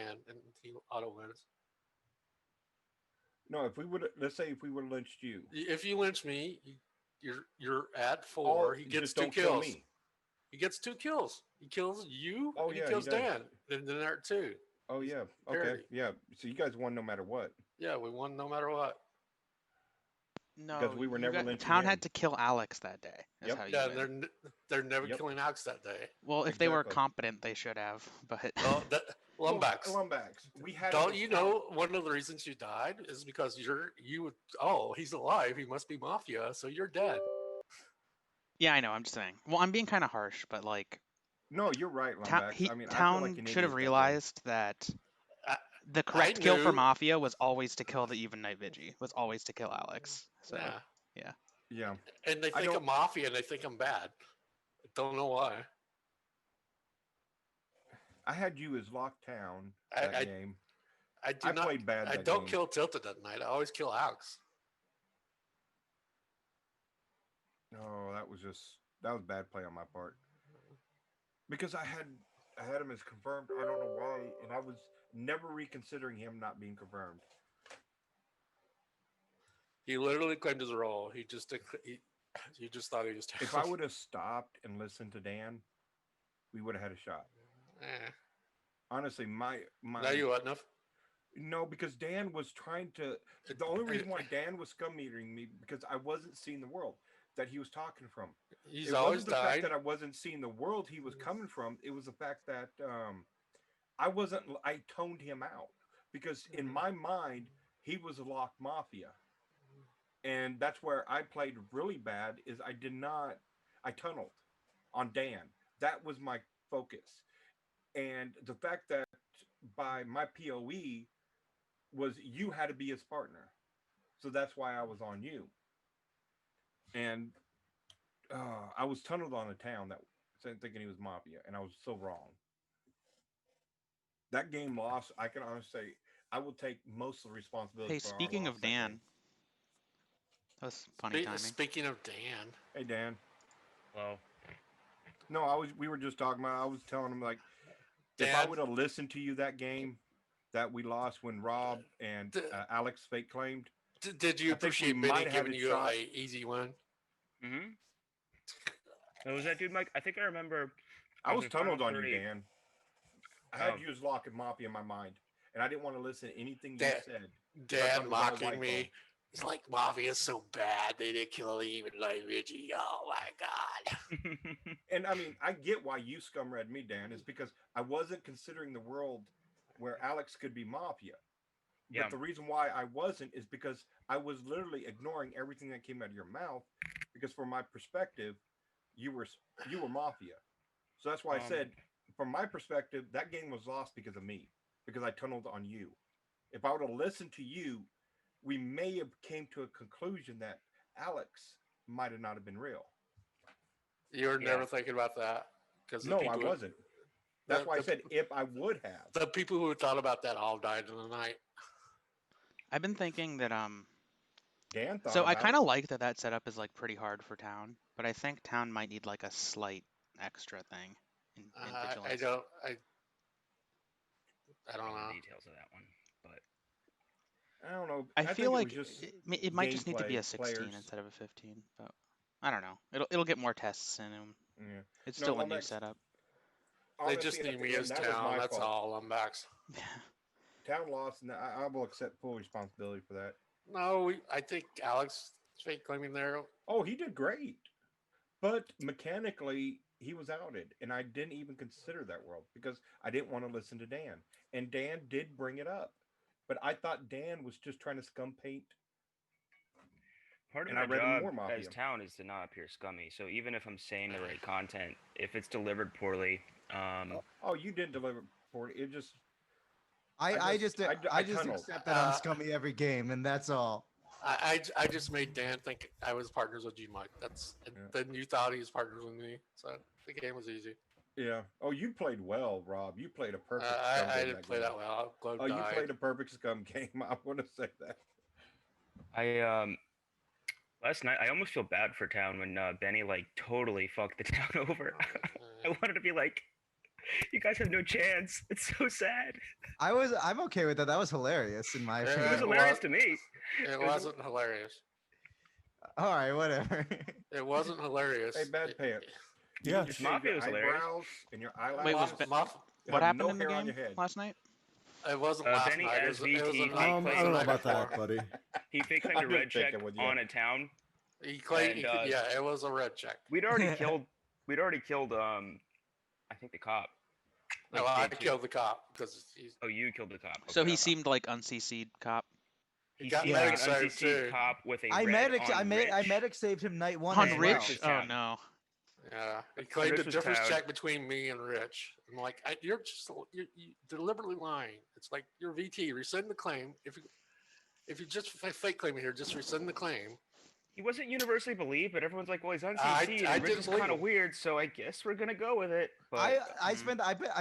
Dan, and he auto wins. No, if we would, let's say if we would have lynched you, If you lynch me, you're at 4. all He gets just two don't kill kills. me. He gets 2 kills. He kills you Oh and he yeah, he kills does. Dan. Then there are 2. Oh He's yeah, okay, parity. yeah. So you guys won no matter what Yeah, we won no matter what. because No, we were you never got lynching Town him. had to kill Alex that day. That's Yep, how you Yeah, and win. they're never yep, killing Alex that day. Well, if they were exactly. competent, they should have. But Well, that Well, Lumbacks. Lumbacks, we had him Don't as you scout. know one of the reasons you died is because you would, oh, he's alive, he must be Mafia, so you're dead. yeah, I know. I'm just saying. Well, I'm being kind of harsh, but like No, you're right, Lumbacks. I mean, I feel like Town an should have idiot that day. realized that I, the I correct kill for knew. Mafia was always to kill the even night Vigi. Was always to kill Alex. So Yeah, yeah. Yeah, and they I think don't. I'm Mafia and they think I'm bad. I don't know why. I had you as Locktown I that I, game. I do I not. played bad I that don't game. kill Tilted that night. I always kill Alex. Oh, that was bad play on my part because I had him as confirmed. I don't know why, and I was never reconsidering him not being confirmed. He literally claimed his role. He just thought he was If I terrible. would have stopped and listened to Dan, we would have had a shot. Eh. Honestly, Now my you what enough? no, because Dan was trying to. It, The only reason it, why Dan was scum metering me because I wasn't seeing the world that he was talking from. he's It always wasn't the fact died. that I wasn't seeing the world he was coming from. It was the fact that I wasn't. I toned him out because in my mind he was a locked mafia, and that's where I played really bad. Is I did not. I tunneled on Dan. That was my focus, and the fact that by my POE was you had to be his partner, so that's why I was on you, and I was tunneled on a town that thinking he was mafia, and I was so wrong. That game loss, I can honestly say, I will take most of the responsibility Hey, for our speaking loss of that game. Dan, that was funny timing. Speaking of Dan, Hey Dan, Well, no, we were just talking about. I was telling him like, if I Dan, would have listened to you that game that we lost when Rob and d- Alex fake claimed, did you I think we appreciate Benny might have had giving a you shot. a easy win? mm-hmm. What was that dude, Mike? I think I remember. I Was was in Final tunneled on you, 30. Dan. I had you as Lock and Mafia in my mind, and I didn't want to listen to anything you Dan, said because I thought Dan it was all mocking white phone. me. It's like Mafia's so bad they didn't kill even like Reggie. Oh my god. And I mean, I get why you scum read me, Dan, is because I wasn't considering the world where Alex could be Mafia. Yeah. But the reason why I wasn't is because I was literally ignoring everything that came out of your mouth. Because from my perspective, you were Mafia. So that's why I said, from my perspective, that game was lost because of me, because I tunneled on you. If I would have listened to you, we may have came to a conclusion that Alex might have not have been real. You were Yeah. never thinking about that because No, I wasn't. That's why I said if I would have. the people who thought about that all died in the night. I've been thinking that Dan thought so I about kind it. of like that setup is like pretty hard for Town, but I think Town might need like a slight extra thing in I vigilance. don't. I Don't don't know know. the details of that one, but I don't know. I I feel think it was like just it might just need to be gameplay, a 16 players. instead of a 15, but I don't know. It'll get more tests in him. Yeah. It's No, still a new Lumbex. setup. They Honestly, just at need me the end, as that was town. my That's fault. all. I'm back. Town lost, and I will accept full responsibility for that. No, I think Alex fake claiming there. Oh, he did great, but mechanically he was outed, and I didn't even consider that world because I didn't want to listen to Dan, and Dan did bring it up, but I thought Dan was just trying to scum paint, part of and I my read him job more as Mafia. Town is to not appear scummy. So even if I'm saying the right content, if it's delivered poorly, Oh, you didn't deliver for it. It just I just I I just tunneled. accept that I'm scummy every game, and that's all. I just made Dan think I was partners with G Mike. That's then you thought he was partners with me. So the game was easy. Yeah. Oh, you played well, Rob. You played a perfect scum I game didn't that play game. that well. Globe Oh, you died. played a perfect scum game. I want to say that. I last night I almost feel bad for Town when Benny like totally fucked the town over. I wanted to be like, You guys have no chance. It's so sad. I'm okay with that. That was hilarious in my Yeah. It opinion. was Well, hilarious to me. It wasn't hilarious. All right, whatever. It wasn't hilarious. Hey, Bad Pants. You Yeah. need to Just shave Mafia your was hilarious. eyebrows and your Wait, was eyelashes. You what have happened no in the hair on game your head. last night? It wasn't last Benny night. as It was VT, the night. I It was don't the know night about before. that, buddy. He fake claimed a I'm red just check picking with you. on a town. He claimed, And, yeah, it was a red check. We'd already killed. I think the cop. No, like, I day two. killed the cop because Oh, you killed the cop. So Okay. he seemed like uncc'd cop. He got seemed medic like an saved, unCC'd too. cop with a I red medic on I Rich. medic saved him night one On as And well. Rich? Rich's Oh town. no. Yeah, he claimed Rich a was difference proud. check between me and Rich. I'm like, you're deliberately lying. It's like you're VT. Rescind the claim. If you just fake claim here, just rescind the claim. He wasn't universally believed, but everyone's like, well, he's unCC'd, I and Rich didn't is believe kind of him. weird, so I guess we're gonna go with it. But I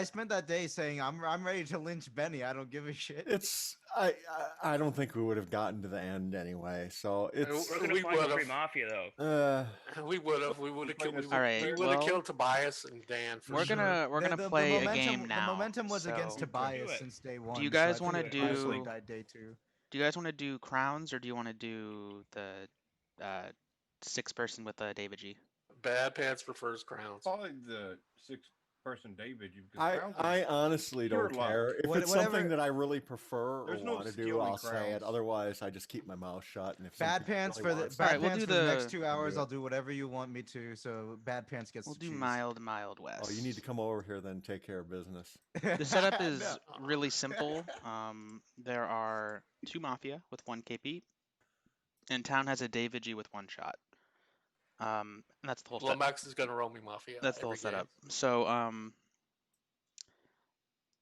spent that day saying I'm ready to lynch Benny. I don't give a shit. It's I don't think we would have gotten to the end anyway. So it's we're gonna We find a free would've. Mafia though. We would have. We would have killed. All right, We would have well, killed Tobias and Dan for We're sure. gonna The play a momentum, game now. The momentum was against so- Tobias it. since day one. you so guys I wanna think it honestly do- died day two? Do you guys want to do crowns or do you want to do the 6-person with David G? Bad Pants prefers crowns. Probably the 6-person David. I honestly pure don't luck. care. If it's Whatever- something that I really prefer or There's no want to skill do, in I'll say it. crowns. Otherwise, I just keep my mouth shut. And if Bad something Pants really for the wants- Bad Alright, we'll Pants do for the the- next 2 hours. do it. I'll do whatever you want me to. So Bad Pants gets We'll to do choose. mild west. Oh, you need to come over here then take care of business. The setup is No. really simple. There are 2 Mafia with 1 KP, and Town has a David G with 1 shot. And that's the whole setup. Lomax is gonna roll me Mafia. That's the whole every game. setup. So,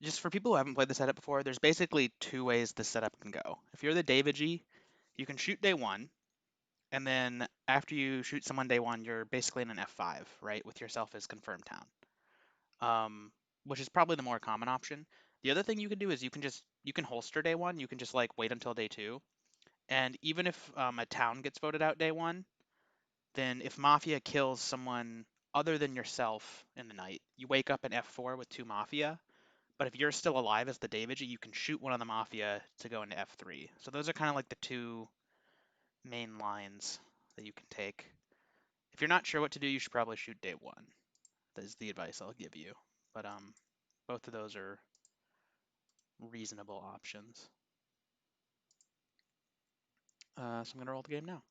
just for people who haven't played the setup before, there's basically 2 ways the setup can go. If you're the David G, you can shoot day 1, and then after you shoot someone day 1, you're basically in an F5, right, with yourself as confirmed Town, which is probably the more common option. The other thing you can do is you can holster day 1. You can just like wait until day 2, and even if a Town gets voted out day 1, then if Mafia kills someone other than yourself in the night, you wake up in F4 with 2 Mafia. But if you're still alive as the David G, you can shoot one of the Mafia to go into F3. So those are kind of like the 2 main lines that you can take. If you're not sure what to do, you should probably shoot day 1. That is the advice I'll give you. But both of those are reasonable options. So I'm gonna roll the game now.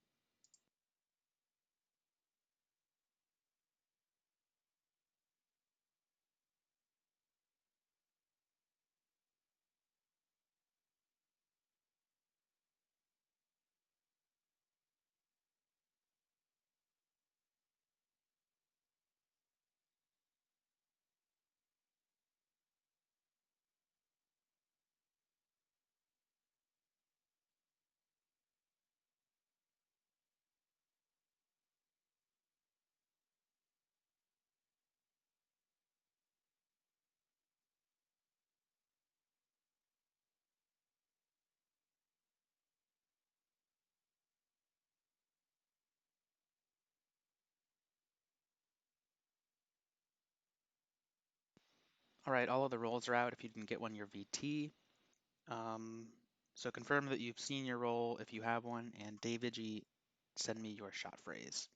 All right, all of the rolls are out. If you didn't get one, your VT. So confirm that you've seen your roll if you have one, and David G, send me your shot phrase.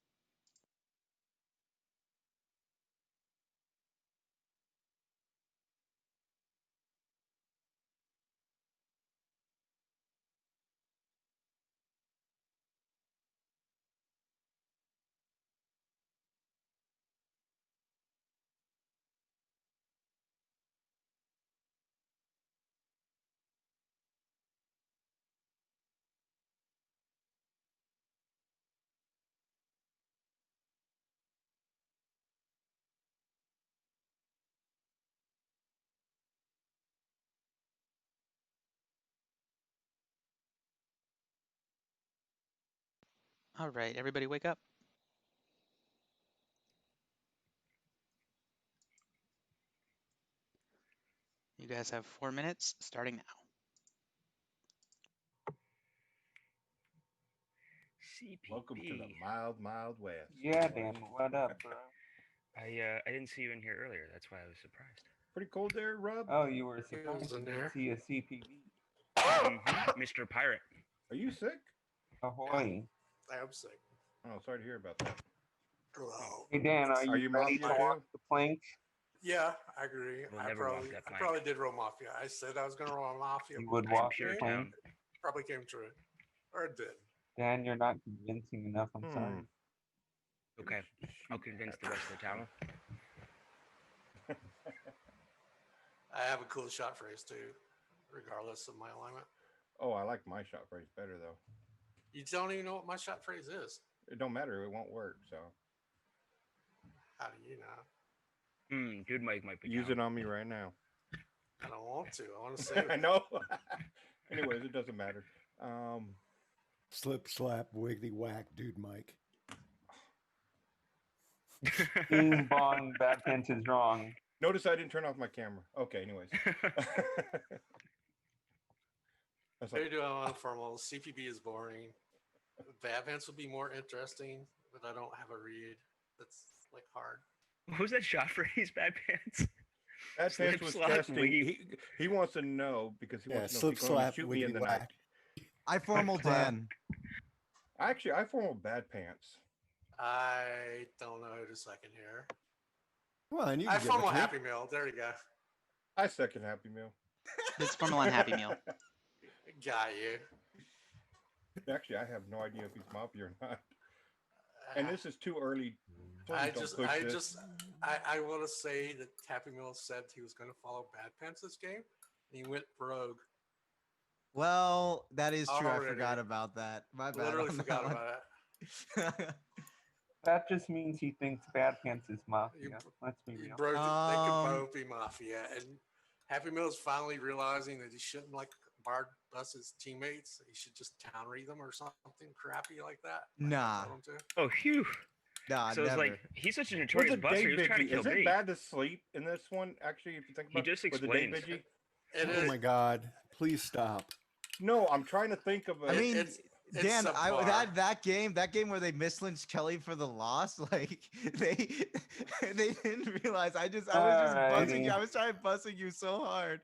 All right, everybody wake up. You guys have 4 minutes starting now. CPP. Welcome to the mild west. Yeah, man. What up, bro? I didn't see you in here earlier. That's why I was surprised. Pretty cold there, Rob. Oh, you were He surprised was to in there. see a CPV. Mr. Pirate. Are you sick? Ahoy. I am sick. Oh, sorry to hear about that. Well, Hey Dan, are Are you you ready to Mafia walk too? the plank? yeah, I agree. We'll I never walk probably, that I plank. probably did roll Mafia. I said I was going to roll Mafia. You would I'm walk sure the It plank? down. probably came true. Or it did. Dan, you're not convincing enough. I'm sorry. Okay, I'll convince the rest of the town. I have a cool shot phrase too, regardless of my alignment. Oh, I like my shot phrase better though. You don't even know what my shot phrase is. It don't matter. It won't work. So How do you know? Dude Mike might be use down. it on me right now. I don't want to. I want to save I it. know. Anyways, it doesn't matter. Slip, slap, wiggly whack, dude, Mike. Bing bong, bad pants is wrong. Notice I didn't turn off my camera. Okay. Anyways. That's Maybe like, do I want to formal? CPB is boring. Bad Vance would be more interesting, but I don't have a read that's like hard. What was that shot phrase, Bad Pants? that Slip, pants was slap, testing. wiggy. He wants to know because he Yeah, wants to know slip, if he's going to slap, shoot me in wiggly the night. whack. I formal Clap. Dan. Actually, I formal bad pants. I don't know who to second here. Come on, you I can give it formal to me. Happy Meal. There you go. I second Happy Meal. It's Formula One Happy Meal. Got you. Actually, I have no idea if he's Mafia or not. And this is too early. Please I don't just, push I this. just, I want to say that Happy Meal said he was going to follow Bad Pants this game, and he went rogue. Well, that is true. I Already. forgot about that. My bad. Literally on forgot that about it. one. That just means he thinks bad pants is You, mafia. Let's be you real. broke it. They could Um, both be Mafia, and Happy Meal is finally realizing that he shouldn't like bar bust his teammates. He should just town read them or something crappy like that. Like I Nah. told him to. Oh, phew. Nah, So it's never. like, he's such a With notorious the buster. day He was trying to viggy, kill is it me. bad to sleep in this one? Actually, if you think He about just it, with the day explains. viggy? It Oh is. my God! Please stop. No, I'm trying to think of a. I mean, it's Dan, subpar. that game where they mislynched Kelly for the loss, like they they didn't realize. I was just buzzing you. Alrighty. I was trying buzzing you so hard.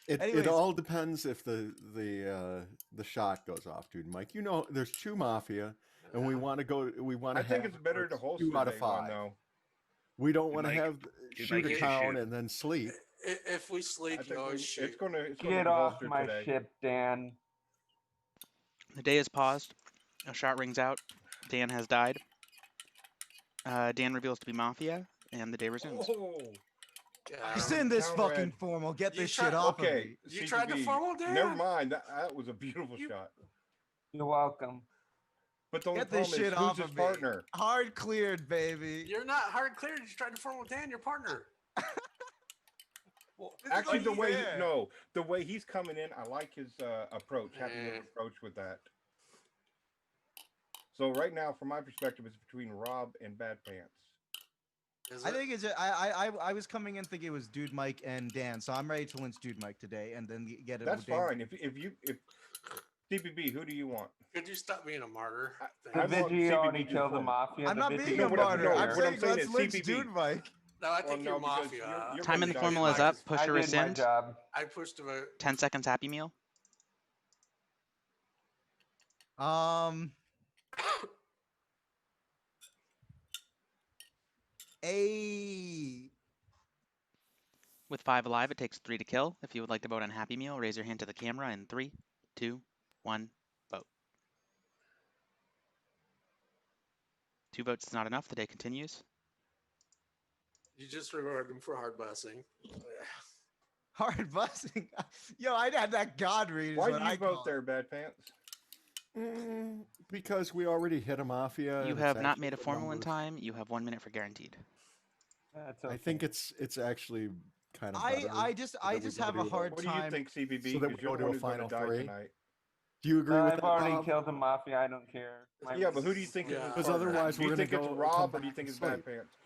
It Anyways. all depends if the shot goes off, dude. Mike, you know, there's two Mafia, and we want to go. We want I to. think it's better to host 2 the out of day one 5. though. We don't want to Mike, have dude, shoot Mike, a you should town shoot. and then sleep. If we I sleep, you think always it's shoot. gonna Get be off holstered my today. ship, Dan. The day is paused. A shot rings out. Dan has died. Dan reveals to be Mafia, and the day resumes. Oh, God. Rescind this Town fucking Red. form. I'll get You this tried- shit off of okay. me. You tried to CGB. formal, Dan? Never mind. That was a beautiful You- shot. You're welcome. But the only Get this problem is shit who's off his of me. partner? Hard cleared, baby. You're not hard cleared. You tried to formal Dan, your partner. Well, This is actually, the way unfair. the way he's coming in, I like his approach. Happy Eh. Meal approach with that. So right now, from my perspective, it's between Rob and Bad Pants. Is I it? think it's I was coming in thinking it was Dude Mike and Dan, so I'm ready to lynch Dude Mike today and then get it. That's with Dan. fine. If DPB, who do you want? Could you stop being a martyr? The I want Vigi already CBB to killed the form. mafia. I'm the not Vigi being No, a what I'm- martyr. no, I'm what I'm saying saying let's is lynch CBB. Dude Mike. No, I Well, think no, you're because Mafia. you're Time in the Dude formula is Mike up. is- Push I to did my rescind. job. I pushed a vote. 10 seconds Happy Meal. A With 5 alive, it takes 3 to kill. If you would like to vote on Happy Meal, raise your hand to the camera in 3, 2, 1, vote. 2 votes is not enough. The day continues. You just rewarded him for hard busing. hard busting. Yo, I had that God read. is Why what do you I vote call it. there, Bad Pants? Because we already hit a Mafia. You and have it's not actually made a the formal in numbers. time. You have 1 minute for guaranteed. That's okay. I think it's actually kind of. I just have a hard What do you time. think, CBB? so that we Because you're go the to one a who's going to final die 3? tonight. Do you agree with I've that, already Rob? killed the mafia. I don't care. Yeah, but who do you think is Yeah. his 'Cause partner? otherwise do you we're think gonna it's go- Rob come or do you back think and it's Bad sleep. Pants?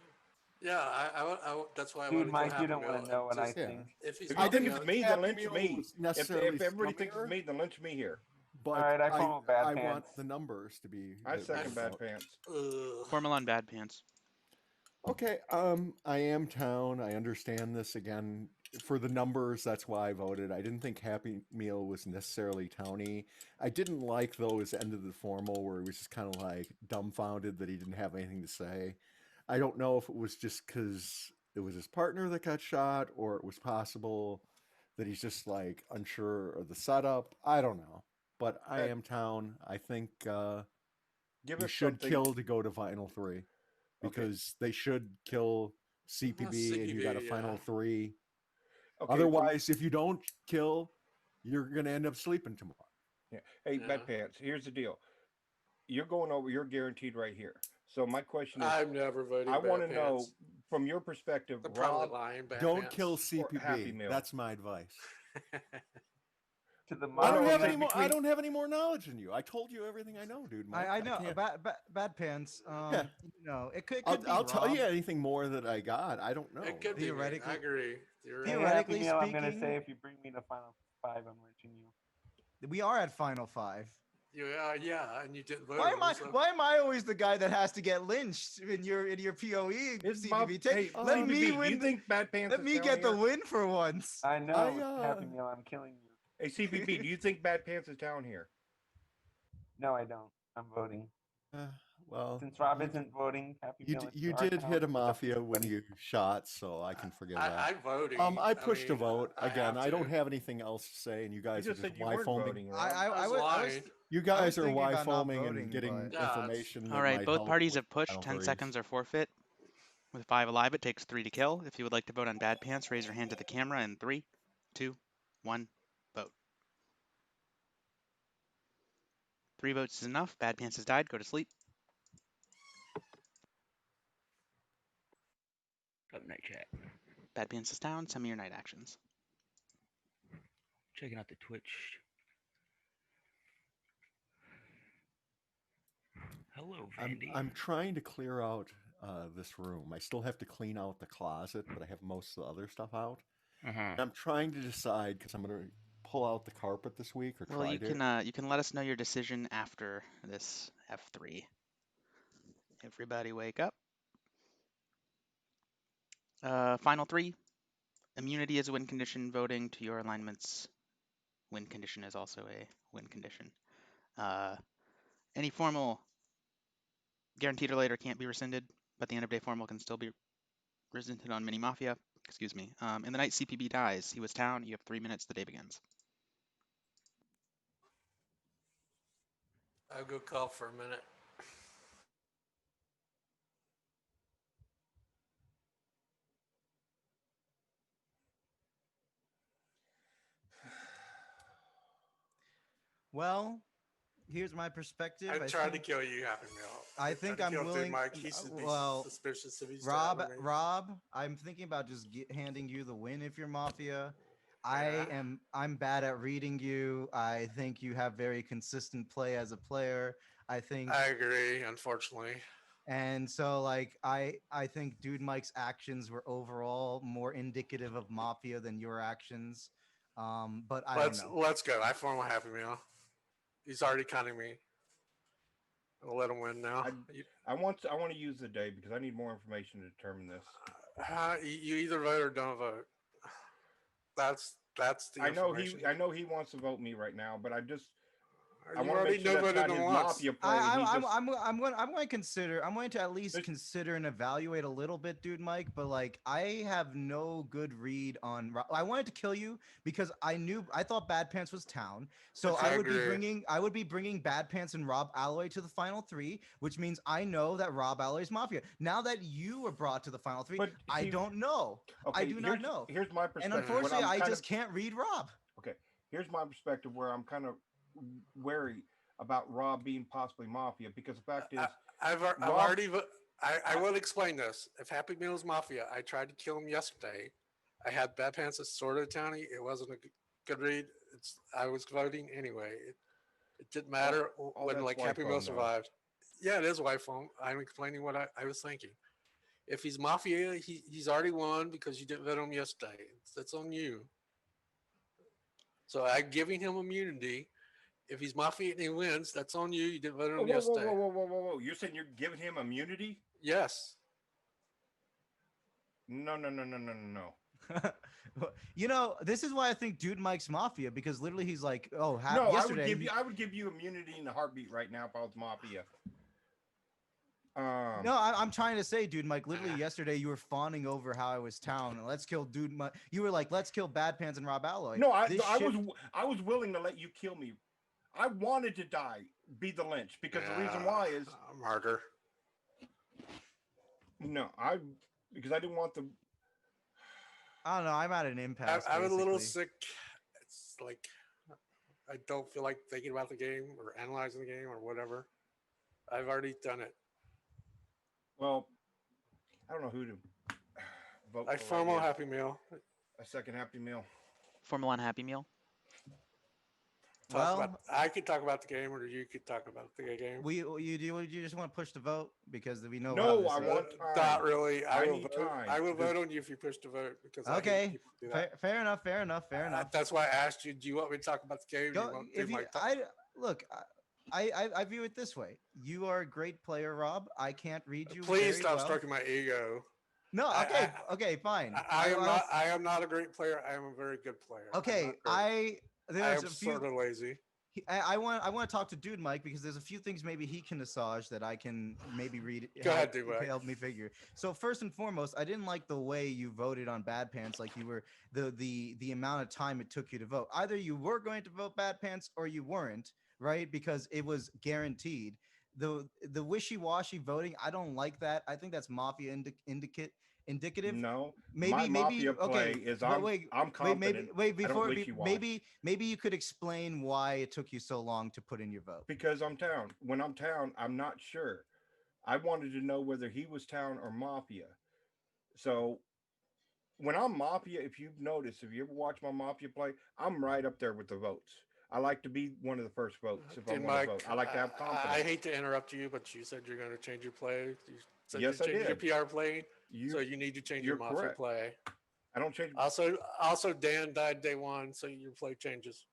Yeah, that's why I Dude, wanted to Mike, go you Happy don't want Meal. to know what I Just- Yeah. think. If he's If I you think didn't it's me, Happy then lynch Meal me. was If necessarily everybody thinks scummier, it's me, then lynch me here. but Alright, I follow Bad I want Pants. the numbers to be. I that second we Bad vote. Pants. Formula on Bad Pants. Okay, I am town. I understand this again. for the numbers, that's why I voted. I didn't think Happy Meal was necessarily towny. I didn't like those end of the formal where he was just kind of like dumbfounded that he didn't have anything to say. I don't know if it was just because it was his partner that got shot, or it was possible that he's just like unsure of the setup. I don't know, but I That- am town. I think Give you us should something. kill to go to final three because they should kill CPB, and you got a CPB, final yeah. three. Okay, Otherwise, if you don't kill, you're gonna end up sleeping tomorrow. yeah. Hey, Yeah. Bad Pants. Here's the deal. You're going over. You're guaranteed right here. So my question is, I'm never voting. I want to know from your perspective, They're probably Rob lying. Bad Don't pants. kill or Happy CPB. Meal. That's my advice. To the Well, I don't no, have I'm any saying more. I between- don't have any more knowledge than you. I told you everything I know, dude. Mike. I know. can't- Bad Pants. Yeah. You know, it could I'll, be I'll tell Rob. you anything more that I got. I don't know. It could be. Me. Theoretically- I agree. Hey, Theoretically Happy Meal, I'm gonna speaking- say if you bring me to final 5, I'm lynching you. We are at final 5. Yeah, and you didn't vote. Why am on I? them, so- Why am I always the guy that has to get lynched in your POE? It's CBB? Bob. Hey, let CBB, me do you win. think Bad Pants Let is me down get the here? win for once. I know, I, Happy Meal, I'm killing you. Hey, CBB, do you think Bad Pants is down here? No, I don't. I'm voting. well, Since Rob you, isn't voting, Happy you, Meal. d- it's you our did count, hit a it's up to mafia you, when buddy. you shot, so I can forgive that. I'm voting. I pushed a mean, vote I again. have I don't to. have anything else to say, and you You guys are just just said you Y weren't foaming. voting, Rob. I was was lying. You guys are thinking Y about not foaming voting, and getting but- Yeah, it's- information. All that right, might both help parties with have pushed. final 10 threes. seconds or forfeit. With 5 alive, it takes 3 to kill. If you would like to vote on Bad Pants, raise your hand to the camera in 3, 2, 1, vote. 3 votes is enough. Bad Pants has died. Go to sleep. Up night chat. Bad Pants is down. Send me your night actions. Checking out the Twitch. Hello, Vandy. I'm trying to clear out this room. I still have to clean out the closet, but I have most of the other stuff out. Uh-huh. I'm trying to decide because I'm going to pull out the carpet this week or Well, try you to. can let us know your decision after this F3. Everybody wake up. Final 3. Immunity is a win condition. Voting to your alignments win condition is also a win condition. Any formal guaranteed or later can't be rescinded, but the end of day formal can still be rescinded on mini Mafia. Excuse me. In the night CPB dies, he was town. You have 3 minutes. The day begins. I'll go call for a minute. Well, here's my perspective. I tried to think- kill you, Happy Meal. I tried think to I'm kill Dude willing- Mike. He should be well, suspicious if he's Rob, stabbing me. Rob, I'm thinking about just handing you the win if you're Mafia. Yeah. I'm bad at reading you. I think you have very consistent play as a player. I think I agree, unfortunately. and so like I think Dude Mike's actions were overall more indicative of Mafia than your actions. But I don't know. Let's go. I form a Happy Meal. He's already cutting me. I'll let him win now. I want to use the day because I need more information to determine this. You either vote or don't vote. That's the I know information. he wants to vote me right now, but I You want to already make sure know that's not voted his on once. Mafia play. and he just- I'm going to consider. I'm going to at least There's- consider and evaluate a little bit, Dude Mike. But like, I have no good read on. I wanted to kill you because I thought Bad Pants was town. So I I would agree. be bringing Bad Pants and Rob Alloy to the final 3, which means I know that Rob Alloy is Mafia. Now that you were brought to the final 3, But I see- don't know. okay, do not know. Here's my And perspective. unfortunately, What I'm I kind just of- can't read Rob. Okay, here's my perspective where I'm kind of wary about Rob being possibly Mafia because the fact is, I've Rob- already. I will explain this. If Happy Meal is Mafia, I tried to kill him yesterday. I had Bad Pants as sort of townie. It wasn't a good read. I was voting anyway. It didn't matter when that's like white Happy Meal phone, though. survived. Yeah, it is white phone. I'm explaining what I was thinking. If he's Mafia, he's already won because you didn't vote him yesterday. That's on you. So I'm giving him immunity. If he's Mafia and he wins, that's on you. You didn't vote him whoa, yesterday. whoa! You're saying you're giving him immunity? Yes. No. You know, this is why I think Dude Mike's Mafia, because literally he's like, oh, No, yesterday. I would give you immunity in the heartbeat right now if I was Mafia. No, I'm trying to say, Dude Mike, literally yesterday you were fawning over how I was town. And let's kill Dude Mike. You were like, let's kill Bad Pants and Rob Alloy. No, This I shit- was willing to let you kill me. I wanted to die, be the lynch, because the reason why is martyr. no, because I didn't want the. I don't know. I'm at an impasse. I'm a little basically. sick. It's like I don't feel like thinking about the game or analyzing the game or whatever. I've already done it. Well, I don't know who to vote I for. FOMO Right here. Happy Meal. A second Happy Meal. Formula One Happy Meal. I could talk about the game, or you could talk about the game. You just want to push the vote because we know. No, how I this is. want time. Not really. I need time. I will vote on you if you push the vote because I hate Okay, people who do that. fair enough. Fair enough. That's why I asked you. Do you want me to talk about the game? Or do you Go, want if to you, my I look, I view it this way. You are a great player, Rob. I can't read you. Please very stop well. stroking my ego. No, okay, okay, fine. I am not a great player. I am a very good player. Okay, I there's am a few. sort of lazy. I want to talk to Dude Mike because there's a few things maybe he can massage that I can maybe read. Go ahead, Dude Mike. Help me figure. So first and foremost, I didn't like the way you voted on Bad Pants. Like you were the amount of time it took you to vote. Either you were going to vote Bad Pants or you weren't, right? Because it was guaranteed. The wishy-washy voting, I don't like that. I think that's mafia indicative. No, Maybe my mafia okay. play is but I'm confident. wait I don't before wishy-wash. maybe you could explain why it took you so long to put in your vote. Because I'm town. When I'm town, I'm not sure. I wanted to know whether he was town or mafia. So when I'm mafia, if you've noticed, if you ever watch my mafia play, I'm right up there with the votes. I like to be one of the first votes if I Dude, want to Mike, vote. I like to have confidence. I hate to interrupt you, but you said you're going to change your play. You said Yes, you're I changing did. your PR play, so you need to change your you're mafia correct. play. I don't change. Also, Dan died day one, so your play changes.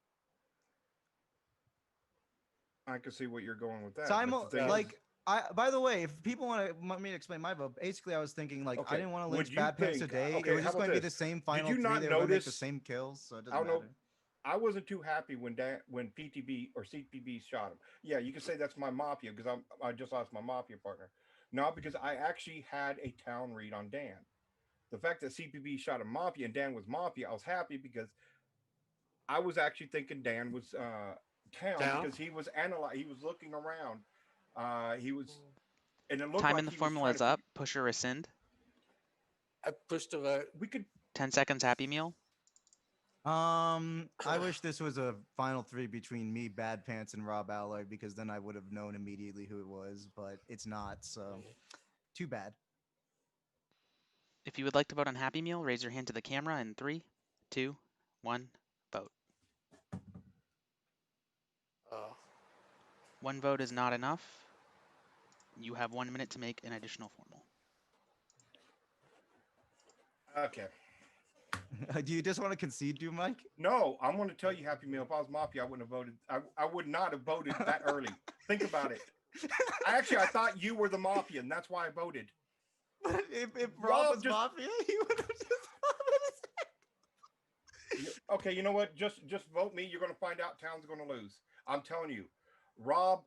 I can see what you're going with that. So I'm but the thing like is, by the way, if people want me to explain my vote, basically I was thinking like I Okay, didn't want to would lynch you Bad Pants think- today. okay, It was how just about going to be the this? same final you three. not They were going to make the notice- same kills, so it I doesn't don't know. matter. I wasn't too happy when PTB or CPB shot him. Yeah, you can say that's my mafia because I just lost my mafia partner. No, because I actually had a town read on Dan. The fact that CPB shot a mafia and Dan was mafia, I was happy because I was actually thinking Dan was town because he was he was looking around. He was, and it looked Time like in the he was formula trying is to up. Push or rescind. I pushed a vote. We could 10 seconds Happy Meal. I wish this was a final three between me, Bad Pants, and Rob Alloy because then I would have known immediately who it was, but it's not. So too bad. If you would like to vote on Happy Meal, raise your hand to the camera in 3, 2, 1, vote. Oh. One vote is not enough. You have 1 minute to make an additional formal. okay. Do you just want to concede, do Mike? No, I'm going to tell you, Happy Meal. If I was Mafia, I wouldn't have voted. I would not have voted that early. Think about it. Actually, I thought you were the Mafia, and that's why I voted. But if Rob Rob was just- Mafia, he would have just. Okay, you know what? Just vote me. You're going to find out Town's going to lose. I'm telling you, Rob,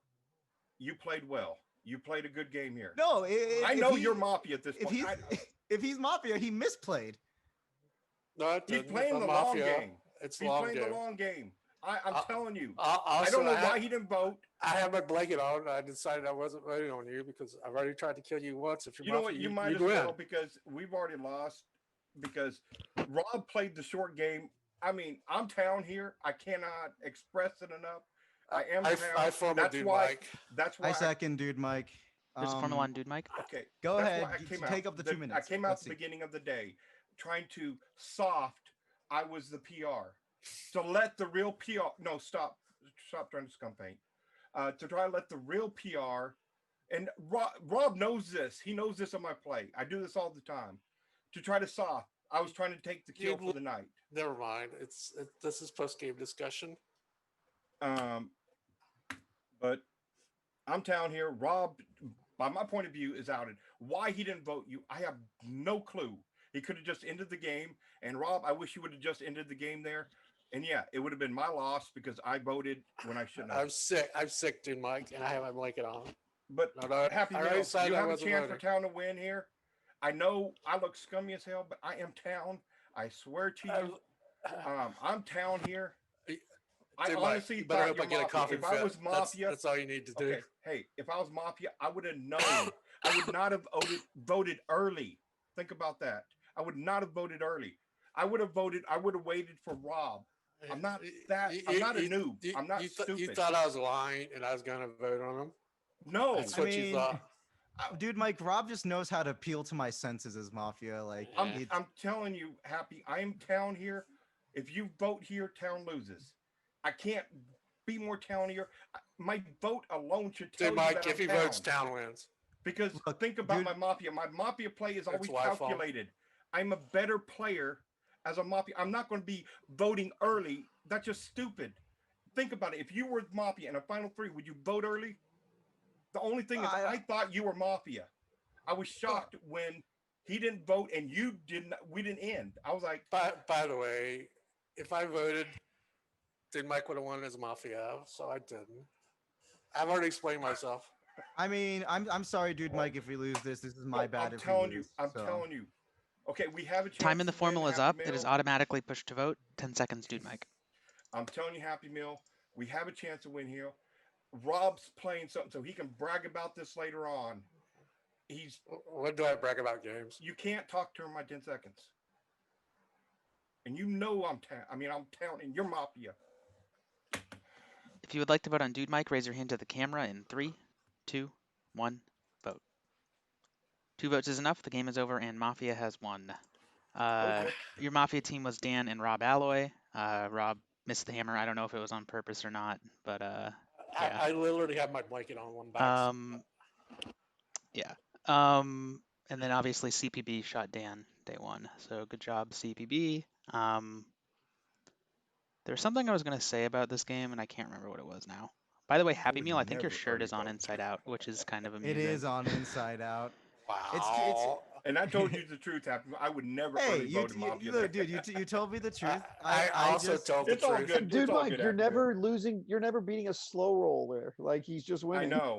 you played well. You played a good game here. No, I know you're Mafia at this If point. he's if he's Mafia, he misplayed. No, it He's didn't. playing If the I'm long Mafia, game. It's He's long playing game. the long game. I'm telling you. I Also, don't know why he didn't vote. I have my blanket on. I decided I wasn't voting on you because I've already tried to kill you once. If you're You know Mafia, what? You might as win. well because we've already lost. Because Rob played the short game. I mean, I'm town here. I cannot express it enough. I am town. I formed That's Dude why. Mike. That's why. I second, dude, Mike. There's a Formula One Dude Mike. Okay. Go that's ahead. why I came Take out. up the 2 minutes. I came out Let's at the see. beginning of the day trying to soft. I was the PR. To let the real PR. No, stop trying to scum paint. To try to let the real PR. And Rob knows this. He knows this on my play. I do this all the time. To try to soft. I was trying to take the kill for the night. Never mind. This is post game discussion. But I'm down here. Rob, by my point of view, is outed. Why he didn't vote you, I have no clue. He could have just ended the game. And Rob, I wish you would have just ended the game there. And yeah, it would have been my loss because I voted when I shouldn't have. I'm sick, dude, Mike, and I have my blanket on. But No, Happy I already Meal, decided you I have a wasn't chance for voting. Town to win here. I know I look scummy as hell, but I am Town. I swear to you, I'm Town here. I Dude, Mike, honestly you better thought hope you're I get a Mafia. coughing If I fit. was Mafia, That's all you need to do. okay. Hey, if I was Mafia, I would have known. I would not have voted early. Think about that. I would not have voted early. I would have voted. I would have waited for Rob. I'm not that. I'm not a noob. I'm not stupid. You thought I was lying and I was going to vote on him? No, That's what you thought. Dude, Mike, Rob just knows how to appeal to my senses as Mafia. Like, I'm telling you, Happy, I am Town here. If you vote here, Town loses. I can't be more Town here. My vote alone should tell Dude, you Mike, that if he I'm votes, Town wins. Because Look, think about dude, my Mafia. My Mafia play is always Wi-Fi. calculated. I'm a better player as a Mafia. I'm not going to be voting early. That's just stupid. Think about it. If you were Mafia in a Final Three, would you vote early? The only thing is, I thought you were Mafia. I was shocked when he didn't vote and you didn't. We didn't end. I was like, by the way, if I voted, then Mike would have won as Mafia, so I didn't. I've already explained myself. I mean, I'm sorry, dude, Mike. If we lose this is my bad. I'm telling you. I'm telling you. Okay, we have a chance. Time in the to win, formal is Happy up. It is Meal. automatically pushed to vote. 10 seconds, dude, Mike. I'm telling you, Happy Meal, we have a chance to win here. Rob's playing something so he can brag about this later on. When do I brag about games? You can't talk to him in my 10 seconds. And you know I'm Town and you're Mafia. If you would like to vote on Dude Mike, raise your hand to the camera in 3, 2, 1, vote. 2 votes is enough. The game is over and Mafia has won. Your Mafia team was Dan and Rob Alloy. Rob missed the hammer. I don't know if it was on purpose or not, but yeah. I literally have my blanket on one back. Yeah. And then obviously CPB shot Dan day 1. So good job, CPB. There's something I was going to say about this game, and I can't remember what it was now. By the way, Happy Meal, I think your shirt is on Inside Out, which is kind of amusing. It is on Inside Out. Wow. And I told you the truth, Happy Meal. I would never vote Mafia. Look, dude, you told me the truth. I also told the It's all truth. good. Dude, It's all Mike, good, you're Happy Meal. never losing. You're never beating a slow roll there. Like he's just winning. I know.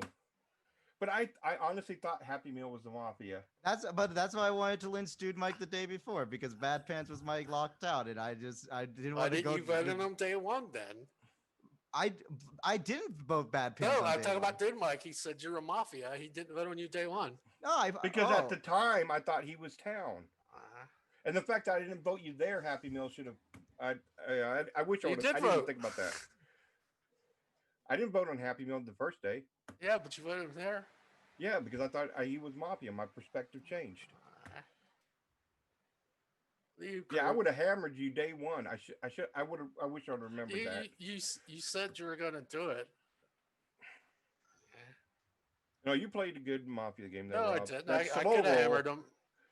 But I honestly thought Happy Meal was the Mafia. That's why I wanted to lynch Dude Mike the day before, because Bad Pants was Mike locked out, and I didn't Why want to didn't go. you vote on him day 1 then? I didn't vote Bad Pants. No, on I'm day talking one. about Dude Mike. He said you're a Mafia. He didn't vote on you day 1. No, Because at the time I thought he was Town. And the fact that I didn't vote you there, Happy Meal, should have. I wish I would have. I didn't even think about that. I didn't vote on Happy Meal the first day. Yeah, but you voted there. Yeah, because I thought he was Mafia. My perspective changed. Yeah, I would have hammered you day 1. I wish I would have remembered that. You said you were gonna do it. No, you played a good Mafia game there. No, Rob. I didn't. That I slow could have roll- hammered him.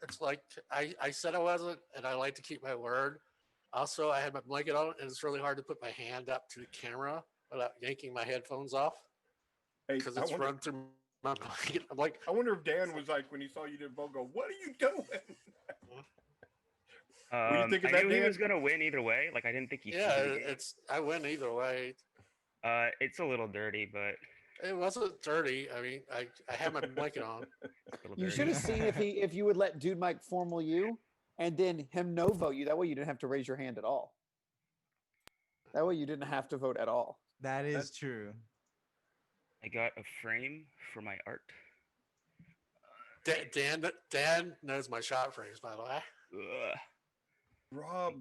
It's like I said I wasn't, and I like to keep my word. Also, I had my blanket on, and it's really hard to put my hand up to the camera without yanking my headphones off Hey, because it's run through my blanket. I'm like, I wonder if Dan was like when he saw you didn't vote, go, "What are you doing?" Were you thinking I that, knew he Dan? was gonna win either way. Like I didn't think he. yeah, cheated again. I win either way. It's a little dirty, but It wasn't dirty. I mean, I had my blanket on. it's a little You dirty. should have seen if you would let Dude Mike formal you, and then him no vote you. That way you didn't have to raise your hand at all. That way you didn't have to vote at all. That is true. I got a frame for my art. Dan knows my shot frames, by the way. Ugh. Rob,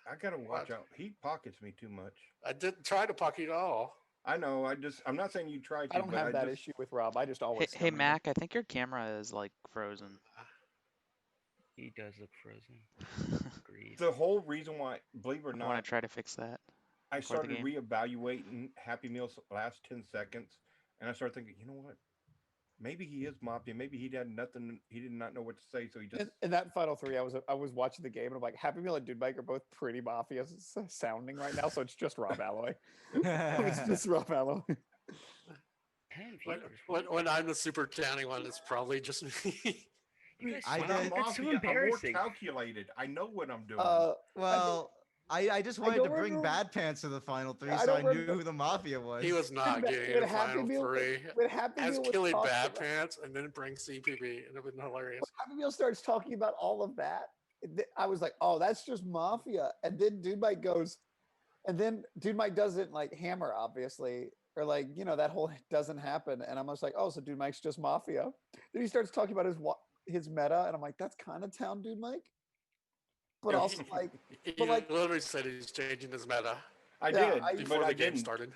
I gotta watch out. He pockets me too much. I didn't try to pocket at all. I know. I'm not saying you tried to. I don't but have that just, issue with Rob. I just always. Hey Mac, I think your camera is like frozen. He does look frozen. Agreed. The whole reason why, believe it or I want not, to try to fix that. I before the started game. reevaluating Happy Meal's last 10 seconds, and I started thinking, you know what? Maybe he is Mafia. Maybe he had nothing. He did not know what to say, so he just. In that final 3, I was watching the game and I'm like, Happy Meal and Dude Mike are both pretty Mafia sounding right now, so it's just Rob Alloy. It's just Rob Alloy. 10 viewers. When I'm the super towny one, it's probably just me. You guys I When suck. I'm did- That's so Mafia, I'm more embarrassing. calculated. I know what I'm doing. I Well, I just wanted don't to bring remember- Bad Pants to the final three, I so I don't knew remember- who the Mafia was. He was not getting when in the Happy final Meal, three. when Happy As Meal was killing talking Bad about- Pants and then bring CPB, and it would been hilarious. Happy Meal starts talking about all of that. I was like, oh, that's just Mafia. And then Dude Mike goes, and then Dude Mike doesn't like hammer, obviously, or like, you know, that whole doesn't happen. And I'm just like, oh, so Dude Mike's just Mafia. Then he starts talking about his meta, and I'm like, that's kind of town, Dude Mike. But also like, He but like, literally said he's changing his meta I yeah, did, before but the I game didn't. started.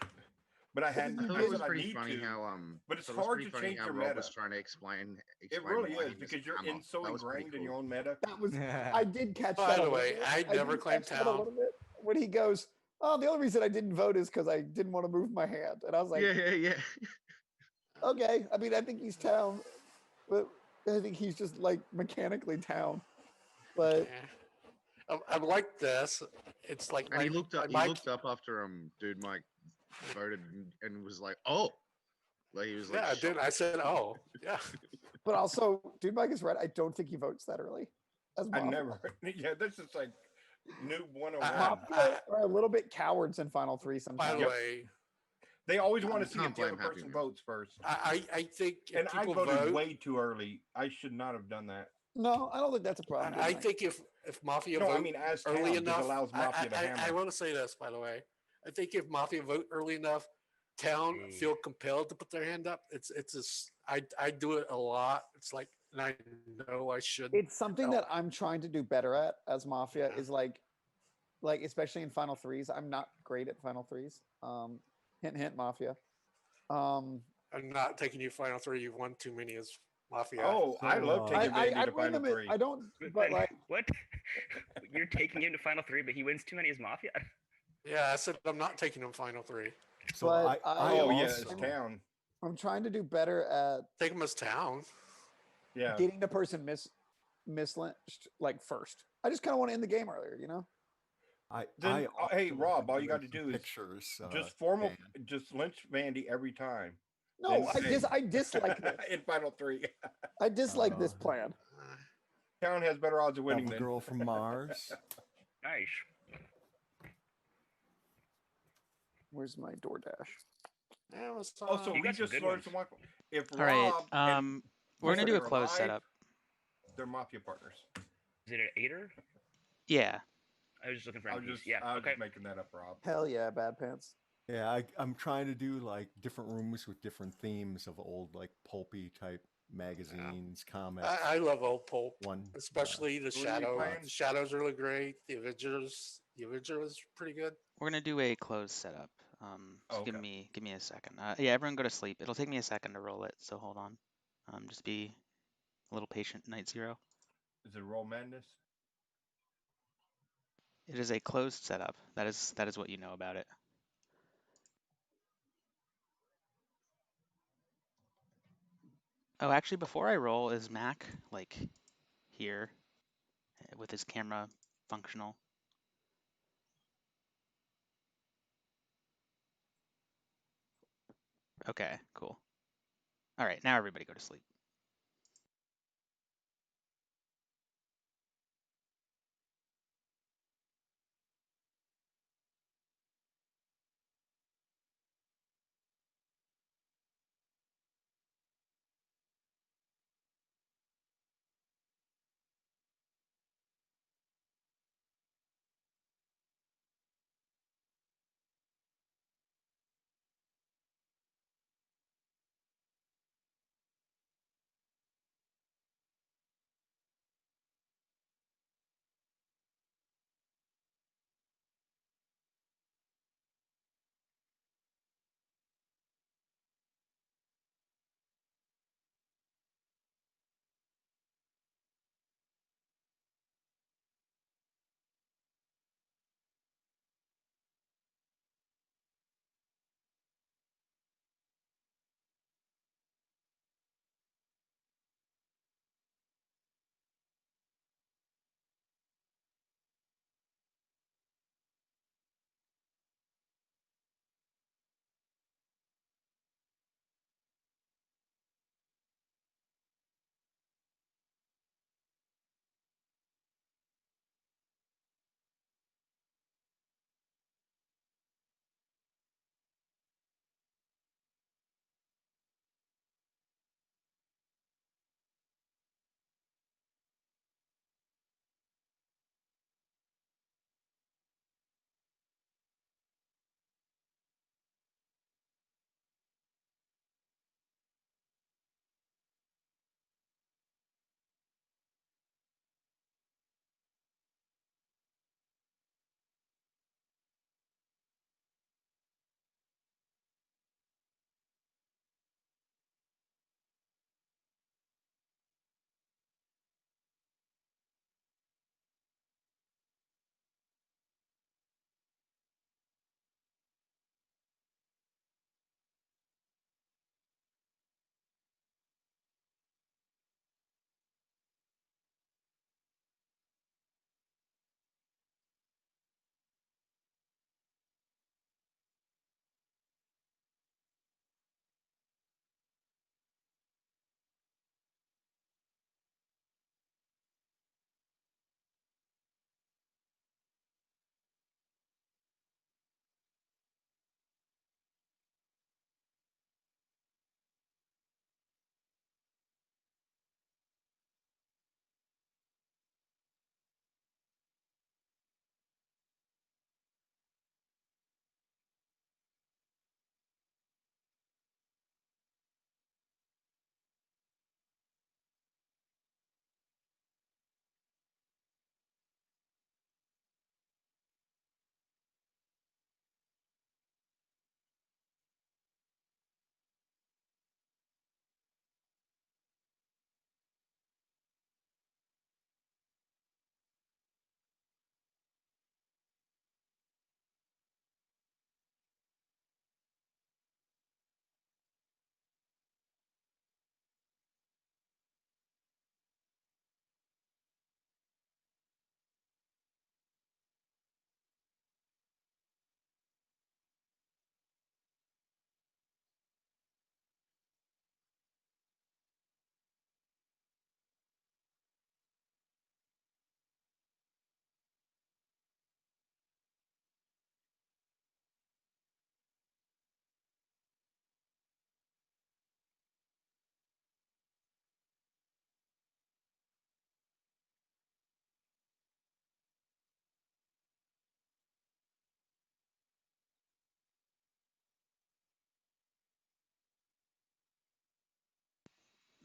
But I But hadn't. then I you thought it I was said I pretty need funny to. how But it's I thought it was hard pretty to funny change how your Rob meta. was trying to explain It really why is he was because you're ammo. so That was pretty ingrained in your cool. own meta. that was I did catch By that. the a little way, bit. I never did claimed catch that a town. little bit when he goes, oh, the only reason I didn't vote is because I didn't want to move my hand. And I was like, yeah. okay. I mean, I think he's town, but I think he's just like mechanically town. But I'm like this. It's like And he my- looked up. He my- looked up after Dude Mike voted and was like, "Oh," like he was like, Yeah, I did. I said, oh, yeah. but also, Dude Mike is right. I don't think he votes that early. As I Mafia. never. Yeah, this is like noob 101. Mafia are a little bit cowards in Final Three By sometimes. the Yep. way, They always want You to see can't if the other blame Happy person Meal. votes first. I think if And I people voted vote, way too early. I should not have done that. No, I don't think that's a problem. I Dude Mike. think if Mafia No, vote I mean as town, early this enough, allows Mafia to I hammer. want to say this, by the way. I think if Mafia vote early enough, town feel compelled to put their hand up. It's I do it a lot. It's like, and I know I should. It's something No. that I'm trying to do better at as Mafia. Yeah. Is like especially in Final Threes. I'm not great at Final Threes. Hint, hint, Mafia. I'm not taking you final three. You've won too many as Mafia. Oh, I love So, taking Vandy I to win final them. three. I don't. But But like, what? You're taking him to final three, but he wins too many as Mafia. Yeah, I said I'm not taking him final three. So But I Oh yeah, also, it's town. I'm trying to do better at Take him as town. Yeah. getting the person mislynched like first. I just kind of want to end the game earlier, you know. Then, hey, also Rob, all you have got to some do is pictures. just lynch Vandy every time. No, Then say- I dislike this. in final three. I dislike this plan. Town has better odds of winning Have a than girl from Mars. Nice. Where's my DoorDash? Yeah, it was, Also, You we got some just good learned ones. some. If All right. Rob and We're gonna do a Chris are closed alive, setup. They're Mafia partners. Is it an eighter? Yeah. I was just looking for I was MPs. just, Yeah. I was Okay. just making that up, Rob. Hell yeah, Bad Pants. Yeah, I'm trying to do like different rooms with different themes of old like pulpy type magazines, comics. I love old pulp, One, especially the Who are you Shadow. playing? The Shadow's really great. The Avengers. The Avenger was pretty good. We're gonna do a closed setup. Just give Okay. me a second. Yeah, everyone go to sleep. It'll take me a second to roll it, so hold on. Just be a little patient, Night Zero. Is it Roll Madness? It is a closed setup. That is what you know about it. Oh, actually, before I roll, is Mac like here with his camera functional? Okay, cool. All right, now everybody go to sleep.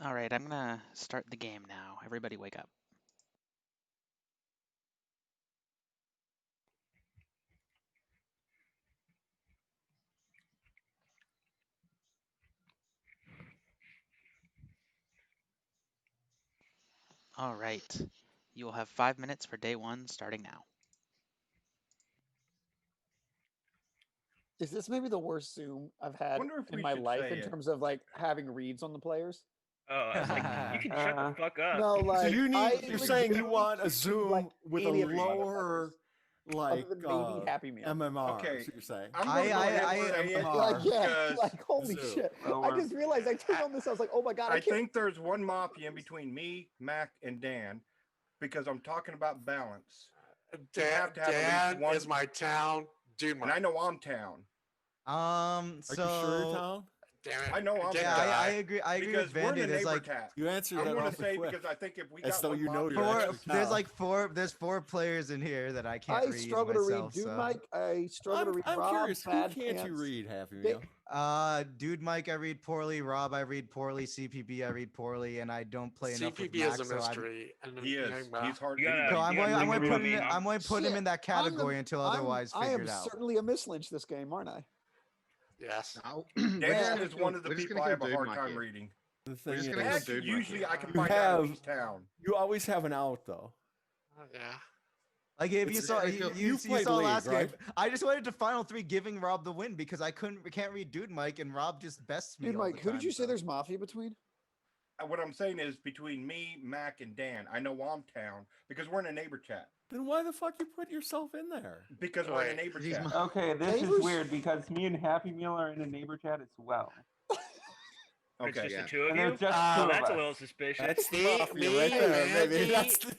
All right, I'm gonna start the game now. Everybody wake up. All right. You will have 5 minutes for day 1 starting now. Is this maybe the worst Zoom I've had Wonder if in we my should life say in it. terms of like having reads on the players? Oh, I was like, you can shut the fuck up. No, So like you I need. You're saying you legitimately want a can't read, like, Zoom with a any of these lower, motherfuckers, like, other than maybe Happy Meal. MMR. Okay, Is what you're saying. I'm going to go ahead and say it Like yeah, because like holy Zoom. shit! I Lower. just realized I turned on this. I was like, oh my god, I I can't. think there's one mafia in between me, Mac, and Dan because I'm talking about balance. You have to have at least Dan one. is my town, dude. And I know I'm town. Are you sure, So Tom? Damn it. I know I'm Get yeah, town. I die. agree. I agree Because with we're in Vandy. the There's neighbor like tat. You answered I'm that going to awfully say quick. because I think if we As got though one you know mafia, your four. actual There's town. like four. There's 4 players in here that I can't I read struggle to read myself. Dude So. Mike. I struggle to read I'm Rob, curious. Who Bad can't you Pants. read, Happy They- Meal? Dude, Mike, I read poorly. Rob, I read poorly. CPB, I read poorly, and I don't play enough with CPB is Max, a so I'm. mystery. And he is. Young He's hard. You gotta- anybody So I'm you going. gotta I'm going to link put with him. me. I'm going to put him in that I'm the- category until otherwise I am figured out. certainly a mislynch this game, aren't I? yes. No, Dan is one of the we're just people gonna I have kill a Dude hard Mike time here. reading. The We're thing just is, gonna kill Heck, Dude Mike usually here. I can You find out if have- he's town. you always have an out though. Yeah. Like if you It's- saw you- you played saw League, last right? game, I just went into Final 3 giving Rob the win because I can't read Dude Mike and Rob just bests me. Dude all Mike, the who did time, you say so. there's mafia between? What I'm saying is between me, Mac, and Dan, I know I'm town because we're in a neighbor chat. Then why the fuck you put yourself in there? Because we're in a Right. neighbor He's chat. Okay, this Neighbors? is weird because me and Happy Meal are in a neighbor chat as well. It's Okay. just Yeah. the two of And you? there's just Ah, two of That's a us. little suspicious. That's the Me- mafia me, right there, baby. Vandy, That's the...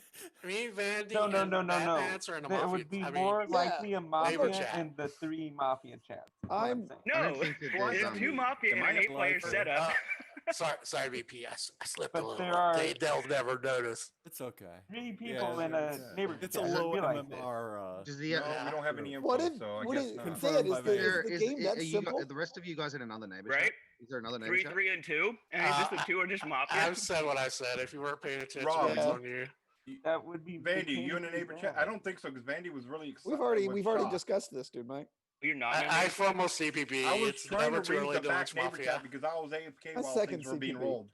Me, Vandy, No, and Bad no. Pants are in a There mafia. would be I mean, more Yeah, likely a neighbor mafia chat. and the 3 mafia chats. is what I'm I'm- saying. I don't No, think that there's there's, two mafia am in I an a 8-player lifer? setup. sorry, BP. I slipped a But little. there are They'll never notice. It's okay. 3 people Yeah, in a it's- neighbor It's chat. a I low realized it. MMR. Does the No, we don't have any info, What did so I what guess did not. Confirmed Dan, by is the, Vandy. is the game that you simple? the rest of you guys in another neighbor Right? chat? Is there another neighbor 3, chat? 3, and 2. And just the 2 are just mafia. I've said what I said. If you weren't paying attention, Rob. it's on you. That would be Vandy, you in a mechanically neighbor chat? bad. I don't think so because Vandy was really excited. We've already discussed this, Dude Mike. You're not in a I neighbor chat? FOMO CPB. I was It's trying never to too read early the to back launch neighbor mafia. chat because I was AFK That's while second things were being CPB. rolled.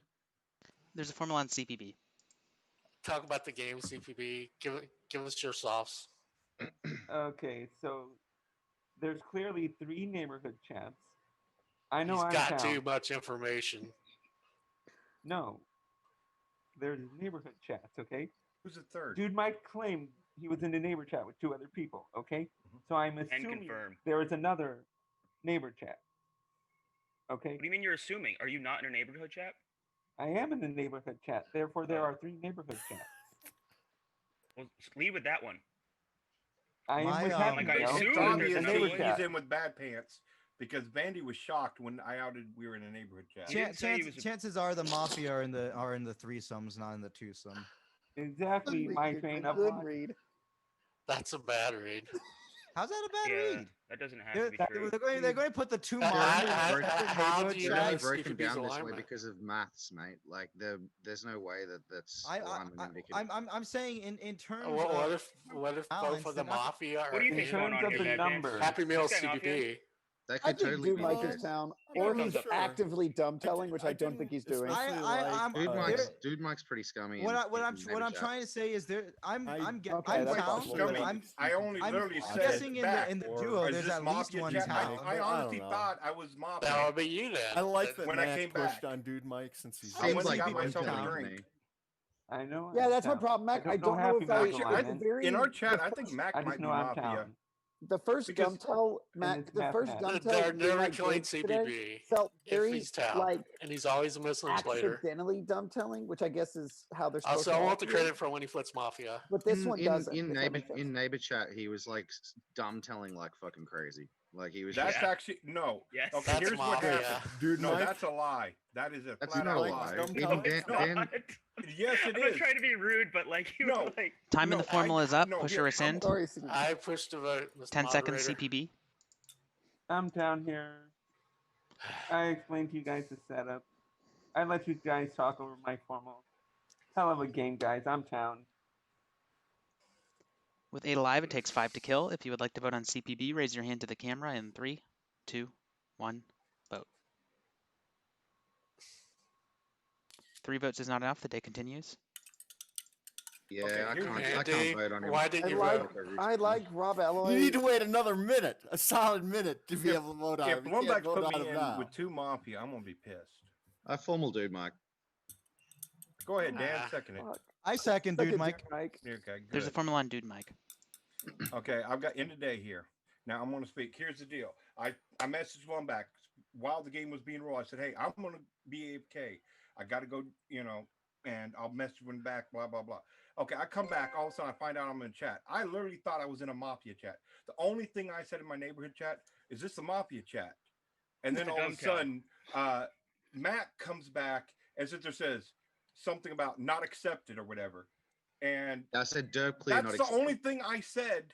There's a formula on CPB. Talk about the game, CPB. Give us your softs. Okay, so there's clearly 3 neighborhood chats. I know He's I'm got town. too much information. No. There's neighborhood chats, okay? Who's the third? Dude Mike claimed he was in a neighbor chat with 2 other people, okay? Mhm. So I'm assuming confirm. there is another neighbor chat. Okay? What do you mean you're assuming? Are you not in a neighborhood chat? I am in the neighborhood chat, therefore there Oh. are 3 neighborhood chats. Well, leave with that one. I am My, with um, Happy Like, I Meal. assume It's that obvious there's a another he- neighbor one. he's chat. in with bad pants because Vandy was shocked when I outed we were in a neighborhood chat. He didn't say he was a- Chances are the mafia are in the threesomes, not in the twosome. Exactly my Good train read, of good logic. read. That's a bad read. How's that a bad Yeah, read? that doesn't have They're, to be true. they're going to put the 2 I- mafias I- in separate how neighborhood do you They're know only chats. it's broken CPB's down this way alignment? because of maths, mate. Like there's no way that's I, alignment I, indicative. I'm saying in terms What of if both balance, of the they're not- mafia are What do you In think's going terms on of here, the Bad Pants? numbers, Happy Meal This guy mafia? CPB? That I could think totally Dude be Mike the is case. down, I'm or not he's sure. actively dumb telling, which I don't didn't- think he's doing. especially I'm- Dude there- Mike's Dude Mike's pretty scummy. what in I'm neighbor chat. trying to say is there I'm I- I'm Okay, I'm that's town. possible. Scummy. I'm I only I'm literally said guessing in the- back, in the or duo, is there's this at least mafia one chat? town. I I honestly don't know. thought I was mafia. That would be you then. I like that When I Mac came pushed back. on Dude Mike since he's I Seems went and like got one myself a town to drink. me. I know. Yeah, I'm that's my town. problem, Mac. I don't know Happy if I. Meal's At the alignment. very In our chat, the I think first- Mac I might just be know I'm mafia. town. the first because dumb tell, in Mac. this The math first net. dumb tell They're Dude never Mike killing did today CPB felt if very he's town, like and he's always a Muslim later. accidentally dumb telling, which I guess is how they're supposed Also, to. I want the all feel. credit for when he flips Mafia. But this one doesn't. in if that neighbor makes sense. in neighbor chat, he was like dumb telling like fucking crazy. Like he was. That's just, Yeah. actually no. Yes. Okay, That's here's what mafia. happened. Dude No, Mike. that's a lie. That is a That's flat not out a lie. dumb Even telling? Dan, It's not. Dan, Yes, it I'm not is. trying to be rude, but like you No. were like, Time in No, the formula is up. no, Push here, or I'm rescind. Sorry, CPB. I pushed to vote. Mr. 10 seconds Moderator. CPB. I'm down here. I explained to you guys the setup. I let you guys talk over my formal. Hell of a game, guys. I'm town. With 8 alive, it takes 5 to kill. If you would like to vote on CPB, raise your hand to the camera in 3, 2, 1, vote. 3 votes is not enough. The day continues. Yeah, Okay, I here's can't. the I deal. can't Andy, vote on him. why didn't I you like vote? I like Rob Alloy. You need to wait another minute, a solid minute, to be able to vote on If him. You can't Blumback's vote put on me him in now. with 2 Mafia, I'm gonna be pissed. I formal dude, Mike. Go ahead, Dan. Ah. Second it. Fuck. I second, dude, Second, Mike. Mike. Okay, There's a good. formula on Dude Mike. Okay, I've got end of day here. Now I'm gonna speak. Here's the deal. I messaged Blumback while the game was being rolled. I said, hey, I'm gonna be AFK. I gotta go, and I'll message one back, blah, blah, blah. Okay, I come back, all of a sudden I find out I'm in chat. I literally thought I was in a Mafia chat. The only thing I said in my neighborhood chat is this a Mafia chat? And then It's a all of a dumb sudden, Matt comes back and says something about not accepted or whatever. And I said Derp clear, that's not the accepted. only thing I said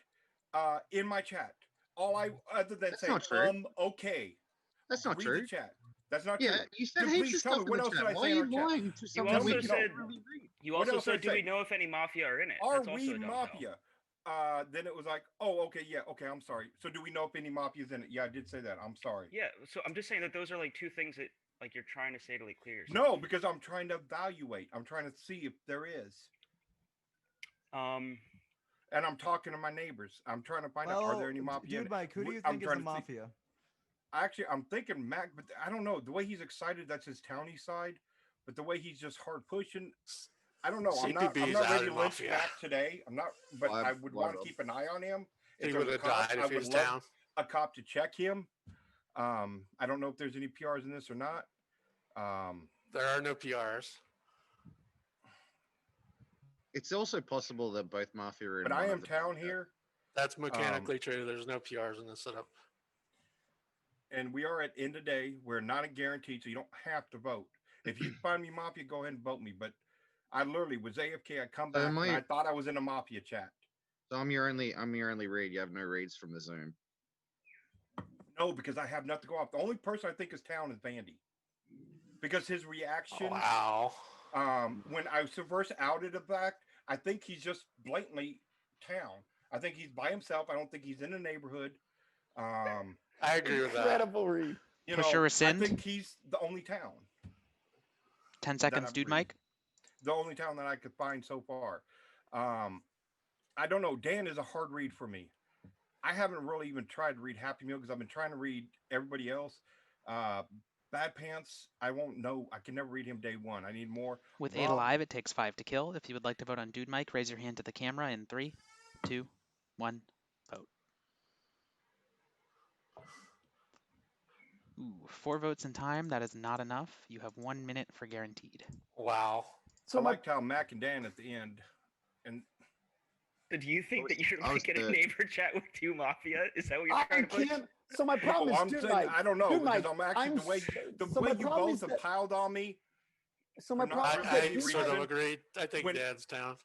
in my chat. All I other than That's saying not true. Okay. That's not Read true. the chat. That's not Yeah, true. you said Dude, heaps please of tell stuff me in what the else chat. did I Why say are in you our chat? lying to You something also we can said literally read? you What also else did I said, do we say? know if any mafia are in it? Are That's also we a dumb Mafia? Then it was like, oh, okay, yeah, okay, I'm sorry. So do we know if any Mafia's in it? Yeah, I did say that. I'm sorry. Yeah, so I'm just saying that those are like 2 things that like you're trying to say to like clear yourself. No, because I'm trying to evaluate. I'm trying to see if there is. Um, And I'm talking to my neighbors. I'm trying to find out, are there any Mafia in dude, it? Mike, who do you I'm think is the trying to see- Mafia? Actually, I'm thinking Mac, but I don't know. The way he's excited, that's his townie side. But the way he's just hard pushing, I don't know. I'm CPB is not out ready in to lynch Mafia. Mac today. I'm not, but Why- I would why, want to Rob? keep an eye on him. He If there would was a have cop, died I if he would was love down. a cop to check him. I don't know if there's any PRs in this or not. There are no PRs. It's also possible that both Mafia are in But I one am of the town here, That's mechanically true. There's no PRs in this setup. and we are at end of day. We're not a guaranteed, so you don't have to vote. If you find me Mafia, go ahead and vote me. But I literally was AFK. I come So back am and I- I thought I was in a Mafia chat. So I'm your only read. You have no reads from the Zoom. No, because I have nothing to go off. The only person I think is town is Vandy. Because his reaction, Wow. when I was first outed the fact, I think he's just blatantly town. I think he's by himself. I don't think he's in the neighborhood. I agree with that. Incredible read. Push or I rescind? think he's the only town. 10 that seconds, I'm Dude reading. Mike. The only town that I could find so far. I don't know. Dan is a hard read for me. I haven't really even tried to read Happy Meal because I've been trying to read everybody else. Bad Pants, I won't know. I can never read him day one. I need more. With 8 Rob, alive, it takes 5 to kill. If you would like to vote on Dude Mike, raise your hand to the camera in 3, 2, 1, vote. Ooh, 4 votes in time. That is not enough. You have 1 minute for guaranteed. Wow. So So I my liked how Mac and Dan at the end. And so do you think that you should I was like get a the- neighbor chat with 2 mafia? Is that what you're I trying to push? can't. So my problem no, is, I'm dude, saying, Mike. I don't know Dude, because Mike, I'm actually I'm the way so my you problem both is have that- piled on me. So my for not problem is I, that I dude, sort Mike, of agree. I think when- Dad's town.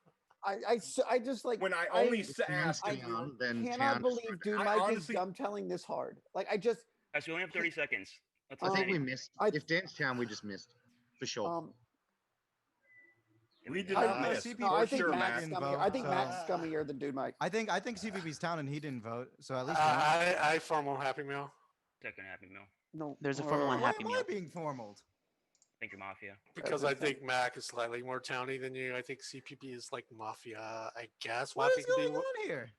I just like When I only If Town's asked you, town, then cannot town is believe dude I Mike honestly- is dumb telling this hard. Like I just Guys, we only have 30 seconds. Let's I think we continue. missed. I- If Dan's town, we just missed for sure. we did I- not I- miss. CP no, for I think sure, Matt's Mac. scummier. I think So- Matt's scummier than dude Mike. I think CPB's town and he didn't vote. So at least one. I formal Happy Meal. Second Happy Meal. No, There's a formula on Why Happy am I Meal. being formaled? I think you're mafia. Because That's I think Mac is slightly more towny than you. I think CPP is like Mafia, I guess. What is Mafia could going be, on here?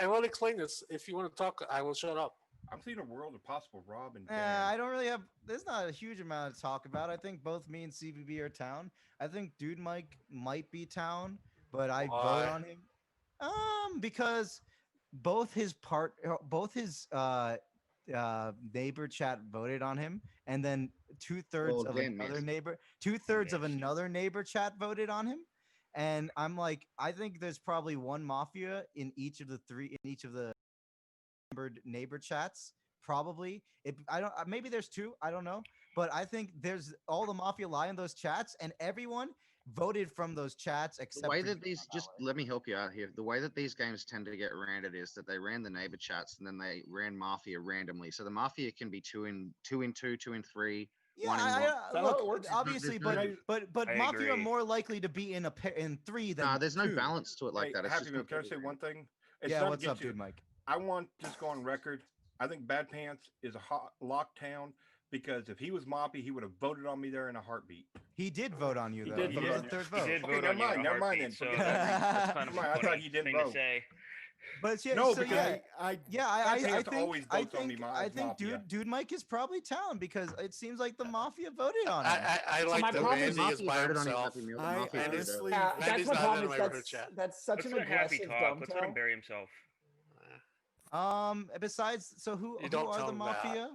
I will explain this. If you want to talk, I will shut up. I'm seeing a world of possible Rob and Dan. I don't really have. There's not a huge amount to talk about. I think both me and CBB are town. I think Dude Mike might be town, but I vote Why? on him. Because both his neighbor chat voted on him, and then 2/3 Well, of Dan another missed. neighbor, 2/3 of Missed. another neighbor chat voted on him. And I'm like, I think there's probably one mafia in each of the numbered neighbor chats. Probably, I don't. Maybe there's 2. I don't know, but I think there's all the mafia lie in those chats, and everyone voted from those chats except The way for that you, these by the just way. let me help you out here. The way that these games tend to get randed is that they ran the neighbor chats and then they ran Mafia randomly. So the Mafia can be 2 in 2, 2 in 3, Yeah, one in one. Is that how it look, works? obviously, There's no- but I Mafia are agree. more likely to be in 3 than Nah, there's no 2. balance to it like Hey, that. It's Happy just Meal, can I say completely one thing? It's Yeah, not to what's get up, you- dude, Mike? I want to just go on record. I think Bad Pants is a hot lockdown because if he was Moppy, he would have voted on me there in a heartbeat. He did vote on you He though. did He vote was on the you. third He vote. did Okay, vote never on you in mind, a never mind heartbeat, then, so forget that. that's kind of Never a mind, I thought funny he didn't thing to vote. say. But yeah, No, so because yeah, I yeah, Bad I Pants think always votes on me I as think Mafia. dude Mike is probably town because it seems like the Mafia voted on him. I So like my that problem is Vandy is Mafia by voted on him, himself. Happy Meal. I Mafia voted honestly- earlier. That's Vandy's my not problem. in Is the neighborhood chat. that's such Let's an let Happy aggressive talk. dumb Let's let him tell. bury himself. Besides, so who You don't are tell the him that. Mafia?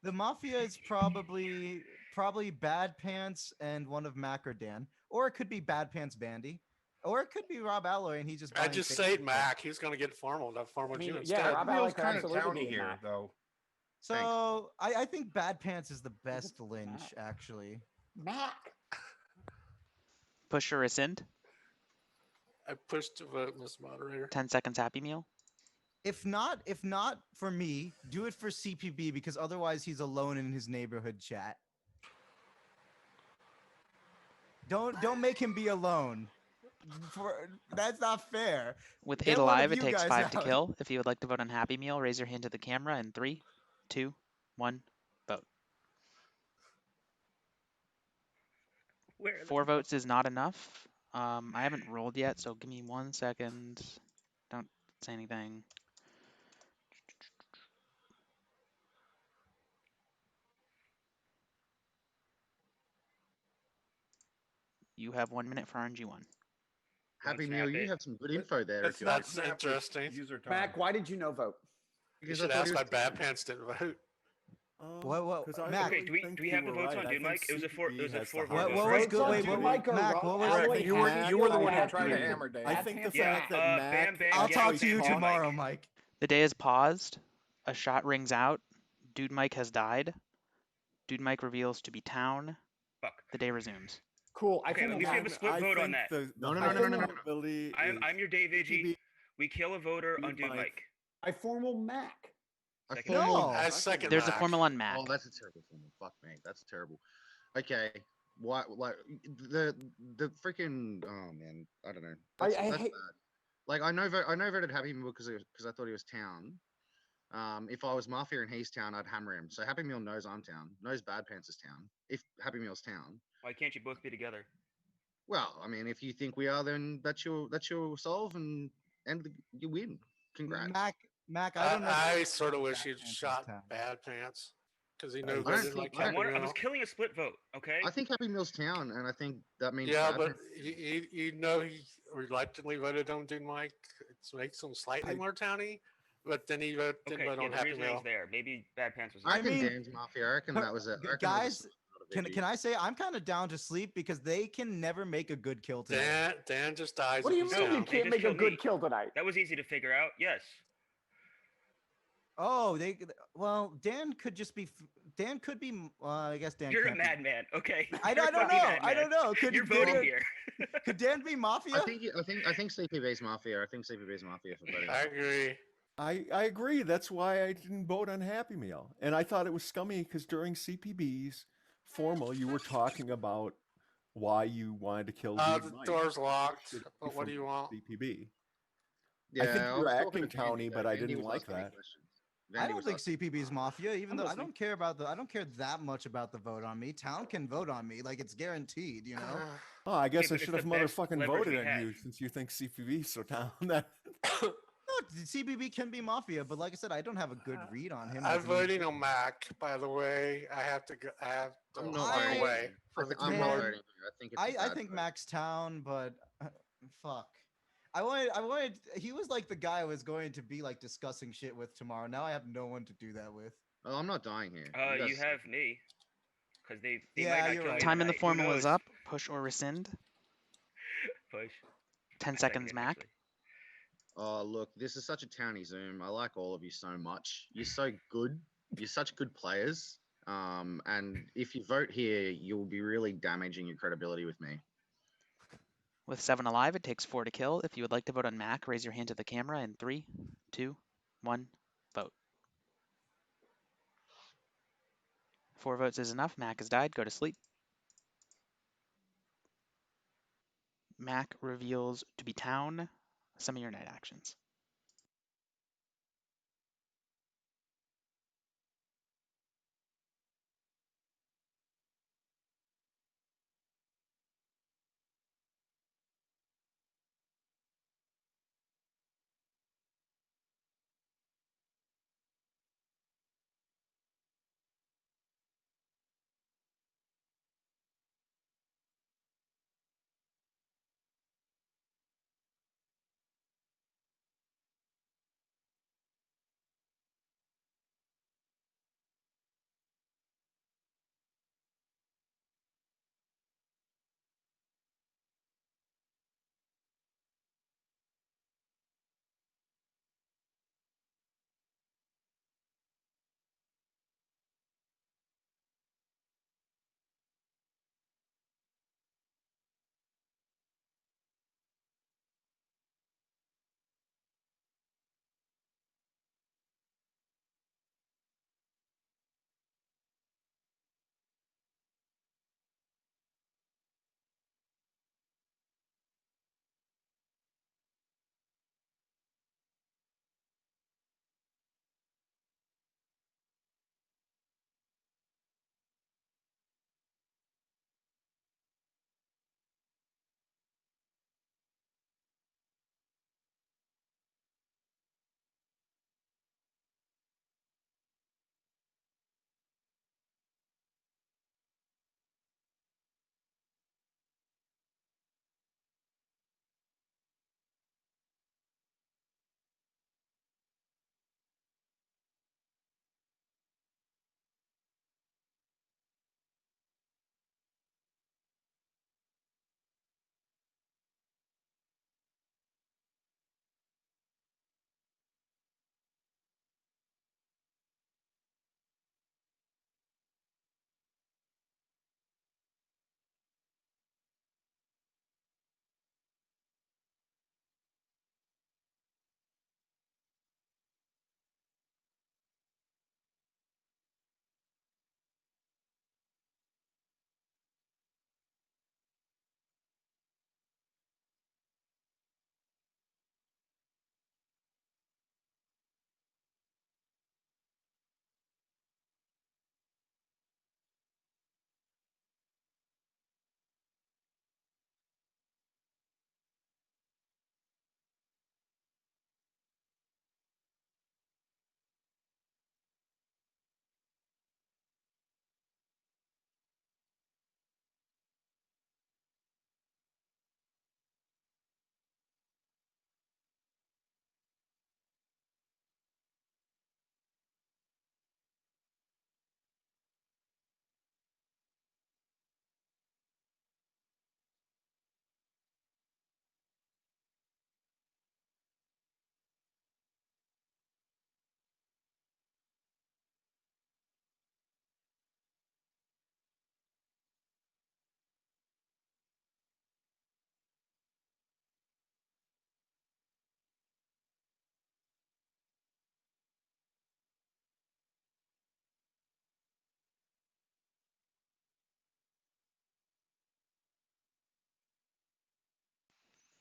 The Mafia is probably Bad Pants and one of Mac or Dan, or it could be Bad Pants Bandy, or it could be Rob Alloy and he just. I buying just fake said people. Mac. He's going to get formal. That formal I mean, you yeah, instead. Rob Happy Alloy Meal's could kind of absolutely towny be here, Mac. though. So I think Bad Pants is the best Lynch actually. Mac. Push or rescind. I pushed to vote, Miss Moderator. 10 seconds Happy Meal. If not for me, do it for CPB because otherwise he's alone in his neighborhood chat. Don't make him be alone. That's not fair. With Get 8 one of alive, it you takes guys 5 to out. kill. If you would like to vote on Happy Meal, raise your hand to the camera in 3, 2, 1, vote. Where are the 4 votes is not enough. I haven't rolled yet, so give me 1 second. Don't say anything. You have 1 minute for RNG1. Happy Once Meal, you Happy. have some good info there. Let's If you not like, That's snap with interesting. User time. Mac, why did you no vote? You because should I thought ask he why was Bad town. Pants didn't vote. What, 'cause I Mac? really Okay, do we think we have you the were votes right. on I Dude think Mike? It was a four. It was CPB a has the 4 What vote. was Votes good? on Wait, Dude wait, Mike are Mac, Rob what was Correct. Alloy, You were Happy you were the Meal, one who and tried to Band. hammer Dan. I Bad think the Pants Yeah, fact that Mac Bam Bam. I'll yeah, talk Bam to you Bam tomorrow, Mike. Mike. The day is paused. A shot rings out. Dude Mike has died. Dude Mike reveals to be town. Fuck. The day resumes. Cool. I Okay, formal at least we have a Mac. split vote on that. No, no, I no, no, no, no, formal- no. probability I'm your Dave Iggy. CPB. We kill a voter on Dude Dude Mike. Mike. I formal Mac. A Second. formal- No. I second There's a Mac. formula on Mac. Oh, that's a terrible formal. Fuck me, that's terrible. Okay, why? Like the freaking oh man, I don't know. That's I that's hate- bad. Like I know voted Happy Meal because I thought he was town. If I was Mafia and he's town, I'd hammer him. So Happy Meal knows I'm town. Knows Bad Pants is town. If Happy Meal's town. Why can't you both be together? Well, I mean, if you think we are, then that's your solve and you win. Congrats. Mac, I don't know. I sort of wish Bad he'd Pants is shot town. Bad Pants because he I knew don't voted think- like I Happy I was Meal. killing a split vote. Okay. I think Happy Meal's town, and I think that means Yeah, Bad but Pants- you know he reluctantly voted on Dude Mike. It makes him slightly more towny, but then he didn't Okay. vote Yeah, on the Happy reasoning's Meal. there. Maybe Bad Pants was. I I reckon mean, Dan's Mafia. I reckon that was a. I reckon guys, that was a Can I say I'm kind of down to sleep because they can never make a good kill tonight. Dan just dies. What do if you he's mean you down. They can't just make a killed good me. kill tonight? That was easy to figure out. Yes. Oh, well, Dan could just be Dan could be I guess Dan You're a can't be- madman. Okay. I You're a don't fucking know. madman. I don't know. Could You're Dan, voting here. Could Dan be Mafia? I think CPB's Mafia. I think CPB's Mafia for voting. I agree. I agree. That's why I didn't vote on Happy Meal. And I thought it was scummy because during CPB's formal, you were talking about why you wanted to kill The Dude Mike. door's locked. Should But be what do from you want? CPB. Yeah, I think you was were talking acting to Vandy, towny, though. but I Vandy didn't was like asking me that. questions. I Vandy don't was think asking- CPB's Mafia, even I'm though I listening. don't care I don't care that much about the vote on me. Town can vote on me, like it's guaranteed, you know. Oh, I guess but I it's should have the best motherfucking leverage voted we on have. you since you think CPB's so down. That No, CBB can be Mafia, but like I said, I don't have a good read on him. I'm as an voting on Mac. By the way, I have to go. I have to I'm go not voting. away for the I'm Man, not keyboard. voting. I think it's. a I bad think vote. Max Town, but fuck. I wanted. He was like the guy I was going to be like discussing shit with tomorrow. Now I have no one to do that with. Oh, I'm not dying here. You guys- have me. Because they Yeah, might not you're kill right. me Time in the tonight. Who formal is knows? up. Push or rescind. Push. 10 I second seconds, it, Mac. actually. Oh, look, this is such a towny Zoom. I like all of you so much. You're so good. You're such good players. And if you vote here, you'll be really damaging your credibility with me. With 7 alive, it takes 4 to kill. If you would like to vote on Mac, raise your hand to the camera in 3, 2, 1, vote. 4 votes is enough. Mac has died. Go to sleep. Mac reveals to be town. Some of your night actions.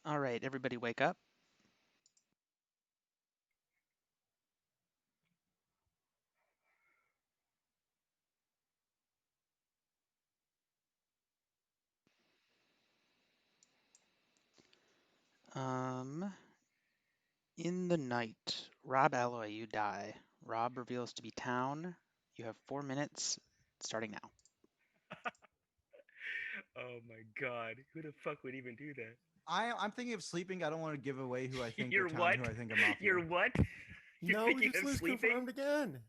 All right, everybody wake up. In the night, Rob Alloy, you die. Rob reveals to be town. You have 4 minutes, starting now. Oh my god, who the fuck would even do that? I'm thinking of sleeping. I don't want to give away who I think You're are town, what? who I think are mafia. You're what? You're No, thinking just of was sleeping? confirmed again.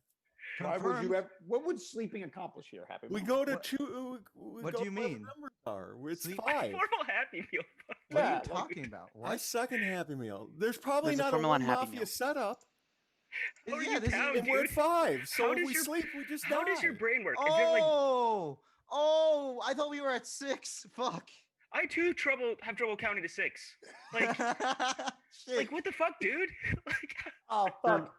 Why would you Confirmed. have? What would sleeping accomplish here, Happy We Meal? go to What- two. We what go do you to where the mean? numbers are. It's Sleep- 5. Formal Happy Meal. What are Yeah, you like- talking about? I What? second Happy Meal. There's probably There's a not a formula on one Happy mafia Meal. setup, How are Yeah, you this is- town, and we're dude? at 5. So How if does we your- sleep, we just How does your die. brain work? Is there like Oh, I thought we were at 6. Fuck. I too have trouble counting to 6. Like Shit. like what the fuck, dude? Like Oh fuck.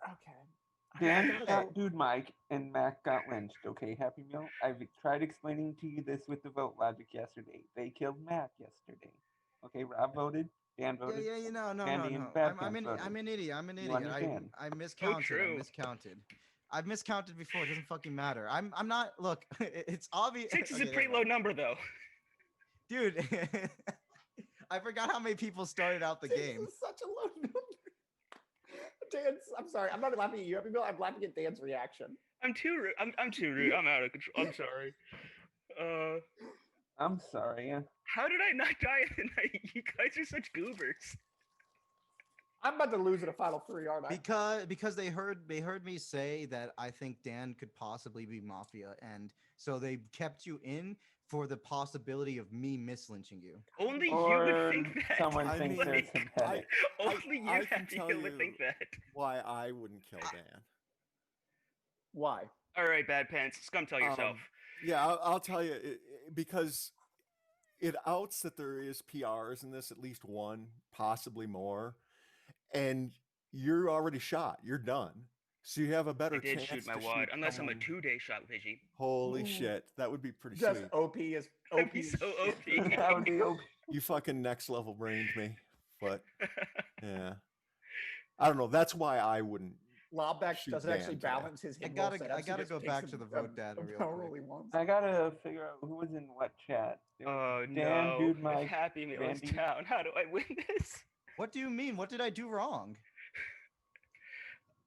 Okay. Dan Hey. shot Dude Mike and Mac got lynched. Okay, Happy Meal. I've tried explaining to you this with the vote logic yesterday. They killed Mac yesterday. Okay, Rob voted. Dan Yeah, voted. yeah, no, Mandy no. and Bad Pants I'm voted. an idiot. I'm an You idiot. understand? I miscounted. I true. miscounted. I've miscounted before. It doesn't fucking matter. I'm not. Look, it's obvious. 6 is Okay, a pretty never low mind. number, though. Dude. I forgot how many people started out the This game. is such a low number. Dan's, I'm sorry. I'm not laughing at you. I'm laughing at Dan's reaction. I'm too rude. I'm too rude. I'm out of control. I'm sorry. I'm sorry. How did I not die in the night? You guys are such goobers. I'm about to lose in a final three, aren't I? Because they heard me say that I think Dan could possibly be Mafia, and so they kept you in for the possibility of me mislynching you. Only you Or would think that. someone I thinks mean, they're synthetic. Only you, I can Happy tell Meal, would you think that. why I wouldn't kill Dan. Why? All right, Bad Pants. Scum tell yourself. Yeah, I'll tell you because it outs that there is PRs in this, at least one, possibly more, and you're already shot. You're done, so you have a better I did chance shoot my to wad, unless I'm a someone. 2-day shot, Pidgey. Holy Ooh. shit, that would be pretty Just sweet. OP is That'd OP. be as so shit. OP. That would be OP. You fucking next level brained me, but yeah, I don't know. That's why I wouldn't. Lobback Shoot doesn't Dan actually today. balance his I hit gotta- roll I setup, so gotta he just go takes back to the vote data real power quick. roll he wants. I gotta figure out who was in what chat. It was Oh Dan, no! Dude If Mike, Happy Meal is Mandy. down, how do I win this? What do you mean? What did I do wrong?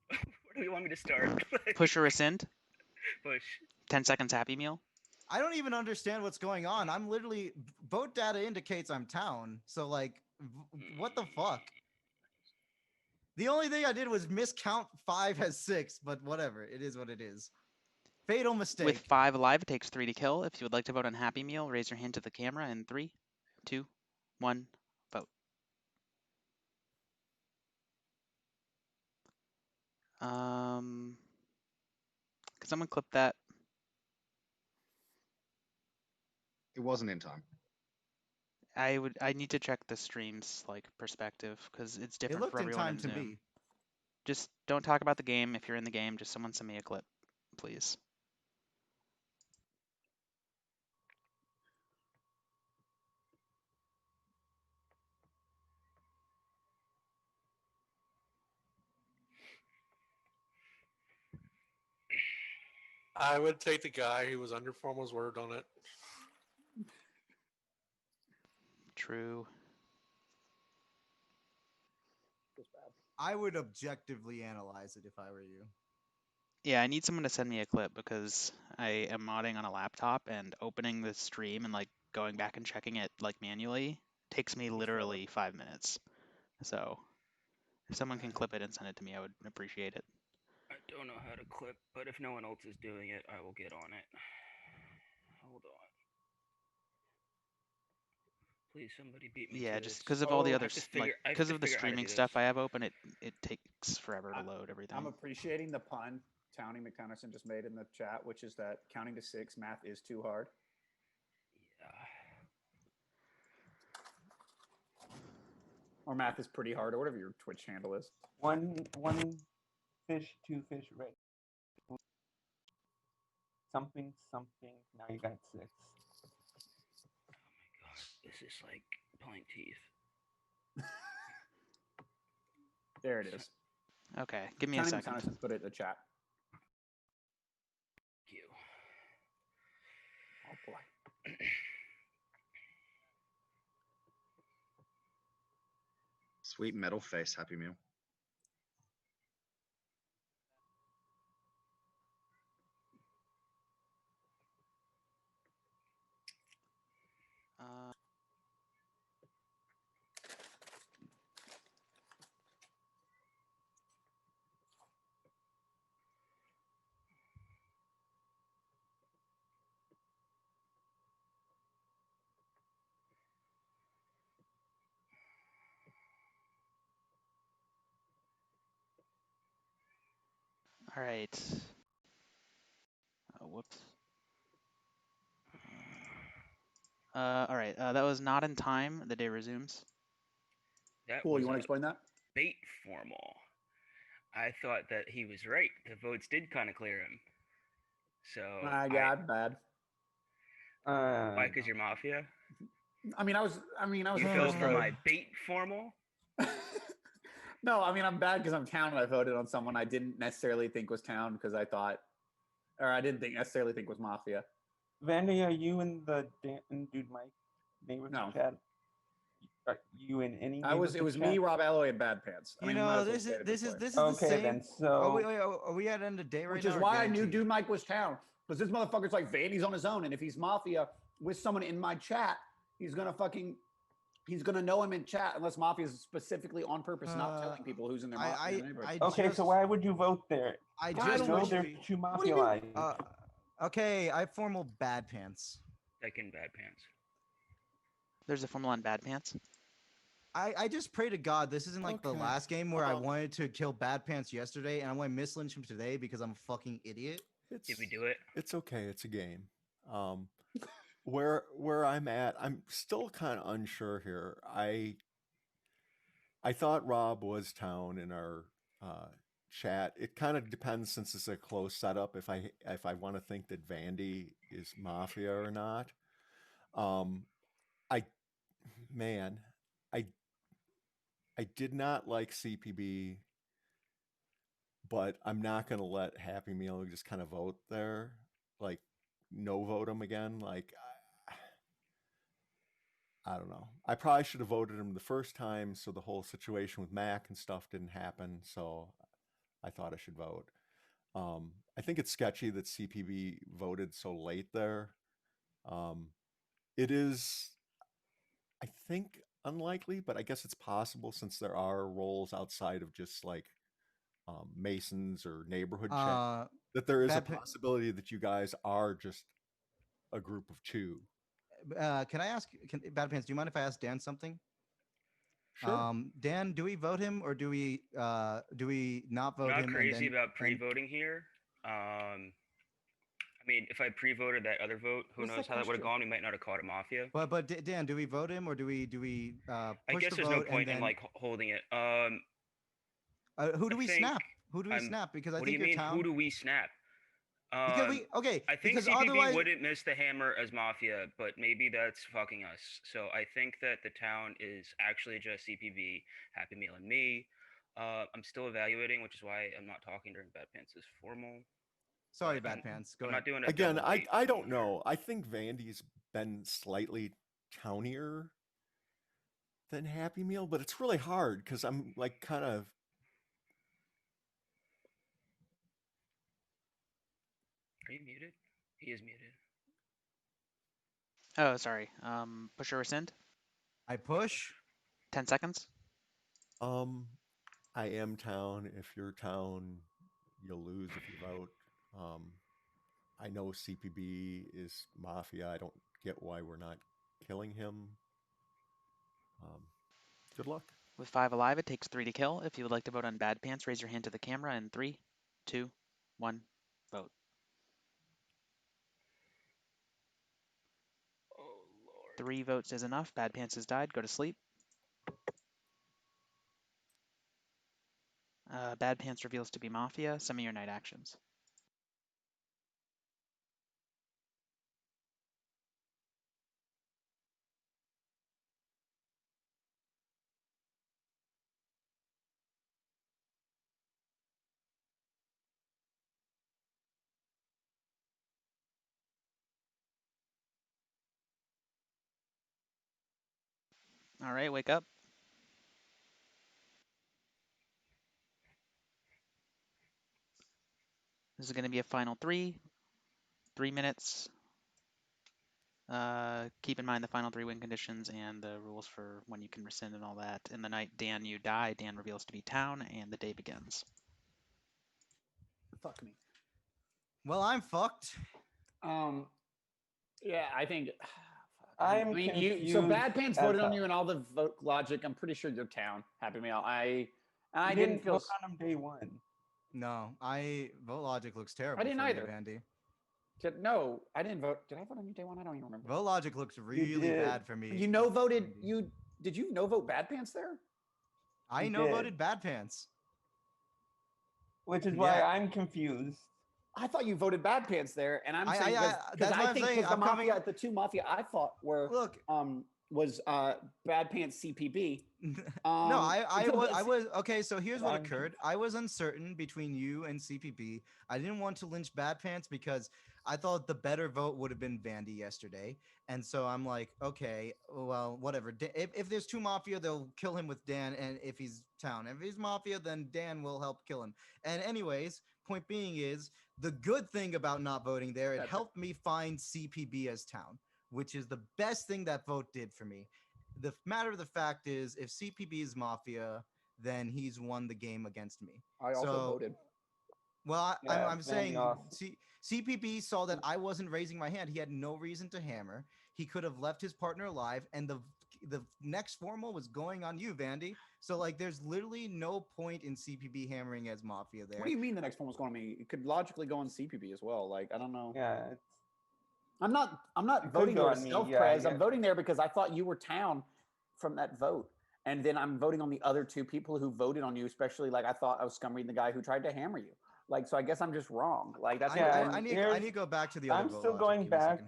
Where do you want me to start? Push or rescind. Push. 10 seconds Happy Meal. I don't even understand what's going on. I'm literally vote data indicates I'm town. So like, what the fuck? The only thing I did was miscount 5 as 6, but whatever. It is what it is. Fatal mistake. With 5 alive, it takes 3 to kill. If you would like to vote on Happy Meal, raise your hand to the camera in 3, 2, 1, vote. Could someone clip that? It wasn't in time. I need to check the stream's like perspective because it's It different looked for in everyone time in to Zoom. me. Just don't talk about the game. If you're in the game, just someone send me a clip, please. I would take the guy who was under formal's word on it. True. I would objectively analyze it if I were you. Yeah, I need someone to send me a clip because I am modding on a laptop and opening the stream and like going back and checking it like manually takes me literally 5 minutes. So if someone can clip it and send it to me, I would appreciate it. I don't know how to clip, but if no one else is doing it, I will get on it. Hold on. Please, somebody beat me. Yeah, to just this. because of all the I other have to like figure. I have because to of the figure out how to streaming do stuff this. I have open, it takes forever to load everything. I'm appreciating the pun Townie McConaughey just made in the chat, which is that counting to 6 math is too hard. Yeah. Or math is pretty hard, or whatever your Twitch handle is. One fish, 2 fish, right? Something. Now you got 6. Oh my god, this is like pulling teeth. There it is. Okay, give me a Townie second. McConaughey put it in the chat. Thank you. Oh boy. Sweet metal face, Happy Meal. All right. Whoops. All right. That was not in time. The day resumes. That Cool. was You want to a explain that? bait formal. I thought that he was right. The votes did kind of clear him. So Yeah, I'm bad. why? Because No. you're Mafia. I mean, I was You fell forced for to. my bait formal. No, I mean, I'm bad because I'm town and I voted on someone I didn't necessarily think was town because I thought, or I didn't necessarily think was Mafia. Vandy, are you in the Dude Mike neighborhood No. chat? Are you in any? It was neighborhood me, chat? Rob Alloy, and Bad Pants. I You mean, we might know, as well this state is it this this is way. this is the Okay, same. then. Are we at end of day right Which now? is or why I knew guaranteed? Dude Mike was town because this motherfucker's like Vandy's on his own, and if he's Mafia with someone in my chat, he's gonna know him in chat unless Mafia is specifically on purpose not telling people who's in their neighborhood. Okay, so why would you vote there? I I just don't know know. there's wish two What do you Mafia mean? lines. okay, I formal Bad Pants. Second Bad Pants. There's a formula on Bad Pants. I just pray to God this isn't like the Okay. last game where I wanted to kill Bad Pants yesterday and I want to mislynch him today because I'm a fucking idiot. Did we do it? It's okay. It's a game. Where I'm at, I'm still kind of unsure here. I thought Rob was town in our chat. It kind of depends since it's a close setup if I want to think that Vandy is Mafia or not. I man, I did not like CPB, but I'm not going to let Happy Meal just kind of vote there, like no vote him again. Like I don't know. I probably should have voted him the first time, so the whole situation with Mac and stuff didn't happen. So I thought I should vote. I think it's sketchy that CPB voted so late there. It is, I think, unlikely, but I guess it's possible since there are roles outside of just like Masons or neighborhood chat that there is a possibility that you guys are just a group of two. Can I ask Bad Pants, do you mind if I ask Dan something? Sure. Dan, do we vote him or do we not vote I'm him? not crazy about pre-voting here. I mean, if I pre-voted that other vote, who knows how that would have gone? We might not have caught a Mafia. But Dan, do we vote him or do we push I guess the there's vote no point and then in like holding it. who do we think- snap? Who do we snap? Because I what do think you your mean? town. Who do we snap? Because I think because CPB otherwise wouldn't miss the hammer as Mafia, but maybe that's fucking us. So I think that the town is actually just CPB, Happy Meal, and me. I'm still evaluating, which is why I'm not talking during Bad Pants' formal. Sorry, Bad Pants. Go I'm ahead. not doing a Again, double I date don't formal here. know. I think Vandy's been slightly townier than Happy Meal, but it's really hard because I'm like kind of. Are you muted? He is muted. Oh, sorry. Push or rescind? I push. 10 seconds. I am town. If you're town, you'll lose if you vote. I know CPB is Mafia. I don't get why we're not killing him. Good luck. With 5 alive, it takes 3 to kill. If you would like to vote on Bad Pants, raise your hand to the camera in 3, 2, 1, vote. Oh lord. 3 votes is enough. Bad Pants has died. Go to sleep. Bad Pants reveals to be Mafia. Some of your night actions. All right, wake up. This is going to be a final 3 minutes. Keep in mind the final 3 win conditions and the rules for when you can rescind and all that. In the night Dan you die, Dan reveals to be town, and the day begins. Fuck me. Well, I'm fucked. Yeah, I think. I'm I mean, confused so Bad Pants as voted on hell. you and all the vote logic. I'm pretty sure you're town. Happy Meal. I You didn't feel. vote on him day one. No, vote logic looks terrible. I didn't for me, either. Vandy. No, I didn't vote. Did I vote on you day one? I don't even remember. Vote logic looks really did. bad for me. You no voted. Vandy. You did you no vote Bad Pants there? I You no did. voted Bad Pants. which is why Yeah. I'm confused. I thought you voted Bad Pants there, and I'm I- saying I- because that's I what I'm think saying. because the I'm coming- mafia, the two mafia I thought were Look. Was Bad Pants CPB. No, so I was okay. So here's what I'm occurred. I was uncertain between you and CPP. I didn't want to lynch Bad Pants because I thought the better vote would have been Vandy yesterday, and so I'm like, okay, well, whatever. If there's two mafia, they'll kill him with Dan, and if he's town, if he's mafia, then Dan will help kill him. And anyways, point being is the good thing about not voting there. It helped me find CPB as town, which is the best thing that vote did for me. The matter of the fact is, if CPB is mafia, then he's won the game against me. I also voted. Well, Yeah, I'm saying Vandy CPB saw that I wasn't raising my hand. He had no reason to hammer. He could have left his partner alive, and the next formal was going on you, Vandy. So like, there's literally no point in CPB hammering as mafia there. What do you mean the next one was going to me? It could logically go on CPB as well. Like, I don't know. Yeah, it's, I'm not It voting could go there on me, self yeah, I pres. I'm guess. voting there because I thought you were town from that vote. And then I'm voting on the other two people who voted on you, especially like I thought I was scum reading the guy who tried to hammer you. Like, so I guess I'm just wrong. Like that's Yeah, what I need to go back to the other I'm vote still logic. going Give me a back second.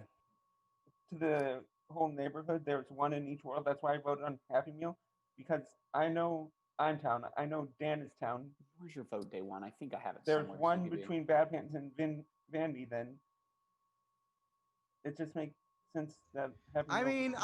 to the whole neighborhood. There's one in each world. That's why I voted on Happy Meal, because I know I'm town. I know Dan is town. Where's your vote day one? I think I have it There's somewhere. one CPB. between Bad Pants and Vandy. Then it just makes sense that Happy I Meal mean, would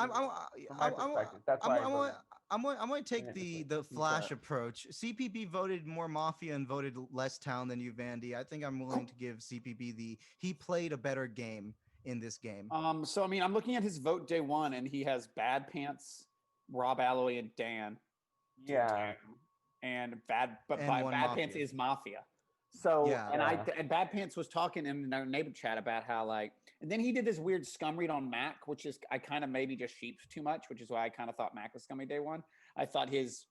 be from my perspective. That's why I voted. I'm going to take Initially. the flash Okay. approach. CPB voted more mafia and voted less town than you, Vandy. I think I'm willing to give CPB he played a better game in this game. So I mean, I'm looking at his vote day one, and he has Bad Pants, Rob Alloy, and Dan. Yeah. And Bad And Bad one Pants Mafia. is Mafia. So Yeah. and Bad Pants was talking in our neighbor chat about how like, and then he did this weird scum read on Mac, which is I kind of maybe just sheeps too much, which is why I kind of thought Mac was scummy day one. I thought his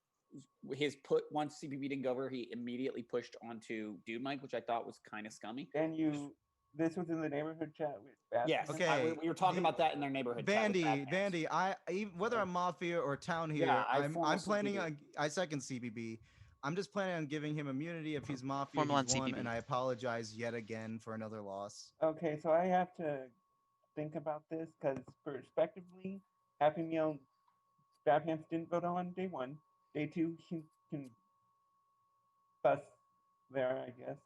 put once CPB didn't go over, he immediately pushed onto Dude Mike, which I thought was kind of scummy. And this was in the neighborhood chat with Bad Yes. Pants? Okay. We were talking about that in their neighborhood chat with Bad Pants. Vandy, whether I'm mafia or town here, Yeah, I'm planning CPB. on. I second CPB. I'm just planning on giving him immunity if he's mafia. Formal He's on won, CPB. and I apologize yet again for another loss. Okay, so I have to think about this because, perspectively, Happy Meal, Bad Pants didn't vote on day one. Day two, he can fuss there, I guess.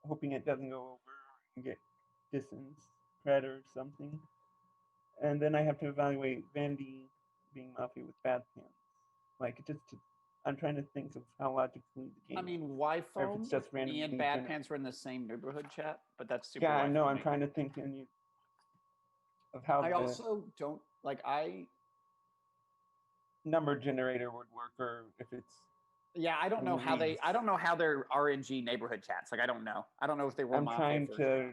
Hoping it doesn't go over and get distance, cred, or something. And then I have to evaluate Vandy being Mafia with Bad Pants. Like, I'm trying to think of how logically the game. I mean, why or if phone? it's just Me randomly and Bad generated. Pants were in the same neighborhood chat, but that's super. Yeah, I why know. for I'm me. trying to think of how I the also don't like. number generator would work, or if it's. Yeah, I don't know how they. I don't know how they're RNG neighborhood chats. Like, I don't know. I don't know if they were. I'm Mafia trying first. to.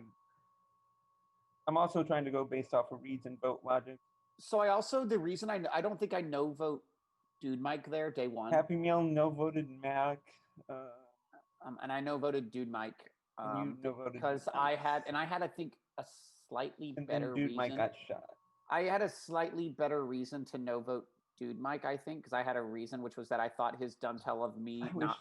I'm also trying to go based off of reads and vote logic. So I also the reason I don't think I no vote Dude Mike there day one. Happy Meal no voted Mac. And I no voted Dude Mike. And you no voted because Dude I Mike. had I think a slightly And better then Dude reason. Mike got shot. I had a slightly better reason to no vote Dude Mike. I think because I had a reason, which was that I thought his done tell of me I wish not.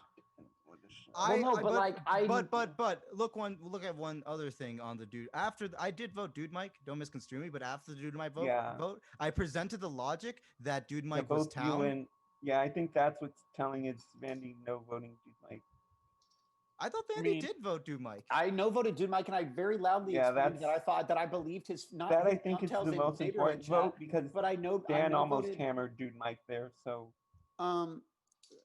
I, Well, no, I- but like I. but look at one other thing on the dude. After I did vote Dude Mike, don't misconstrue me, but after the Dude Mike vote, Yeah. I presented the logic that Dude Yeah, Mike was both you town. and I think that's what's telling is Vandy no voting Dude Mike. I thought Vandy mean, did vote Dude Mike. I no voted Dude Mike, and I very loudly Yeah, explained that I that's- thought that I believed his not. That his I think is tells the in most neighborhood important chat, vote because But I know Dan no almost voted, hammered Dude Mike there, so Um.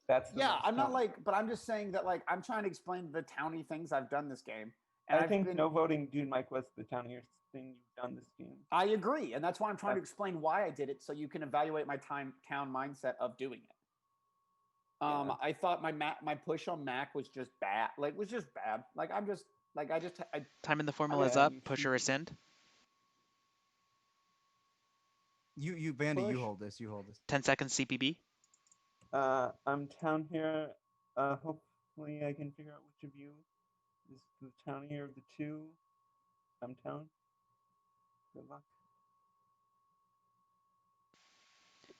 that's the Yeah, most I'm not telling. like, but I'm just saying that like I'm trying to explain the towny things I've done this game. And I I've think been- no voting Dude Mike was the towniest thing you've done this game. I agree, and that's why I'm trying to That's- explain why I did it, so you can evaluate my town mindset of doing it. Yeah. I thought my push on Mac was just bad. Like, was just bad. Like, I'm just like I Time in the formula is Yeah, up. you Push should- or rescind. You Vandy, you Push. hold this. You hold this. 10 seconds CPB. I'm town here. Hopefully I can figure out which of you is the townier of the two. I'm town. Good luck.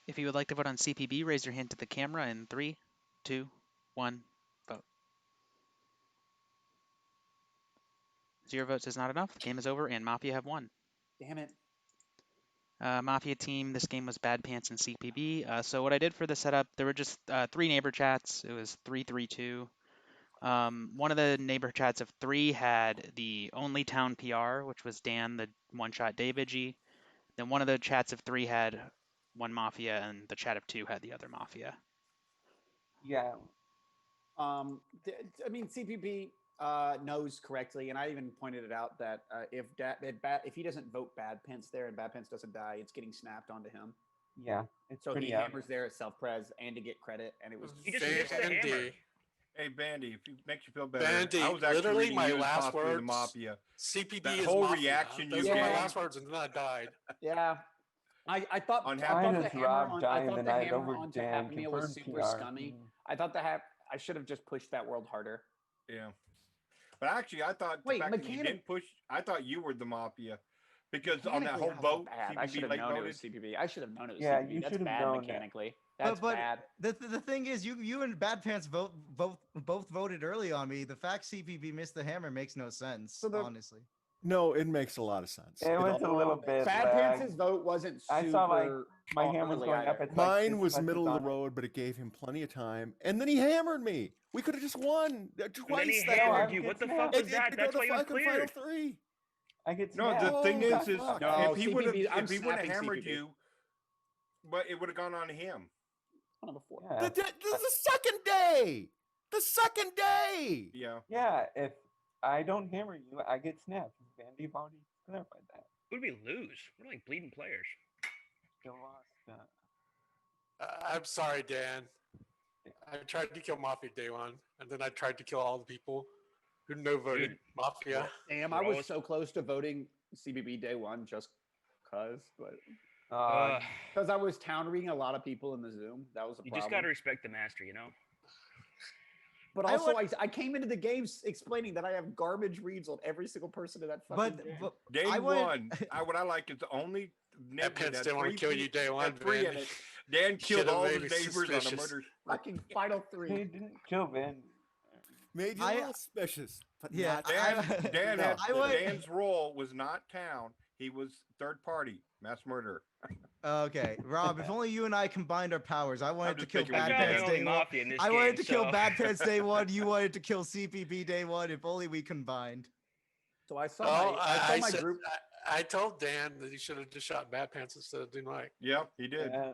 If you would like to vote on CPB, raise your hand to the camera in 3, 2, 1, vote. 0 votes is not enough. The game is over, and Mafia have won. Damn it. Mafia team, this game was Bad Pants and CPB. So what I did for the setup, there were just 3 neighbor chats. It was 3-3-2. One of the neighbor chats of 3 had the only town PR, which was Dan, the one-shot Davidji. Then one of the chats of 3 had one Mafia, and the chat of 2 had the other Mafia. Yeah. I mean, CPP knows correctly, and I even pointed it out that if he doesn't vote Bad Pants there and Bad Pants doesn't die, it's getting snapped onto him. Yeah. It's So pretty he obvious. hammers there at self-pres and to get credit, and it was He just missed the hammer. Vandy. Hey, Bandy, if it makes you feel better, Bandy, I was actually literally reading my you as last possibly the words. Mafia. CPB That is whole Mafia. reaction Those you were my gave. last words, and then I died. yeah. I thought On I Happy thought Why the does hammer Rob on die I in thought the the night hammer over onto Dan? Happy Meal was Confirmed super PR. scummy. I thought I should have just pushed that world harder. Yeah. But actually, I thought the Wait, fact that you didn't push, I thought you were the Mafia. Because on that Mechanically, whole that was vote, bad. I should CPB have late known it voted. was CPB. I should have known it was Yeah, CPB. you That's should have bad known that. mechanically. That's but bad. the thing is, you and Bad Pants both voted early on me. The fact CPB missed the hammer makes no sense, So honestly. No, it makes a lot of sense. It was a little bit. Bad lag. Pants' vote wasn't super. I saw my hammer's early going up. either. It's like, Mine this was much middle of on the it. road, but it gave him plenty of time, and then he hammered me. We could have just won And then twice. he that hammered game. you. What the It- fuck It- was it that? could That's go why to he was fucking final cleared. 3. I get No, the snapped. thing Oh, is, fuck. No, if he would have, CPB, I'm if he would have snapping hammered CPB. you, but it would have gone on to him. One of the 4. Yeah. The second day. The second day. Yeah. Yeah, if I don't hammer you, I get snapped. Vandy already clarified that. Who did we lose? We're like bleeding players. Still lost. I'm sorry, Dan. I tried to kill Mafia day 1, and then I tried to kill all the people who no voted Dude. Mafia. Damn, We're I was always- so close to voting CBB day 1 just cause, but Uh, because I was town reading a lot of people in the Zoom. That was a You problem. just gotta respect the master, you know. But I also, would- I came into the games explaining that I have garbage reads on every single person in that fucking But, game. but Day I would- one, what I like is the only That Pence didn't want to kill you day 1, had 3 in man. it. Dan killed Should've all made his me neighbors on a suspicious. murder. Fucking Final they 3. didn't kill Vandy. Made you I- a little suspicious, but Yeah, not Dan No. had I would- Dan's role was not town. He was third party, mass murderer. Okay, Rob. If only you and I combined our powers, I wanted to just kill picking with Bad you, I'm Dan. Pants the only day 1. mafia in this I game, wanted to kill so- Bad Pants day 1. You wanted to kill CPB day 1. If only we combined. So I saw Oh, I saw my said- group. I told Dan that he should have just shot Bad Pants instead of doing like. Yeah, he did. Yeah.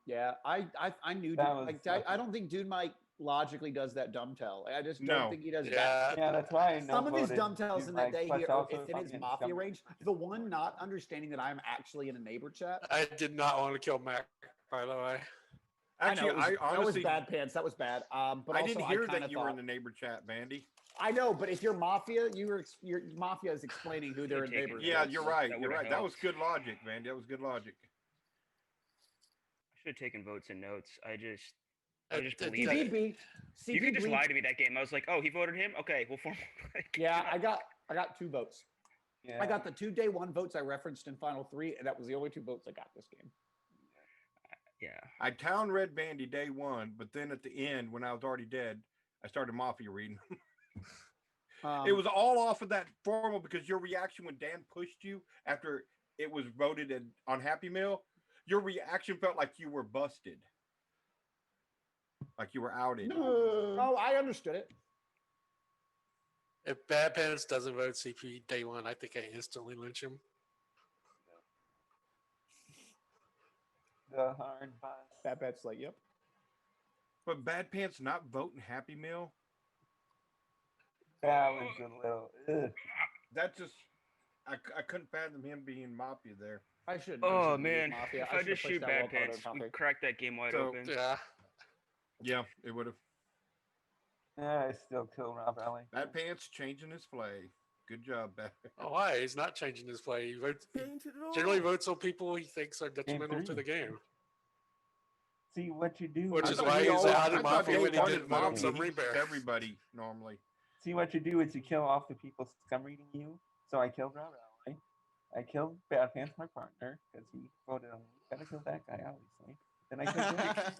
Yeah, I knew. That Dude, was like, I lucky. don't think Dude Mike logically does that dumb tell. I just No. don't think he does that. Yeah. Yeah, that's why I know. Some of his dumb tells in that day here, here, if it is mafia range, the one not understanding that I'm actually in a neighbor chat. I did not want to kill Mac, by the way. Actually, I know, I that was honestly, Bad Pants. That was bad. But I also, didn't hear kinda that you were in thought- the neighbor chat, Bandy. I know, but if you're mafia, your mafia is explaining who they're in Taken neighbors. Yeah, with. you're right. That You're would've right. That was helped. good logic, Bandy. That was good logic. I should have taken votes and notes. I just It- believe it. CPB, You could just CPB lie to me that game. I was like, oh, he voted him. Okay, we'll form. Yeah, I got 2 votes. Yeah. I got the 2 day 1 votes I referenced in Final 3, and that was the only 2 votes I got this game. Yeah. I town read Bandy day 1, but then at the end, when I was already dead, I started Mafia reading. It was all off of that formal because your reaction when Dan pushed you after it was voted on Happy Meal, your reaction felt like you were busted. Like you were outed. Oh, I understood it. If Bad Pants doesn't vote CP day 1, I think I instantly lynch him. The hard boss. That bet's like, yep. But Bad Pants not voting Happy Meal, That was a little. Ugh. that just, I couldn't fathom him being Mafia there. I should. Oh man, if I just shoot Bad Pants, we crack that game wide So- open. Yeah. Yeah, it would have. I still kill Rob Alley. Bad Pants changing his play. Good job, Bad Pants. Oh, why? He's not changing his play. He votes, he Painted it all. generally votes on people he thinks are detrimental to the game. See what you do. Which I is thought why he he's always- out in I thought Mafia Dave when he wanted did vote on Mafia. some He rebear. beats everybody normally. See what you do is you kill off the people scum reading you. So I killed Rob Alley. I killed Bad Pants, my partner, because he voted on me. Gotta kill that guy, obviously. Then I killed him.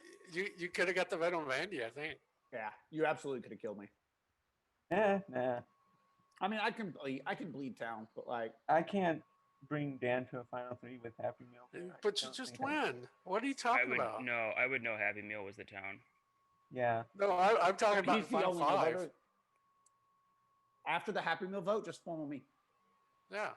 You could have got the vote on Vandy, I think. Yeah, you absolutely could have killed me. Nah. I mean, I can bleed town, but like, I can't bring Dan to a final three with Happy Meal. there. I But you don't just think I- win. What are you I talking would about? no. I would know Happy Meal was the town. Yeah. No, I'm talking about he's the the final only no five. voter. After the Happy Meal vote, just follow me. Yeah.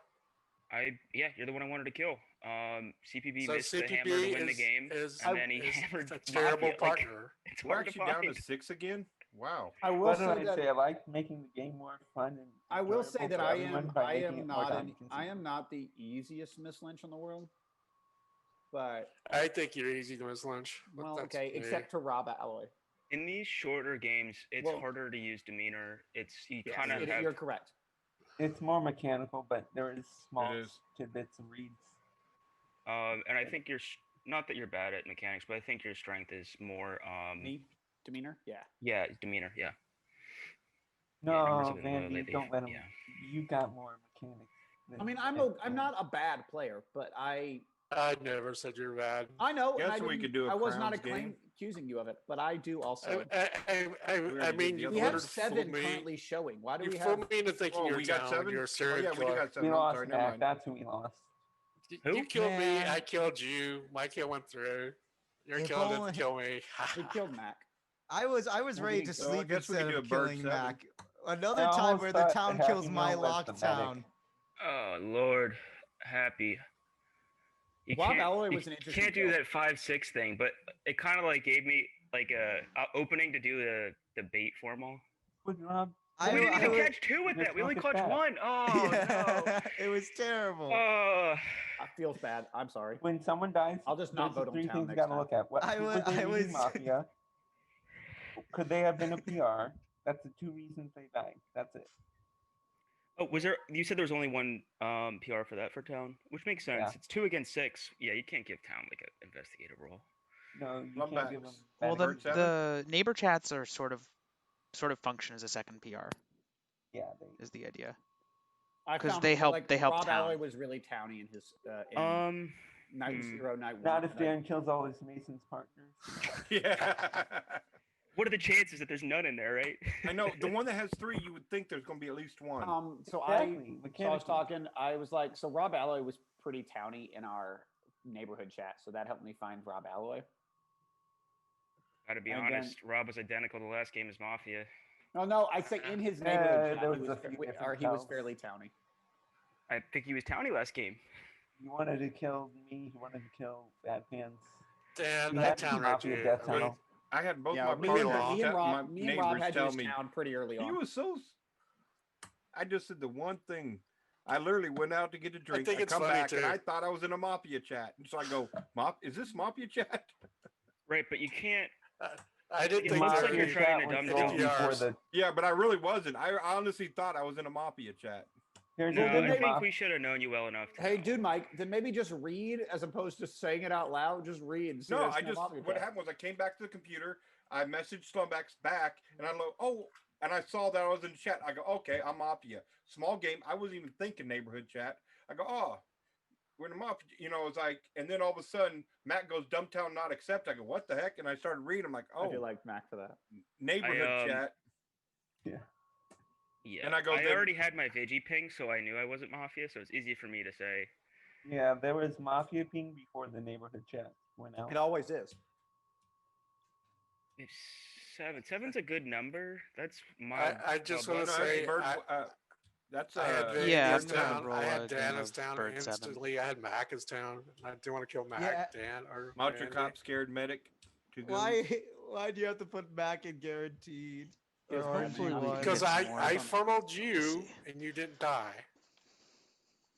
Yeah, you're the one I wanted to kill. CPB So missed the CPB hammer to win the is- game, is- and then he is hammered a terrible Mafia. Like, partner. it's We're hard to actually down find. to 6 again. Wow. I will What did say I that say? I like making the game more fun and I will say enjoyable that for I everyone am by making it more not time-consuming. the easiest Miss Lynch in the world. But I think you're easy to miss lunch. But well, that's okay, me. except to Rob Alloy. In these shorter games, it's Well- harder to use demeanor. It's you Yes, kind of have. you're correct. It's more mechanical, but there is small is. tidbits and reads. And I think not that you're bad at mechanics, but I think your strength is more. Me demeanor, yeah. Yeah, demeanor. Yeah. No, numbers have been low Vandy, lately. don't let him. Yeah. You got more mechanics. I mean, I'm not a bad player, but I never said you're bad. know. Guess and we could do a I was not Crowns game. accusing you of it, but I do also. I already mean, did you the We other have would have 7 fooled me. currently showing. Why do You we have? fooled me into thinking Oh, you're we got down. 7. You're a Oh serial yeah, we killer. got 7. We I'm lost, sorry, never Mac. mind. That's who we lost. Who? You killed me. Nah. I killed you. My kill went through. Your If kill only- didn't kill me. We killed Mac. I was ready to So I sleep guess we instead could do of a bird killing 7. Mac. Another I time almost where the thought town Happy kills my Meal was locked the medic. town. Oh Lord, happy. You Rob can't, Alloy you was an interesting can't do kill. that 5-6 thing, but it kind of like gave me like a opening to do the bait formal. Good Rob. But we didn't even was- catch 2 with Just that. We only look at clutched that. 1. Oh yeah, it was terrible. no. Oh. I feels bad. I'm sorry. When someone dies, I'll just not there's vote on 3 town things you next gotta time. look at. What I who wa- were they I leading was- Mafia? Could they have been a PR? That's the 2 reasons they died. That's it. Oh, was there? You said there was only 1 PR for that for town, which makes sense. Yeah. It's 2 against 6. Yeah, you can't give town like an investigative role. No, you Love can't that. give them. Well, medic. the neighbor chats are sort of function as a second PR Yeah, they. is the idea. I 'Cause found, they help- Like, they help Rob town. Alloy was really towny in his night 0, night 1. Not if night- Dan kills all his Mason's partners. Yeah. What are the chances that there's none in there, right? I know the one that has 3. You would think there's going to be at least 1. So Exactly. I was mechanically. talking. I was like, so Rob Alloy was pretty towny in our neighborhood chat, so that helped me find Rob Alloy. Gotta be And then- honest, Rob was identical to the last game as Mafia. No, I say in his neighborhood chat, there he was was, a few or different he was tells. fairly towny. I think he was towny last game. He wanted to kill me. He wanted to kill Bad Pants. Dan, He I had town Mafia you. death I mean, tunnel. I had both Yeah, my me partners, and my Rob neighbors had tell used me town pretty early he on. was so. I just said the one thing. I literally went out to get a drink. think I it's come funny, back and too. I thought I was in a Mafia chat. And so I go, is this Mafia chat? Right, but you can't. I didn't It think looks there like you're was- trying to was dumb sold down. before PRs. the. Yeah, but I really wasn't. I honestly thought I was in a Mafia chat. Here's No, the I thing think about we should have known you well enough. To Hey, know. dude, Mike, then maybe just read as opposed to saying it out loud. Just read. And see No, there's I just Mafia what chat. happened was I came back to the computer. I messaged Slumbax back, and I look, and I saw that I was in the chat. I go, okay, I'm Mafia. Small game. I wasn't even thinking neighborhood chat. I go, we're in a Mafia. You know, it's like, and then all of a sudden, Matt goes, Dumbtown not accept. I go, what the heck? And I started reading. I'm like, I do like Mac for that. neighborhood chat. Yeah, And I go, I then- already had my Vigi ping, so I knew I wasn't Mafia, so it's easy for me to say. Yeah, there was Mafia ping before the neighborhood chat went out. It always is. If 7. 7's a good number. That's my. I just well, want to No, say, Bird, I, that's I had Van Yeah, as I'm gonna town. roll I a had Dan game as of town Bird 7. instantly. I had Mac as town. I didn't want to kill Mac, Yeah. Dan, or Moucher Vandy. Cop, Scared Medic. Two goons. Why do you have to put Mac in guaranteed? Yes, Or Brandon, hopefully I mean, one? Because Get I more. fumbled you see. and you didn't die.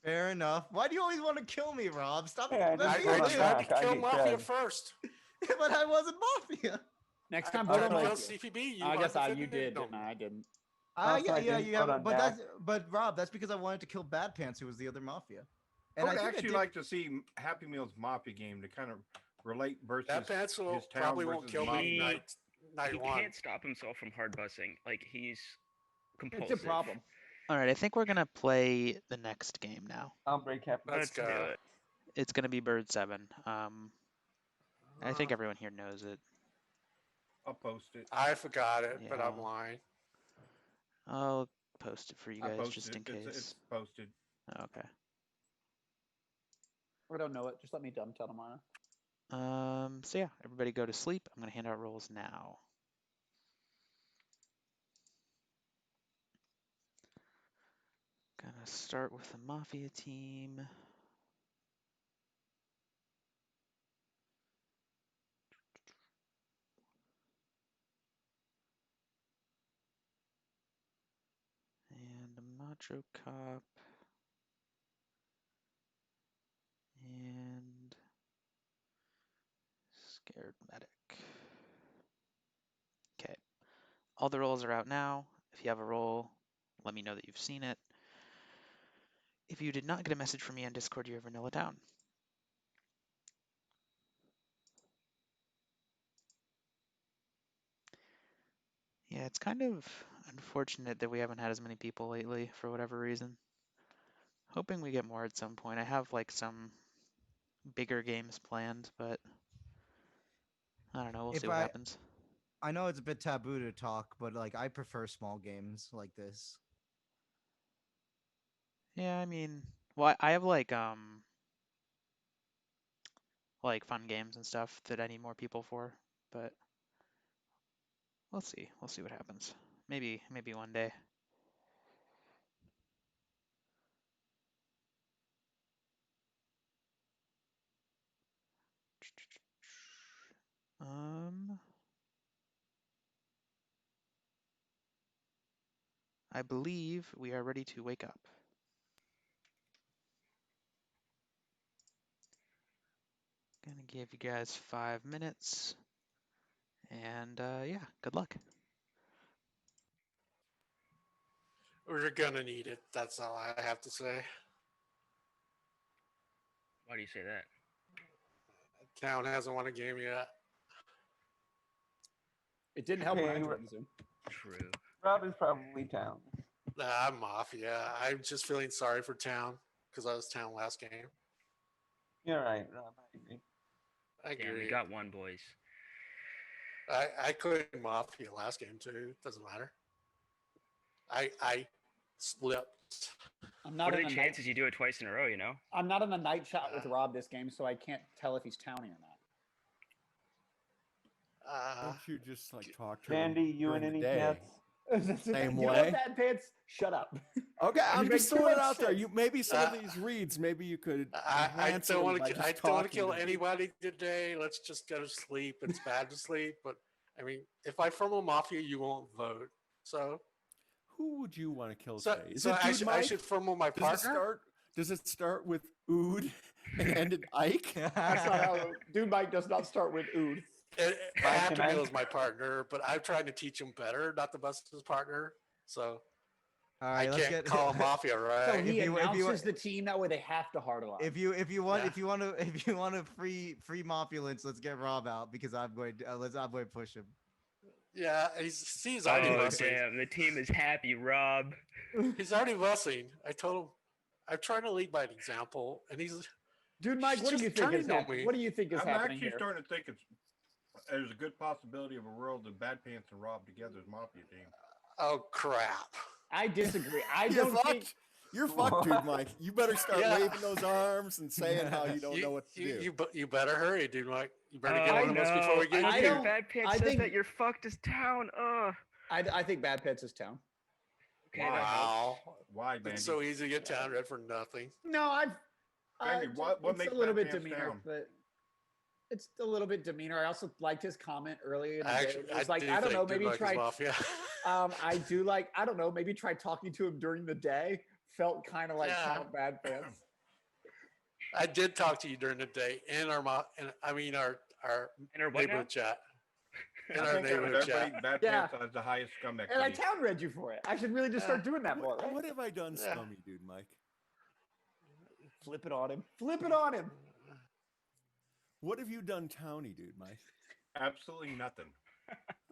Fair enough. Why do you always want to kill me, Rob? Stop. Hey, I let didn't I me vote on live. tried Mac. to I kill get Mafia fed. first. But I wasn't Mafia. Next time, I vote on tried to Mafia. kill CPB. You I guess wanted to you fit did, in. didn't I? I didn't. Also, Yeah, I yeah, didn't you vote have, on but Dak. Rob, that's because I wanted to kill Bad Pants, who was the other Mafia. I And would think actually did- like to see Happy Meal's Mafia game to kind of relate versus That pencil his town probably won't versus kill me Mafia. night He one. can't stop himself from hard bussing. Like he's compulsive. It's a problem. All right, I think we're gonna play the next game now. I'll break Happy. Let's do go. it. It's gonna be Bird 7. I think everyone here knows it. I'll post it. I forgot it, but I'm Yeah. lying. Oh, post it for you I guys posted just in it. case? It's posted. Oh, okay. I don't know it. Just let me dumb tell tomorrow. So yeah, everybody go to sleep. I'm gonna hand out roles now. Gonna start with the Mafia team. And a Macho Cop. And Scared Medic. Okay. All the roles are out now. If you have a role, let me know that you've seen it. If you did not get a message from me on Discord, you're vanilla down. Yeah, it's kind of unfortunate that we haven't had as many people lately for whatever reason. Hoping we get more at some point. I have like some bigger games planned, but I don't know. We'll see what happens. I know it's a bit taboo to talk, but like I prefer small games like this. Yeah, I mean, well, I have like fun games and stuff that I need more people for, but we'll see. We'll see what happens. Maybe one day. I believe we are ready to wake up. Gonna give you guys 5 minutes, and yeah, good luck. We're gonna need it. That's all I have to say. Why do you say that? Town hasn't won a game yet. It didn't help when I Okay, joined Zoom. True. Rob is probably down. Nah, I'm Mafia. I'm just feeling sorry for Town because I was Town last game. You're right, Rob. I agree. I Damn, agree. we got one, boys. I could Mafia last game too. Doesn't matter. I slipped. I'm What not are in the the chances night. you do it twice in a row? You know. I'm not in the night shot with Rob this game, so I can't tell if he's towny or not. Don't you just like talk to him Vandy, you during and the any day? pets? Same you know way. what, Bad Pants? Shut up. Okay, I'm You just make too throwing it much out there. sense. You maybe some of these reads, maybe you could I enhance don't them want by to. just I don't want to talking kill them. anybody today. Let's just go to sleep. It's bad to sleep, but I mean, if I form a Mafia, you won't vote. So Who would you want to kill So, today? Is so it I, Dude sh- I Mike? should form with my Does it partner. start? Does it start with Ood and end in Ike? That's not how. Dude, Mike does not start with ood. After can I- Bill is my partner, but I'm trying to teach him better, not the best his partner. So All I right, let's can't get call him Mafia, So right? he If you- announces the team that way they have to hard align. if you want Yeah. if you want to free Mopulence, let's get Rob out because I'm going to I'm going to push him. Yeah, he's already Oh bussing. damn! The team is happy, Rob. He's already bussing. I told him I'm trying to lead by an example, and he's Dude, Mike, what do just you think is turning on happening? me. What do you think is I'm happening actually here? starting to think there's a good possibility of a world of Bad Pants and Rob together as Mafia team. Oh crap! I disagree. I You're don't fucked. think. You're fucked, dude, Mike. You better start Yeah. waving those arms and saying how you don't know what to do. You better hurry, dude, Mike. You better get Oh, one of us before we no. get I I you. think don't- Bad Pants I says think- that you're fucked as town. Ugh. I think Bad Pets is town. Okay, that helps. Wow, Why, Bandy? it's so easy to get town red for nothing. No, Bandy, what it's makes a little Bad bit Pants demeanor, down? but it's a little bit demeanor. I also liked his comment earlier in the day. Actually, It was I like, do I don't know, think Dude maybe Mike is try. Mafia. I do like, I don't know, maybe try talking to him during the day. Felt kind of like Yeah. Count Bad Pants. I did talk to you during the day in our our And our what now? neighborhood chat. In I our think out of neighborhood everybody, chat. Bad Yeah. Pants has the highest scum And I equity. town read you for it. I should really just start doing that more. Right? What have I done Yeah. scummy, dude, Mike? Flip it on him. Flip it on him. What have you done towny, dude, Mike? Absolutely nothing.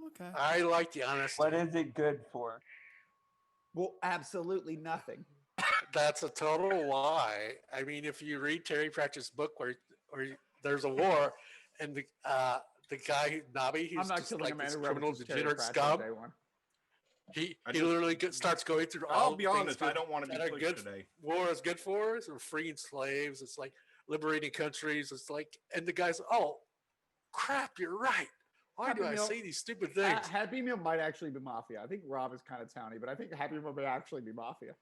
Okay. I like the honesty. What is it good for? Well, absolutely nothing. That's a total lie. I mean, if you read Terry Pratchett's book where there's a war, and the guy Nabi, I'm who's not just killing like a man this who criminal references Terry degenerate Pratchett on scum, day one. I He just- literally starts going through all I'll the be things honest. I good- don't want to be that are pushed good. today. War is good for us. We're freeing slaves. It's like liberating countries. It's like, and the guy's, oh crap, you're right. Why do Happy I Meal- say these stupid things? Happy Meal might actually be Mafia. I think Rob is kind of towny, but I think Happy Meal may actually be Mafia.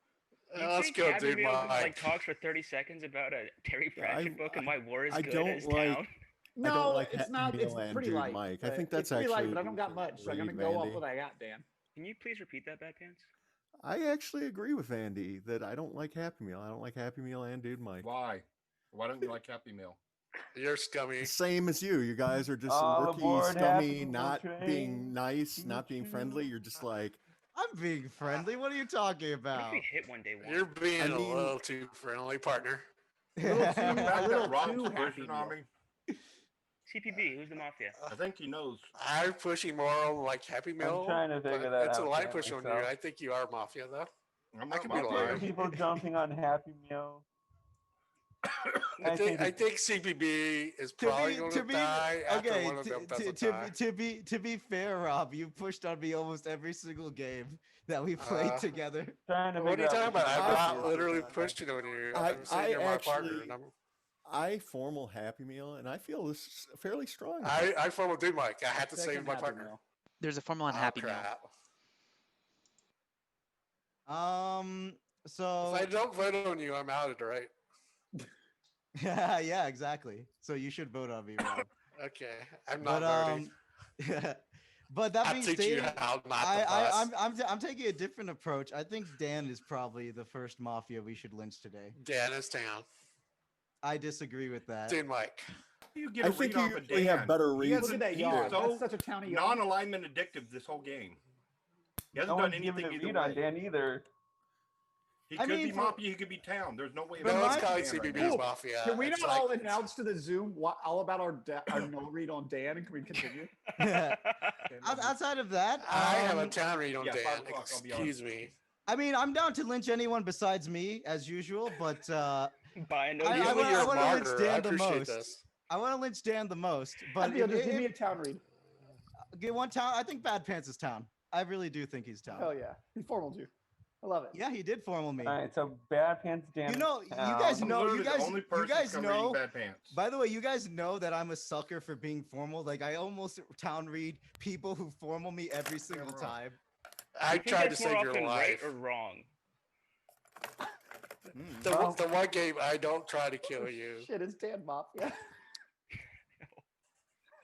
You Let's think go, Happy dude. Meal Mike. like talks for 30 seconds about a Terry Pratchett book and why war is I good don't as like- town? No, I don't like it's Happy not. It's Meal and pretty Dude light. Mike. I think It's that's pretty light, actually but I don't got much, so I'm gonna read, go off Vandy. what I got, Dan. Can you please repeat that, Bad Pants? I actually agree with Andy that I don't like Happy Meal. I don't like Happy Meal and Dude Mike. Why? Why don't you like Happy Meal? You're scummy. Same as you. You guys are just All rookie, aboard Happy scummy, Meal not train. being nice, Choo not being choo. friendly. You're just like, I'm being friendly. What are you talking What if about? we hit one day one? You're being I a mean- little too friendly, partner. The fact little that Rob's too Happy pushing on Meal. me, CPB, who's the Mafia? I think he knows. I'm pushing more on like Happy Meal. trying to figure but that it's a out light for push on you. myself. I think you are Mafia, though. I'm I not could be Mafia. lying. People jumping on Happy Meal. I think CPB is probably going to die after okay, one of them doesn't die. to be fair, Rob, you pushed on me almost every single game that we played together. Trying to What are you figure talking out about? I'm which not Mafia is literally on. pushing on you. I- I'm saying I you're my partner. actually- And I formal Happy Meal, and I feel this is fairly strong. I formal Dude Mike. I had to say Second my Happy partner. Meal. There's a formula on Oh, Happy Meal. crap. So If I don't vote on you, I'm outed, right? yeah, exactly. So you should vote on me, Rob. Okay. I'm not But voting. but that I'll being teach you stated, how not to I fuss. I'm taking a different approach. I think Dan is probably the first Mafia we should lynch today. Dan is town. I disagree with that. Dude Mike. You get I a think read you off of usually have Dan. better He reads. Look at that he's yawn. so That's such a towny yawn. non-alignment addictive this whole game. He hasn't No done one's giving anything a either read on way. Dan either. He I could mean, be for- Mafia, he could be Town. There's no way But No, it's my- calling Dan right CBB's now. Mafia. Can we It's not like- all announce to the Zoom all about our no read on Dan, and can we continue? Outside of that, I have a town read on yeah, 5 Dan. o'clock, I'll be on. Excuse me. I mean, I'm down to lynch anyone besides me as usual, but Buying no I Usually wanna- you're a wanna lynch martyr. Dan I the appreciate most. this. I want to lynch Dan the most. But Happy Meal, just if- give me a town read. get one town. I think Bad Pants is town. I really do think he's town. Hell yeah, he formaled you. I love it. Yeah, he did formal me. All right, so Bad Pants Dan. You know, you Town. guys I'm know, literally you the guys, only you person guys come reading know. Bad Pants. By the way, you guys know that I'm a sucker for being formal. Like I almost town read people who formal me every single wrong. time. I You think tried to that's more save your often life. right or wrong? The, Well- the one game I don't try to kill you. Shit, it's Dan Mafia.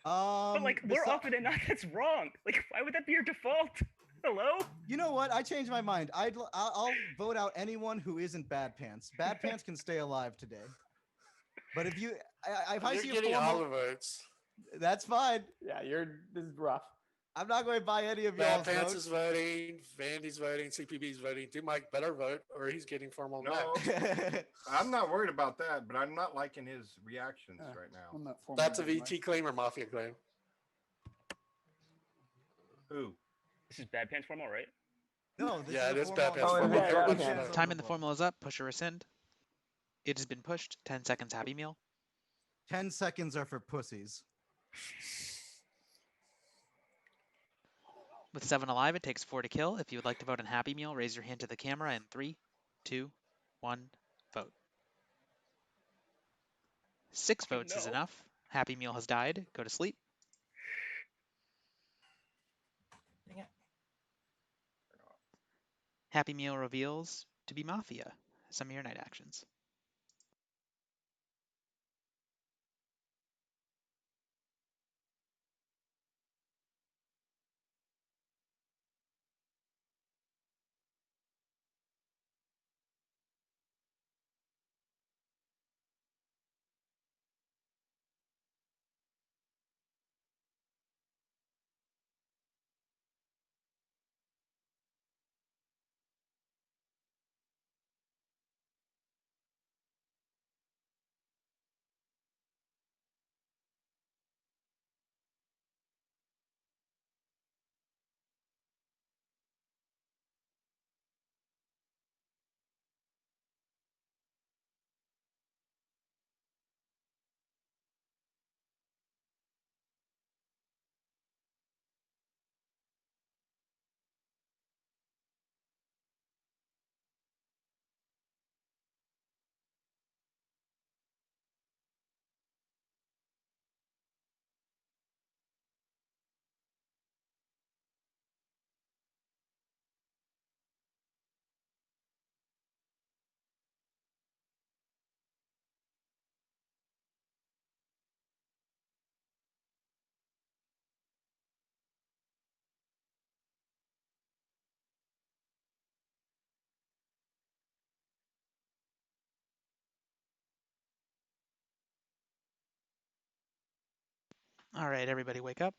But like more besi- often than not, that's wrong. Like, why would that be your default? Hello? You know what? I changed my mind. I'll vote out anyone who isn't Bad Pants. Bad Pants can stay alive today. But if you, if I You're see a getting all formal, the votes. that's fine. Yeah, this is rough. I'm not going to buy any of Bad y'all's Pants votes. is voting. Vandy's voting. CPB's voting. Do Mike better vote, or he's getting formal No, next. I'm not worried about that, but I'm not liking his reactions Yeah. right now. I'm not formal That's a Dan Mike. VT claim or Mafia claim. Who? This is Bad Pants formal, right? No, this Yeah, is it a is Bad formal- Pants Oh, formal. yeah, Everybody Bad should Pants. know. Time in the formula is up. Push or rescind. It has been pushed. 10 seconds Happy Meal. 10 seconds are for pussies. With 7 alive, it takes 4 to kill. If you would like to vote on Happy Meal, raise your hand to the camera in 3, 2, 1, vote. 6 Oh, votes is no. enough. Happy Meal has died. Go to sleep. Happy Meal reveals to be Mafia. Some of your night actions. All right, everybody, wake up.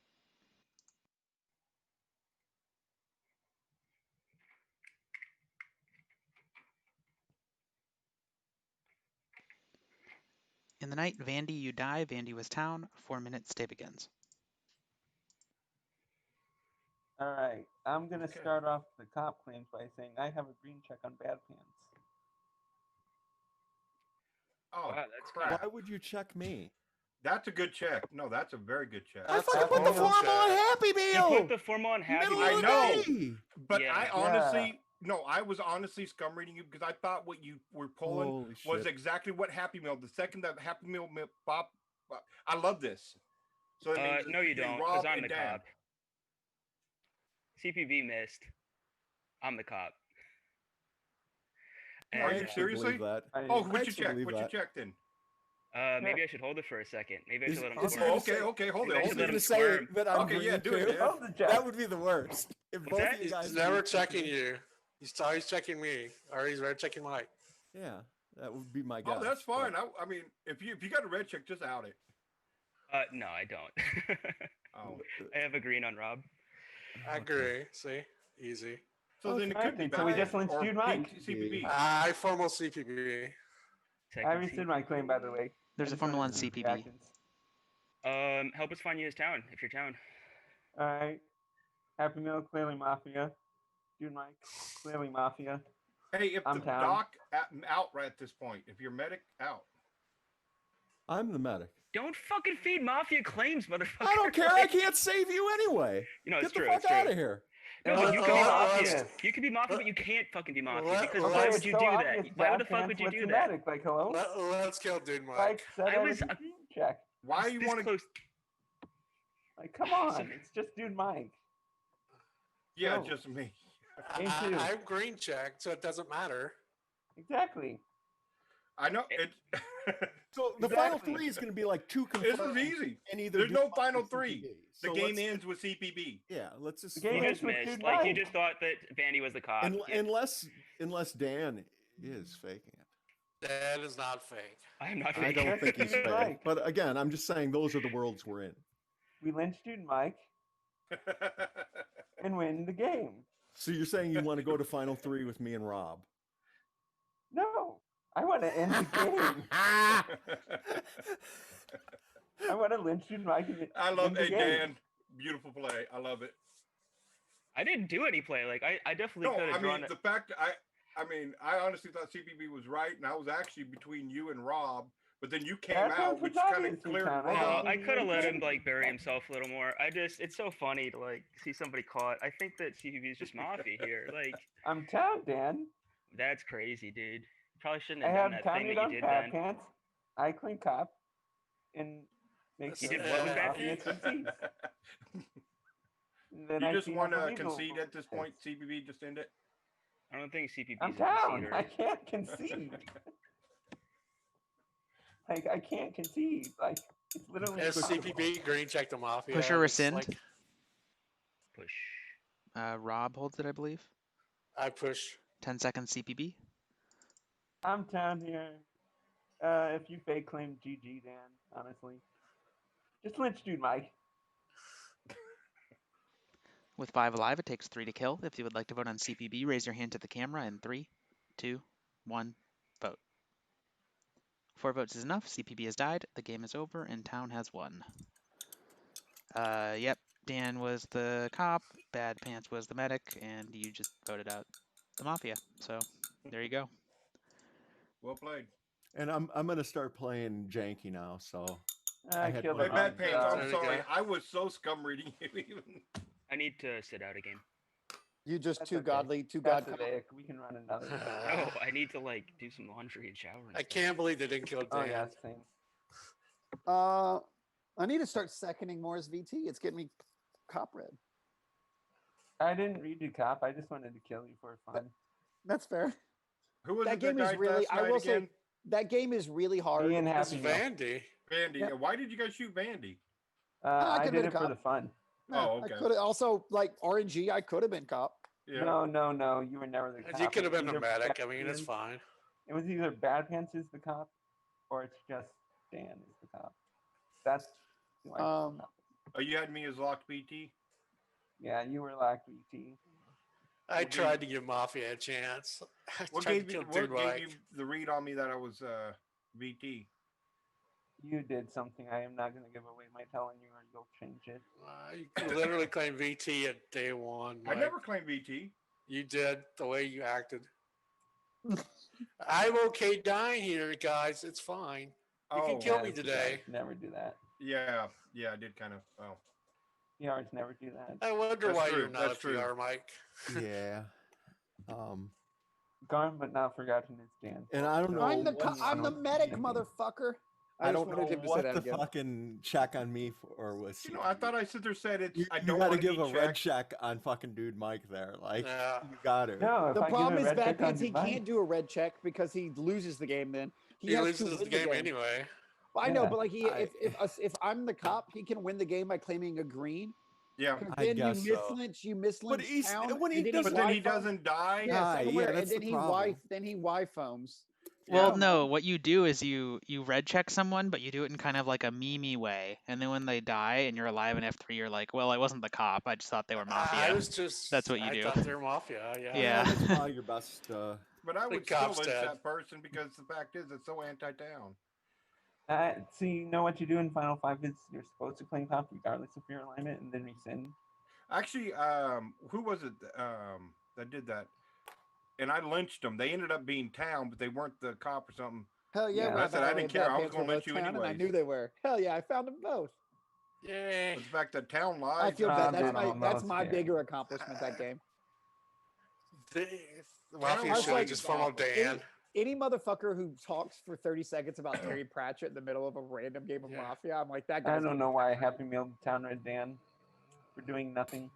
In the night, Vandy, you die. Vandy was town. 4 minutes, stay begins. All right. I'm gonna Okay. start off the cop claims by saying I have a green check on bad pants. Oh, Wow, that's crap. Why would you check me? That's a good check. No, that's a very good check. I That's fucking a put the horrible formal on check. Happy You Meal. put the formal on Happy Middle Meal. of I the know. day. But Yeah. I honestly, no, I was honestly scum reading you because I thought what you were pulling Holy was shit. exactly what Happy Meal. The second that Happy Meal Bob, I love this. So that means No, you between don't, Rob because I'm and the Dan. cop. CPB missed. I'm the cop. Are I you And, actually seriously? believe that. I, Oh, I what'd you actually check? believe What'd you that. check then? maybe I should hold it for a second. Maybe I Is- should let him is squirm. it- Okay, okay, hold Maybe I it. should Hold let it. him squirm. that I'm Okay, yeah, green do it, too? Dan. oh, the check. That would be the worst. If What's both that? of you He's guys never were checking you. He's always checking me, or he's never checking Mike. Yeah, that would be my guess. Oh, that's but- fine. I mean, if you got a red check, just out it. No, I don't. Oh, I have a green on Rob. I agree. See, easy. so then it Okay, could be so we Batman just lynched or Dude Mike. CPB. I formal CPB. I Second rescind my claim, by the way. There's I a just wanted formula on to see CPB. reactions. Help us find you as town, if you're town. All right. Happy Meal, clearly Mafia. Dude Mike, clearly Mafia. Hey, if I'm the down. doc out right at this point, if you're medic out. I'm the medic. Don't fucking feed Mafia claims, motherfucker. I don't care. I can't save you anyway. You know, it's Get the true. fuck It's true. out of here. No, Well, but you can be well, Mafia. let's- You can be Mafia, but you can't fucking be Mafia. Let- Because let's- why Okay, would you it's so do obvious, that? Why Bad the fuck Pants would you went do to that? Medic, like, hello? Let's kill Dude Mike. Like, said I I was- was a green check. Why you This want to? close. Like, come on, it's just Dude Mike. Yeah, No. just me. Me too. I'm green checked, so it doesn't matter. Exactly. I know it. So the final Exactly. three is going to be like two This confirmed. is easy. And either There's do no one or final CPB. three. The So game let's- ends with CPB. Yeah, let's just The game You ends just with missed. Dude Like, you Mike. just thought that Vandy was the cop. Yeah. unless Dan is faking it. That is not fake. I am not I faking. don't think he's Dude faking. Mike. But again, I'm just saying those are the worlds we're in. We lynched Dude Mike and win the game. So you're saying you want to go to final three with me and Rob? No, I want to end the game. I want to lynch Dude Mike and I love win the hey game. Dan. Beautiful play. I love it. I didn't do any play. Like, I definitely No, could I have mean drawn the fact I mean I honestly thought CPB was right, and I was actually between you and Rob, but then you came That out, was which obvious kind of you cleared found. I Rob. don't I think could have you let did. him like bury himself a little more. It's so funny to like see somebody caught. I think that CPB is just Mafia here. Like, I'm town, Dan. that's crazy, dude. Probably shouldn't I have done have that thing counted that on you did Bad then. Pants. I clean cop and make You sure did that what with Bad Mafia Pants? succeeds. And then You I just see want how to believable concede at this it point, is. CPB, just end it. I don't think CPB I'm is a down. conceder. I can't concede. Like I can't concede. Like it's literally As impossible. CPB green check the Mafia. Push or it's rescind? like Push. Rob holds it, I believe. I push. 10 seconds CPB. I'm down here. If you fake claim GG, Dan, honestly, just lynch Dude Mike. With 5 alive, it takes 3 to kill. If you would like to vote on CPB, raise your hand to the camera in 3, 2, 1, vote. 4 votes is enough. CPB has died. The game is over, and Town has won. Yep, Dan was the cop, Bad Pants was the medic, and you just voted out the Mafia. So, there you go. Well played. And I'm gonna start playing janky now. So I had killed my Hey, him. Bad Pants, There I'm you sorry. go. I was so scum reading you. Even. I need to sit out a game. You just That's too okay. godly, too That's god. Vic. We can run another. one. Oh, I need to like do some laundry and shower. And I stuff. can't believe they didn't kill Dan. Oh yeah, same. I need to start seconding more as VT. It's getting me cop red. I didn't read you, cop. I just wanted to kill you for fun. That's fair. Who was That it game that is died really. last I night will say again? that game is really hard. Me and It's Happy Meal. Vandy. Vandy. Yep. Why did you guys shoot Vandy? I I could've did been a it for cop. the fun. Yeah, Oh, okay. I could also like RNG. I could have been cop. Yeah. No. You were never the cop. You could have been Either a medic. Bad I mean, it's Pants- fine. It was either Bad Pants is the cop, or it's just Dan is the cop. That's who I think the Um, cop is. Oh, you had me as locked BT. Yeah, you were locked BT. I What tried to gave give Mafia a chance. I what tried to gave you kill what Dude gave Mike. you the read on me that I was BT? You did something. I am not going to give away my telling you, or you'll change it. You literally claimed VT at day one. I Mike. never claimed BT. You did the way you acted. I'm okay dying here, guys. It's fine. You can Oh, kill Yeah, me today. PRs never do that. yeah, I did kind of. Oh, PRs never do that. I wonder That's why true, you're not that's a true. PR, Mike. Yeah. Gone but not forgotten is Dan. And I don't know. I'm the what's- I'm the What? medic, Okay. motherfucker. I just don't wanted know him to say what that the again. fucking check on me for was. You know, I thought I sit there said it's. You, I you don't got to want to give be a red checked. check on fucking Dude Mike there. Like, Yeah. you got to. No, if The I give problem a is red Bad check on Pants. He Dubai- can't do a red check because he loses the game. Then He has to loses win the game anyway. Well, I know, Yeah. but like if I'm the cop, he can win the game by claiming a green. Yeah, 'Cause I then guess you so. mislynch he's- town, when he and then doesn't- but then he Y-foam- doesn't die. Yeah, Die, somewhere, yeah, that's and the then problem. he Y foams. Well, Yeah. no, what you do is you red check someone, but you do it in kind of like a meme way, and then when they die and you're alive in F3, you're like, well, I wasn't the cop. I just thought they were Mafia. I was just. That's what you I do. thought they were Mafia. Yeah. Yeah. That's probably your best. But I The would still cop's lynch dead. that person because the fact is it's so anti-town. See, you know what you do in Final Five is you're supposed to claim cop regardless of your alignment, and then rescind. Actually, who was it that did that? And I lynched them. They ended up being town, but they weren't the cop or something. Hell yeah! Yeah. when I said I found out didn't Bad care. I was Pants gonna were lynch both you town, and I anyways. knew they were. Hell yeah! I found them both. Yay. But the fact that town lies. I feel Ah, bad. man, That's almost, my yeah. bigger accomplishment that game. The I Mafia was should have like, just funneled Dan. Any motherfucker who talks for 30 seconds about Terry Pratchett in the middle of a random game of Yeah. Mafia, I'm like, that I guy's don't know why I Happy Meal Town Red Dan for doing nothing.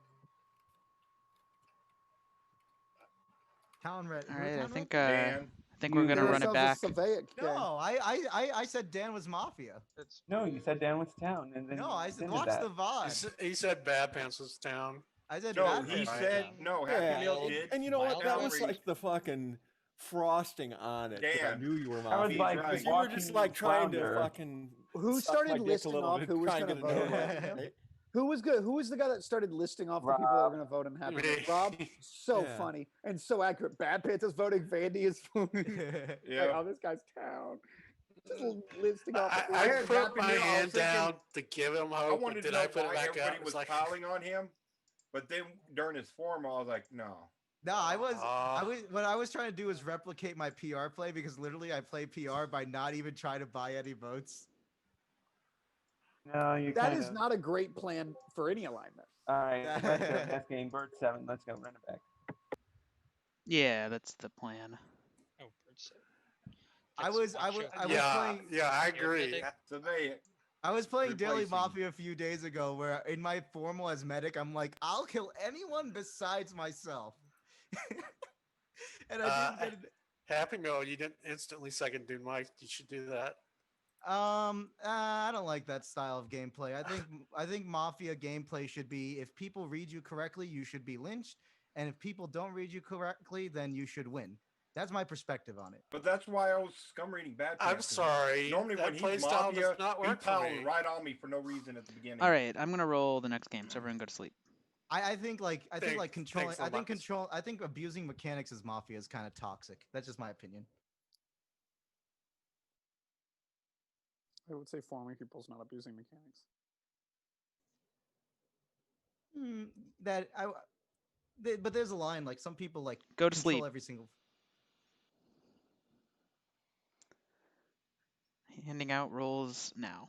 Town Red. All who right, I Town think Red? Dan. I think we're You gonna Give were- run it ourselves back. a Savaic game. No, I said Dan was Mafia. No, you said Dan was town, and then No, you I said rescinded watch that. the VOD. He said Bad Pants was town. I said No, Bad he Pants was said town. no. Happy Yeah, Meal and, did. and you know what? That Mild was outrage. like the fucking frosting on it. that I Dan. knew you were I was Mafia. like because you were just watching like trying to Flounder. fucking. Who suck started my dick a listing little off bit, who was try and going to get a vote? note, right? Who was good? Who was the guy that started listing off the people that were Rob. going to vote in Happy Me. Meal? Rob, so Yeah. funny and so accurate. Bad Pants is voting. Vandy is voting. Yeah. Like, oh, this guy's town. Just listing off. the I people. put Happy my Meal, I was hand down thinking- to give him I hope, wanted but to did know I put it why back everybody up? was It's like, piling on him, but then during his form, I was like, no. No, I was Aw. what I was trying to do was replicate my PR play because literally I play PR by not even trying to buy any votes. No, you That kind is not a great plan for any alignment. All right, best game, Bird 7. Let's go, run it back. Yeah, that's the plan. Oh, bird set. I was playing yeah, I You're agree. medic? So they. I was playing Daily Replacing. Mafia a few days ago where in my formal as medic, I'm like, I'll kill anyone besides myself. And I didn't get it. Happy Meal, you didn't instantly second Dude Mike. You should do that. I don't like that style of gameplay. I think Mafia gameplay should be if people read you correctly, you should be lynched, and if people don't read you correctly, then you should win. That's my perspective on it. But that's why I was scum reading Bad I'm Pants. sorry. Normally that when he's playstyle Mafia, does not he work for piled me. right on me for no reason at the beginning. All right, I'm gonna roll the next game, so everyone go to sleep. I think controlling. thanks so much. I think abusing mechanics as Mafia is kind of toxic. That's just my opinion. I would say forming people's not abusing mechanics. But there's a line like some people like Go to control sleep. every single. Handing out rolls now.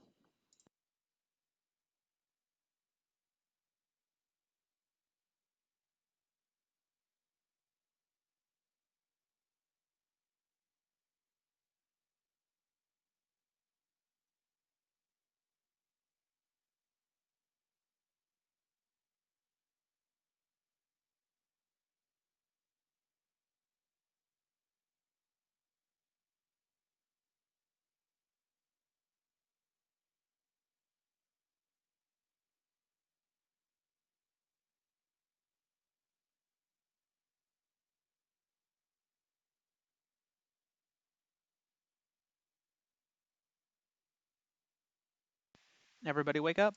Everybody wake up.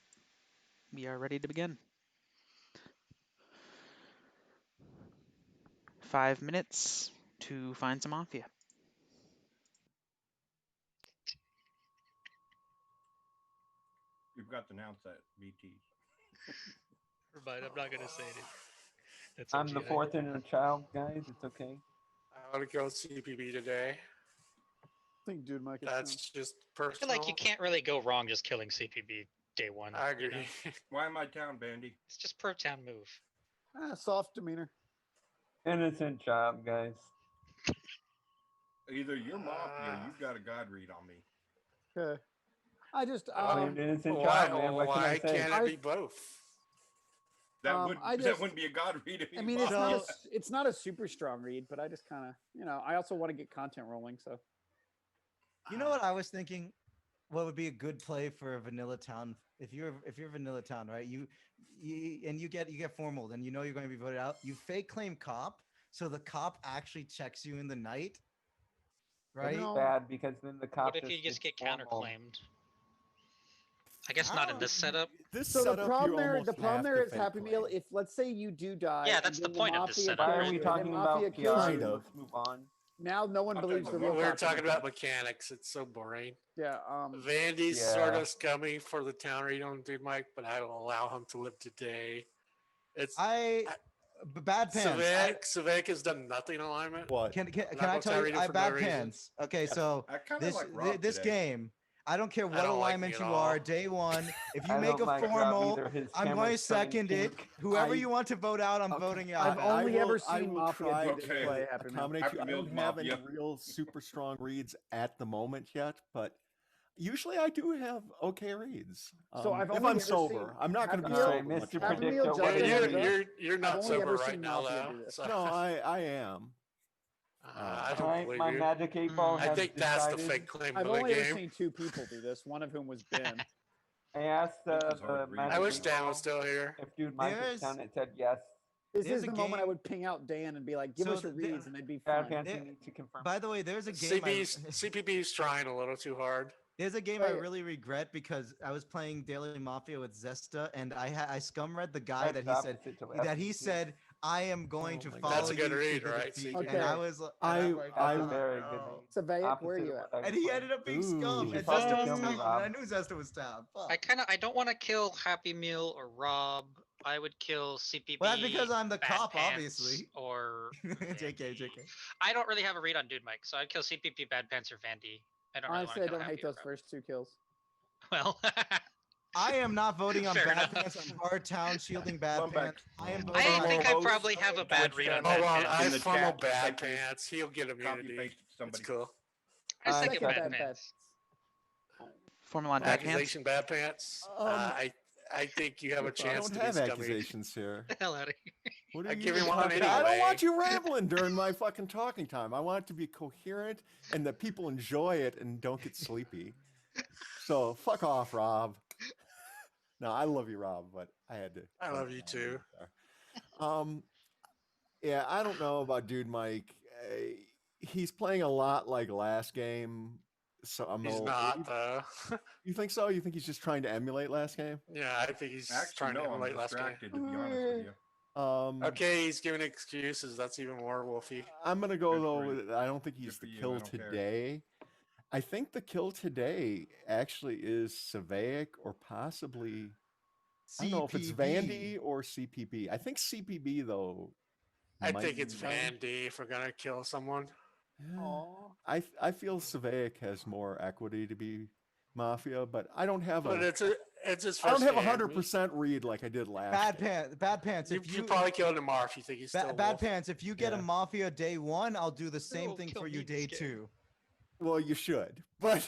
We are ready to begin. 5 minutes to find some Mafia. You've got to announce that, BT. But I'm not gonna say anything. That's I'm the MGI. fourth inner child, guys. It's okay. I want to go CPB today. I think Dude Mike is That's soon. just I feel personal. like you can't really go wrong just killing CPB day one. I you agree. know? Why am I town, Bandy? It's just pro town move. Soft demeanor. Innocent child, guys. Either you're Mafia or you've got a God read on me. Okay. I just Blamed innocent why child, man. What can why I say? can't it be both? That I that just- wouldn't be a God read if you I mean, it's Mafia. not it's not a super strong read, but I just kind of, I also want to get content rolling. So You know what I was thinking? What would be a good play for a vanilla town? If you're vanilla town, right? You get formal, then you know you're going to be voted out. You fake claim cop, so the cop actually checks you in the night, right? It's No. bad because then the cop What if you just get gets formal. counterclaimed? I guess not in this setup. This So the setup, problem you there, almost the problem have there to is fake Happy Meal. claim. If let's say you do die, Yeah, and that's the then point of this Mafia setup, Why kills are we you, and talking then about Mafia kills PR? Kind you, of. Let's move on. now no one I'll tell believes you the what, real. We're cop talking anymore. about mechanics. It's so boring. Yeah. Vandy's Yeah. sort of scummy for the town read on Dude Mike, but I will allow him to live today. It's Bad pants. Savek has done nothing alignment. What? Can not I gonna tell you? read it I for bad no reason. pants. Okay, Yes. so I kind of this like Rob this today. game, I don't care what don't like alignment me at you all. are. Day one, if you I make don't a like Rob formal, either. His I'm going to camera's turning second it. pink. Whoever I- you want to vote out, I'm Okay, voting you out. I've man. only will- ever I seen will Mafia try do to this play. Happy Meal. accommodate you. I Happy don't Meal's have any Mafia. real super strong reads at the moment yet, but usually I do have okay reads. So I've if only I'm ever sober, seen I'm not going to be Happy sober Meal- much Mr. Happy longer. Meal Predictor, what just is You're, does it? you're, you're I've not only sober ever right seen now, Mafia though. do this. So, No, I am. I don't Alright, believe my you. magic 8 ball Mm. I has think that's the decided. fake claim I've of the only ever game. seen two people do this. One of whom was Ben. I asked This is hard the to read. magic I wish 8 Dan ball was still here. if Dude Mike was There's- down. It said yes. This There's is a the moment I game- would ping out Dan and be like, "Give So us your the- reads," and they'd be Bad fine. pants, you There- need to confirm. By the way, there's a game. CPB's trying a little too hard. There's a game I Wait. really regret because I was playing Daily Mafia with Zesta, and I scum read the guy That's that he said opposite to that he Leslie, too. said I am going Oh to my God. follow That's a good you read, to the right? defeat. Okay. And I was, and I- I'm like, That's I- a very good oh. name. Savaic, where are Opposite you of at? what I And he was ended up being scum, Ooh. and You Zesta fucking was kill me, town, and Rob. I knew Zesta was town. Fuck. I don't want to kill Happy Meal or Rob. I would kill CPB. Well, that's because I'm the Bad cop, Pants, obviously. Or JK. I don't really have a read on Dude Mike, so I'd kill CPP, Bad Pants, or Vandy. I don't really want Honestly, to I kill don't hate Happy or those Rob. first two kills. Well, I am not voting on Fair Bad enough. Pants. I'm hard town shielding Bad Lumbeck. Pants. I am I voting I on think I Host, probably have a bad Twitch read on chat. Hold Bad on, Pants. I In the funnel chat, Bad type in Pants. He'll get Copy immunity. paste It's somebody. cool. I I second second Bad Bad Pants. Pants. Formula on Bad Pants. Accusation Bad Pants. I think you have a You're fine. I chance don't to be have scummy. accusations here. The hell out of here. What are I you give him even one talking about? I don't anyway. want you rambling during my fucking talking time. I want it to be coherent and that people enjoy it and don't get sleepy. So fuck off, Rob. No, I love you, Rob, but I had to. I love you too. Yeah, I don't know about Dude Mike. He's playing a lot like last game. So I'm He's a little not worried. though. You think so? You think he's just trying to emulate last game? Yeah, I think he's Actually, trying to no, I'm emulate last game. distracted, to be honest with you. Okay, he's giving excuses. That's even more wolfy. I'm gonna go Good though for you. with I don't think he's Good for the you, I kill don't care. today. I think the kill today actually is Savaic or possibly I don't know if it's Vandy or CPB. I think CPB though. I might think it's be better. Vandy if we're gonna kill someone. Yeah. Aw. I feel Savaic has more equity to be Mafia, but I don't have But a it's his first I don't have game. 100% read like I did last. Bad game. Pants. Bad Pants. You, If you probably killed him off. You think he's still Bad wolf. Pants. If you get a Yeah. Mafia day one, I'll do the same Oh, thing kill for you me, day scared. two. Well, you should, but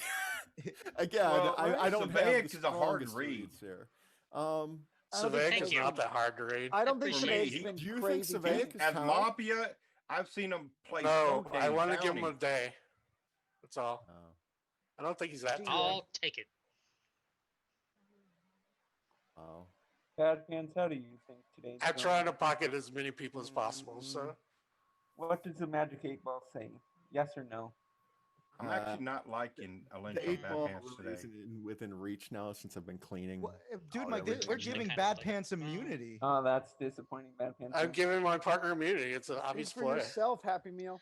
again, Well, I don't have Savaic the is a hard strongest read. reads here. I don't think Savaic Thank is you. not that hard to read. I don't think For me, Savaic's he- been Do you think crazy. Savaic good. is As town? Mafia, I've seen him play. No, so I dang want to give him a towny. day. That's all. Oh. I don't think he's that. I'll take it. Oh. Bad Pants, how do you think today's I'm going? trying to pocket as many people as possible. So What does the Magic 8 Ball say? Yes or no? I'm I'm actually not liking a lynch The on 8 ball Bad Pants really today. isn't within reach now since I've been cleaning. Well, dude, out Mike, we're everything. Actually giving kind of Bad like- Pants immunity. Oh, that's disappointing. Bad Pants. I'm giving my partner immunity. It's an obvious Speak for play. yourself, Happy Meal.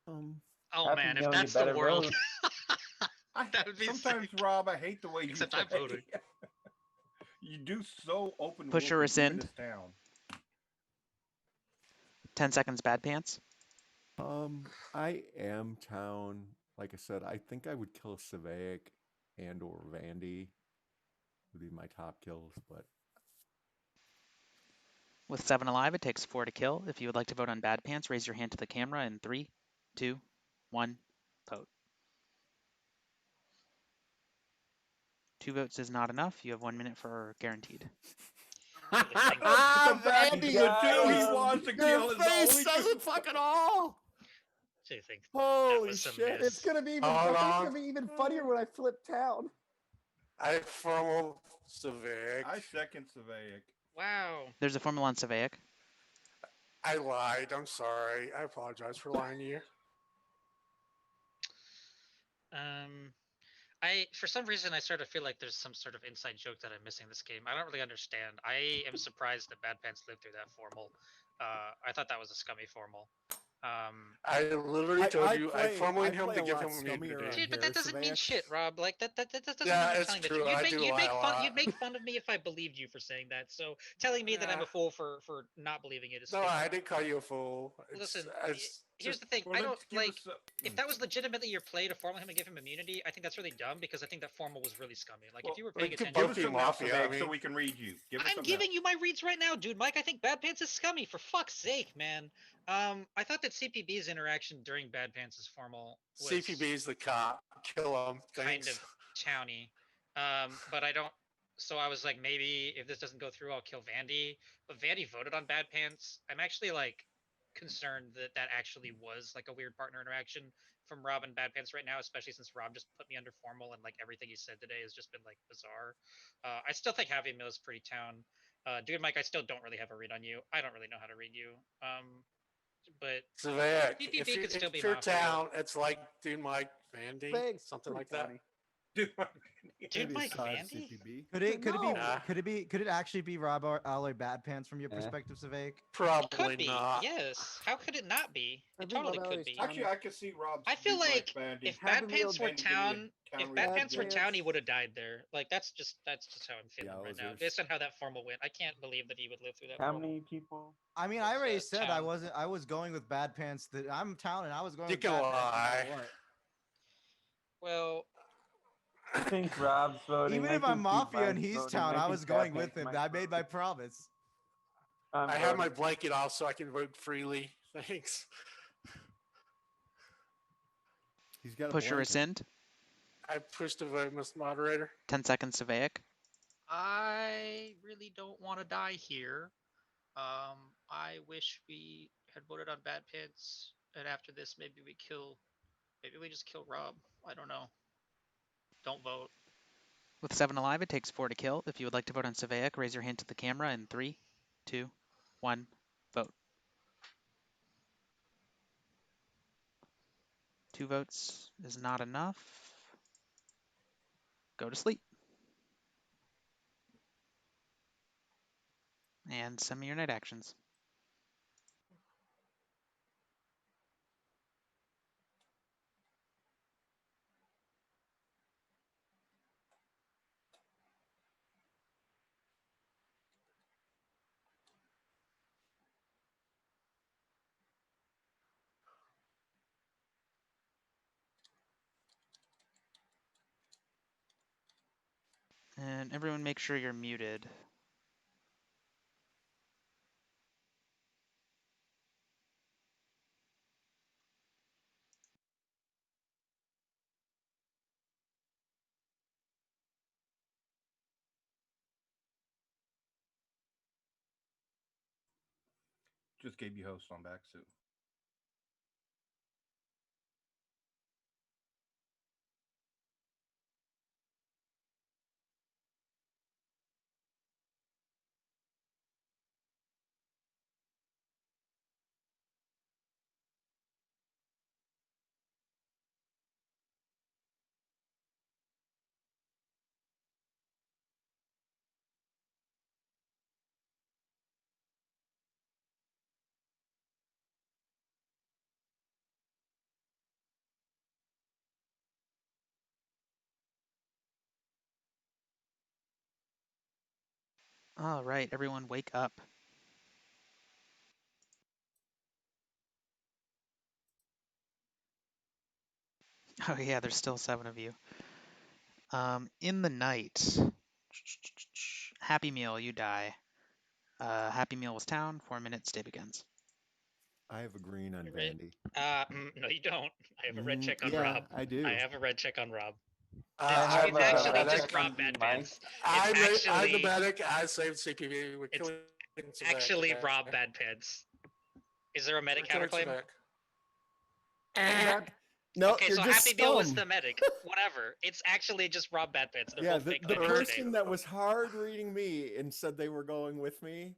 Um, Oh Happy man, if Meal, you that's the better world, vote. that would be Sometimes, sick. Rob, I hate the way you Except play. I'm voting. You do so open Push or whooping, even rescind? this town. 10 seconds, Bad Pants. I am town. Like I said, I think I would kill Savaic and or Vandy. Would be my top kills, but With 7 alive, it takes 4 to kill. If you would like to vote on Bad Pants, raise your hand to the camera in 3, 2, 1, vote. 2 votes is not enough. You have 1 minute for guaranteed. Really think- The fact Vandy, he's good too. He guys, wants to your kill his face only says it fucking all. Do you think Holy was a shit! miss? it's gonna be even. Hold I think it's on. gonna be even funnier when I flip town. I fumbled Civic. I second Savaic. Wow. There's a formula on Savaic. I lied. I'm sorry. I apologize for lying to you. For some reason I sort of feel like there's some sort of inside joke that I'm missing this game. I don't really understand. I am surprised that Bad Pants lived through that formal. I thought that was a scummy formal. I literally told you I formally him play to a give lot him scummier immunity. on Dude, but here, that doesn't mean Savaic. shit, Rob. Like that doesn't Yeah, mean you're it's telling the true. truth. I do You'd lie make a fun. lot. You'd make fun of me if I believed you for saying that. So telling me that I'm Yeah. a fool for not believing it is. No, fake, I Rob. didn't call you a fool. Listen, It's here's just, the thing. Well, I don't let's give like. us a- If that was legitimately your play to formal him and give him immunity, I think that's really dumb because I think that formal was really scummy. Like Well, if you were like, paying you could attention, Give both us be something else, Mafia, Savaic, I mean- so we can read you. Give us I'm something giving else. you my reads right now, dude. Mike, I think Bad Pants is scummy. For fuck's sake, man. I thought that CPB's interaction during Bad Pants' formal was CPB's the cop. Kill him. kind Thanks. of towny. But I don't. So I was like, maybe if this doesn't go through, I'll kill Vandy. But Vandy voted on Bad Pants. I'm actually like concerned that that actually was like a weird partner interaction from Rob and Bad Pants right now, especially since Rob just put me under formal and like everything he said today has just been like bizarre. I still think Happy Meal is pretty town. Dude, Mike, I still don't really have a read on you. I don't really know how to read you. But Civic. CPB could still be If you're Mafia. town, it's like Dude Mike Vandy. Thanks. Something Pretty like that. funny. Dude, Dude, Maybe Mike aside Vandy? CPB. Could it be No. could it actually be Rob Alloy Bad Pants from your perspective, Savaic? It Probably could be. not. Yes. How could it not be? I It think totally Rob could Alloy's be. town. actually, I could see Rob. I feel like Bandy. if Happy Bad Meal Pants were Bandy give me a town, if town Bad Bad Pants were Pants- town, he would have died there. Like that's just how I'm feeling right now, Yowzers. based on how that formal went. I can't believe that he would live through that. How formal. many people? I mean, I It's, already said I town. wasn't. I was going with Bad Pants. That I'm town, and I was going You with can Bad Pants. no matter lie. what. Well, I think Rob's voting. Even I if I'm think Mafia and Mike's he's voting. town, I think was Bad going Pants with him. might I made my vote. promise. I'm I have my voting. blanket off so I can vote freely. Thanks. He's got a Push or blanket. rescind. I pushed the vote, Mr. Moderator. 10 seconds, Savaic. I really don't want to die here. I wish we had voted on Bad Pants, and after this, maybe we just kill Rob. I don't know. Don't vote. With 7 alive, it takes 4 to kill. If you would like to vote on Savaic, raise your hand to the camera in 3, 2, 1, vote. 2 votes is not enough. Go to sleep. And send me your night actions. And everyone make sure you're muted. Just gave you host on back soon. All right, everyone, wake up. Oh yeah, there's still 7 of you. In the night, Happy Meal, you die. Happy Meal was town. 4 minutes. Day begins. I have a green on Right. Vandy. No, you don't. I have a red check on yeah, Rob. I do. I have a red check on Rob. Uh, I I'm It's a actually medic. just Rob Bad Pants. I'm the actually- medic. I saved CPB. We're It's killing some Actually, back. Rob Bad Pants. Is there a We're medic killing some counterclaim? back. No, Okay, you're so just Happy Meal was scum. the medic. Whatever. It's actually just Rob Bad Pants. They're Yeah, both the fake claiming person their that was hard reading me and said they were going with me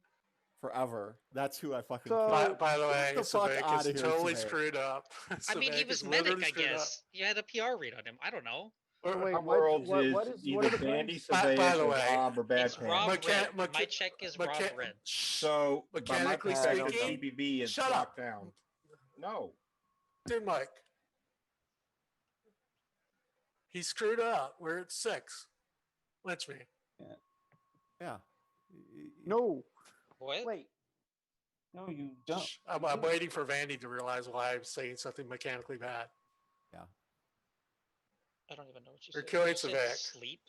forever. That's who I fucking So- killed. By the way, Get the fuck Savek outta is here, totally Savek. screwed up. I mean, he Savek was is medic, literally I screwed up. guess. You had a PR read on him. I don't know. So wait, Our what, worlds what, is what is either what are the Vandy, claims? By Savaic, the or way, Rob or Bad It's Pants. Rob Mecha- Red. My mecha- check is mecha- Rob Red. So, by my Mechanically perspective, speaking, CPB is shut up. locked down. No. Dude, Mike. He screwed up. We're at 6. Lynch me. Yeah. No. What? Wait. No, you don't. Shh. I'm waiting for Vandy to realize why I'm saying something mechanically bad. I don't even know what you We're said. killing You said Savek. sleep.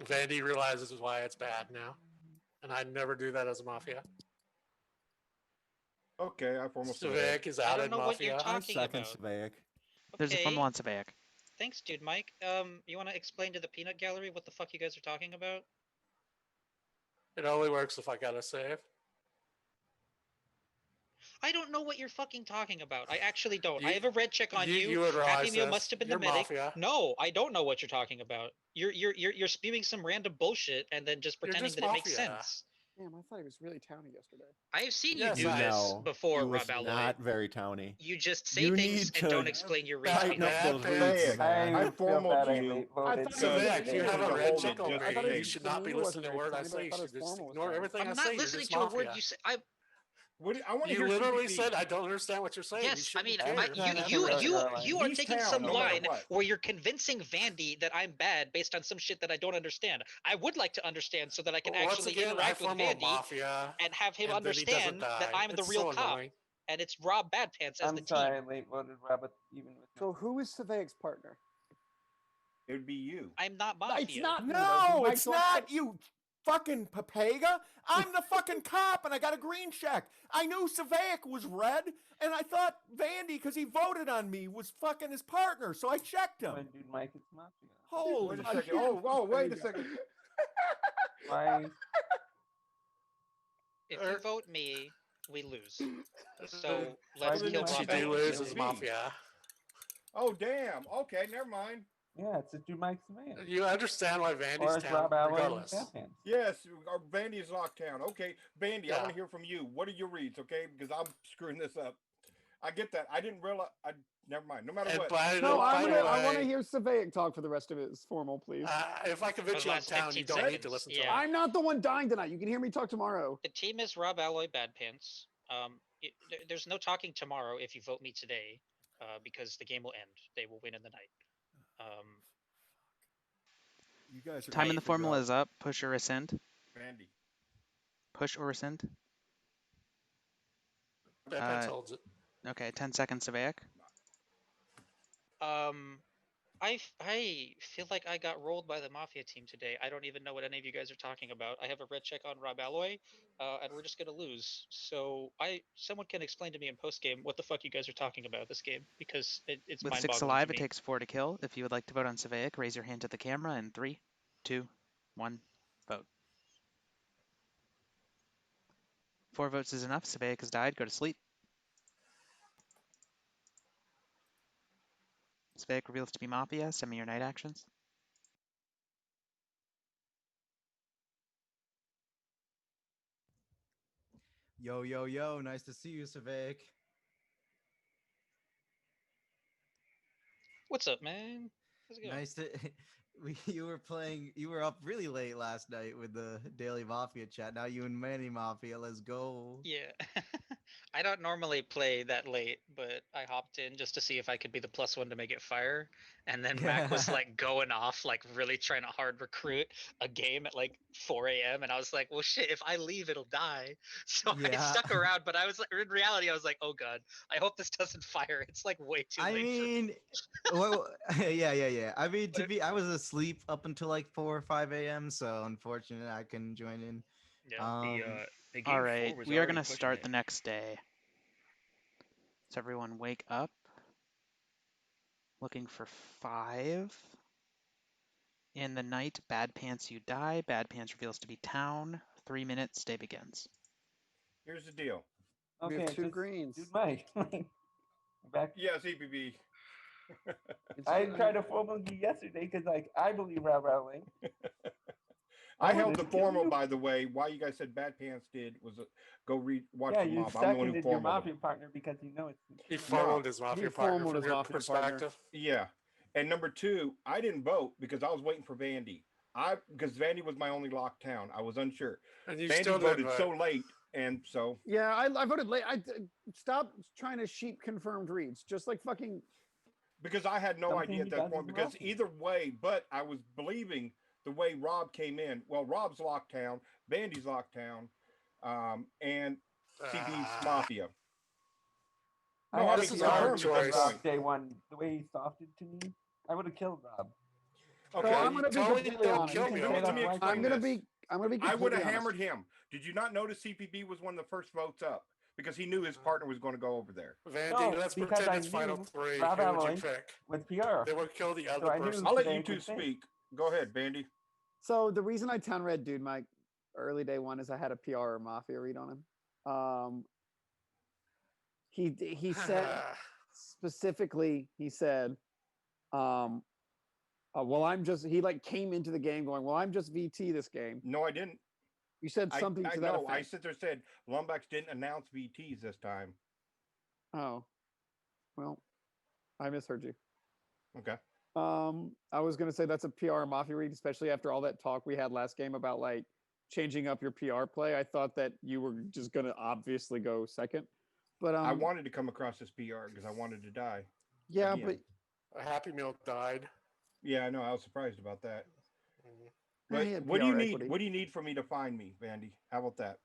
Vandy realizes why it's bad now. And I'd never do that as a Mafia. Okay, I formal Savek is I out don't in know what you're Mafia. I talking second about. Savaic. There's a Okay. formal on Savaic. Thanks, dude, Mike. You want to explain to the peanut gallery what the fuck you guys are talking about? It only works if I gotta save. I don't know what you're fucking talking about. I actually don't. I You- have a red check on you. You would Happy realize Meal this. must have been You're the medic. Mafia. No, I don't know what you're talking about. You're spewing some random bullshit and then just You're pretending just that it makes Mafia. sense. Damn, I thought he was really towny yesterday. I have seen Yes, you do I- this No, before, he was Rob Alloy. not very towny. You just say You things need and to don't explain your tighten reasoning. up Bad those pants. reeds, man. I feel formal bad I you. voted I thought to it was Savek, the you have a demeanor. red Hold check it, on just me. I thought You his should not be demeanor wasn't listening to a very word I towny, but say. I You thought should his just formal was ignore towny. everything I I'm say. not You're listening just to a word Mafia. you say. I want to You hear literally CPB. said I don't understand what you're saying. Yes, I shouldn't mean, care. my, I'm trying to you figure out you Caroline. you are He's taking town, some no matter line what. where you're convincing Vandy that I'm bad based on some shit that I don't understand. I would like to understand so that I can Once actually again, I interact with form a Vandy Mafia, and have him and then he doesn't understand that die. I'm the It's real so cop annoying. and it's Rob Bad Pants as the I'm sorry, team. I late voted Rabbit even with So who is Saveic's partner? It would be you. I'm not Mafia. It's not. No, Mike it's wants not you fucking papega. I'm the fucking cop and I got a green check. I knew Savaic was red and I thought Vandy, because he voted on me, was fucking his partner, so I checked him. when dude Mike it's Mafia. Holy Wait a I second. can't- Oh, wait There a you second. Why? If you vote me, we lose. So Why let's didn't kill I She Rob vote do Alloy. lose Kill as me. Mafia. Oh, damn. Okay, never mind. Yeah, it's a dude Mike Savaic. You understand why Or Vandy's it's town, Rob Alloy and regardless. Bad Pants. Yes, our Vandy is locked down. Okay, Vandy, I Yeah. want to hear from you. What are your reads, okay? Because I'm screwing this up. I get that. I didn't realize. Never mind. No matter And what. by, No, by the I want to way, hear Savaic talk for the rest of his formal, please. if I convince For the you I'm last town, you 15 don't need to seconds, listen to yeah. it. I'm not the one dying tonight. You can hear me talk tomorrow. The team is Rob Alloy Bad Pants. There's no talking tomorrow if you vote me today, because the game will end. They will win in the night. You guys are Time in gonna the figure formula out- is up. Push or rescind. Vandy. Push or rescind. Bad Pants holds it. Okay, 10 seconds, Savaic. I feel like I got rolled by the Mafia team today. I don't even know what any of you guys are talking about. I have a red check on Rob Alloy, and we're just gonna lose. So someone can explain to me in post game what the fuck you guys are talking about this game, because it's With 6 mind-boggling alive, to it me. takes 4 to kill. If you would like to vote on Savaic, raise your hand to the camera in 3, 2, 1, vote. 4 votes is enough. Savaic has died. Go to sleep. Savaic reveals to be Mafia. Send me your night actions. Yo, yo, yo. Nice to see you, Savaic. What's up, man? How's it going? Nice to. you were playing. You were up really late last night with the Daily Mafia chat. Now you and Manny Mafia. Let's go. Yeah. I don't normally play that late, but I hopped in just to see if I could be the +1 to make it fire. And then Mac was like going off, like really trying to hard recruit a game at like 4 a.m. And I was like, well, shit, if I leave, it'll die. So I Yeah. stuck around, but I was like, in reality, I was like, oh God, I hope this doesn't fire. It's like way too I late. mean, well, yeah. I mean, But I was asleep up until like 4 or 5 a.m. So unfortunately, I couldn't join in. Yeah. The game All right, 4 was we are already going to pushing start it. the next day. So everyone wake up. Looking for 5. In the night, Bad Pants, you die. Bad Pants reveals to be town. 3 minutes, day begins. Here's the deal. We Okay, have 2 just greens. Dude Mike. Back. Yeah, CPB. I tried to fumble you yesterday because like I believe Link. I I held wanted the to kill formal, you. by the way. Why you guys said Bad Pants did was go watch Yeah, the you mob. I'm the one who seconded your formaled mafia them. partner because you know it's He true. formed his mafia He partner formed from his your mafia partner. perspective. Yeah. And number 2, I didn't vote because I was waiting for Vandy. Because Vandy was my only locked town. I was unsure. And you Vandy still didn't voted vote. so late, and so Yeah, I voted late. Stop trying to sheep confirmed reads. Just like fucking. because I had no Something idea at he that does point. is Because mafia. either way, but I was believing the way Rob came in. Well, Rob's locked town, Vandy's locked town, and CB's Mafia. I No, I had mean this is a hard confirmed at that choice. point. Rob day one. The way he softed to me, I would have killed Rob. So Okay, I'm gonna be totally completely don't honest. kill You me. can let say me that explain I'm gonna this. be. I'm gonna be. I would Completely have honest. hammered him. Did you not notice CPB was one of the first votes up because he knew his partner was going to go over there? Vandy, No, let's because pretend I it's final knew 3. Rob Who would you Alloy pick? with PR. They would kill the So other I knew person. I'll let they you two could say. speak. Go ahead, Vandy. So the reason I town read dude Mike early day one is I had a PR or mafia read on him. He said specifically, he said, well, I'm just, he like came into the game going, well, I'm just VT this game. No, I didn't. You said something I to that know. I effect. sit there and said Lumbex didn't announce VTs this time. Oh, well, I misheard you. Okay. I was gonna say that's a PR mafia read, especially after all that talk we had last game about like changing up your PR play. I thought that you were just gonna obviously go second, but I wanted to come across this PR because I wanted to die. yeah, again. but A Happy Meal died. Yeah, I know. I was surprised about that. Mhm. But he had what do you PR need? equity. What do you need for me to find me, Vandy? How about that?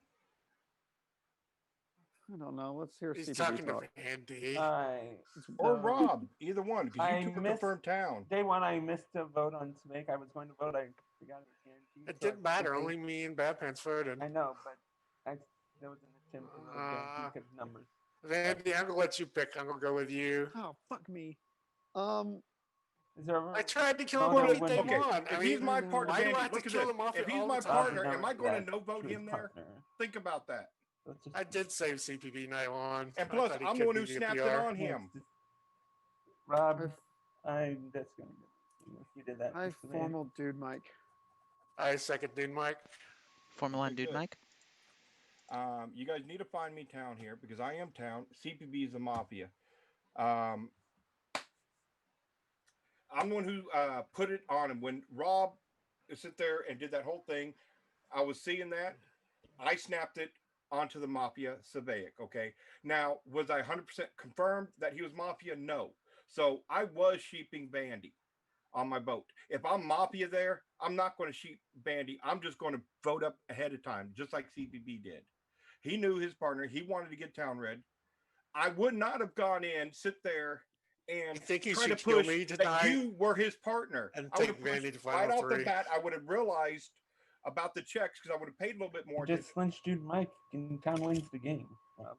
I don't know. Let's hear He's CPD talking to talk. Vandy. Or No. Rob, either one, because I you two were missed- confirmed town. Day one, I missed a vote on Snake. I was going to vote. I forgot it was guaranteed. It so I didn't matter. quickly- Only me and Bad Pants voted. I know, but there was an attempt to vote guaranteed because of numbers. Vandy, I'm gonna let you pick. I'm gonna go with you. Oh fuck me. Is there ever I tried to kill him Well, on no, day when- Okay, one. if I he's mean, my partner, why do I Vandy, have to look at kill this. him off If he's all my the time? partner, Rob am I never going to said no vote to his him there? partner. Think about that. So it's just- I did save CPB night one. And I plus, thought he I'm the could one who be a snapped it PR. on yeah, him. it's just- Rob, I'm just going to if you did that. I just to me. formal dude Mike. I second dude Mike. Formula Okay, and Dude good. Mike. You guys need to find me town here because I am town. CPB is the mafia. I'm the one who put it on him. When Rob sit there and did that whole thing, I was seeing that. I snapped it onto the mafia Savaic. Okay. Now, was I 100% confirmed that he was mafia? No. So I was sheeping Bandy on my vote. If I'm mafia there, I'm not going to sheep Bandy. I'm just going to vote up ahead of time, just like CPB did. He knew his partner. He wanted to get town red. I would not have gone in, sit there, and I think he try to should kill push me that tonight you were his partner. and I would take have pushed Vandy to right final off the 3. bat. I would have realized about the checks because I would have paid a little bit more. Just flinch dude Mike and town wins the game. Rob.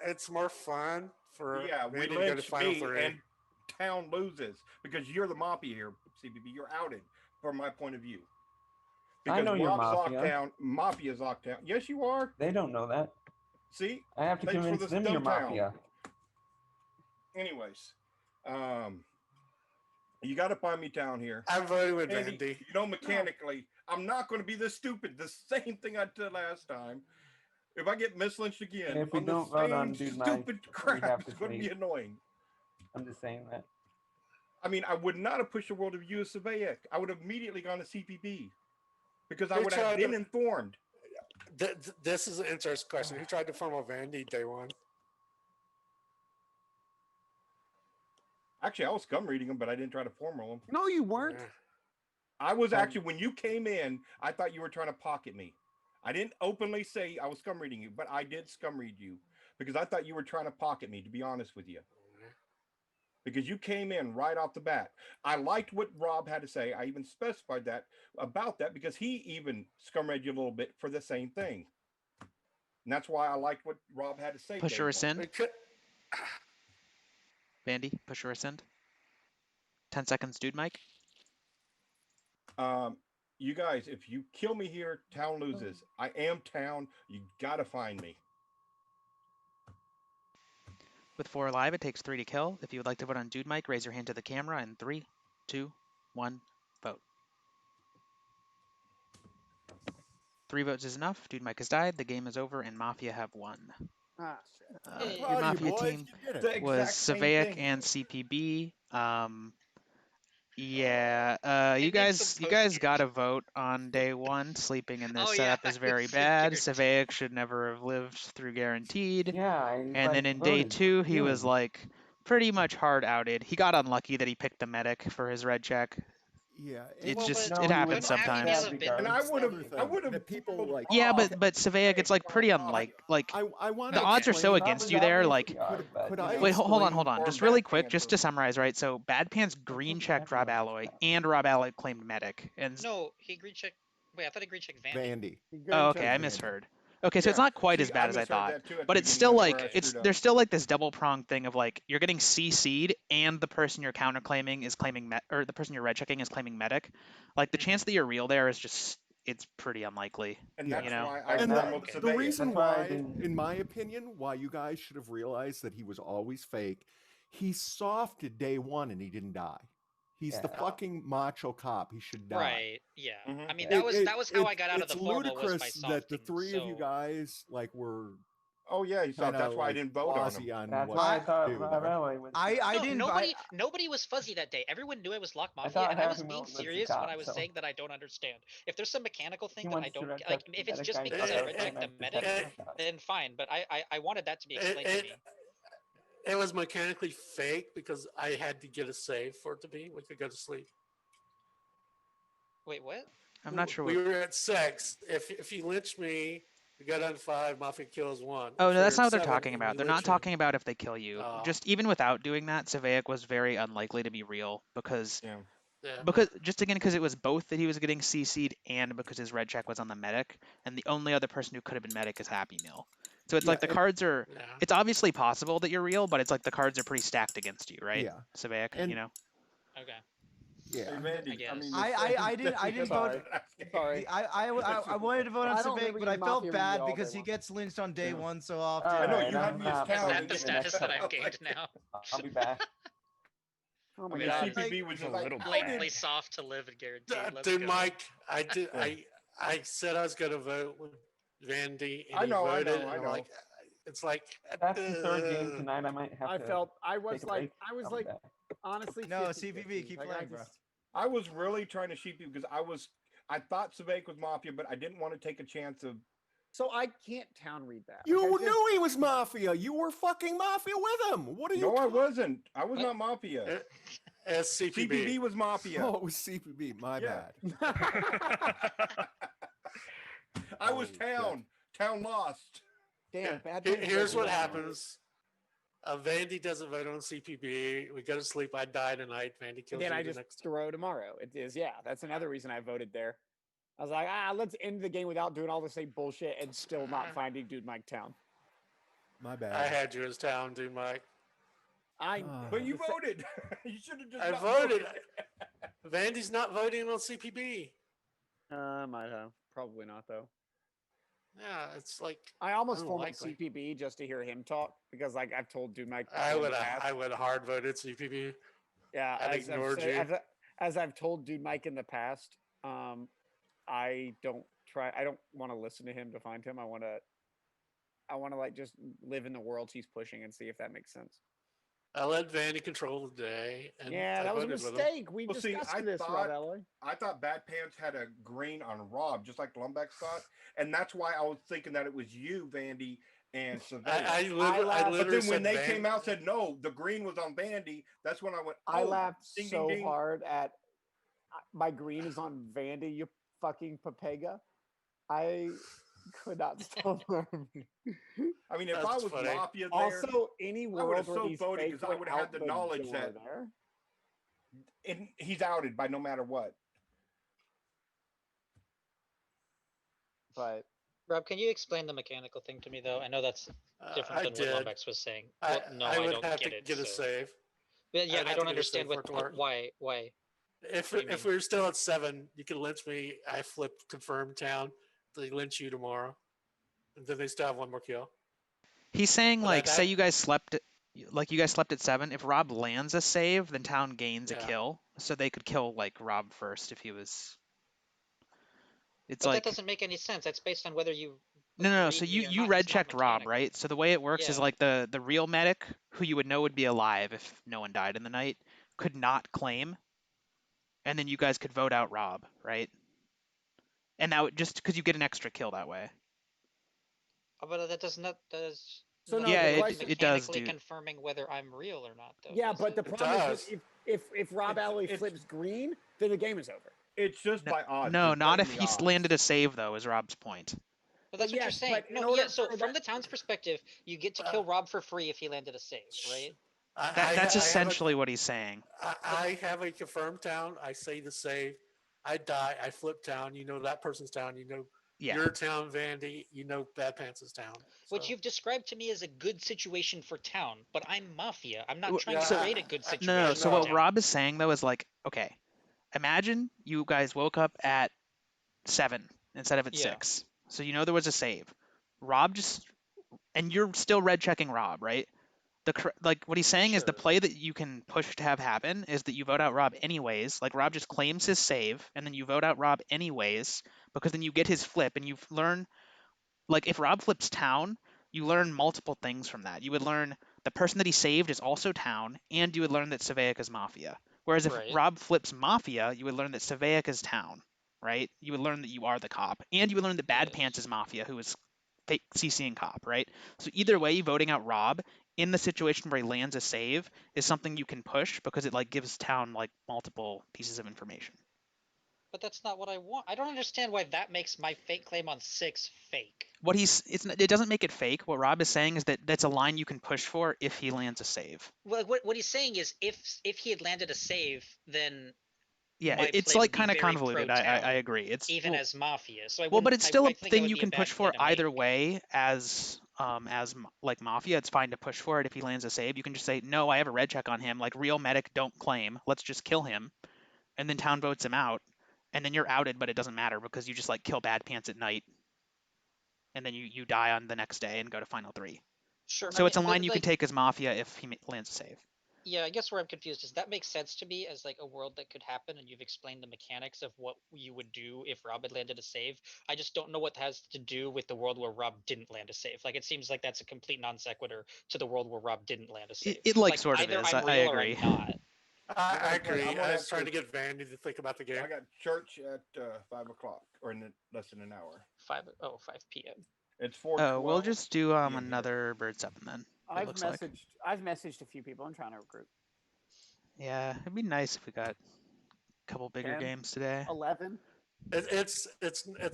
It's more fun for Yeah, we Vandy to go to lynch final me 3. and town loses because you're the mafia here, CBB. You're outed from my point of view. I know you're Rob's mafia. lockdown, mafia's lockdown. Yes, you are. They don't know that. See, I have to Thanks for convince this them you're dumb town. mafia. anyways, you got to find me down here. I'm voting with Andy, Vandy. you know, mechanically, I'm not going to be this stupid. The same thing I did last time. If I get mislynched again, If we on the don't vote on same Dude Mike, stupid we crap, have to it's going to be sleep. annoying. I'm just saying that. I mean, I would not have pushed the world of US Surveyor. I would have immediately gone to CPB because I Who would have tried been to- informed. This is an interesting question. Who tried to form a Vandy day one? Actually, I was scum reading them, but I didn't try to form roll them. No, you weren't. Yeah. I was actually, when you came in, I thought you were trying to pocket me. I didn't openly say I was scum reading you, but I did scum read you because I thought you were trying to pocket me, to be honest with you. Because you came in right off the bat. I liked what Rob had to say. I even specified that about that because he even scum read you a little bit for the same thing. And that's why I liked what Rob had to say. Push day or one. rescind. We could, Vandy, push or rescind. 10 seconds, dude, Mike. You guys, if you kill me here, town loses. I am town. You gotta find me. With 4 alive, it takes 3 to kill. If you would like to vote on dude Mike, raise your hand to the camera in 3, 2, 1, vote. 3 votes is enough. Dude Mike has died. The game is over, and Mafia have won. Ah, shit. I'm Hey. proud Your of you, Mafia boys. team You did The it. was exact same Savaic thing. and CPB. Yeah, I you need guys, some you guys post-game. got to vote on day one. Sleeping in this Oh, setup yeah, is very it's bad. guaranteed. Savaic should never have lived through guaranteed. Yeah, I And then like in day voted. 2, he was Feeling. like pretty much hard outed. He got unlucky that he picked the medic for his red check. Yeah, It's Well, just but it No, he happens was couldn't Happy Meal sometimes. have been? And I would have, Other I thing would have that people like. Yeah, Rob. but Savaic, it's like pretty I I want the to odds are so explain. against was you there. obvious Like, we are, could- but, could you I know, wait, hold on, explain- Or just really Bad quick, Pants just or- to summarize, right? So Bad Pants green checked Rob Alloy, and Rob Alloy claimed medic, and No, he green checked. Wait, I thought he green checked Vandy. Vandy. He oh, green okay, checked I Vandy. misheard. Okay, so it's Yeah. not quite as See, bad as I misheard thought, that too at but the it's beginning. still That's where like I screwed up. there's still like this double pronged thing of like you're getting CC'd and the person you're counter claiming is claiming or the person you're red checking is claiming medic. Like the chance that you're real there is just it's pretty unlikely. And Yeah. that's You know? why I And formaled Okay. the Savaic. reason That's why I why, didn't- in my opinion, why you guys should have realized that he was always fake, he softed day one and he didn't die. He's the Yeah. fucking macho cop. He should die. Right. Yeah. Mhm. I mean, that was how I got out of it's the formal was by ludicrous that the softing. three of you So guys like were Oh yeah, so kind that's of why I like didn't vote on him. clausy on That's what why I to thought do Rob there. Alloy was. I no, didn't. nobody was fuzzy that day. Everyone knew I was Lock I Mafia, thought and I was Happy Meal being was the serious cop, when I was so- saying that I don't understand. If there's some mechanical thing He that I wants to don't red like, check if the it's medic just guy, because I so red that's checked the the medic, medic. then fine. But I wanted that to be explained to me. It was mechanically fake because I had to get a save for it to be. We could go to sleep. Wait, what? I'm not sure. We What... were at 6. If you lynch me, we got on 5. Mafia kills 1. Oh If no, that's you're not at what they're 7 talking and about. you They're lynch not me- talking about if they kill you. Oh. Just even without doing that, Savaic was very unlikely to be real because Yeah. Yeah. just again because it was both that he was getting CC'd and because his red check was on the medic, and the only other person who could have been medic is Happy Meal. So it's Yeah, like the and- cards are. Yeah. It's obviously possible that you're real, but it's like the cards are pretty stacked against you, right? Yeah. Savaic, And- you know. Okay. Yeah. Hey, Vandy, guess. mean, I didn't vote. Sorry. I wanted to vote on I don't Savaic, remember but I you felt Mafia bad all day because he long. gets lynched on day Yeah. one so often. I know Alright, you had I'm me as not Is town. that the voting next status that I've time. gained now? I'll be back. Oh I my mean, god. CPB was just a like, little "Oh, Blatantly soft to live and guaranteed. Let's Dude, go. Mike, I did. Yeah. I said I was going to vote with Vandy, and I he know, I voted. know, and I I'm know. like, it's like That's the third game uh, tonight. I might have I to. felt I was take a like break. I was I'll be like back. honestly No, 50-50. CPB, keep Like, playing, bro. I was really trying to sheep you because I thought Savaic was Mafia, but I didn't want to take a chance of. So I can't town read that. You Like, I just- knew he was Mafia. You were fucking Mafia with him. What are you? No, I wasn't. I was What? not Mafia. as CPB. CPB was Mafia. Oh, it was CPB. My Yeah. bad. I was Holy shit. town. Town lost. Damn, bad. Here- times here's like what that. happens. Vandy doesn't vote on CPB. We go to sleep. I die tonight. Vandy kills And then you I the just next. throw tomorrow. It is, yeah. That's another reason I voted there. I was like, let's end the game without doing all the same bullshit and still not finding Dude Mike Town. My bad. I had you as town, dude, Mike. But you the fa- voted. You should have just. I not voted. Vandy's not voting on CPB. Might have. Probably not though. Yeah, it's like I almost formed Unlikely. CPB just to hear him talk because, like, I've told Dude Mike. I in the would past- have hard voted CPB. Yeah, I'd as I've ignored said- you. as I've told Dude Mike in the past, I don't want to listen to him to find him. I want to like just live in the world he's pushing and see if that makes sense. I let Vandy control the day, and Yeah, I that was a voted with him. mistake. We Well, see, discussed this, Rob Ellie. I thought Bad Pants had a green on Rob, just like Lumbex thought, and that's why I was thinking that it was you, Vandy, and Savannah. I laughed- But literally then when said they Vandy. came out, said no, the green was on Vandy. That's when I went. Oh, I laughed ding, so ding, ding. hard at my green is on Vandy, you fucking papega. I could not stop laughing. I mean, if That's I was funny. Mafia there, Also, any I would world have where so he's voted fake because I would have had without the knowledge door that there. and he's outed by no matter what. But Rob, can you explain the mechanical thing to me though? I know that's different I than did. what Lumbex was saying. I, Well, no, I I would don't have get to it. get a So. save. But yeah, would I have don't to get a save understand for it to work. why. If What do you if mean? we're still at 7, you can lynch me. I flip confirm town. They lynch you tomorrow, and then they still have one more kill. He's saying But like, say you guys slept at 7. If Rob lands a save, then town gains a Yeah. kill, so they could kill like Rob first if he was. It's But that like doesn't make any sense. That's based on whether you. no. So agreed me or you not. red It's not checked Rob, mechanical. right? So the way it works is Yeah. like the real medic, who you would know would be alive if no one died in the night, could not claim, and then you guys could vote out Rob, right? And that would just because you get an extra kill that way. But that does not does. So not no, Yeah, the go to question- it does mechanically do. confirming whether I'm real or not, though. yeah, does but it? the It problem is does. if Rob Alley it's- flips green, then the game is over. It's just No, by odds. no, You're not if playing he the odds. landed a save though. Is Rob's point. But that's But what you're yes, saying. but in No, order yeah. So for from that- the town's perspective, you get to kill Rob for free if he landed a save, right? That's essentially what he's saying. I have a confirmed town. I say the save. I die. I flip town. You know that person's town. You know Yeah. your town, Vandy. You know Bad Pants' town. Which So- you've described to me as a good situation for town, but I'm Mafia. I'm not Well, trying so- to create a good No, situation. No. So for what town. Rob is saying though is like, okay, imagine you guys woke up at 7 instead of at Yeah. 6. So you know there was a save. Rob and you're still red checking Rob, right? Like what he's saying is the Sure. play that you can push to have happen is that you vote out Rob anyways. Like Rob just claims his save, and then you vote out Rob anyways, because then you get his flip, and you learn. Like if Rob flips town, you learn multiple things from that. You would learn the person that he saved is also town, and you would learn that Savaic is Mafia. Whereas if Right. Rob flips Mafia, you would learn that Savaic is town, right? You would learn that you are the cop, and you would learn that Bad Yes. Pants is Mafia, who is fake CCing cop, right? So either way, voting out Rob in the situation where he lands a save is something you can push because it like gives town like multiple pieces of information. But that's not what I want. I don't understand why that makes my fake claim on 6 fake. It doesn't make it fake. What Rob is saying is that that's a line you can push for if he lands a save. Well, what he's saying is if he had landed a save, then Yeah, my it's play like would be kind of very convoluted. pro-town, I agree. It's even well, as Mafia. So I well, but wouldn't- it's still I a think that thing would you be a can bad push for claim to either make. way. As like Mafia, it's fine to push for it if he lands a save. You can just say no, I have a red check on him. Like real medic, don't claim. Let's just kill him, and then town votes him out, and then you're outed, but it doesn't matter because you just like kill Bad Pants at night, and then you die on the next day and go to final 3. Sure. So I it's a mean, line but, you can like, take as Mafia if he lands a save. Yeah, I guess where I'm confused is that makes sense to me as like a world that could happen, and you've explained the mechanics of what you would do if Rob had landed a save. I just don't know what that has to do with the world where Rob didn't land a save. Like it seems like that's a complete non sequitur to the world where Rob didn't land a save. It like sort of either is. I'm I real or agree. I'm not. I agree. I'm gonna I have was trying to- to get Vandy to think about the game. I got church at 5 o'clock, or in less than an hour. 5 p.m. It's 4. Oh, we'll just do PM here. another bird 7 then. It I've looks like. messaged a few people. I'm trying to recruit. Yeah, it'd be nice if we got a couple bigger 10, games today. 11. It's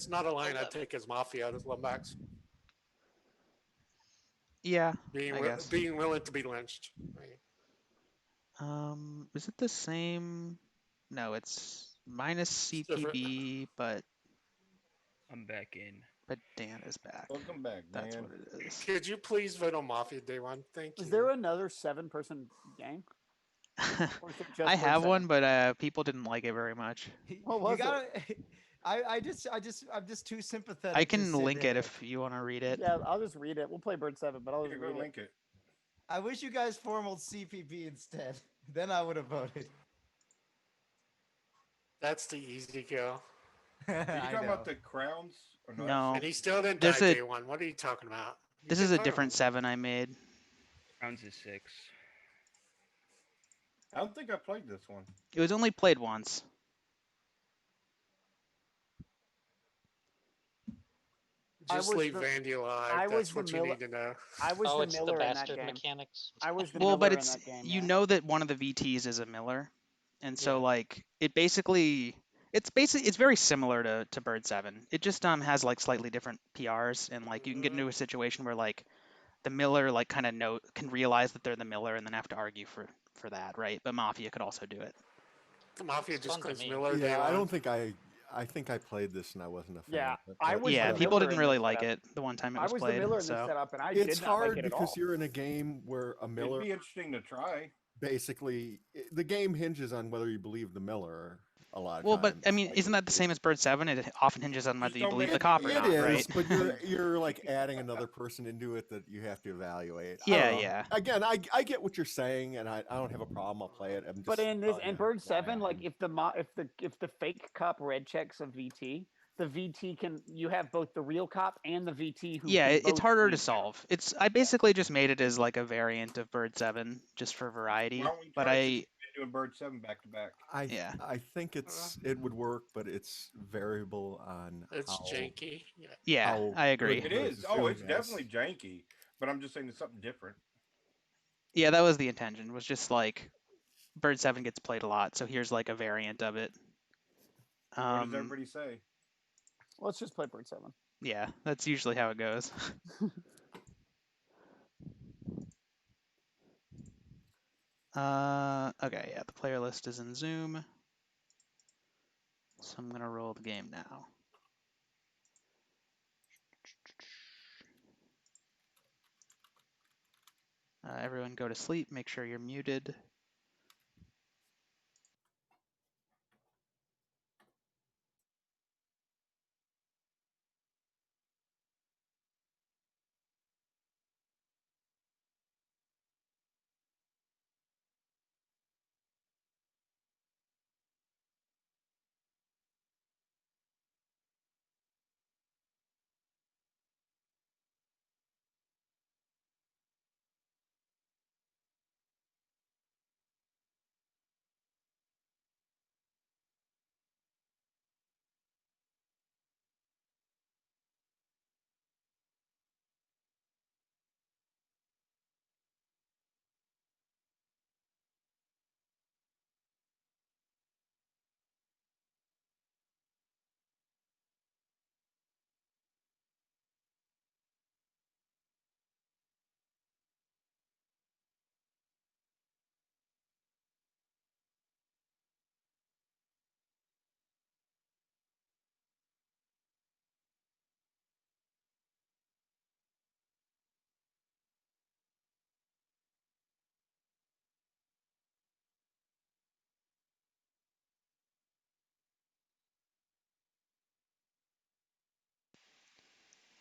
not a line I'd 11. take as Mafia as Lumbex. Yeah, Being I guess. being willing to be lynched. Right. Is it the same? No, it's minus different. CPB, but I'm back in. Dan is back. Welcome back, That's man. what it is. Could you please vote on Mafia day one? Thank you. Is there another 7-person gang? Or is it just I Bird have 7? one, but people didn't like it very much. What You was it? gotta. I'm just too sympathetic. I to can sit link in it if you want to read it. Yeah, I'll just read it. We'll play Bird 7, but I'll Here, just go read it. link it. I wish you guys formaled CPB instead. Then I would have voted. That's the easy kill. Are you I talking know. about the crowns? Or not? No, And he still didn't There's die a- day one. What are you talking about? this You is a can different vote. 7 I made. Rounds is 6. I don't think I played this one. It was only played once. I Just was leave the- Vandy alive. I was That's the what you Miller- need to know. I was Oh, the it's the Miller in that bastard game. mechanics. I was the Well, Miller but in it's that game. you yeah. know that one of the VTs is a Miller, and so Yeah. like it's very similar to Bird 7. It just has like slightly different PRs, and like you can get into a situation where like the Miller like kind of can realize that they're the Miller and then have to argue for that, right? But Mafia could also do it. The Mafia It's just fun to claims me. Miller day Yeah, I one. don't think I think I played this and I wasn't a fan. Yeah, of it, I but- was Yeah, the people Miller didn't in really this like setup. it the one time it I was was played. the Miller in this So setup, and I It's did not hard like it at because all. you're in a game where a It'd Miller be interesting to try. basically the game hinges on whether you believe the Miller a lot of well, times. but I mean, Like, isn't that the same as Bird 7? It often hinges on whether you don't believe make the it cop or it not, is, right? but you're like adding another person into it that you have to evaluate. I Yeah, don't know. yeah. Again, I get what you're saying, and I don't have a problem. I'll play it. I'm just But in this telling in you Bird why 7, like I'm- if the fake cop red checks a VT, the VT you have both the real cop and the VT who Yeah, can it's both harder to read. solve. I basically just made it as like a variant of Bird 7 just for Why variety. don't we But try it since we've been doing Bird 7 back to back? yeah. I think it would work, but it's variable on It's how janky. Yeah. Yeah, how I agree. good It the is. Oh, Zoom it's definitely janky. But I'm just saying it's something different. Yeah, that was the intention. Was just like Bird 7 gets played a lot, so here's like a variant of it. What does everybody say? Let's just play Bird 7. Yeah, that's usually how it goes. Okay, yeah, the player list is in Zoom. So I'm gonna roll the game now. Everyone go to sleep, make sure you're muted.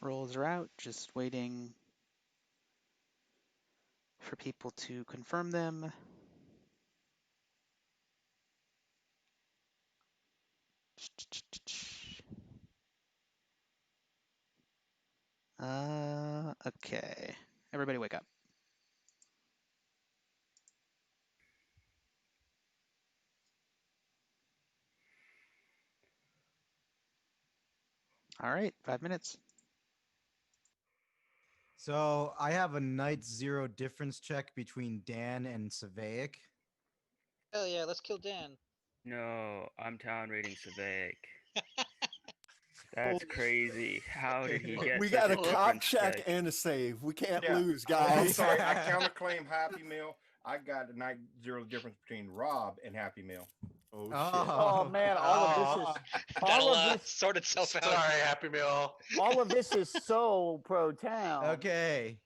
Rolls are out, just waiting for people to confirm them. Okay. Everybody wake up. All right, 5 minutes. So I have a night 0 difference check between Dan and Savaic. Hell yeah, let's kill Dan. No, I'm town rating Savaic. That's crazy. How did he get We such got a cop difference check check? and a save. We can't Yeah. lose, I'm guys. sorry. I counterclaim Happy Meal. I got a night 0 difference between Rob and Happy Meal. Oh, Oh man, all of this is That'll all of this sort itself out. Sorry, Happy Meal. all of this is so pro town. Okay.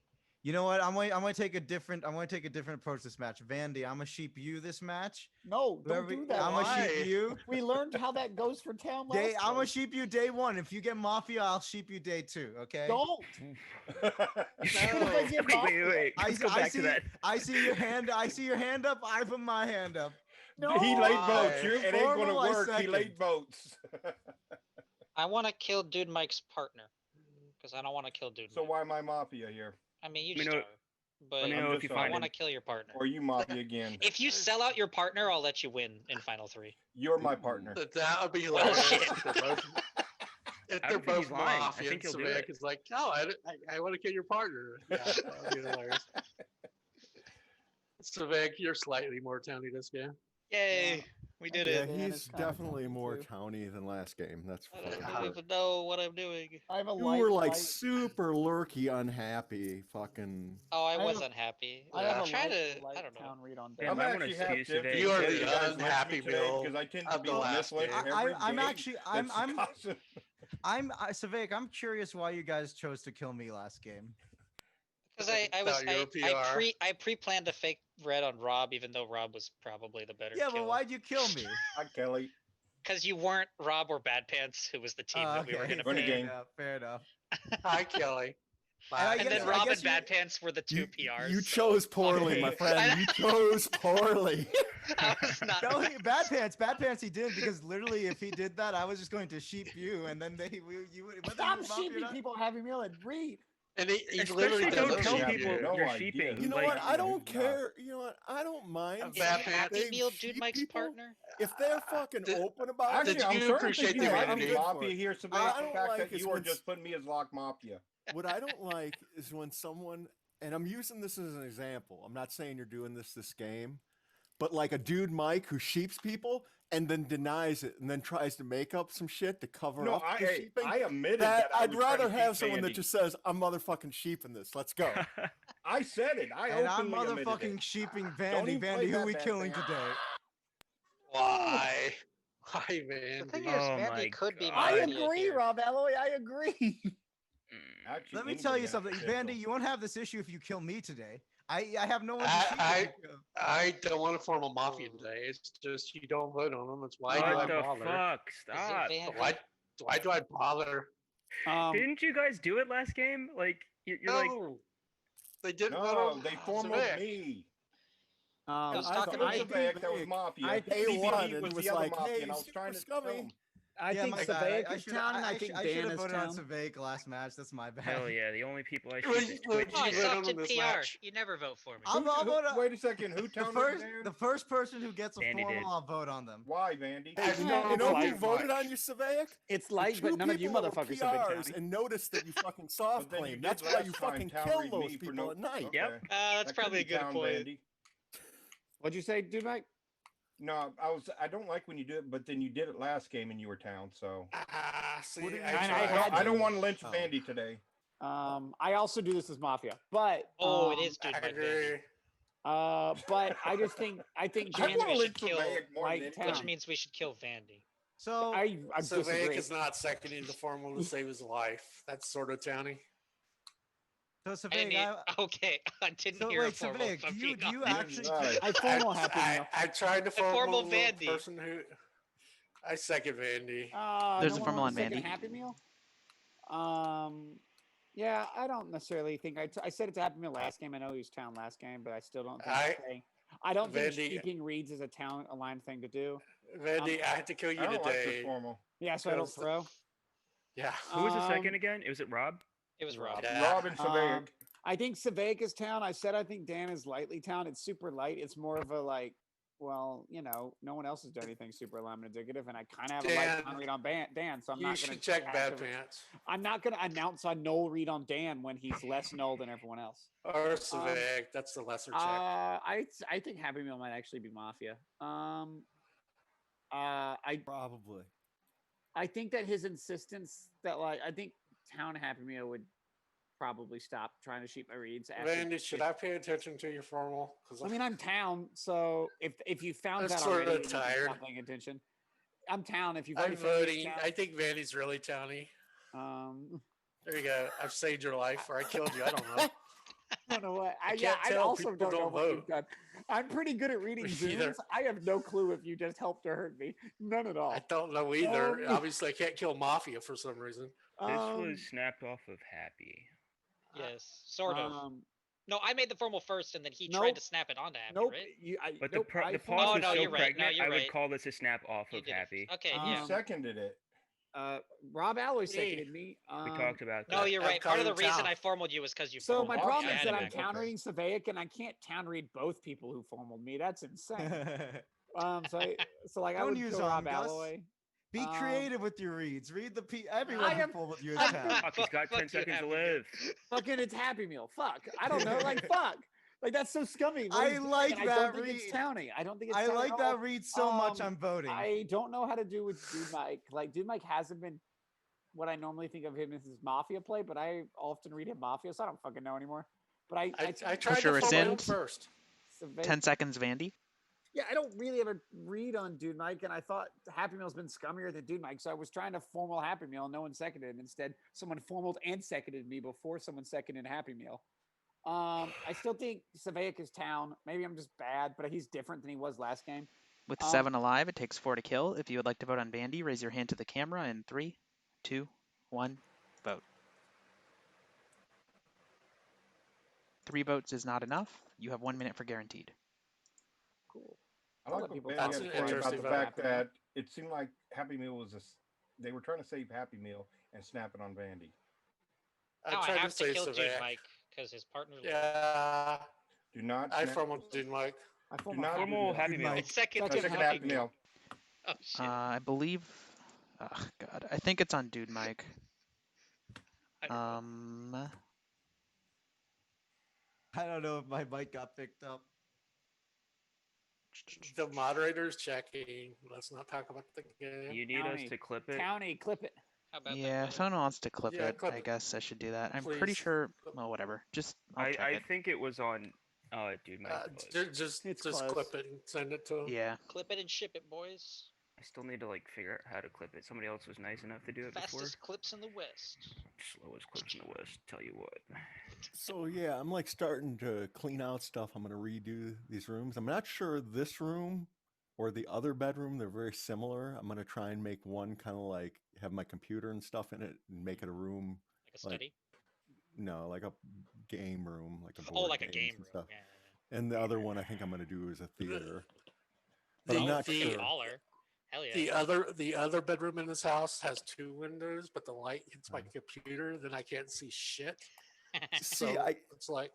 You know what? I'm gonna take a different approach this match. Vandy, I'm gonna sheep you this match. No, don't do that. I'm gonna Why? sheep you. We learned how that goes for town last I'm gonna time. sheep you day 1. If you get Mafia, I'll sheep you day 2. Okay. Don't. No. I get Wait. Let's go back to that. I see your hand. I see your hand up. I put my hand up. No. He laid Why? votes. You're It ain't going to formal, I work. He second. laid votes. I want to kill Dude Mike's partner because I don't want to kill Dude So Mike. why am I Mafia here? I mean, you You just know- are. but me I'm know if just you I find want to him. kill your partner. Or you Mafia again. If you sell out your partner, I'll let you win in Final 3. You're my partner. That would be Well, hilarious. shit. If they're both, if I they're don't think he's both lying. I Mafia think and he'll do Savek it. is like, no, I want to kill your partner. Yeah, that would be hilarious. Savek, you're slightly more towny this game. Yay, we did Yeah, it. Dan he's is kinda definitely towny, more too. towny than last game. That's for I fucking don't sure. even know what I'm doing. I have a You light. were like light- super lurky, unhappy, fucking. Oh, I I was have- unhappy. I have I'm a trying light, to. light I don't know. town read on Yeah, I'm I wanna actually sue half dipped. Savage. You are because the you guys let me unhappy today Bill because I tend to of be the last misled game. every I'm day. actually That's I'm causing- Savek, I'm curious why you guys chose to kill me last game. Because I Thought you were PR. I pre-planned a fake red on Rob, even though Rob was probably the better Yeah, kill. but why'd you kill me? Hi, Kelly. Because you weren't Rob or Bad Pants, who was the team that we were gonna Funny pick. game. Fair enough. Hi, Kelly. And I And guess- then Rob guess and you- Bad Pants were the two PRs. You so chose it's poorly, my funny. friend. You chose poorly. I was not. No, Bad Pants, he did because literally, if he did that, I was just going to sheep you, and then you would. whether Stop you were Mafia or sheeping not- people, Happy Meal, and read. And he Especially literally don't doesn't tell shoot people you. No you're idea. sheeping. You know like, what? I don't he's not. care. You know what? I don't mind. Is Bad if Pants- Happy they Meal sheep Dude Mike's people. partner? If they're fucking Did- open about Actually, Did it, I'm you starting to appreciate think the you might vanity? be Mafia here, I Savannah. don't The fact like that is you were when just putting me as Lock Mafia. what I don't like is when someone, and I'm using this as an example. I'm not saying you're doing this game, but like a dude Mike who sheeps people and then denies it and then tries to make up some shit to cover No, up the sheeping. I admitted that that. I I'd was trying to rather have sheep someone that Vandy. just says, "I'm motherfucking sheeping this. Let's go." I said it. I And I'm openly admitted motherfucking it. sheeping Don't Vandy. even play Vandy, who that we bad killing band. today? Why? Why, man? The thing is, Oh my Vandy could be God. I Mafia agree, here. Rob Alloy. I agree. Mm. Actually, Let me anybody tell you has something, potential. Vandy. You won't have this issue if you kill me today. I have no one to I- shoot. I- if you kill. I don't want to form a mafia today. It's just you don't vote on them. That's why do What I the bother? fuck? Is Stop. it Vandy? Why do I bother? Didn't you guys do it last game? Like you're like No, they didn't vote No, on they formed Savek. me. I was I talking thought to I I me. think that was Mafia. I think CBD A1 and was was the other like, Mafia, "Hey, and I was super trying to scummy." tell him. I Yeah, think my bad. Savek I is should town, and I think I should Dan have is voted on town. Savek last match. That's my bad. hell yeah. The only people I Well, shoot is you- Twitch. Oh, I voted sucked on in this PR. match. You never vote for me. I'll vote on Wait a second. Who the town first. Dan? The first person who gets a Vandy formal, did. I'll vote on them. Why, Vandy? Hey, I you know know, you know it's who like voted Mike. on you, Savaic? It's The light, two but none of you people that were motherfuckers have been PRs towny. and noticed that you fucking soft But then you claim. did That's why last you time fucking town kill read those me for people no- at night. Yep. Okay. That's That probably a could be good town, point. Vandy. What'd you say, dude, Mike? No, I don't like when you do it, but then you did it last game and you were town, so See, What did I you- I tried. had I to. don't want to lynch Oh. Vandy today. I also do this as Mafia, but Oh, it is I Dude Mike Vandy. agree. but I just think I think Which I means Dan, want we to should lynch kill. Savaic more Mike than Town. Which anybody. means we should kill Vandy. So I Savek disagree. is not seconding the formal to save his life. That's sort of towny. I Savaic, need, okay, I didn't so hear wait, a formal. Savaic, if I'm do being you honest. actually? Right. I formal Happy Meal. I tried to formal formal Vandy. person who I second Vandy. There's no a one Formula wants One a second Vandy. Happy Meal. Yeah, I don't necessarily think I said it to Happy Meal last game. I know he was town last game, but I still don't think. I don't think Vandy- speaking reads is a town aligned thing to do. Vandy, I had to kill you I don't like this today. formal. Yeah, so I don't Because the- throw. Yeah. Who was the Um, second again? Was it Rob? It was Rob. Yeah. Rob and Savaic. I think Savaic is town. I said I think Dan is lightly town. It's super light. It's more of a like, well, no one else has done anything super alignment indicative, and I kind of have a light Dan, town read on Dan, so I'm You not should going to check Bad Pants I'm not going to announce a null read on Dan when he's less null than everyone else. or Savek. That's the lesser check. I think Happy Meal might actually be Mafia. Probably. I think that his insistence that like I think Town Happy Meal would probably stop trying to sheep my reads. After, Vandy, should I pay attention to your formal? Because I mean, I'm Town, so if you found I'm that sorta already, you can tired. stop paying attention. I'm Town. If you've I'm already found me as voting. Town, I think Vandy's really towny. There you go. I've saved your life, or I killed you. I don't know. I don't know what. I Yeah, can't I tell. also People don't know don't what you've vote. done. I'm pretty good at reading Me either. zooms. I have no clue if you just helped or hurt me. None at all. I don't know either. Um, Obviously, I can't kill Mafia for some reason. This Um, was snapped off of Happy. Yes, sort of. um, No, I made the formal first, and then he nope. tried to snap it onto Happy, Nope. right? But nope, the I the formal- pause Oh, was no, so you're right. No, pregnant, you're I would right. call this a snap off You of did it Happy. first. Okay, Um, yeah. You seconded it. Rob Alloy Me. seconded me. We talked about No, that. you're I'm right. Part of the calling reason town. I formaled you was because you So formaled my me. problem Yeah, is that I'm anyway. town reading Savaic, and I can't town read both people who formaled me. That's insane. So like I Don't would use kill Rob Gus. Alloy. Be Um, creative with your reads. Read everyone I who am- forward you as I'm town. Fuck, he's got 10 Fuck you, seconds to Happy Meal. live. Fucking, it's Happy Meal. Fuck. I don't know. Like fuck. Like that's so scummy. What I he's doing, like and I that don't think it's read. towny. I don't think it's. I towny like at all. that read so much. I'm voting. I don't know how to do with Dude Mike. Like Dude Mike hasn't been what I normally think of him as his Mafia play, but I often read him Mafia, so I don't fucking know anymore. But I tried your to formal him rescind? first. 10 seconds, Vandy. Yeah, I don't really ever read on Dude Mike, and I thought Happy Meal's been scummier than Dude Mike, so I was trying to formal Happy Meal, and no one seconded it. Instead, someone formaled and seconded me before someone seconded Happy Meal. I still think Savaic is town. Maybe I'm just bad, but he's different than he was last game. With 7 alive, it takes 4 to kill. If you would like to vote on Vandy, raise your hand to the camera in 3, 2, 1, vote. 3 votes is not enough. You have 1 minute for guaranteed. Cool. I I'll like let what people Ben had That's to an say about interesting the vote. fact that it seemed like Happy Meal was they were trying to save Happy Meal and snap it on Vandy. Now I tried have to say kill Dude Savaic. Mike because his partner. Yeah, Do not. I snap- formal Dude Mike. I Do formal not Happy Formal Meal. Happy Meal. Mike. Second, Second Second Happy Happy Meal. Oh shit. I believe. Oh God, I think it's on Dude Mike. I don't know. I don't know if my mic got picked up. The moderator's checking. Let's not talk about the game. You need us Townie. to clip it. Townie, clip it. How about Yeah, that? if someone wants to clip Yeah, it, clip I it. guess I should do that. I'm pretty Please. sure. Well, whatever. Just I'll check I it. think it was on. Dude, Mike. Just It's just close. clip it and send it to him. Yeah. Clip it and ship it, boys. I still need to like figure out how to clip it. Somebody else was nice enough to do it before. Fastest clips in the West. Slowest clips in the West. Tell you what. So yeah, I'm like starting to clean out stuff. I'm gonna redo these rooms. I'm not sure this room or the other bedroom. They're very similar. I'm gonna try and make one kind of like have my computer and stuff in it and make it a room. Like a study. No, like a game room, like a Oh, board like a games game and room. stuff. Yeah. And the other one I think I'm gonna do is a theater. But The- I'm not the- sure. Baller. Hell yeah. The other bedroom in this house has 2 windows, but the light hits my computer, then I can't see shit. See, So it's like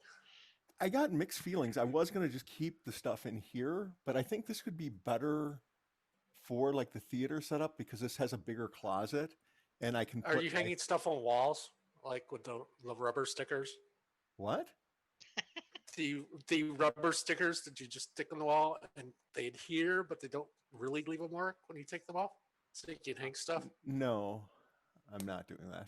I got mixed feelings. I was gonna just keep the stuff in here, but I think this could be better for like the theater setup because this has a bigger closet, and I can. are put you my- hanging stuff on walls like with the rubber stickers? what? The rubber stickers that you just stick on the wall and they adhere, but they don't really leave a mark when you take them off, so you can hang stuff. No, I'm not doing that.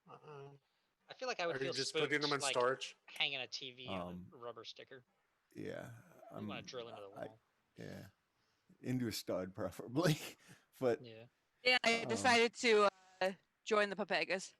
I feel like I would Are you feel just spooked, putting them in like, storage? hanging a TV on Um, a rubber sticker. Yeah, I'm gonna drill into the wall. Yeah, into a stud preferably, but Yeah. Yeah, I decided to join the Papegas.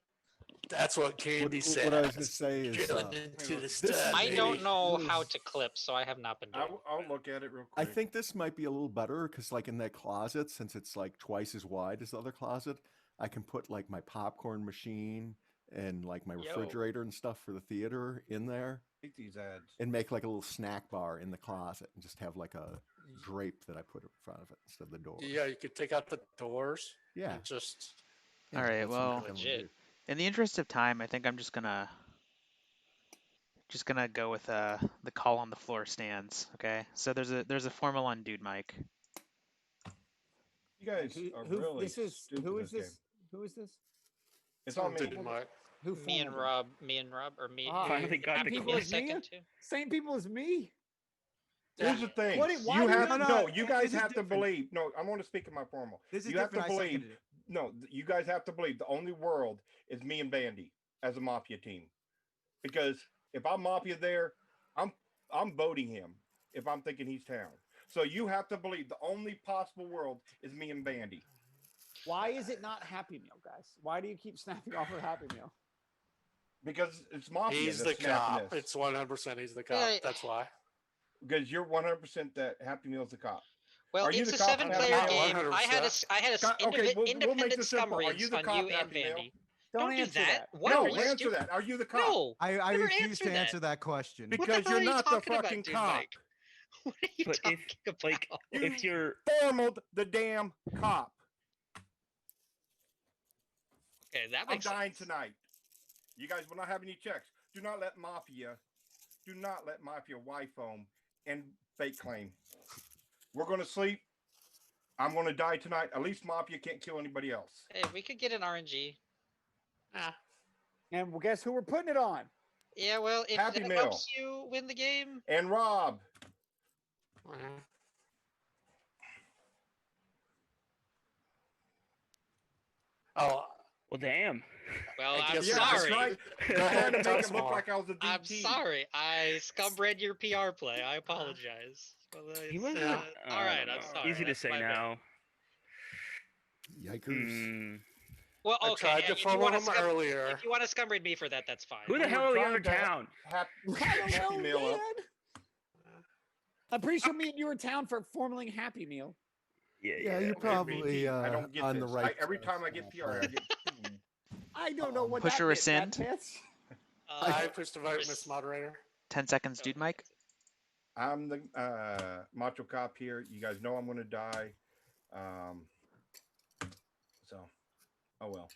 That's what Candy said. what I was gonna say is, Drilling into the this- stud, I don't baby. know how to clip, so I have not been doing. I'll look at it real I quick. think this might be a little better because, like, in that closet, since it's like twice as wide as the other closet, I can put like my popcorn machine and like my Yo. refrigerator and stuff for the theater in there, Take these ads. and make like a little snack bar in the closet and just have like a drape that I put in front of it instead of the door. Yeah, you could take out the doors. Yeah. And just Yeah, All right, that's what well- I'm gonna Legit. do. In the interest of time, I think I'm just gonna go with the call on the floor stands. Okay, so there's a formal on Dude Mike. You guys are really stupid who is this this? game. Who is this? It's on me. Dude, Mike. Who Me and formaled him? Rob, or me. Ah, Finally got same the people clip. as me? Second too. Same people as me. Here's the thing. What- why You do you have have- no. No, You this guys is have to different. believe. No, I want to speak in my formal. This is You have to different. I believe. seconded it. No, you guys have to believe the only world is me and Bandy as a Mafia team. Because if I'm Mafia there, I'm voting him if I'm thinking he's town. So you have to believe the only possible world is me and Bandy. Why is it not Happy Meal, guys? Why do you keep snapping off of Happy Meal? Because it's Mafia. He's the that's snapping cop. this. It's 100%. He's the cop. Yeah. That's why. Because you're 100% that Happy Meal's the cop. Well, Are you it's the a cop, Happy 7-player Meal? game. I had a 100%. Okay, we'll make independent this scum simple. Are you reads the on cop, you and Happy Meal? Bandy. Don't Don't do answer that. What No, are you answer stupid? that. Are you the cop? No. I Never refuse answer to that. answer that question. What the Because hell you're are you not the talking about, fucking dude, cop. Mike? What are you But if, talking about? like, if you're Formaled the damn cop. Okay, that I'm makes dying sense. tonight. You guys will not have any checks. Do not let Mafia wife home and fake claim. We're gonna sleep. I'm gonna die tonight. At least Mafia can't kill anybody else. Hey, we could get an RNG. Ah, And well, guess who we're putting it on? Yeah, well, if Happy that Meal. helps you win the game. And Rob. Oh, Well, damn. Well, I I'm guess Yeah, we're that's sorry. right. Go Trying ahead to and make tell it look more. like I was a DT. I'm sorry. I scumread your PR play. I apologize. Well, He it's, wasn't. Yeah. all right. I don't I'm know. sorry. Easy to That's say my bad. now. Yikers. Hmm. Well, I okay. tried yeah, to if you follow wanna him scum- earlier. If you want to scumread me for that, that's fine. Who the We hell were are the trying other to town? I don't Happy know, Meal up. man. I'm pretty sure me and you were town for formaling Happy Meal. Yeah, Yeah, yeah. you're Okay, probably VT, I don't get on this. the right. Every time I get PR, I get. I don't know what Push that or meant, rescind? Bad Pants. I pushed the vote, Miss Moderator. 10 seconds, dude, Mike. I'm the macho cop here. You guys know I'm gonna die. So, oh well.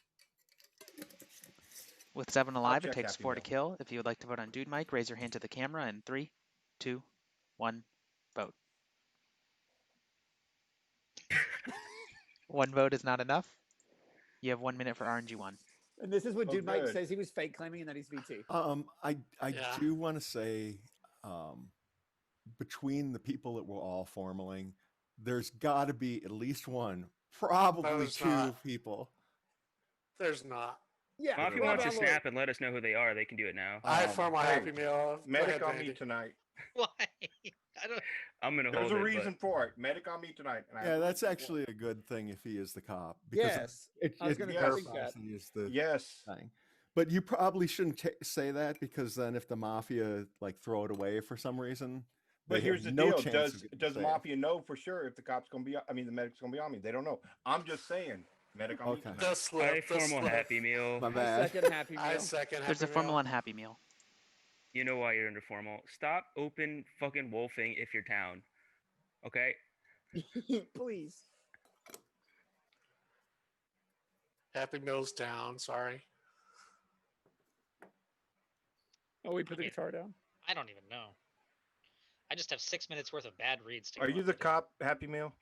With 7 I'll alive, it check takes Happy 4 to Meal. kill. If you would like to vote on dude Mike, raise your hand to the camera in 3, 2, 1, vote. 1 vote is not enough. You have 1 minute for RNG1. And this is what Oh, Dude Mike good. says he was fake claiming and that he's VT. I Yeah. do want to say, between the people that we're all formaling, there's got to be at least one, probably there's 2 not. people. There's not. Yeah. Well, if you Rob want to Alloy. snap and let us know who they are, they can do it now. I form my hey, Happy Meal. Go Medic ahead, on me Vandy. tonight. Why? I don't. I'm gonna There's hold a it. reason for it. Medic on me tonight. And I Yeah, have a that's reason for actually a good thing if he is the cop, because Yes. I was it gonna Yes. think that. verifies he is the it. Yes. thing. But you probably shouldn't say that, because then if the mafia like throw it away for some reason, But they here's the have no deal: chance of getting does saved. Mafia know for sure if the cop's gonna be? I mean, the medic's gonna be on me. They don't know. I'm just saying, medic on me Okay. tonight. The I slip. The formal slip. Happy Meal. My I bad. second Happy I Meal. second There's Happy a formula Meal. on Happy Meal. You know why you're under formal. Stop open fucking wolfing if you're town. Okay? Please. Happy Meal's down. Sorry. Oh, we put the Yeah. guitar down. I don't even know. I just have 6 minutes worth of bad reads to Are go you on the today. cop, Happy Meal?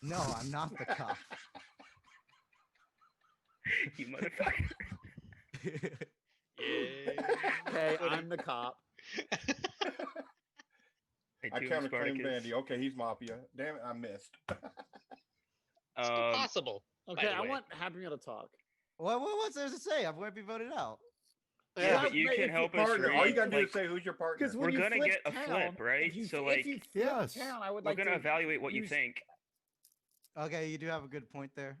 No, I'm not the cop. You motherfucker. Yeah. Okay, What I'm the cop. Hey, I Tomb counterclaim Spartacus. Vandy. Okay, he's Mafia. Damn it, I missed. Still possible. Okay, the I way. want Happy Meal to talk. What's there to say? I'm going to be voted out. Yeah, Yeah. but you but can if help us Partner. All you read. gotta do Like, is say who's your partner. Because We're when you gonna flip get a town, flip, right? If you, So, if you like, flip Yes. town, I would we're like gonna to evaluate what you use- think. Okay, you do have a good point there.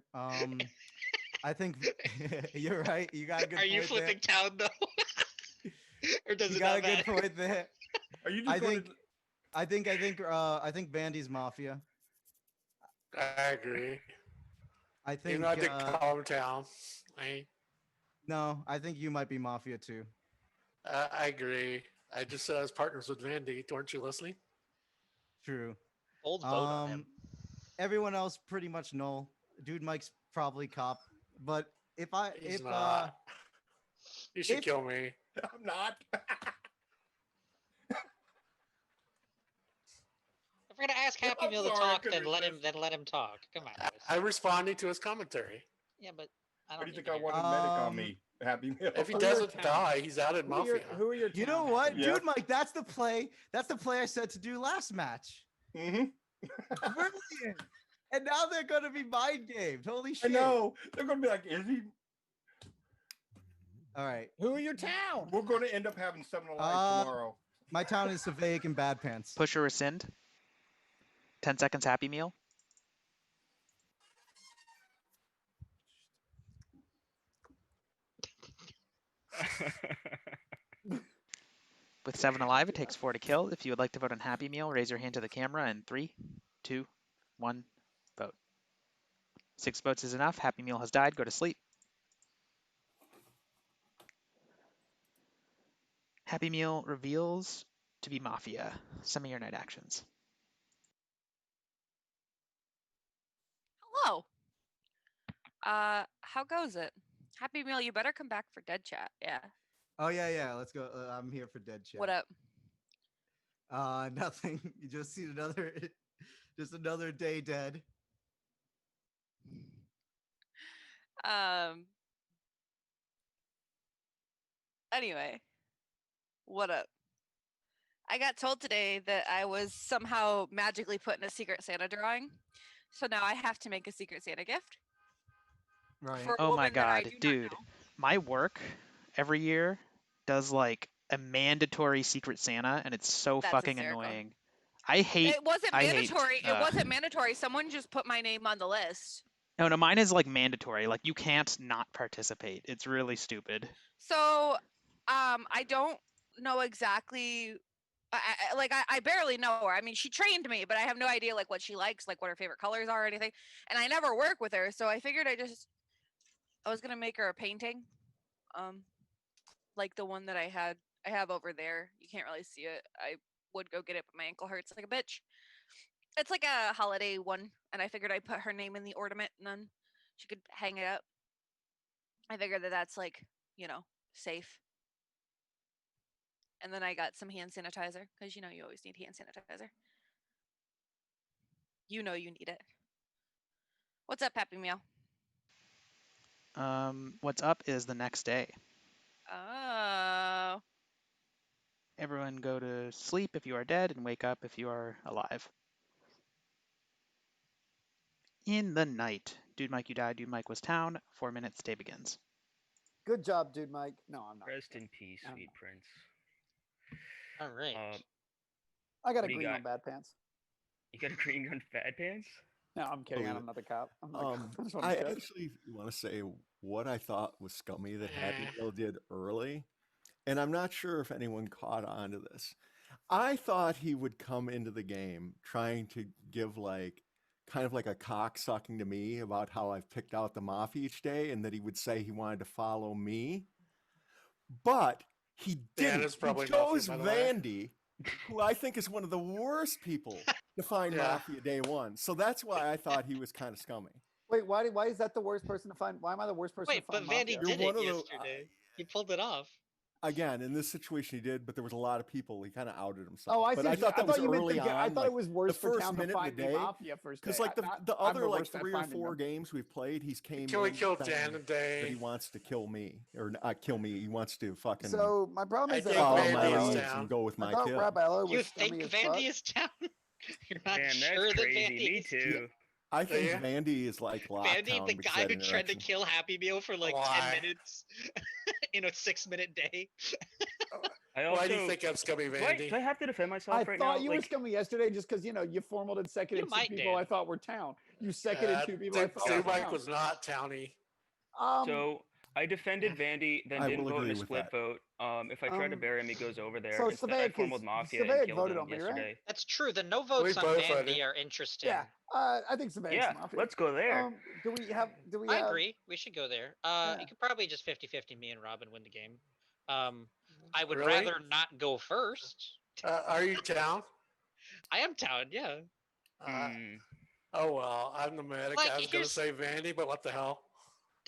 I think you're right. You got a good Are point you flipping town though? Or does there. You it got a not good matter? point there. Are you just I going think I think Bandy's Mafia. I agree. I think Even though I did call him town. no, I think you might be Mafia too. I agree. I just said I was partners with Vandy. Weren't you listening? True. Bold vote on him. Everyone else pretty much null. Dude Mike's probably cop. But He's not. You should if- kill me. I'm not. If we're gonna ask Happy I'm Meal to sorry, I talk, couldn't then let him talk. Come on, guys. I responded to his commentary. Yeah, but I Or don't do you need think to I hear wanted it. medic on me? Happy Meal. If he Who are your doesn't town? die, he's out at Who are your, Mafia. who are your You know town what? Happy Yeah. Dude Mike, that's the play. That's the play I said to do last match. Mm-hmm. Brilliant. And now they're gonna be mind gamed. Holy I shit. know. They're gonna be like, is he? All right. Who are your town? We're gonna end up having 7 alive tomorrow. My town is Savaic and Bad Pants. Push or rescind. 10 seconds Happy Meal. With 7 alive, it takes 4 to kill. If you would like to vote on Happy Meal, raise your hand to the camera in 3, 2, 1, vote. 6 votes is enough. Happy Meal has died. Go to sleep. Happy Meal reveals to be Mafia. Some of your night actions. Hello. How goes it? Happy Meal, you better come back for Dead Chat. Yeah. Oh yeah. Let's go. I'm here for dead chat. What up? Nothing. You just seen another, just another day dead. Anyway, what up? I got told today that I was somehow magically put in a Secret Santa drawing. So now I have to make a Secret Santa gift Right. for a Oh my woman that I god, do not dude. know. My work every year does like a mandatory Secret Santa, and it's so That's fucking hysterical. annoying. I hate. It wasn't I hate. mandatory. It wasn't mandatory. Someone just put my name on the list. No, mine is like mandatory. Like you can't not participate. It's really stupid. So, I don't know exactly. I barely know her. I mean, she trained me, but I have no idea like what she likes, like what her favorite colors are or anything. And I never work with her, so I figured I was gonna make her a painting, like the one that I have over there. You can't really see it. I would go get it, but my ankle hurts like a bitch. It's like a holiday one, and I figured I'd put her name in the ornament, and then she could hang it up. I figured that that's like, safe. And then I got some hand sanitizer because you always need hand sanitizer. You know you need it. What's up, Happy Meal? What's up is the next day. Oh. Everyone go to sleep if you are dead and wake up if you are alive. In the night. Dude Mike, you died. Dude Mike was town. 4 minutes. Day begins. Good job, dude, Mike. No, I'm not. Rest in peace, I'm sweet not. prince. All right. I got a What do you green got? on bad pants. You got a green gun fat pants? No, I'm kidding. Believe I'm it. not the cop. I'm not a cop. I just wanna I check. actually want to say what I thought was scummy that Happy Meal did early, and I'm not sure if anyone caught on to this. I thought he would come into the game trying to give kind of like a cock sucking to me about how I've picked out the Mafia each day, and that he would say he wanted to follow me. But he Dan didn't. is probably He Mafia, chose by the way. Vandy, who I think is one of the worst people to find Yeah. Mafia day one. So that's why I thought he was kind of scummy. Wait, why is that the worst person to find? Why am I the worst person Wait, to find? but Vandy Mafia? You're did one it of the yesterday. He pulled it off. again in this situation he did, but there was a lot of people. He kind of outed himself. Oh, I but see. I thought that was you meant early on. I thought it was worse the for first town to minute find of the me day. Mafia first day. Because like the I'm other like worst at 3 or finding 4 them. games we've played, he's came Can we in kill saying Dan today? that he wants to kill me or not kill me. He wants to fucking So my problem I is that think I thought Vandy my is Rabello, leads down. and go with I my thought kid. Rabello You was think scummy as Vandy fuck. is down? You're not Damn, that's sure that crazy. Vandy Me is too. I think Yeah. Vandy is like Vandy, lockdown the because guy of who that tried to interaction. kill Happy Meal for like Why? 10 minutes in a 6-minute day. I also, Why do you think I'm scummy, Vandy? do I have to defend myself I right thought now? you were scummy yesterday just because you formaled and seconded You two might, people I Dan. thought were town. You seconded two people I thought Dude were Mike town. was not towny. So I defended Vandy, then I didn't will vote in agree a with split that. vote. If I try to bury him, he goes over there. So Instead, I formed Mafia and Savaic killed voted him on me, right? yesterday. That's true. The no votes on both Vandy voted. are interesting. Yeah, I think Savaic's Yeah, Mafia. let's go there. Do we have? I agree. We should go there. Yeah. You could probably just 50-50 me and Robin win the game. I would Really? rather not go first. Are you town? I am town, yeah. Oh well, I'm the medic. Like, I was gonna say Vandy, but what the hell?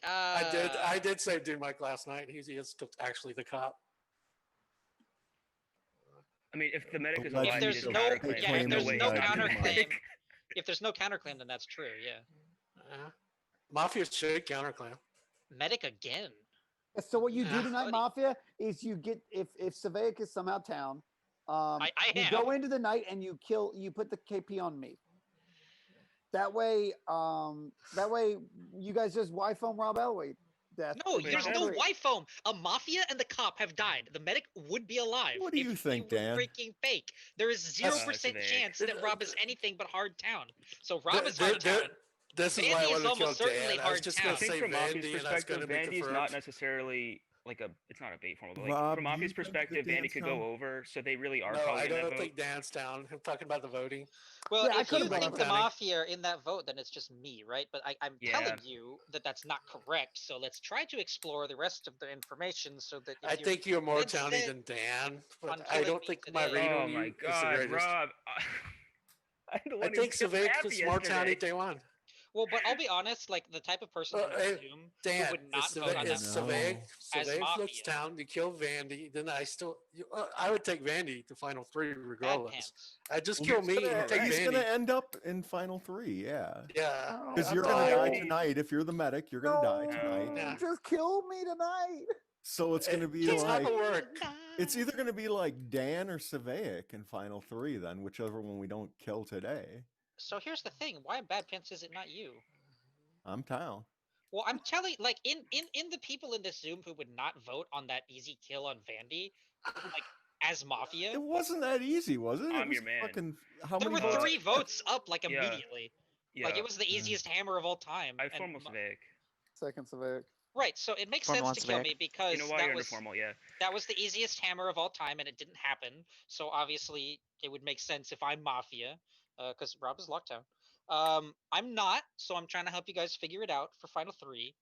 Uh, I did say Dude Mike last night. He is actually the cop. I mean, if the medic is But alive, if he there's just no, counterclaimed. yeah, claim if that there's we no had counterclaim, if there's no counterclaim, then that's true. Yeah. Mafia should counterclaim. Medic again. So what you do tonight, Buddy. Mafia, is you get if Savaic is somehow town, I you am. go into the night and you put the KP on me. That way you guys just Y-foam Rob Elway. Death. No, in there's round no three. Y-foam. A Mafia and the cop have died. The medic would be alive. What do you if think, he was Dan? freaking fake. There is 0% chance that Rob is anything but hard town. So Rob is hard town. This is why I Vandy is wanted to kill almost certainly Dan. I was hard just town. gonna I think say from Mafia's Vandy, and I was perspective, gonna be Vandy's confirmed. not necessarily like it's not a bait form, but like Rob, from do you Mafia's think that perspective, Vandy Dan's could town? go over, so they really are No, probably I in that don't vote. think Dan's down. I'm talking about the voting. Well, Yeah, I if could've you brought think up the Vandy. Mafia are in that vote, then it's just me, right? But I'm Yeah. telling you that that's not correct. So let's try to explore the rest of the information so that if I think you're more dead towny set than Dan, but on I killing don't me think my today- read Oh on my you is the God, greatest. Rob! I'm the I one who think killed Savaic Happy is more towny yesterday. day one. Well, but I'll be honest, like the type of person Well, from hey, Zoom who Dan, would not vote on it's that No. Savag. as Savag flips Mafia, town. You kill Vandy. Then I would take Vandy to final three Bad regardless. Pants. I just Well, kill me and take he's Vandy. gonna end up in final 3, yeah. Yeah, Because I'm you're gonna telling die you. tonight. If you're the medic, you're gonna die tonight. Yeah. Just kill me tonight. So it's gonna be It's not like gonna work. it's either gonna be like Dan or Savaic in final 3, then whichever one we don't kill today. So here's the thing: why Bad Pants is it not you? I'm Town. Well, I'm telling, like, in the people in this Zoom who would not vote on that easy kill on Vandy, like as Mafia, It wasn't that easy, was it? It I'm was your man. fucking how there many were votes? 3 votes up like Yeah. immediately. Yeah. Like it was the easiest hammer of all time. I and formal Savaic. Second Savaic. Right, so it makes Formal sense to on kill Savaic. me because You know why that you're in was the formal, yeah. that was the easiest hammer of all time, and it didn't happen. So obviously, it would make sense if I'm Mafia, because Rob is Lockdown. I'm not, so I'm trying to help you guys figure it out for Final 3.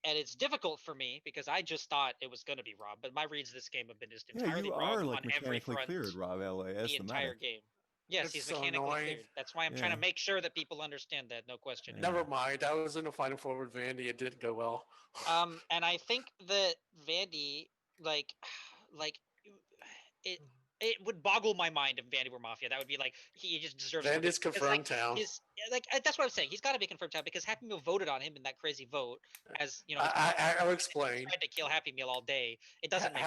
And it's difficult for me because I just thought it was going to be Rob, but my reads this game have been just Yeah, entirely you wrong are on like every mechanically front cleared, Rob LA, as the the entire medic. game. Yes, It's he's so mechanically annoying. cleared. That's why I'm trying Yeah. to make sure that people understand that. No question. Yeah. Never mind. I was in the final four with Vandy. It didn't go well. And I think that Vandy, like it it would boggle my mind if Vandy were Mafia. That would be like he just deserves more Vandy's because, confirmed town. his that's what I'm saying. He's got to be confirmed town because Happy Meal voted on him in that crazy vote. As you know, I'll explain. tried to kill Happy Meal all day. It doesn't make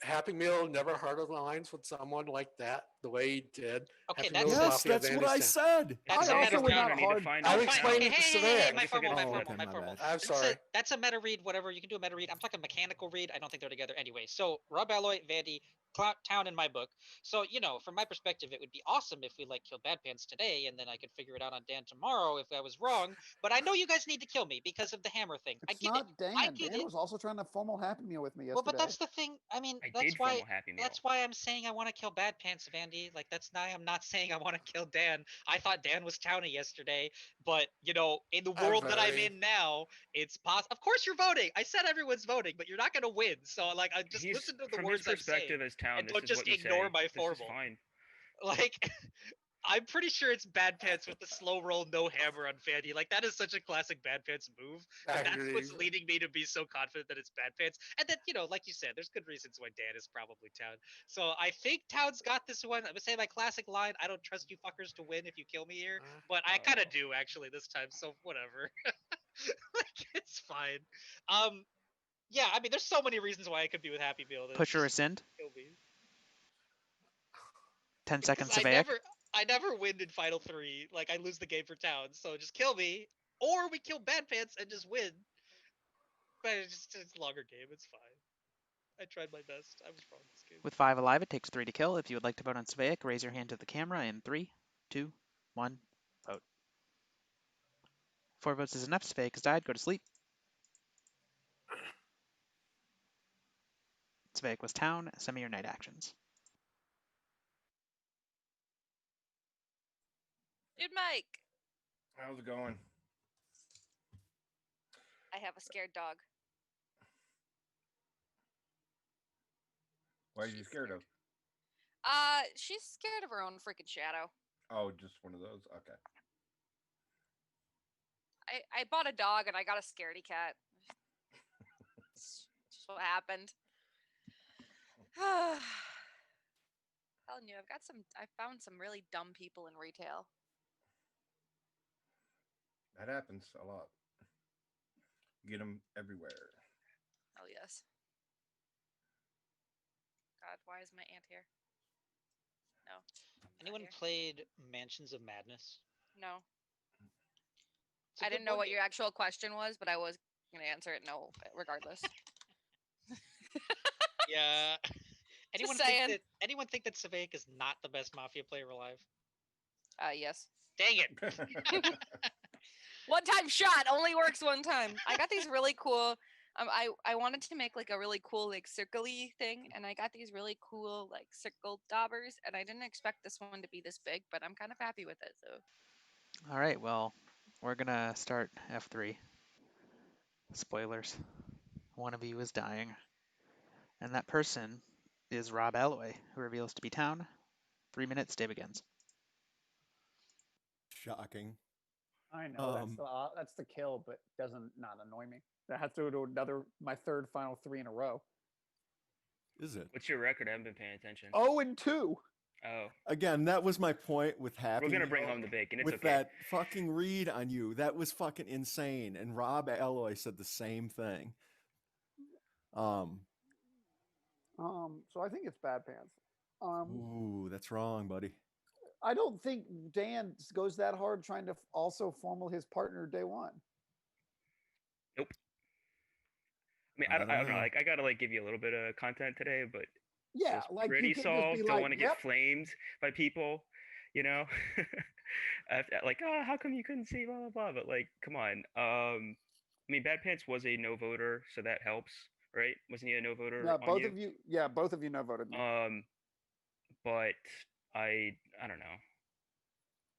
Happy Meal never heard of lines with someone like that the way he did. Okay, Happy that's Meal's Yes, Mafia, that's what Vandy's I town. said. That's I a also meta would read. not I need to hard. find I'll out explain now. it to Hey, Savannah. my Don't formal, forget my to Oh, formal, okay, my my formal. bad. I'm sorry. That's a meta read, whatever. You can do a meta read. I'm talking mechanical read. I don't think they're together anyway. So Rob Alloy, Vandy, Town in my book. So, from my perspective, it would be awesome if we killed Bad Pants today, and then I could figure it out on Dan tomorrow if I was wrong. But I know you guys need to kill me because of the hammer thing. I It's get not it. Dan. I get Dan it. was also trying to formal Happy Meal with me yesterday. Well, but that's the thing. I mean, I that's did why. formal Happy Meal. That's why I'm saying I want to kill Bad Pants, Vandy. Like that's not. I'm not saying I want to kill Dan. I thought Dan was Townie yesterday, but in the I'm world that I'm voting. in now, it's possible. Of course, you're voting. I said everyone's voting, but you're not gonna win. So I just He's, listen to the from words his I'm saying, perspective as town, and this don't is just what you ignore say. my This is formal. fine. Like, I'm pretty sure it's Bad Pants with the slow roll, no hammer on Vandy. Like that is such a classic Bad Pants move. I And that's agree. what's leading me to be so confident that it's Bad Pants. And then, like you said, there's good reasons why Dan is probably Town. So I think Town's got this one. I'm gonna say my classic line: I don't trust you fuckers to win if you kill me here. But I kind of do actually this time. So whatever. Like it's fine. Yeah, I mean, there's so many reasons why I could be with Happy Meal. That Push or just rescind. kill me. 10 seconds Because Savaic. I never win in Final 3. Like, I lose the game for Town. So just kill me. Or we kill Bad Pants and just win. But it's a longer game. It's fine. I tried my best. I was wrong this game. With 5 alive, it takes 3 to kill. If you would like to vote on Savaic, raise your hand to the camera in 3, 2, 1, vote. 4 votes is enough. Savaic has died. Go to sleep. Savaic was Town. Send me your night actions. Dude, Mike, How's it going? I have a scared dog. What are you scared of? She's scared of her own freaking shadow. Oh, just one of those. Okay. I bought a dog and I got a scaredy cat. It's just what happened. Telling you, I found some really dumb people in retail. That happens a lot. Get them everywhere. Oh yes. God, why is my aunt here? No. not Anyone here. played Mansions of Madness? No. It's a I good didn't know board what game. your actual question was, but I was gonna answer it no, regardless. Yeah. Anyone saying. anyone think that Savaic is not the best Mafia player alive? Yes. Dang it. One time shot only works one time. I got these really cool. I wanted to make like a really cool like circle-y thing, and I got these really cool like circle daubers, and I didn't expect this one to be this big, but I'm kind of happy with it. So. All right, well, we're going to start F3. Spoilers. One of you is dying. And that person is Rob Alloy, who reveals to be Town. 3 minutes, day begins. shocking. I know that's the kill, but doesn't not annoy me. That has to do my third final 3 in a row. Is it? What's your record? I haven't been paying attention. 0-2. Oh, Again, that was my point with Happy we're gonna bring Meal, home the bacon. It's with okay. that fucking read on you. That was fucking insane. And Rob Alloy said the same thing. So I think it's Bad Pants. Ooh, that's wrong, buddy. I don't think Dan goes that hard trying to also formal his partner day one. Nope. I mean, I don't know. Like, I gotta like give you a little bit of content today, but Yeah, those like pretty you can't Sauls just be don't like, want to yep. get flamed by people, you know. Like, oh, how come you couldn't see blah blah blah? But like, come on. I mean, Bad Pants was a no voter, so that helps, right? Wasn't he a no voter? Yeah, on both of you. Yeah, both of you no voted me. But I don't know.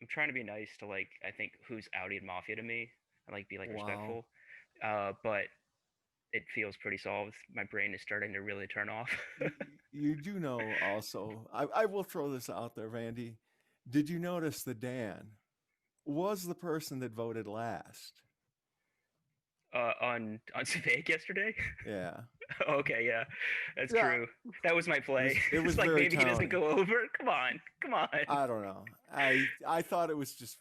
I'm trying to be nice to like I think who's outed Mafia to me and like be like respectful. But it feels pretty solved. My brain is starting to really turn off. You do know also, I will throw this out there, Vandy. Did you notice that Dan was the person that voted last? On Savake yesterday. Yeah. Okay, yeah, that's true. That was my play. It was like very maybe he doesn't towny. go over. Come on. I don't know. I thought it was just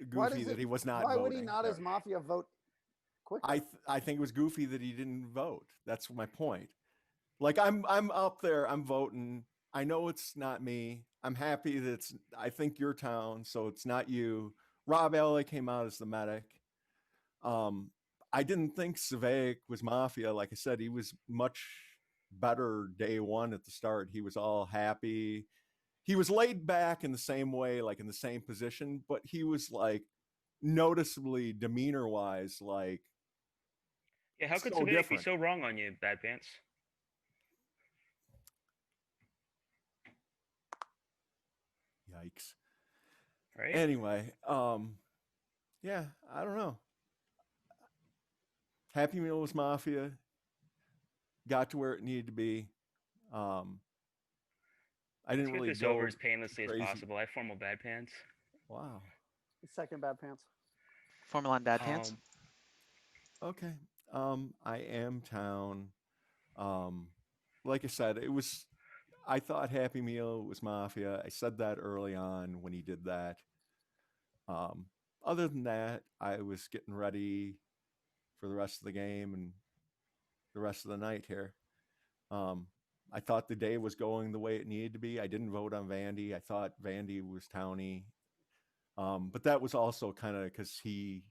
goofy that he was not Why voting. would he not, as Mafia, vote quicker? I think it was goofy that he didn't vote. That's my point. Like I'm up there. I'm voting. I know it's not me. I'm happy that I think your town, so it's not you. Rob Alley came out as the medic. I didn't think Savaic was Mafia. Like I said, he was much better day one at the start. He was all happy. He was laid back in the same way, like in the same position, but he was like noticeably demeanor wise, like Yeah, how could so Savake be different. so wrong on you, Bad Pants? Yikes. Right? Anyway, yeah, I don't know. Happy Meal was Mafia. Got to where it needed to be. I didn't Let's get really this go over as painlessly crazy. as possible. I formal Bad Pants. Wow. Second Bad Pants. Formula on Bad Pants. Okay. I am town. Like I said, it was. I thought Happy Meal was Mafia. I said that early on when he did that. Other than that, I was getting ready for the rest of the game and the rest of the night here. I thought the day was going the way it needed to be. I didn't vote on Vandy. I thought Vandy was towny. But that was also kind of because the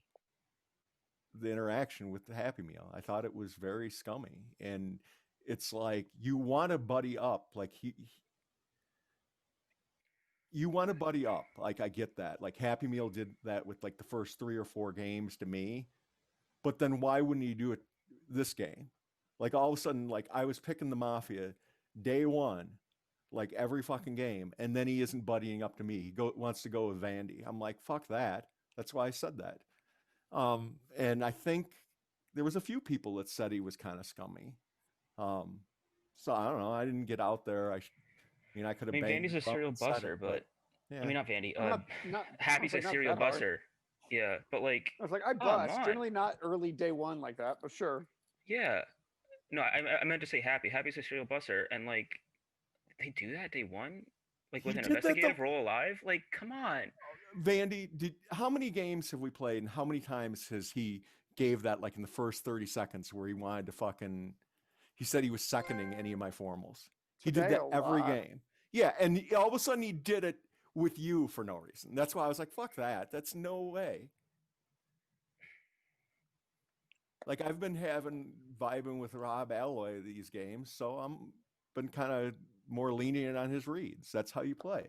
interaction with the Happy Meal. I thought it was very scummy. And it's like, you want to buddy up. Like you want to buddy up. Like, I get that. Like, Happy Meal did that with like the first 3 or 4 games to me. But then why wouldn't you do it this game? Like, all of a sudden, like, I was picking the Mafia day one, like every fucking game, and then he isn't buddying up to me. He wants to go with Vandy. I'm like, fuck that. That's why I said that. And I think there was a few people that said he was kind of scummy. So I don't know. I didn't get out there. I could have. I mean, Vandy's a serial busser, but yeah. I mean, not Vandy. Not Happy's a not serial that hard. busser. Yeah, but like, I was like, I bust. Generally not early day one like that, but sure. Yeah. No, I meant to say Happy. Happy's a serial busser, and like, they do that day one, like with an investigative role alive. Like, come on. Vandy, how many games have we played, and how many times has he gave that like in the first 30 seconds where he wanted to fucking? He said he was seconding any of my formals. He did that every game. Yeah, and all of a sudden he did it with you for no reason. That's why I was like, fuck that. That's no way. Like, I've been vibing with Rob Alloy these games, so I'm been kind of more lenient on his reads. That's how you play.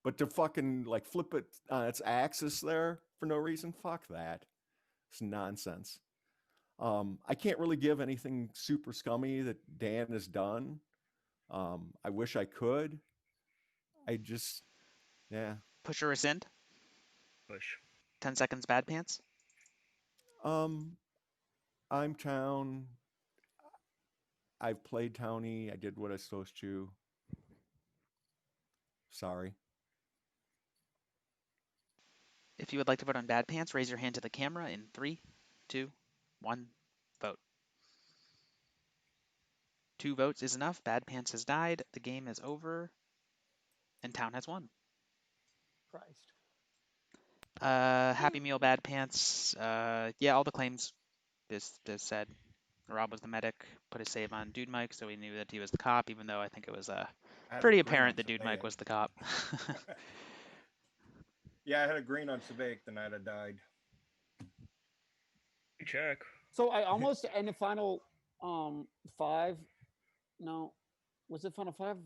But to fucking like flip it on its axis there for no reason, fuck that. It's nonsense. I can't really give anything super scummy that Dan has done. I wish I could. I just, yeah. Push or rescind? Push. 10 seconds Bad Pants? I'm town. I've played towny. I did what I was supposed to. Sorry. if you would like to vote on Bad Pants, raise your hand to the camera in 3, 2, 1, vote. 2 votes is enough. Bad Pants has died. The game is over, and Town has won. Christ. Happy Meal, Bad Pants. Yeah, all the claims is said. Rob was the medic, put a save on Dude Mike, so we knew that he was the cop, even though I think it was I had pretty a green apparent on that Dude Mike Sabaic. was the cop. Yeah, I had a green on Sabaic the night I died. Good check. So I almost in the final 5. No, was it final 5?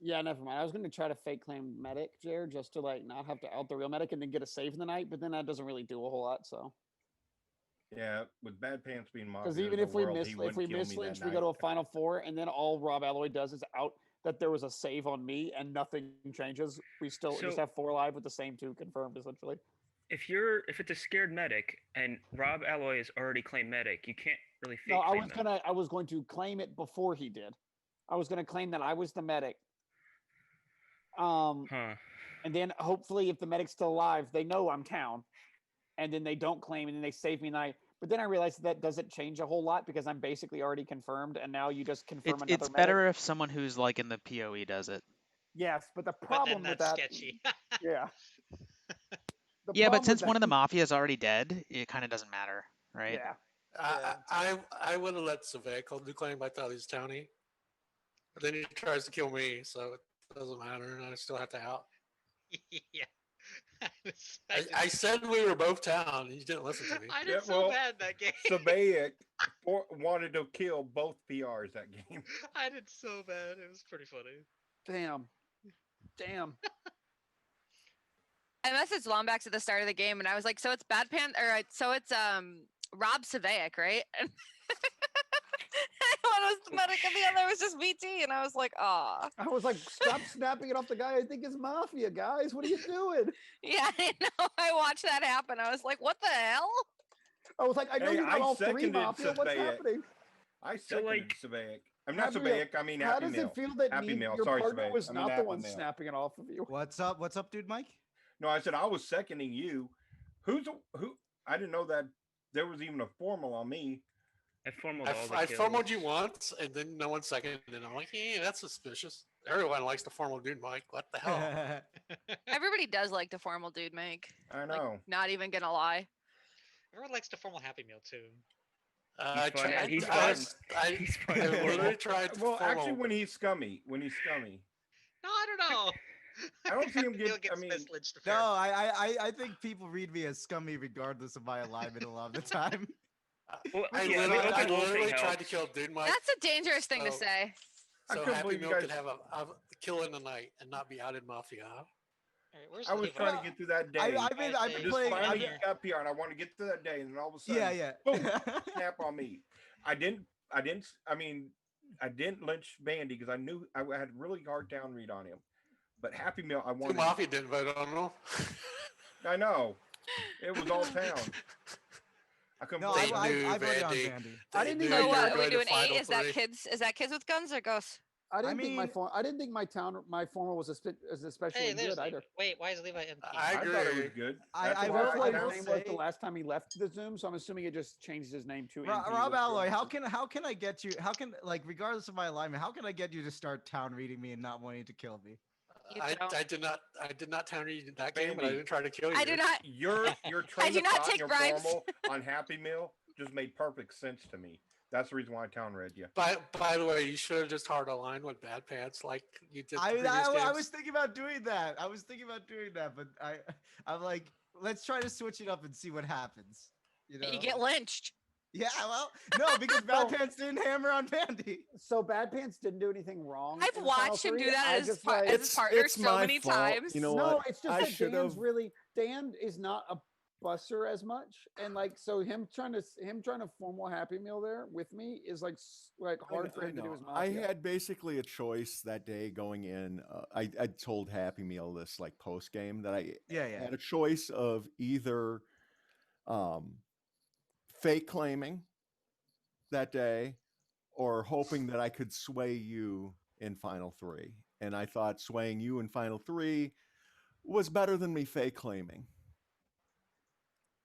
Yeah, never mind. I was going to try to fake claim medic, Jared, just to like not have to out the real medic and then get a save in the night. But then that doesn't really do a whole lot. So Yeah, with Bad Pants being because Mafia even of if the we world, miss he if wouldn't we kill miss me Lynch, that we night. go to a final 4, and then all Rob Alloy does is out that there was a save on me and nothing changes. We still just So- have 4 live with the same 2 confirmed essentially. If it's a scared medic and Rob Alloy is already claimed medic, you can't really fake No, I claim was them. going to claim it before he did. I was gonna claim that I was the medic. Huh. And then hopefully if the medic's still alive, they know I'm Town. And then they don't claim and then they save me night. But then I realized that doesn't change a whole lot because I'm basically already confirmed and now you just confirm another It's medic. better if someone who's like in the PoE does it. Yes, but the But problem then with that's that sketchy. yeah. The Yeah, but problem since with one of the that- Mafia is already dead, it kind of doesn't matter, right? Yeah. I would have let Savek do claim. I thought he was Townie. But then he tries to kill me, so it doesn't matter, and I still have to out. Yeah. I said we were both Town. He didn't listen to me. I did Yeah, so well, bad that game. Sabaic wanted to kill both PRs that game. I did so bad. It was pretty funny. Damn. I messaged Lombax at the start of the game, and I was like, "So it's Bad Pan, or so it's Rob Savaic, right?" And one was the medic, and the other was just VT, and I was like, "Aw." I was like, stop snapping it off the guy I think is Mafia, guys. What are you doing? Yeah, I know. I watched that happen. I was like, "What the hell?" I was like, I know Hey, you got I all 3 seconded Mafia. What's Sabaic. happening? I So, seconded like, Sabaic. I'm not Happy Meal, Sabaic, I mean how Happy does Meal. it feel that Happy Meal. your Sorry, partner Sabaic. was I mean not the Happy one Meal. snapping it off of you? What's up? What's up, dude, Mike? No, I said I was seconding you. Who? I didn't know that there was even a formal on me. I formaled all the I kills. formaled you once, and then no one seconded. And I'm like, yeah, that's suspicious. Everyone likes to formal Dude Mike. What the hell? Everybody does like to formal dude make. I Like, know. not even gonna lie. Everyone likes to formal Happy Meal too. I fun. tried. He's I, fun. I, He's I fun. literally tried to Well, formal. actually, when he's scummy, No, I don't know. I don't see him Happy Meal get. I gets mean, mislynched No, fair. I think people read me as scummy regardless of my alignment a lot of the time. Well, I yeah, literally, the I open goal literally thing tried to helps. kill Dude Mike. That's a dangerous thing to So- say. I So couldn't Happy believe you Meal could guys- have a kill in the night and not be outed Mafia. All right, where's I was Levi? trying to get through that day. I've been I just playing. finally here. got PR, and I want to get to that day, and then all of a sudden, Yeah. boom, snap on me. I didn't. I mean, I didn't lynch Bandy because I knew I had a really hard down read on him. But Happy Meal, I The wanted. Mafia didn't vote on him. I know. It was all town. I couldn't No, They believe I knew voted on Vandy. Vandy. I They didn't knew think you So my- were what? Are we going to doing Final 8? Is that Three. kids? Is that kids with guns or ghosts? I didn't think mean- I didn't think my formal was especially Hey, there's good Levi. either. Wait, why is Levi empty? I I thought it was agree. good. I- That's I why will- That's I what will his announced name was say- the last time he left the Zoom, so I'm assuming it just changed his name to Rob NP, which Alloy, was- how can I get you? How can like regardless of my alignment, how can I get you to start town reading me and not wanting to kill me? You I don't. did not town read that game, but I Vandy. didn't try to kill you. I do not. Your train do of not thought and take your bribes. formal on Happy Meal just made perfect sense to me. That's the reason why I town read you. By the way, you should have just hard aligned with Bad Pants like you did the I previous games. was thinking about doing that. But I'm like, let's try to switch it up and see what happens. You know? You get lynched. Yeah, well, no, because Bad Pants didn't hammer on Bandy. So Bad Pants didn't do anything wrong. I've in the final watched him do 3. that I as, just, par- like- as his partner so my many fault. times. You know No, what? it's just I that should Dan's have. really Dan is not a busser as much, and like so him trying to formal Happy Meal there with me is like hard for him to do his I Mafia. had basically a choice that day going in. I told Happy Meal this like post game that I Yeah. had a choice of either fake claiming that day or hoping that I could sway you in Final 3. And I thought swaying you in Final 3 was better than me fake claiming.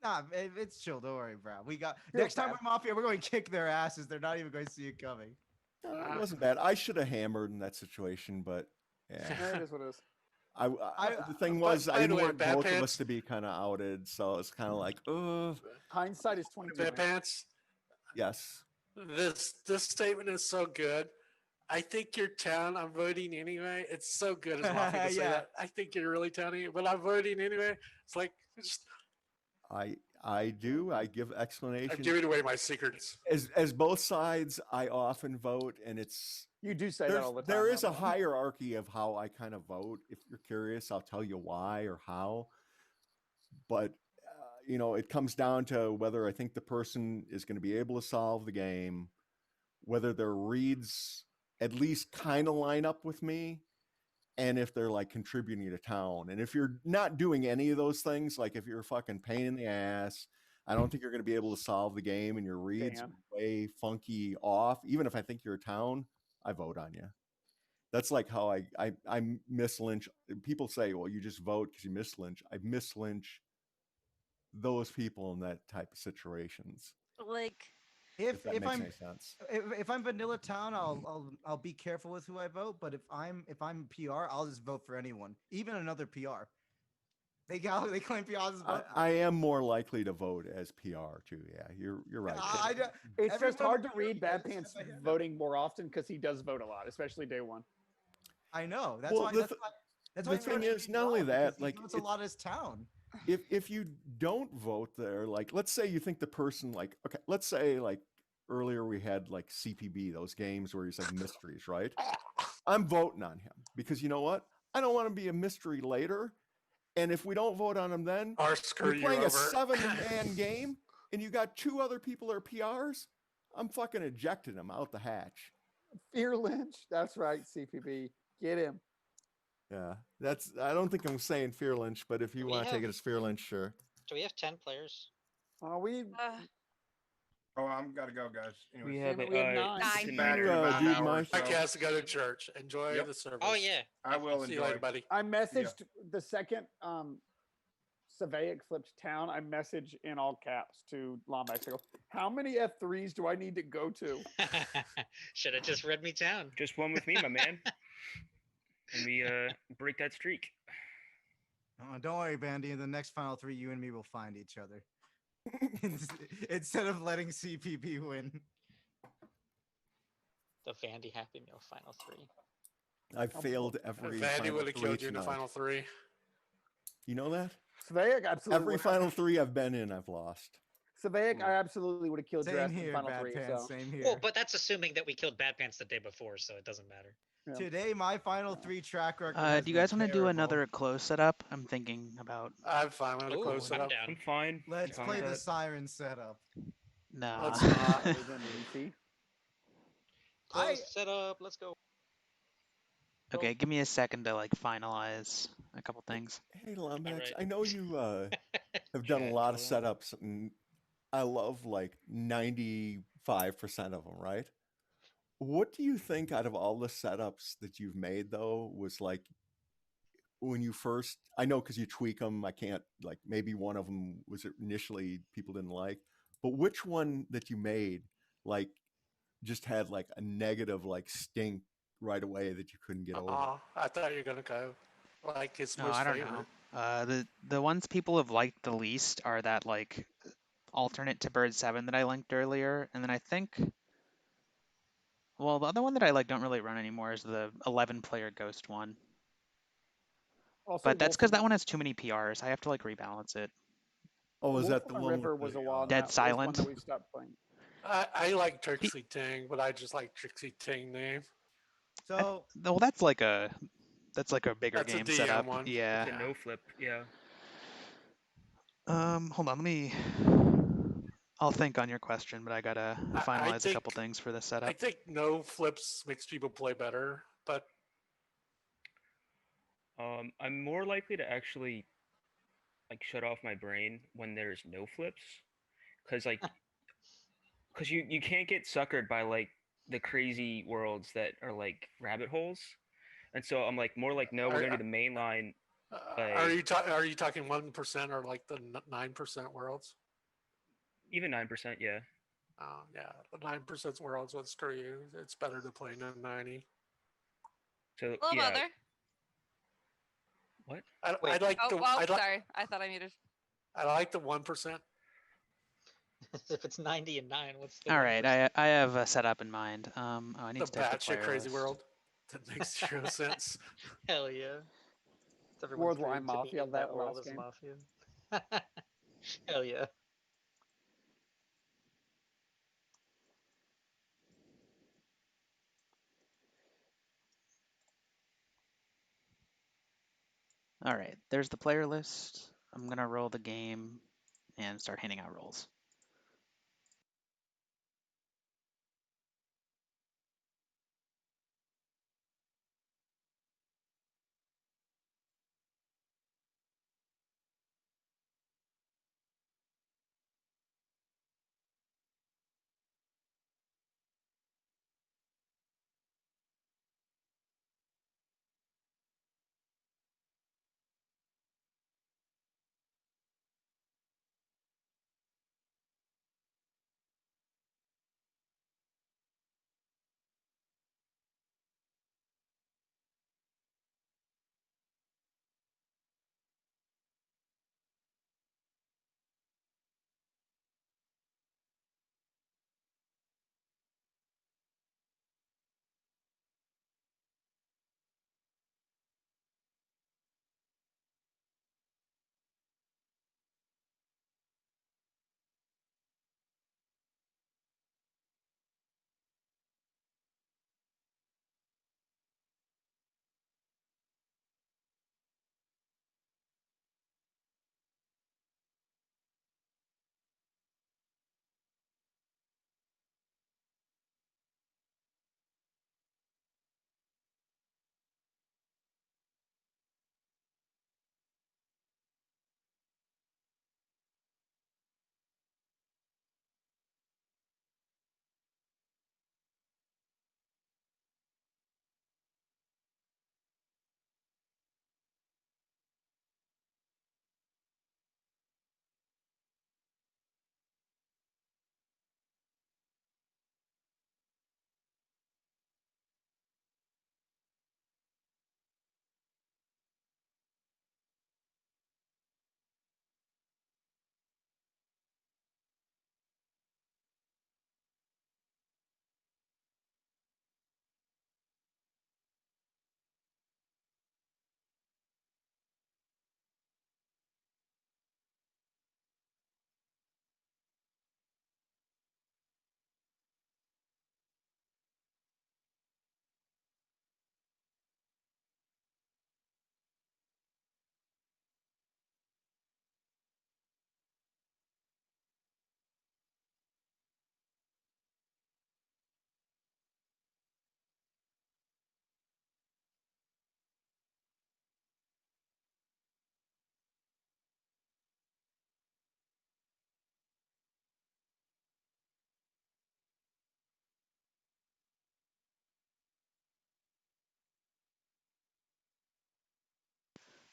Nah, it's chill. Don't worry, bro. We got Feel next time bad. we're Mafia, we're going to kick their asses. They're not even going to see it coming. No, it wasn't bad. I should have hammered in that situation, but yeah. Yeah, it is what it is. The thing By- was, I by the didn't way, want Bad both of us Pants- to be kind of outed, so it's kind of like, Hindsight is 22. Bad Pants. yes. This statement is so good. I think you're town. I'm voting anyway. It's so good as Mafia to say Yeah. that. I think you're really towny, but I'm voting anyway. It's like just, I do. I give I'm explanation. giving away my secrets. As both sides, I often vote, and it's You do say that all the time. there is a though. hierarchy of how I kind of vote. If you're curious, I'll tell you why or how. But it comes down to whether I think the person is going to be able to solve the game, whether their reads at least kind of line up with me, and if they're like contributing to town. And if you're not doing any of those things, like if you're a fucking pain in the ass, I don't think you're going to be able to solve the game, and your reads Dan. are way funky off. Even if I think you're a town, I vote on you. That's like how I miss Lynch. People say, well, you just vote because you miss Lynch. I miss Lynch those people in that type of situations. Like, If that If makes I'm any sense. if I'm Vanilla Town, I'll be careful with who I vote. But if I'm PR, I'll just vote for anyone, even another PR. They claim PR as vote. I am more likely to vote as PR too. Yeah, you're right. I, Dave. It's just everyone hard to votes read Bad because Pants if I hear that- voting more often because he does vote a lot, especially day one. I know. That's Well, why. the That's th- why. That's the why thing Virginie's is, not only wrong, because that, he like, votes a it's- lot as town. if you don't vote there, like let's say you think the person, like, okay, let's say like earlier we had like CPB, those games where he's like mysteries, right? I'm voting on him because you know what? I don't want to be a mystery later. And if we don't vote on him then, Or screw you're you playing a over. 7-man game and you got 2 other people that are PRs, I'm fucking ejecting them out the hatch. Fear Lynch. That's right, CPB. Get him. Yeah, I don't think I'm saying Fear Lynch, but if you We want to take it have- as Fear Lynch, sure. Do we have 10 players? We Oh, I'm gotta go, guys. Anyways. We have we have 9. I'll be Nine. back in You, about an dude, hour or my- so. Mike has to go to church. Enjoy Yep. the service. Oh yeah. I will See you enjoy. later, buddy. I messaged the second Savaic flipped town. I messaged in all caps to Lombax. I go, how many F3s do I need to go to? Should have just read me down. Just one with me, my man. And we break that streak. Oh, don't worry, Bandy. In the next final 3, you and me will find each other. Instead of letting CPP win. The Vandy Happy Meal final 3. I've failed every Vandy final would have 3 killed you in the tonight. final 3. You know that? Savaic absolutely. Every would- final 3 I've been in, I've lost. Savaic, I absolutely would have killed your Same ass in here, final Bad 3. Pants. So. Same here. Well, but that's assuming that we killed Bad Pants the day before, so it doesn't matter. Yeah. Today, my final 3 track record. has Do you been guys want to do terrible. another close setup? I'm thinking about. I'm fine with a Ooh, close I'm up. down. I'm fine. Let's Fine play with the that. siren setup. Nah. Let's not. Other than Lucy. Close setup. Let's go. Okay, give me a second to like finalize a couple things. Hey, Lombax, Alright. I know you have done a Chat, lot of hold setups, and I love like 95% of them, right? What do you think out of all the setups that you've made, though, was like when you first, I know because you tweak them, I can't, like maybe one of them was initially people didn't like, but which one that you made, like, just had like a negative, like, stink right away that you couldn't get over? I thought you were gonna go like his No, most I don't favorite. know. The ones people have liked the least are that like alternate to Bird 7 that I linked earlier, and then I think, well, the other one that I like don't really run anymore is the 11-player Ghost one. Also, But that's Wolf because on that the- one has too many PRs. I have to like rebalance it. Oh, is Wolf that on the the one River with was the, a while. Dead now. Silent? Was one that we stopped playing. I like Trixie Ting, but I just like Trixie Ting name. So Well, that's like a bigger That's a game DM setup. one. Yeah. It's a no flip. Yeah. Hold on, let me. I'll think on your question, but I gotta I finalize a couple think- things for this I setup. think no flips makes people play better, but I'm more likely to actually like shut off my brain when there's no flips, because you can't get suckered by like the crazy worlds that are like rabbit holes, and so I'm like more like no, we're I- gonna do the main line Are Like you are you talking 1% or like the 9% worlds? even 9%, yeah. Yeah, the 9% worlds would screw you. It's better to play 90. So Hello, yeah, mother. what? I Wait. like Oh, the well, sorry. I thought I muted. I like the 1%. If it's 90 and 9, what's the All 1%? right, I have a setup in mind. Oh, I need The to type the batshit player crazy list. world. That makes zero sense. Hell yeah. It's everyone's Worldwide dream to be Mafia, in that that world last as game. Mafia. Hell yeah. All right, there's the player list. I'm gonna roll the game and start handing out rolls.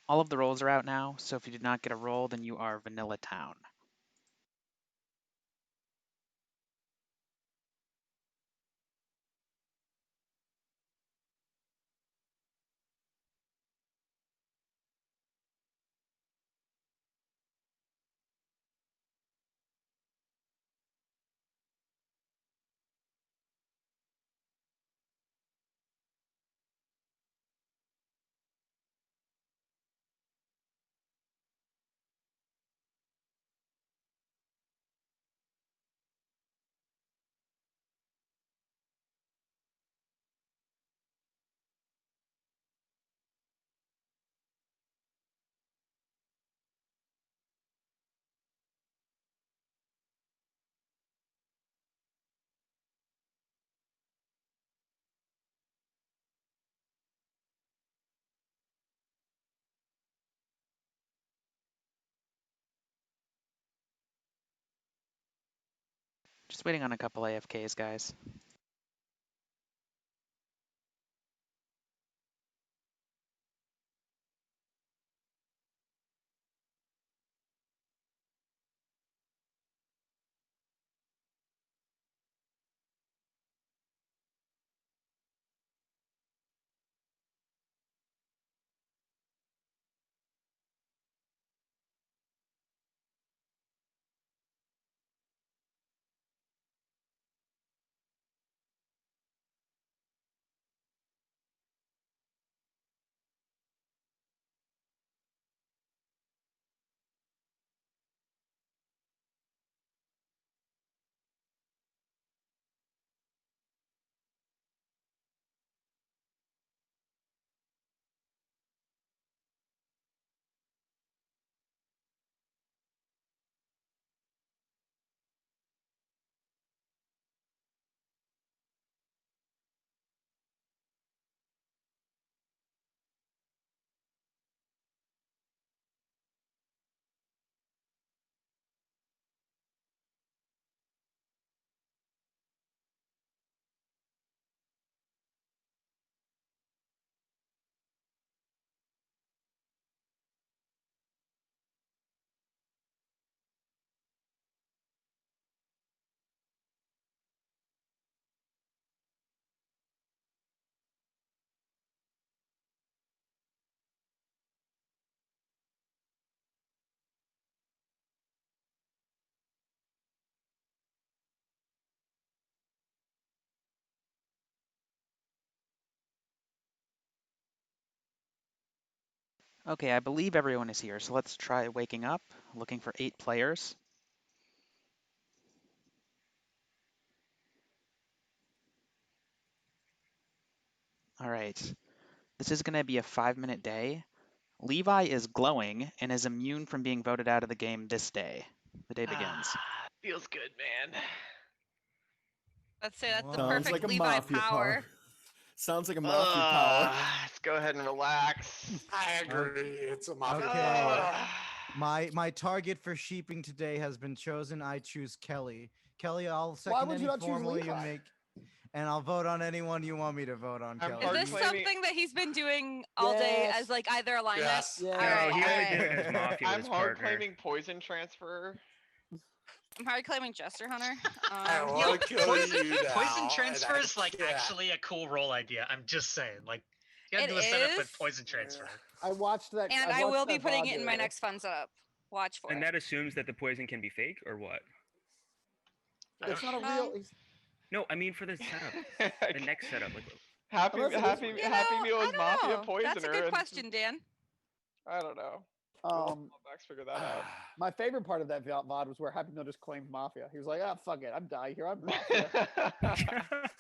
All of the rolls are out now, so if you did not get a roll, then you are Vanilla Town. Just waiting on a couple AFKs, guys. Okay, I believe everyone is here, so let's try waking up. Looking for 8 players. All right. This is going to be a 5-minute day. Levi is glowing and is immune from being voted out of the game this day. The day begins. Feels good, man. Let's say that's the Sounds perfect like a Levi mafia power. Sounds like a mafia power. Let's go ahead and relax. I agree. It's a mafia Okay. power. My target for sheeping today has been chosen. I choose Kelly. Kelly, I'll Why second would you any not choose formal you Levi? make, and I'll vote on anyone you want me to vote on, I'm Kelly. Is hard this claiming- something that he's been doing all day Yes. as like either alignment? Yes. Yeah. All No, right, he all only right. did it as Mafia I'm was hard partner. claiming poison transfer. I'm hard claiming Jester Hunter. I Um, want to kill Poison, you now. poison and transfer I is like can't. actually a cool role idea. I'm just saying, like, you gotta It do a setup with is? poison transfer. I watched that. and I I watched will be that putting VOD it the in my other day. next fun setup. Watch for And it. that assumes that the poison can be fake, or what? It's not a Um, real. He's, No, I mean for the setup, the next setup. Like, Happy Unless it is Happy real. You Happy know, Meal I is don't Mafia know. poisoner. That's a good and- question, Dan. I don't know. We'll um, Max figure that out. my favorite part of that VOD was where Happy Meal just claimed Mafia. He was like, "Ah, fuck it, I'm dying here. I'm Mafia."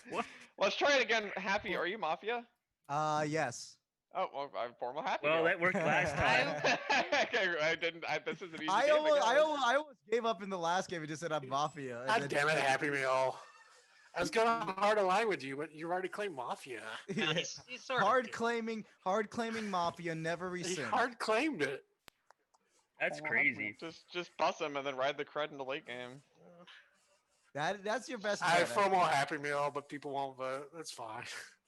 what? Let's try it again. Happy, are you Mafia? Yes. Oh, well, I'm formal Happy Well, Meal. that worked last time. Okay, I didn't. This is an easy I game. almost, guess. I almost gave up in the last game and just said I'm Mafia. and God then- damn it, Happy Meal. I was going hard to line with you, but you already claimed Mafia. No, Yeah. he's sort of hard good. claiming Mafia, never He rescind. hard claimed it. That's Formal Happy crazy. Just bust him and then ride the cred in the late game. That's your best I bet. for more Happy Meal, but people won't vote. That's fine.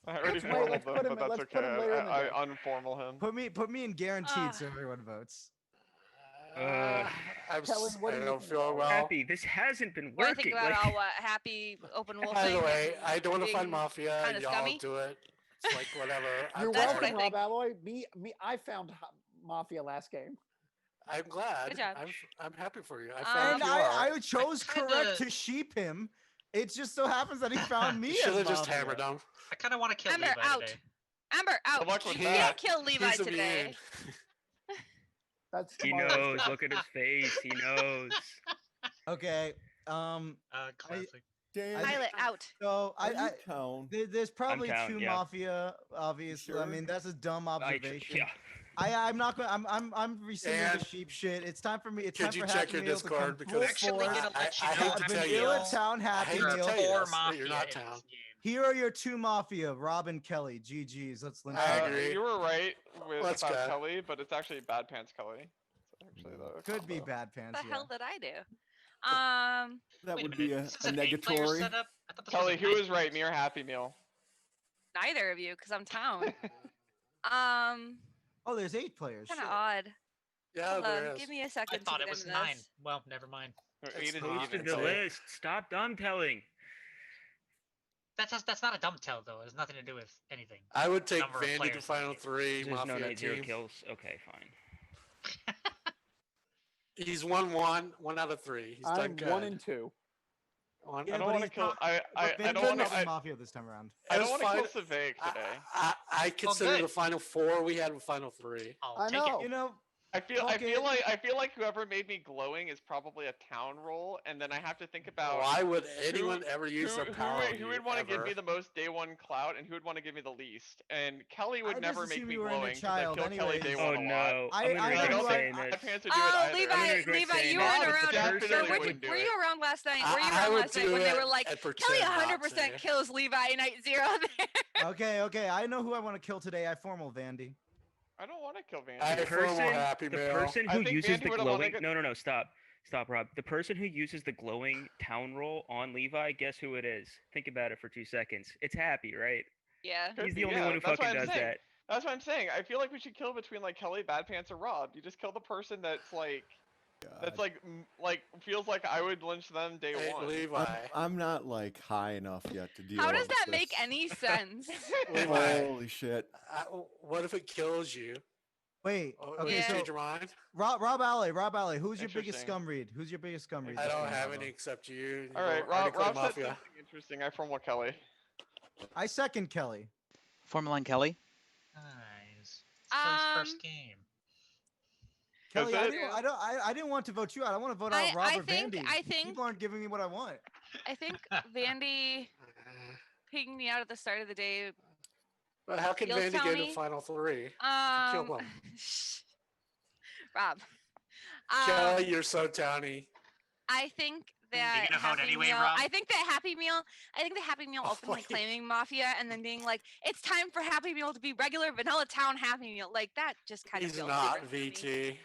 I already Let's wait, formal let's him, put him but in- that's let's put him okay. later in the game. I unformal him. Put me in guaranteed Ah. so everyone votes. I'm, Kelly, what I do you don't think feel about well. Happy, this hasn't been What do you think working. about Like, all what happy open wolf By the thing way, I don't want to being find Mafia. kinda Y'all scummy? do it. It's like whatever. I'm You're That's tired. what I welcome, Rob think. Alloy. Me. I found Mafia last game. I'm glad. Good job. I'm happy for you. I found And Um, I chose kinda- correct to sheep him. It just so happens that he found me. You should as have just Mafia. hammered him. I kind of want to kill Amber, Levi out. today. Amber, out. luck with You that. can't kill Levi He's today. immune. That's he tomorrow's knows. game. Look at his face. He knows. Okay. Classic. Dan, Pilot, out. So are you I town? there's probably down, two yeah. Mafia. Obviously, I Sure? mean that's a dumb observation. Yeah. I'm not going. I'm rescinding Dan, the sheep shit. It's time for me. It's could time you for check Happy your Meal to come Discord full because Actually force. gonna let you I know hate to I've tell been you ill this. at town. I Happy hate to Meal. tell you Or this, but Mafia you're not in town. this game. Here are your two Mafia, Rob and Kelly. GG's. Let's lynch I them. agree. You were right Let's about go. Kelly, but it's actually Bad Pants Kelly. It's actually the Could be combo. bad pants. What the Yeah. hell did I do? That Wait would a be minute. a This is an 8-player negatory. setup? I thought this was Kelly, a who is 9-player right? Me or Happy Meal? Neither of you, because I'm town. Oh, there's 8 players. Kind of Shit. odd. Yeah, Hold there on, is. give me a I second. thought to it get was into 9. this. Well, never mind. It's Eight is not. even. Posted the It's Kelly. list. Stop dumb telling. That's not a dumb tell though. It has nothing to do with anything. I would take Number of Vandy to players in the final game. 3. There's no Mafia night zero team. kills. Okay, fine. He's won 1 out of 3. He's done I'm good. 1 and 2. One- Yeah, I don't but want to he's kill. not- I But don't Vandy's want not to. in Mafia this time around. I It don't was want to fine. kill Savik today. I consider good. the final 4 we had a final 3. I'll I take know. it. You know, I feel Okay. like whoever made me glowing is probably a town role, and then I have to think about Why would anyone ever use their power? who would want to give me the most day one clout, and who would want to give me the least. And Kelly would I never just make assumed me you were an inner glowing because I child kill Kelly day anyways. Oh one a lot. no. I- I'm gonna I I regret don't know think saying Bad this. Pants would do it Oh, either. Levi, I'm gonna regret Levi, saying you that. weren't Rob around. definitely Or were, wouldn't do were it. you around last night? I- Were you I around would last night do when they it were like, and Kelly pretend not 100% to. kills Levi night 0 there? okay. I know who I want to kill today. I formal Vandy. I don't want to kill Vandy. I The formal Happy the Meal. person I who think uses Vandy the would've wanna glowing. get- No, stop, Rob. The person who uses the glowing town roll on Levi. Guess who it is? Think about it for 2 seconds. It's Happy, right? Yeah. Could He's be, the only yeah, one who that's what fucking I'm does saying. that. That's what I'm saying. I feel like we should kill between like Kelly, Bad Pants, or Rob. You just kill the person that's like God. like feels like I would lynch them day Hey, one. Levi. I'm not like high enough yet to deal How does with that make this. any sense? Levi. Holy shit. What if it kills you? Wait. Oh, Okay. Yeah. So change your mind? Rob Alley. Who's your biggest Interesting. scum read? Who's your biggest scum read? I this don't game, have Robo? any except you. All right, You've already Rob claimed said Mafia. something interesting. I from what Kelly. I second Kelly. Formula and Kelly. Nice. It's his Um, first game. Kelly, That's I it? didn't, I don't, I didn't want to vote you out. I want to vote out I Robert think Vandy. I think People aren't giving me what I want. I think Vandy picking me out at the start of the day. But how can feels Vandy get in the towny. final three? If you kill him. Rob. Kelly, you're so towny. I think that gonna vote Happy anyway, Meal. Rob? I think the Happy Meal openly wait. claiming Mafia and then being like, "It's time for Happy Meal to be regular Vanilla Town Happy Meal." Like that just kind of He's feels not super scummy. VT.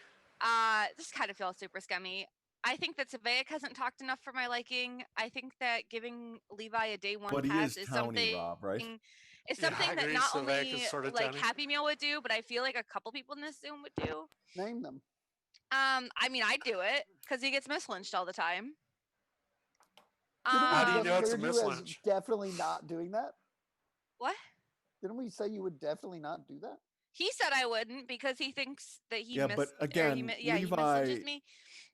This kind of feels super scummy. I think that Savaic hasn't talked enough for my liking. I think that giving Levi a day one But he pass is is towny, something Rob, right? It's Yeah, I something that agree, not Savaic only is sorta like towny. Happy Meal would do, but I feel like a couple people in this Zoom would do. Name them. I mean, I'd do it because he gets mislynched all the time. How do you Just know it's a cleared you as mislynch? definitely not doing that? What? Didn't we say you would definitely not do that? He said I wouldn't because he thinks that he Yeah, missed. but He again, he Levi mislynches me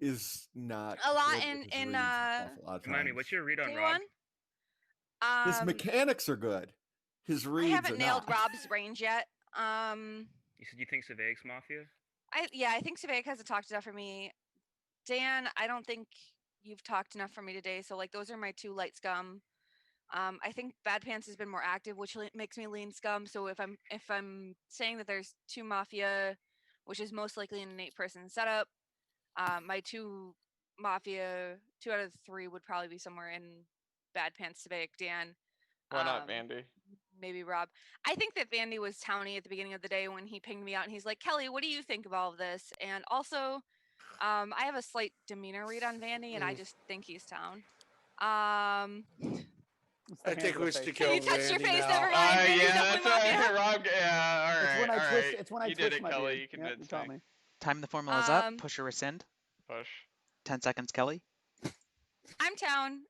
is not a lot good in with his in reads and stuff a lot of Remind me, times. what's your read on day Rob? one. His mechanics are good. His I reads haven't are nailed not. Rob's range yet. You said you think Savag's Mafia? I think Savaic hasn't talked enough for me. Dan, I don't think you've talked enough for me today. So like those are my two light scum. I think Bad Pants has been more active, which makes me lean scum. So if I'm saying that there's two Mafia, which is most likely an 8-person setup, my two Mafia, 2 out of 3 would probably be somewhere in Bad Pants, Savaic, Dan. Why not Vandy? Maybe Rob. I think that Vandy was towny at the beginning of the day when he pinged me out and he's like, Kelly, what do you think of all of this? And also, I have a slight demeanor read on Vandy and I just think he's town. It's the I hands think of the we face. should kill Can you touch your Vandy face? now. Never mind. Vandy's Yeah, definitely that's Mafia. Rob. Yeah, all It's right, when I all twist. right. It's when I You twist did it, my Kelly. beard. You Yeah, convinced taught me. me. Time the formula's up. Um, Push or rescind. Push. 10 seconds, Kelly. I'm town.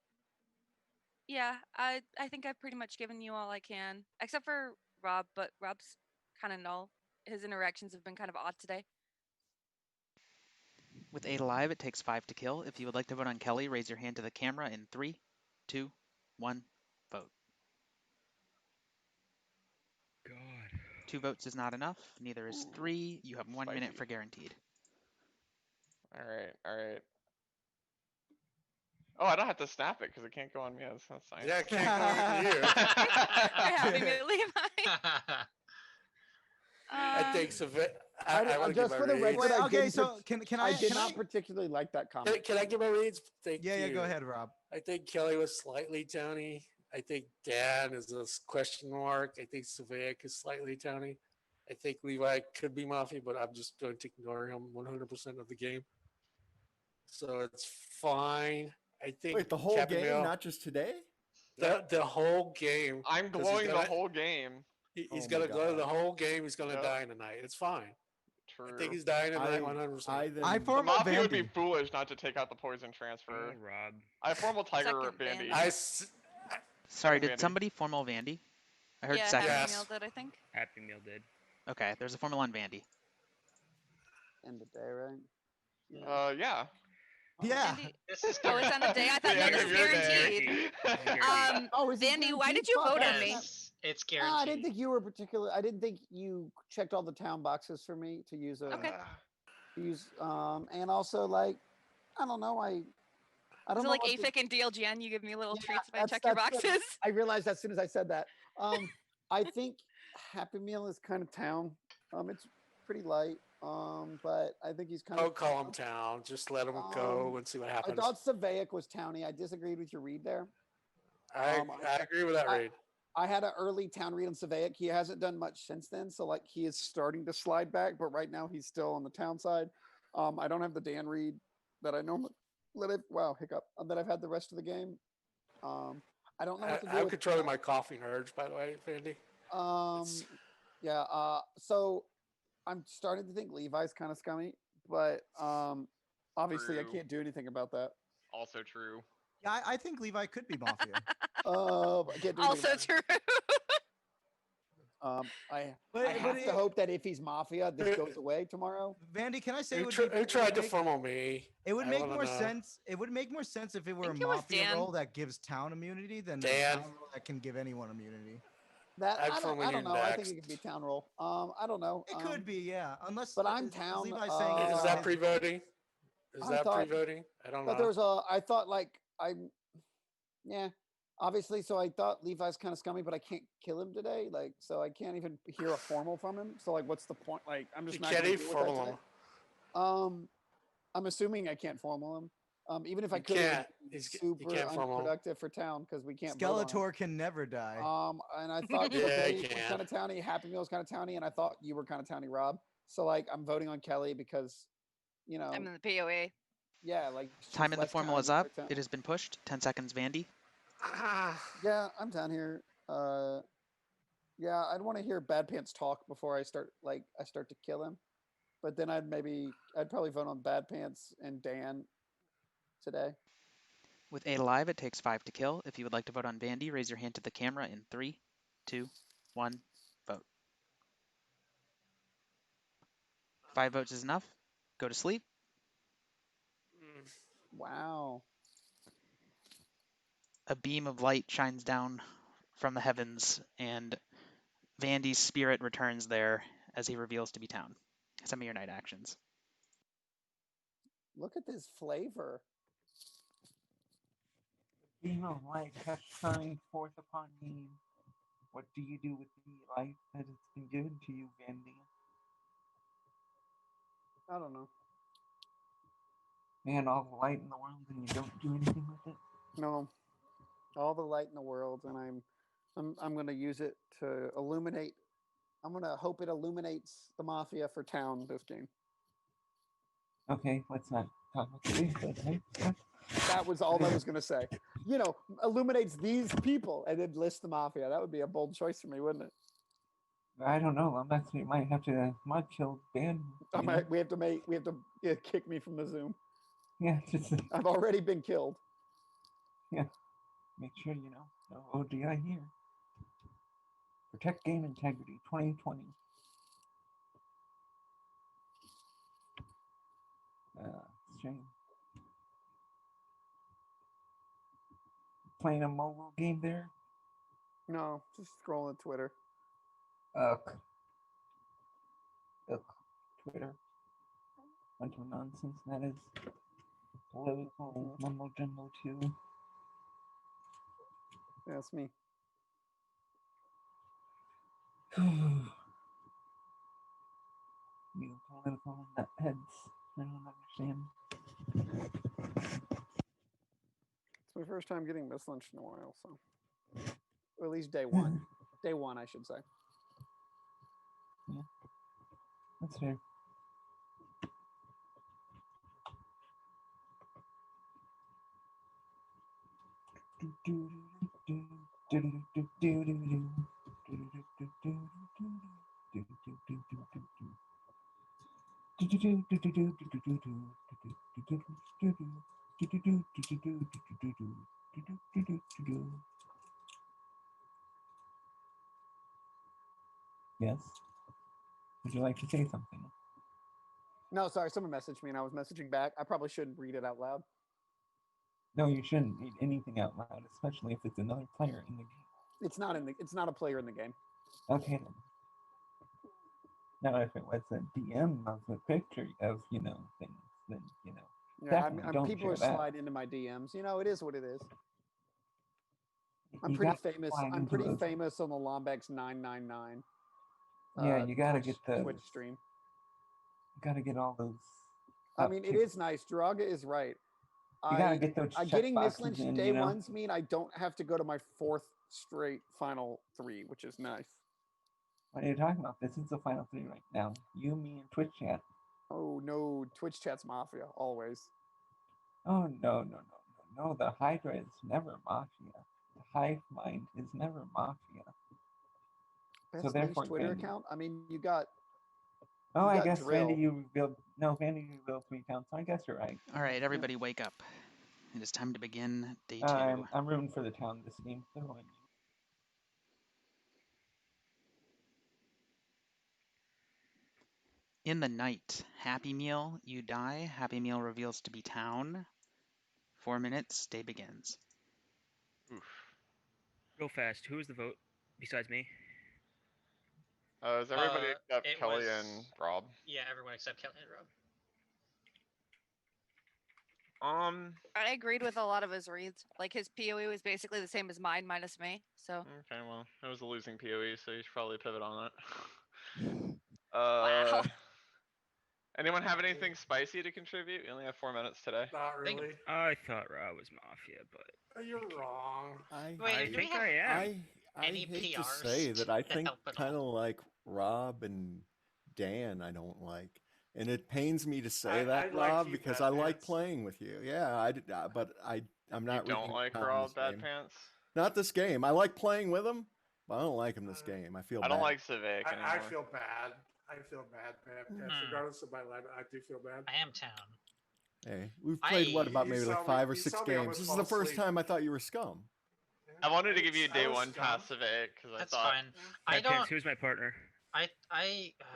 Yeah, I think I've pretty much given you all I can, except for Rob, but Rob's kind of null. His interactions have been kind of odd today. With 8 alive, it takes 5 to kill. If you would like to vote on Kelly, raise your hand to the camera in 3, 2, 1, vote. God. 2 votes is not enough. Neither is 3. You have 1 minute Spicy. for guaranteed. All right, all right. Oh, I don't have to snap it because it can't go on me. That's nice. Yeah, it can't go into you. You're happy, me, Levi. I think Savaic. I want to give just my for the reads. record, Wait, I okay, didn't so can I? I did can not I? particularly like that comment. Can I give my reads? Thank Yeah, you. go ahead, Rob. I think Kelly was slightly towny. I think Dan is a question mark. I think Savaic is slightly towny. I think Levi could be Mafia, but I'm just going to ignore him 100% of the game. So it's fine. I think Wait, the whole Captain game, Mel- not just today? the whole game. I'm 'cause he's glowing the gonna- whole game. He's Oh my gonna glow the God. whole game. He's gonna Yep. die tonight. It's fine. True. I think he's dying tonight 100%. then, I The form a Mafia would be Vandy. foolish not to take out the poison transfer. Oh, Rob. I formal Tiger Second Vandy. Vandy. Sorry, Second did Vandy. somebody formal Vandy? I heard Yeah, second. Happy Yes. Meal did, I think. Happy Meal did. Okay, there's a formula on Vandy. End of day, right? Yeah. Yeah. Vandy. This is Oh, it's on the day. I thought The no, end this of is your day. guaranteed. Guaranteed. Oh, is it Vandy, why guaranteed? did you Fuck, vote I on didn't me? know. It's I guaranteed. didn't think you were particular. I didn't think you checked all the town boxes for me to use a Okay. to use. And also like, I don't know. I Is don't it know. like what to- AFIC and DLGN? You give me little Yeah, treats if I check your that's boxes. I realized as soon as I said that. I think Happy Meal is kind of town. It's pretty light. But I think he's kind Don't of. call him town. Just let him go and see what I happens. thought Savaic was towny. I disagreed with your read there. I agree with that read. I had an early town read on Savaic. He hasn't done much since then, so like he is starting to slide back, but right now he's still on the town side. I don't have the Dan read that I normally that I've had the rest of the game. I don't know what to do. I'm with controlling my coughing urge, by the way, Vandy. Yeah. So I'm starting to think Levi's kind of scummy, but obviously I True. can't do anything about that. Also true. Yeah, I think Levi could be Mafia. I can't do anything Also about it. true. I But- have but to it- hope that if he's Mafia, this goes away tomorrow. Vandy, can I say it Who, would tr- be, who it tried would to make, funnel me? it would I make wanna more know. sense. It would make more sense if it were a think it was Mafia Dan. role that gives town immunity than Dan. a town role that can give anyone immunity. That I'd I throw don't. my I don't union know. I back. think it could be town roll. I don't know. It could be, yeah. Unless, but I'm is town. Levi saying it's Is on that his pre-voting? Is I that thought- pre-voting? I don't But know. there was a. I thought like yeah. Obviously, so I thought Levi's kind of scummy, but I can't kill him today. Like, so I can't even hear a formal from him. So like, what's the point? Like, I'm just You not can't going even to deal with that formal today. him. I'm assuming I can't formal him. Even if I You could, it would can't. be You super can't formal him. unproductive for town because we can't. vote on him. Skeletor can never die. And I thought Yeah, Kelly he was can. kind of towny, Happy Meal was kind of towny, and I thought you were kind of towny, Rob. So like, I'm voting on Kelly because, I'm in the POA. yeah, like she's Time in the less formal towny, is up. more It has been pushed. 10 seconds, Vandy. Yeah, I'm down here. Yeah, I'd want to hear Bad Pants talk before I start to kill him. But then I'd probably vote on Bad Pants and Dan today. With 8 alive, it takes 5 to kill. If you would like to vote on Vandy, raise your hand to the camera in 3, 2, 1, vote. 5 votes is enough. Go to sleep. Wow. A beam of light shines down from the heavens, and Vandy's spirit returns there as he reveals to be town. Some of your night actions. Look at this flavor. Beam of light has shined forth upon me. What do you do with the light that has been given to you, Vandy? I don't know. Man, all the light in the world and you don't do anything with it? No. All the light in the world, and I'm going to use it to illuminate. I'm going to hope it illuminates the Mafia for town this game. Okay, let's not talk about the league, but That was all I was going to say. Illuminates these people and then list the Mafia. That would be a bold choice for me, wouldn't it? I don't know. Unless we might have to mod kill ban. We have to kick me from the Zoom. Yeah, just I've already been killed. yeah. Make sure you know. No ODI here. Protect game integrity 2020. Stream. Playing a mobile game there? No, just scrolling Twitter. Ugh. Twitter. Bunch of nonsense that is. Political mumbo jumbo too. That's me. You political heads. I don't understand. It's my first time getting this lunch in a while, so or at least day one. Day one, I should say. Yeah, that's fair. Yes. Would you like to say something? No, sorry, someone messaged me and I was messaging back. I probably shouldn't read it out loud. No, you shouldn't read anything out loud, especially if it's another player in the game. It's not a player in the game. Okay then. Now, if it was a DM of a picture of, things, then, Yeah, definitely don't people share are that. sliding into my DMs. It is what it is. I'm You pretty gotta famous. slide I'm into pretty those- famous on the Lombax 999. Yeah, you gotta get the Twitch stream. You gotta get all those. I mean, it is nice. Draga is right. You gotta get those Getting checkboxes mislynch in, day ones mean I don't have to go to my 4th straight final 3, which is nice. What are you talking about? This is the final 3 right now. You, me, and Twitch chat. Oh no, Twitch chat's Mafia always. Oh no. The Hydra is never Mafia. The Hive Mind is never Mafia. Best So niche therefore, Twitter Vandy. account. I mean, you got. Oh, you I got guess Drill. Vandy, you revealed. No, Vandy, you revealed 3 accounts. So I guess you're right. All right, everybody wake up. It is time to begin day 2. I'm rooting for the town this game. So In the night, Happy Meal, you die. Happy Meal reveals to be town. 4 minutes, day begins. Oof. Real fast, who is the vote besides me? Is everybody except it Kelly was- and Rob? Yeah, everyone except Kelly and Rob. I agreed with a lot of his reads. Like his POE was basically the same as mine minus me. So Okay, well, it was a losing POE, so you should probably pivot on it. wow. Anyone have anything spicy to contribute? We only have 4 minutes today. Not Think- really. I thought Rob was Mafia, but You're wrong. Wait, I do we think have I am. I any hate to PRs say that I to think help at kind of all? like Rob and Dan I don't like. And it pains me to say I that, like Rob, you, because Bad I like Pants. playing with you. Yeah, but I'm not. You don't really like on Rob this Bad game. Pants? Not this game. I like playing with him, but I don't like him this game. I feel I don't bad. like Civic anymore. I feel bad. I feel bad, Bad Pants. Hmm. Regardless of my life, I do feel bad. I am town. Hey, we've played what I- about You maybe saw like me- 5 or you 6 saw me games. almost This is fall the first asleep. time I thought you were scum. I wanted to give you I day was one scum. pass Civic because I That's thought fine. I Bad don't. Pants, who's my partner? I.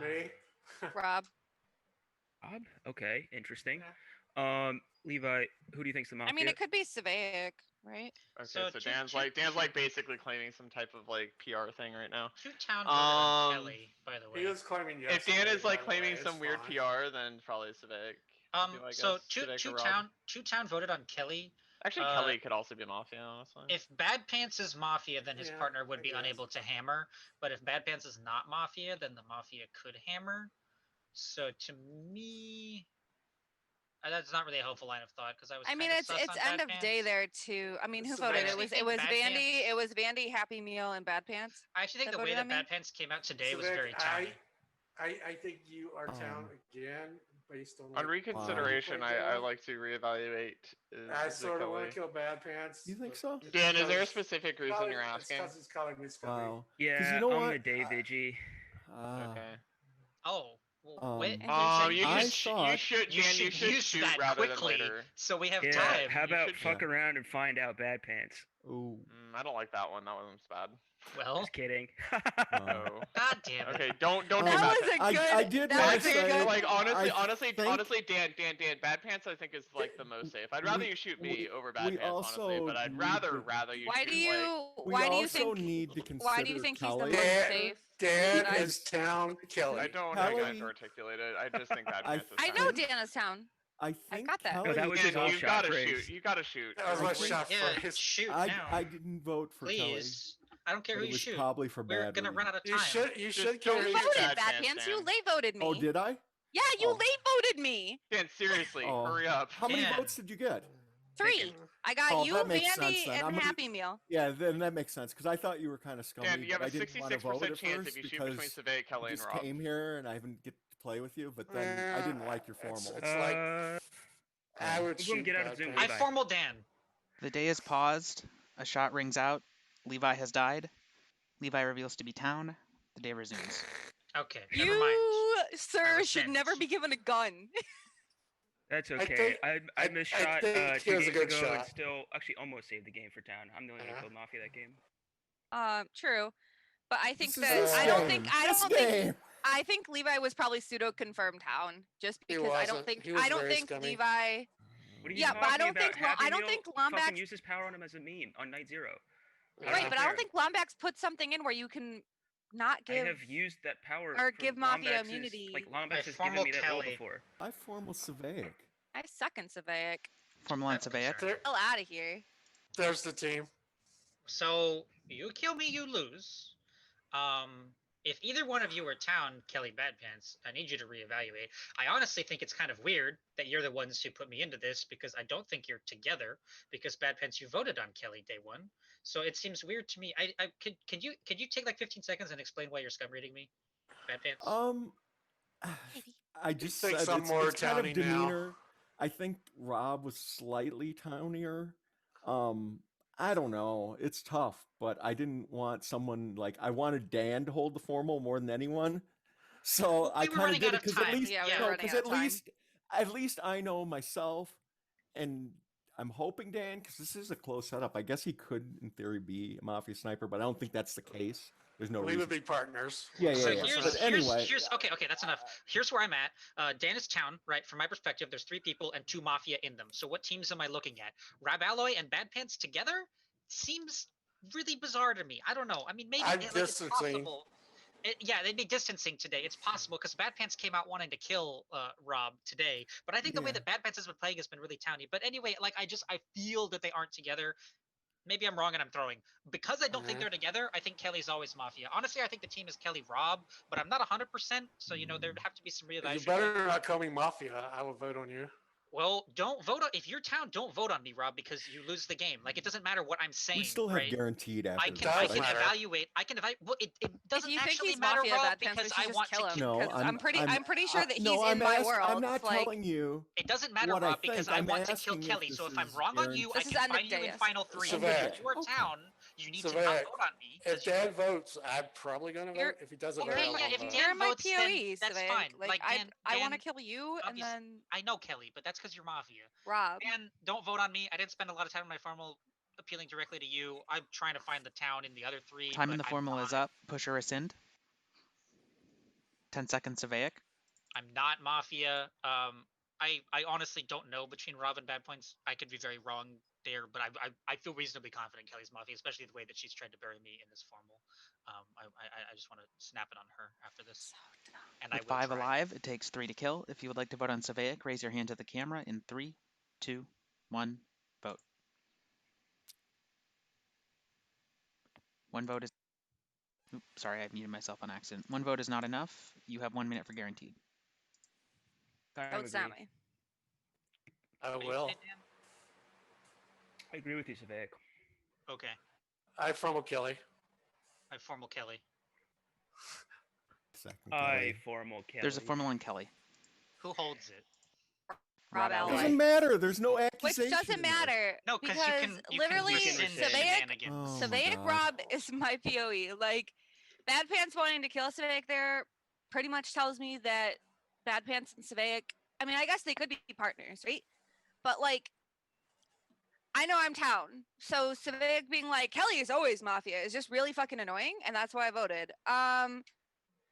Me? Rob. Rob? Okay, interesting. Yeah. Levi, who do you think's the Mafia? I mean, it could be Civic, right? Okay, So so two- Dan's two- like basically claiming some type of like PR thing right now. Two town voted on Um, Kelly, by the way. He was claiming yes. If Dan is like claiming some weird PR. PR, then probably Civic. would be my So guess. Civic or two Rob. town voted on Kelly. Actually, Kelly could also be Mafia, honestly. If Bad Pants is Mafia, then his Yeah, partner would I be guess. unable to hammer. But if Bad Pants is not Mafia, then the Mafia could hammer. So to me, that's not really a helpful line of thought because I was. I mean, kinda it's sus it's on end Bad of day Pants. there too. I mean, who It's voted? Civic. It was I it was think Bad Vandy. Pants- It was Vandy, Happy Meal, and Bad Pants. I actually think that the way voted that on me? Bad Pants came out today was Civic, very towny. I think you are town again based on. On like, reconsideration, Wow. I like to reevaluate. I the sort of want Kelly. to kill Bad Pants. You think but so? it's Dan, is there a because- specific reason you're asking? It's because he's calling me scummy. Wow. Yeah, you know I'm what? a Dave Vigi. Okay. Oh, well, wait. Interesting. You I should, thought- you should, You Dan, you should should use shoot that rather quickly, than later. so we have Yeah, time. how You about should- fuck around and find out Bad Pants? Ooh. I don't like that one. That one's bad. Well, Just kidding. No. God damn it. Okay, don't do Um, That Bad was a Pants. good. I did that wanna was a say, good. Like honestly, I think- honestly, Dan, Bad Pants I think is like the most safe. I'd rather you shoot me over Bad we Pants, honestly, also but I'd need rather to- you Why shoot do you? We Why do you also think? need to consider Why do you think he's the Kelly. most Dan, safe? Dan Nice. is town Kelly. I don't know how Kelly- to articulate it. I just think Bad I Pants is I fine. know think- Dana's town. I think got that. Kelly. No, that was his Dan, all you've shot got to phrase. shoot. You got to shoot. That was I my think- shot Yeah, phrase. shoot now. I didn't vote for Kelly. Please. I don't care But who it you was shoot. probably for We're bad gonna run out reasons. of time. You Just should don't carry. You shoot voted Bad Bad Pants, Pants. You Dan. late voted me. Oh, did I? Yeah, you Oh. late voted me. Dan, seriously, Oh. hurry up. How many Dan. votes did you get? 3. I got Oh, you, that makes sense Vandy, then. and I'm gonna- Happy Meal. Yeah, then that makes sense because I thought you were kind of scummy. Dan, you have but a I didn't want to vote 66% at chance first if you shoot between because Civic, I Kelly, and just Rob. came here and I haven't get to play with you. But then I didn't like your It's formal. like I would We're gonna shoot get out of Bad Zoom. Pants. I Levi. formal Dan. The day is paused. A shot rings out. Levi has died. Levi reveals to be town. The day resumes. Okay, never mind. You, sir, should rescind. never be given a gun. That's I okay. think- I I misshot think 2 he was a games good ago and shot. still actually almost saved the game for town. I'm the only one who Yeah. killed Mafia that game. True. But I think This is that this I don't game. think I This don't think game. I think Levi was probably pseudo confirmed town just He because I don't wasn't. think He was I don't very think scummy. Levi. What are you Yeah, but I talking don't about? think Happy I don't Meal think fucking Lombax. uses power on him as a meme on night 0. Right, but I don't care. think Lombax put something in where you can not I give. have used that power or for give Mafia Lombax's- immunity. Like By Lombax has given formal me that role Kelly. before. I formal Civic. I suck in Civic. Formula and That's Savaic. concerning. Hell out of here. There's the team. So you kill me, you lose. If either one of you are town, Kelly Bad Pants, I need you to reevaluate. I honestly think it's kind of weird that you're the ones who put me into this because I don't think you're together. Because Bad Pants, you voted on Kelly day 1, so it seems weird to me. Could you take like 15 seconds and explain why you're scum rating me, Bad Pants? I just think said some it's, more it's kind of towny now. demeanor. I think Rob was slightly townier. I don't know. It's tough, but I didn't want someone like I wanted Dan to hold the formal more than anyone. So I We were kind of running did out it of because at time. least Yeah, we were no, running 'cause out of time. at least I know myself, and I'm hoping Dan because this is a close setup. I guess he could in theory be a Mafia sniper, but I don't think that's the case. There's no We reason. would be partners. Yeah, So yeah, yeah. here's, But anyway, here's okay, that's enough. Here's where I'm at. Dan is town, right? From my perspective, there's 3 people and 2 Mafia in them. So what teams am I looking at? Raballoy and Bad Pants together seems really bizarre to me. I don't know. I mean, maybe I'm it's distancing. possible. Yeah, they'd be distancing today. It's possible because Bad Pants came out wanting to kill Rob today. But I think the way Yeah. that Bad Pants has been playing has been really towny. But anyway, like I feel that they aren't together. Maybe I'm wrong and I'm throwing. Because I don't think they're together, I think Kelly's always Mafia. Honestly, I think the team is Kelly Rob, but I'm not 100%. So, there'd have to be some You reevaluation. better not call me Mafia. I will vote on you. Well, don't vote on if you're town. Don't vote on me, Rob, because you lose the game. Like it doesn't matter what I'm saying. We still have right? guaranteed I after can this, I right? can evaluate. I can evaluate. Well, it If doesn't you think actually he's matter, Mafia, Rob, Bad Pants, we because should I just want kill to. him. No, Because I'm pretty sure that he's no, in my world. I'm not like, telling you. It doesn't matter, what I Rob, because think. I I'm want to kill asking if Kelly. this So if I'm is wrong on you, I This is can end of find you in days. final 3. So But if Savak. you are Okay. town, you need to not Savak, vote on me. if Dan votes, I'm probably going to vote. You're- If he doesn't Okay, vote, yeah, I won't if vote. Dan You're in my votes, then POE, that's Savannah. fine. Like, Dan, I want to Dan- kill you, and obvious- then I know Kelly, but that's because you're Mafia. Rob. Dan, don't vote on me. I didn't spend a lot of time in my formal appealing directly to you. I'm trying to find the town in the other 3. Time in but the I'm formal not. is up. Push or rescind. 10 seconds, Savaic. I'm not Mafia. I honestly don't know between Rob and Bad Points. I could be very wrong there, but I feel reasonably confident Kelly's Mafia, especially the way that she's tried to bury me in this formal. I just want to snap it on her after this. And With I will 5 try. alive, it takes 3 to kill. If you would like to vote on Savaic, raise your hand to the camera in 3, 2, 1, vote. 1 vote is... Oops, sorry, I muted myself on accident. 1 vote is not enough. You have 1 minute for guaranteed. Don't snap me. I Are you will. kidding, Dan? I agree with you, Savaic. Okay. I formal Kelly. I formal Kelly. Second I Kelly. formal Kelly. There's a formal in Kelly. Who holds it? Rob Alloy. Alloy. Doesn't matter. There's no Which accusation. doesn't in this. matter. No, because because you literally, can rescind Savaic, shenanigans. Oh my Savaic God. Rob is my POE. Like, Bad Pants wanting to kill Savaic there pretty much tells me that Bad Pants and Savaic, I mean, I guess they could be partners, right? But, like, I know I'm town. So Savaic being like, Kelly is always Mafia is just really fucking annoying, and that's why I voted.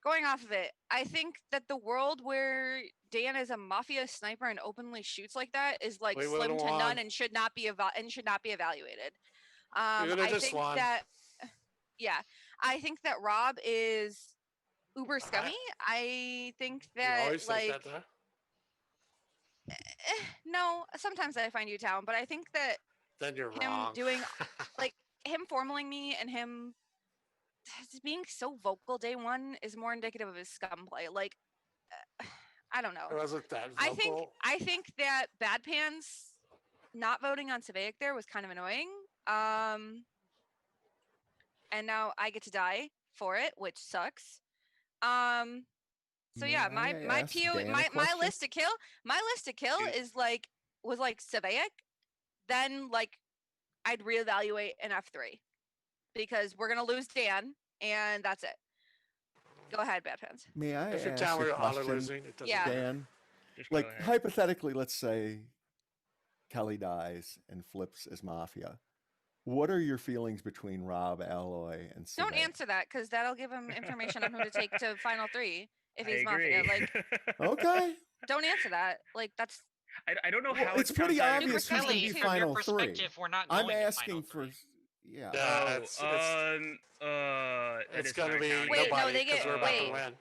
Going off of it, I think that the world where Dan is a Mafia sniper and openly shoots like that is like We slim would've to won. none and should not be evaluated. We would've I just think won. that, yeah, I think that Rob is uber scummy. I think You that always think like that, though. no, sometimes I find you down, but I think that Then you're him wrong. doing like him formaling me and him just being so vocal day one is more indicative of his scum play. Like, I don't know. It wasn't that I vocal. think that Bad Pants not voting on Savaic there was kind of annoying. And now I get to die for it, which sucks. So May yeah, I my ask PO Dan a my question? list to kill Shoot. is like was like Savaic, then like I'd reevaluate an F3 because we're gonna lose Dan and that's it. Go ahead, Bad Pants. May I If your ask town a were auto question, losing, it doesn't Yeah. matter. Dan? Just go Like ahead. hypothetically, let's say Kelly dies and flips as Mafia. What are your feelings between Rob Alloy and Don't Savaic? answer that because that'll give him information on who to take to final 3 if I he's agree. Mafia. Like, Okay. don't answer that. Like, that's I don't know Well, how it's it pretty comes out of obvious Super who's going to Kelly, be from your final three. perspective, we're not I'm going to asking final for, 3. yeah. Yeah, Oh, it's that it's is gonna kinda be counting. Wait, no, nobody they because get- we're about to wait. win.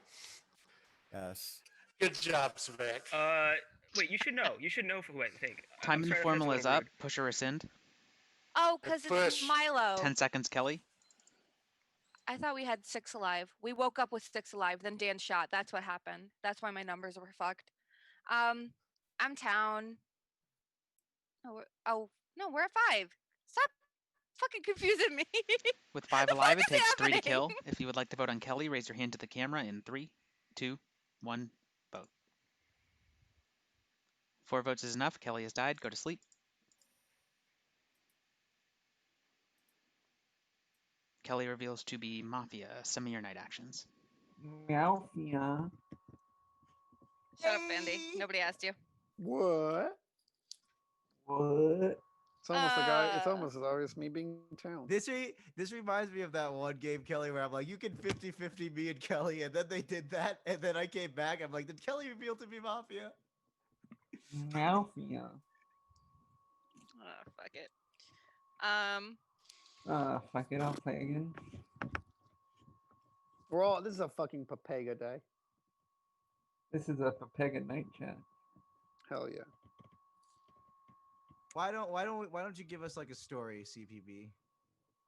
Yes. Good job, Savaic. Wait, you should know. You should know who I think. Time I'm in the sorry if that's a formal little is up. rude. Push or rescind. oh, because Push. it's Milo. 10 seconds, Kelly. I thought we had 6 alive. We woke up with 6 alive. Then Dan shot. That's what happened. That's why my numbers were fucked. I'm town. Oh no, we're at 5. Stop fucking confusing me. With 5 The alive, fuck it is takes 3 to happening? kill. If you would like to vote on Kelly, raise your hand to the camera in 3, 2, 1, vote. 4 votes is enough. Kelly has died. Go to sleep. Kelly reveals to be Mafia. Some of your night actions. Mafia. Shut up, Andy. Nobody asked you. What? What? It's almost the guy. It's Uh, almost as obvious me being town. This reminds me of that one game, Kelly, where I'm like, you can 50-50 me and Kelly, and then they did that, and then I came back. I'm like, did Kelly reveal to be Mafia? Mafia. Oh, fuck it. Fuck it, I'll play again. We're all. This is a fucking Papega day. This is a Pepega night chat. Hell yeah. Why don't you give us like a story, CPB?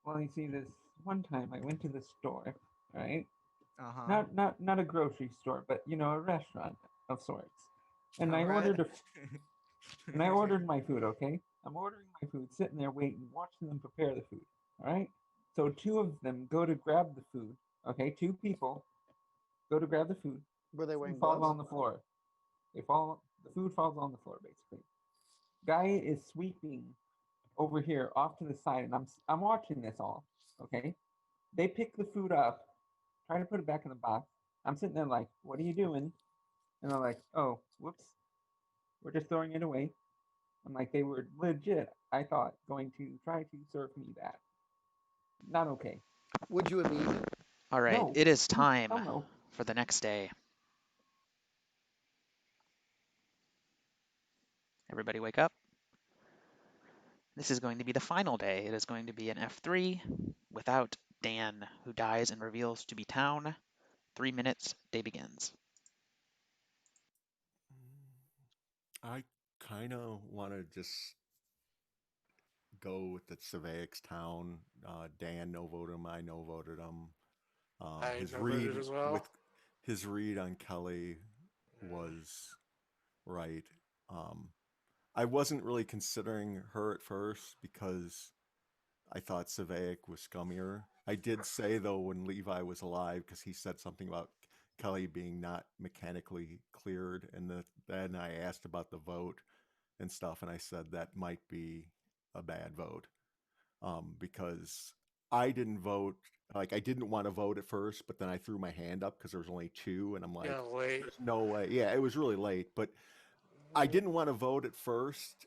Well, you see, this one time I went to the store, right? Uh-huh. Not a grocery store, but a restaurant of sorts. And I Alright. ordered my food. Okay, I'm ordering my food, sitting there waiting, watching them prepare the food. All right. So two of them go to grab the food. Okay, two people go to grab the food. Were they Food wearing falls gloves? on the floor. The food falls on the floor, basically. Guy is sweeping over here off to the side, and I'm watching this all. Okay, they pick the food up, try to put it back in the box. I'm sitting there like, what are you doing? And they're like, oh, whoops, we're just throwing it away. I'm like, they were legit, I thought, going to try to serve me that. Not okay. Would you have eaten it? All right, No. it is time Hell no. for the next day. Everybody wake up. This is going to be the final day. It is going to be an F3 without Dan, who dies and reveals to be town. 3 minutes, day begins. I kind of want to just go with the Civics town. Dan no voted him. I no voted him. I His no read voted as well. with his read on Kelly was right. I wasn't really considering her at first because I thought Savaic was scummier. I did say though when Levi was alive, because he said something about Kelly being not mechanically cleared, and then I asked about the vote and stuff, and I said that might be a bad vote because I didn't vote. Like I didn't want to vote at first, but then I threw my hand up because there was only two, and I'm like, Yeah, late. "There's no way." Yeah, it was really late, but I didn't want to vote at first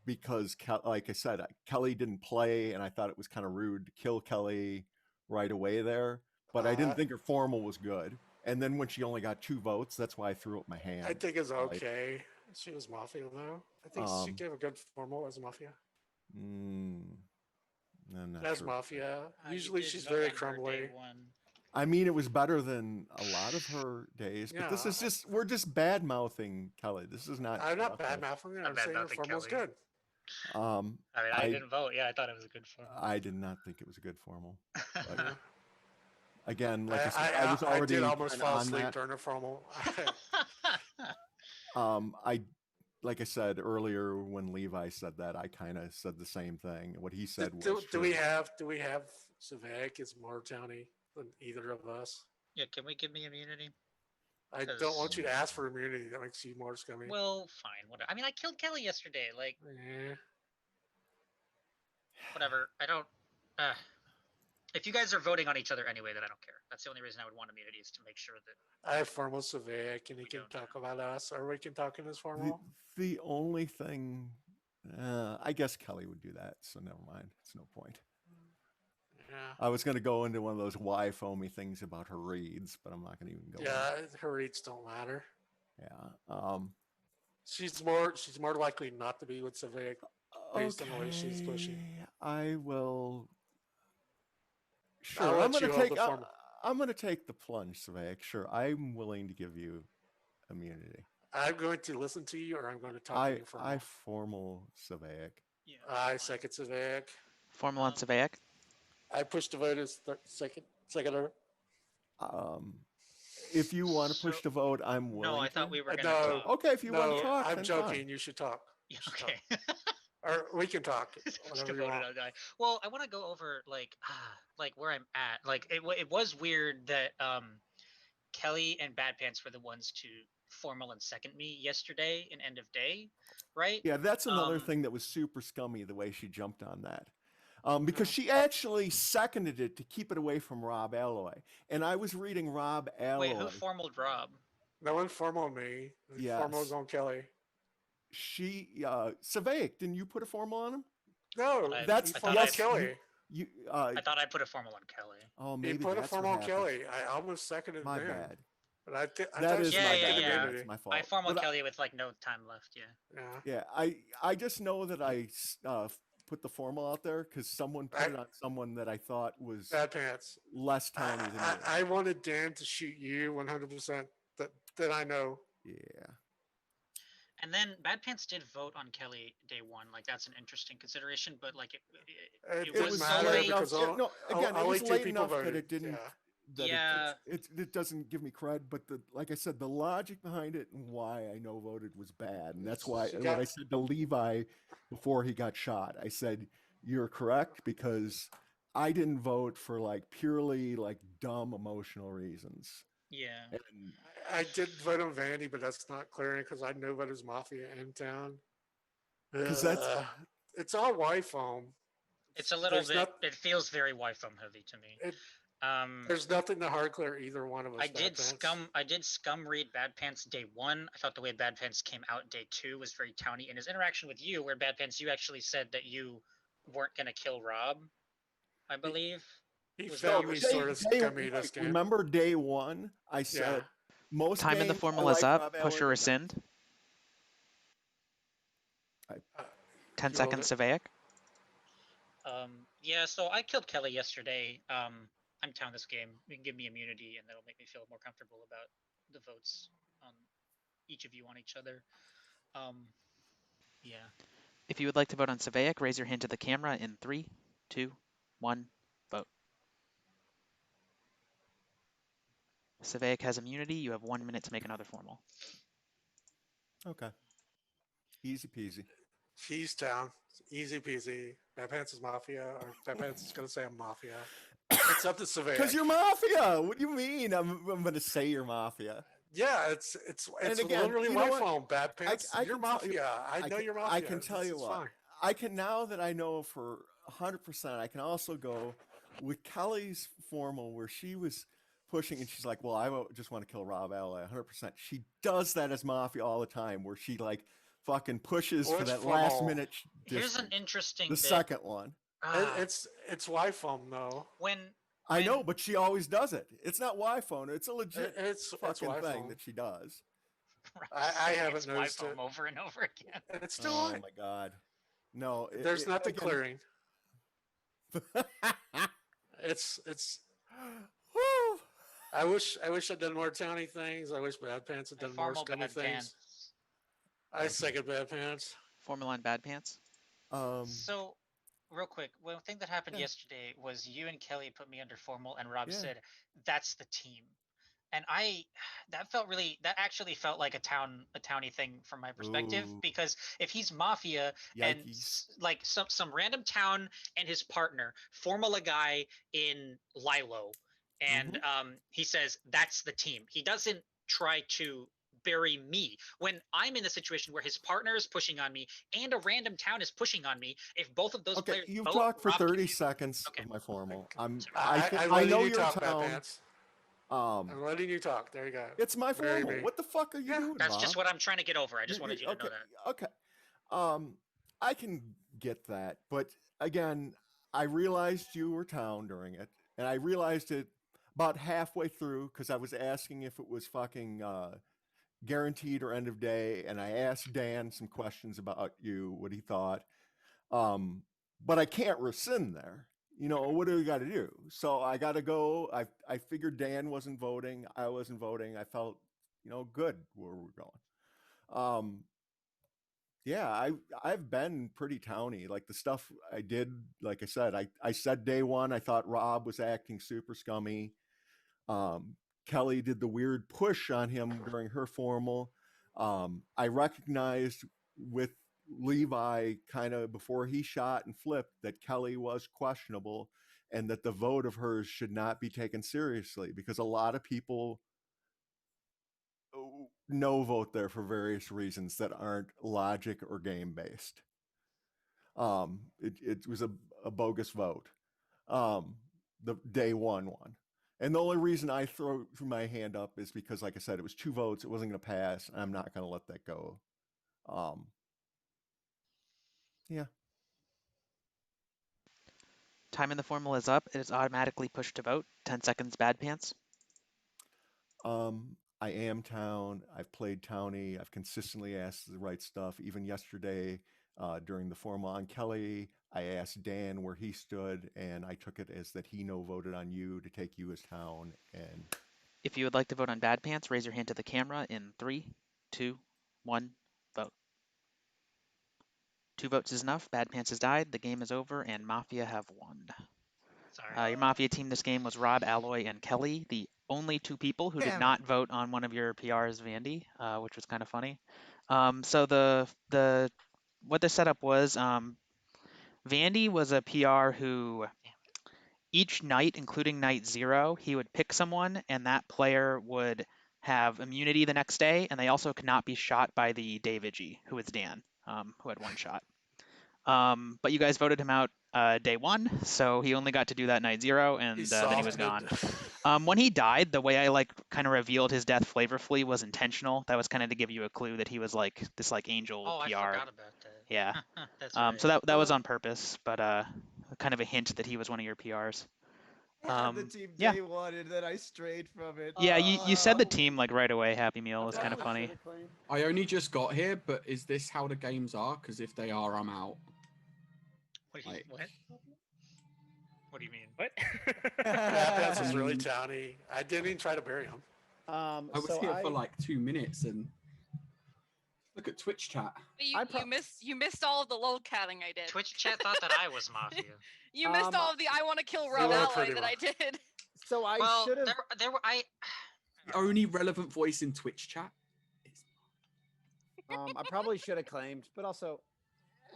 because, like I said, Kelly didn't play, and I thought it was kind of rude to kill Kelly right away there. But I didn't think her formal was good. And then when she only got 2 votes, that's why I threw up my hand. I think it's Like, okay. She was Mafia though. I think she gave a good formal as Mafia. I'm not As sure. Mafia, You usually did she's vote very on her day crumbly. one. I mean, it was better than a lot of her days, but this Yeah. is just, we're just bad mouthing Kelly. This is not. I'm not nothing. bad mouthing her. Not I'm saying her bad-mouthing formal's Kelly. good. I mean, I didn't vote. Yeah, I thought it was a good formal. I did not think it was a good formal. But Yeah. again, like I said, I was I already did almost kinda fall on asleep that. during her formal. I like I said earlier when Levi said that, I kind of said the same thing. What he said was do true. we have Savaic is more towny than either of us? Yeah, can we give me immunity? I don't want you to ask for immunity. That makes you more scummy. Well, fine. Whatever. I mean, I killed Kelly yesterday. Like, whatever. I don't. If you guys are voting on each other anyway, then I don't care. That's the only reason I would want immunity is to make sure that. I have formal Savaic, and he can talk about us, or we can talk in his formal. The only thing, I guess Kelly would do that, so never mind. It's no point. Yeah. I was going to go into one of those why foamy things about her reads, but I'm not going to even go. Yeah, her reads don't matter. Yeah. She's more likely not to be with Savaic based on the way she's pushing. I will. Sure, I'm going to take the plunge, Savaic. Sure, I'm willing to give you immunity. I'm going to listen to you, or I'm going to talk to you for. I formal Savaic. Yeah, I second Savaic. Formal on Savaic. I push the vote as seconder. If you want to push the vote, I'm willing. No, I thought we were going to No. talk. Okay, if you want to talk, I'm then joking. fine. You should talk. Okay. Or we can talk. Just Whatever you voted want. on guy. Well, I want to go over like where I'm at. Like it was weird that Kelly and Bad Pants were the ones to formal and second me yesterday in end of day, right? Yeah, that's another thing that was super scummy the way she jumped on that. Because she actually seconded it to keep it away from Rob Alloy. And I was reading Rob Alloy. Wait, who formaled Rob? No one formal me. Yes. Formal is on Kelly. Savaic, didn't you put a formal on him? No, that's Kelly. I thought I put a formal on Kelly. Oh, maybe he put a that's formal what on happened. Kelly. I almost seconded My him. bad. But I That thought is she my might bad. get immunity. That's my fault. I formal But Kelly with like no time left. Yeah. Yeah. Yeah, I just know that I put the formal out there because someone put it on someone that I thought was Bad Pants. less towny than you. I wanted Dan to shoot you 100%. That I know. Yeah. And then Bad Pants did vote on Kelly day one. Like that's an interesting consideration, but like It it didn't was matter so late. because no, again, it only was two late people enough that voted. it didn't. Yeah. That Yeah. it doesn't give me cred, but like I said, the logic behind it and why I no voted was bad, and that's why what I said to Levi before he got shot. I said, "You're correct," because I didn't vote for like purely like dumb emotional reasons. Yeah. And I did vote on Vandy, but that's not clearing because I know voters Mafia in town. Because that's it's all Y-foam. It's a little bit. It feels very Y-foam heavy to me. There's nothing to hard clear either one of us. I did scum read Bad Pants day one. I thought the way Bad Pants came out day two was very towny. In his interaction with you, where Bad Pants, you actually said that you weren't gonna kill Rob, I believe. He felt me sort of scummy this game. Remember day one? I said most time in the games, formula is up. Push or rescind. 10 seconds, Savaic. Yeah, so I killed Kelly yesterday. I'm town this game. You can give me immunity, and that'll make me feel more comfortable about the votes on each of you on each other. Yeah. If you would like to vote on Savaic, raise your hand to the camera in 3, 2, 1, vote. Savaic has immunity. You have 1 minute to make another formal. Okay. Easy peasy. She's town. Easy peasy. Bad Pants is Mafia, or Bad Pants is going to say I'm Mafia. It's up to Savaic. Because you're Mafia. What do you mean? I'm going to say you're Mafia. Yeah, it's again, literally my phone. Bad Pants. You're Mafia. I know you're Mafia. I can tell you what. Fine. I can, now that I know for 100%, I can also go with Kelly's formal where she was pushing and she's like, well, I just want to kill Rob Ally 100%. She does that as Mafia all the time where she like fucking pushes for that last minute. Here's an interesting the second one. It's Y-foam though. When I know, but she always does it. It's not Y-phone. It's a legit fucking Y-phone thing that she does. I haven't noticed it over and over again. It's still oh my god, no! There's nothing clearing. it's. I wish I'd done more towny things. I wish Bad Pants had done more scummy things. I second Bad Pants. Formula on Bad Pants. So, real quick, one thing that happened yesterday was you and Kelly put me under formal, and Rob said, "That's the team," and that actually felt like a towny thing from my perspective. Ooh. Because if he's Mafia and like some random town and his partner formal a guy in Lilo, and he says that's the team. He doesn't try to bury me when I'm in a situation where his partner is pushing on me and a random town is pushing on me. If both of those players, you've talked for 30 seconds of my formal. I know you're town. I'm letting you talk. There you go. It's my formal. What the fuck are you doing? That's just what I'm trying to get over. I just wanted you to know that. Okay. I can get that, but again, I realized you were town during it, and I realized it about halfway through because I was asking if it was fucking guaranteed or end of day, and I asked Dan some questions about you, what he thought, but I can't rescind there. What do we got to do? So I got to go. I figured Dan wasn't voting, I wasn't voting. I felt good where we're going. I've been pretty towny. Like the stuff I did, like I said, I said day one I thought Rob was acting super scummy. Kelly did the weird push on him during her formal. I recognized with Levi kind of before he shot and flipped that Kelly was questionable and that the vote of hers should not be taken seriously because a lot of people no vote there for various reasons that aren't logic or game based. It was a bogus vote. The day one. And the only reason I threw my hand up is because, like I said, it was 2 votes. It wasn't going to pass. And I'm not going to let that go. Yeah. Time in the formal is up. It is automatically pushed to vote. 10 seconds, Bad Pants. I am town. I've played towny. I've consistently asked the right stuff. Even yesterday, during the formal. On Kelly, I asked Dan where he stood, and I took it as that he no voted on you to take you as town. And If you would like to vote on Bad Pants, raise your hand to the camera in 3, 2, 1, vote. 2 votes is enough. Bad Pants has died. The game is over, and Mafia have won. Sorry. Your Mafia team this game was Rob, Alloy, and Kelly, the only 2 people who did Damn it. not vote on one of your PRs, Vandy, which was kind of funny. So what the setup was, Vandy was a PR who each night, including night 0, he would pick someone, and that player would have immunity the next day, and they also could not be shot by the Davidji, who was Dan, who had 1 shot. But you guys voted him out day 1, so he only got to do that night 0, and He's then he was gone. softened. When he died, the way I kind of revealed his death flavorfully was intentional. That was kind of to give you a clue that he was like this angel Oh, I PR. forgot about that. Yeah. That's right. So that was on purpose, but kind of a hint that he was one of your PRs. I had the team yeah. day 1, and then I strayed from it. Yeah, you said the team like right away. Happy Meal was kind of funny. I only just got here, but is this how the games are? Because if they are, I'm out. What do you, what? What do you mean? What? That was really towny. I didn't even try to bury him. I was here for like 2 minutes, and look at Twitch chat. You missed all of the lolcatting I did. Twitch chat thought that I was Mafia. You missed all of the I want to kill Rob Alloy that I did. So I well, should have. There were The only relevant voice in Twitch chat. I probably should have claimed, but also,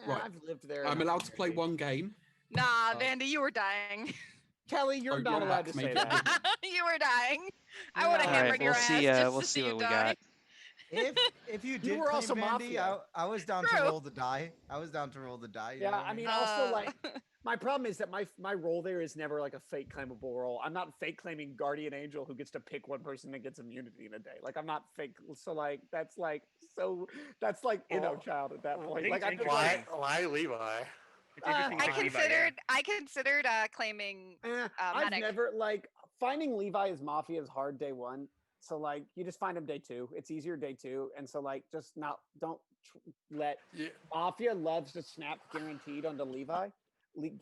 Right. I've lived there. I'm allowed to play 1 game. Nah, Vandy, you were dying. Kelly, you're Oh, not you're allowed to back, say mate. that. You were dying. I would have All hammered right, your we'll ass see. just We'll to see see what you we die. got. If you did were claim also Vandy, Mafia. I was down to True. roll the die. I was down to roll the die. You know Yeah, what I mean, Uh, also like my problem is that my role there is never like a fake claimable role. I'm not fake claiming Guardian Angel who gets to pick one person that gets immunity in a day. Like I'm not fake. So like that's like child at that point. Like I'm just like, Why Levi? It's interesting I to think Levi, considered claiming I've medic. never like finding Levi as Mafia is hard day 1. So like you just find him day 2. It's easier day 2, and so like just don't let Mafia loves to snap guaranteed onto Levi,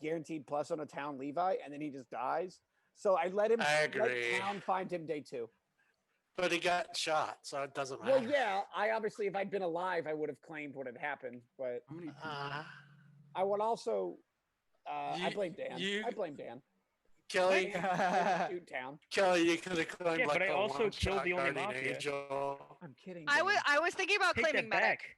guaranteed plus on a town Levi, and then he just dies. So I let town find him day 2. But he got shot, so it doesn't matter. Well, yeah, I obviously if I'd been alive, I would have claimed what had happened, but I would also. I blame Dan. I blame Dan. Kelly, shoot town. Kelly, you could have claimed Yeah, like but I a also killed one-shot the only Guardian Mafia. Angel. I'm kidding. I was thinking about Take claiming that medic. back.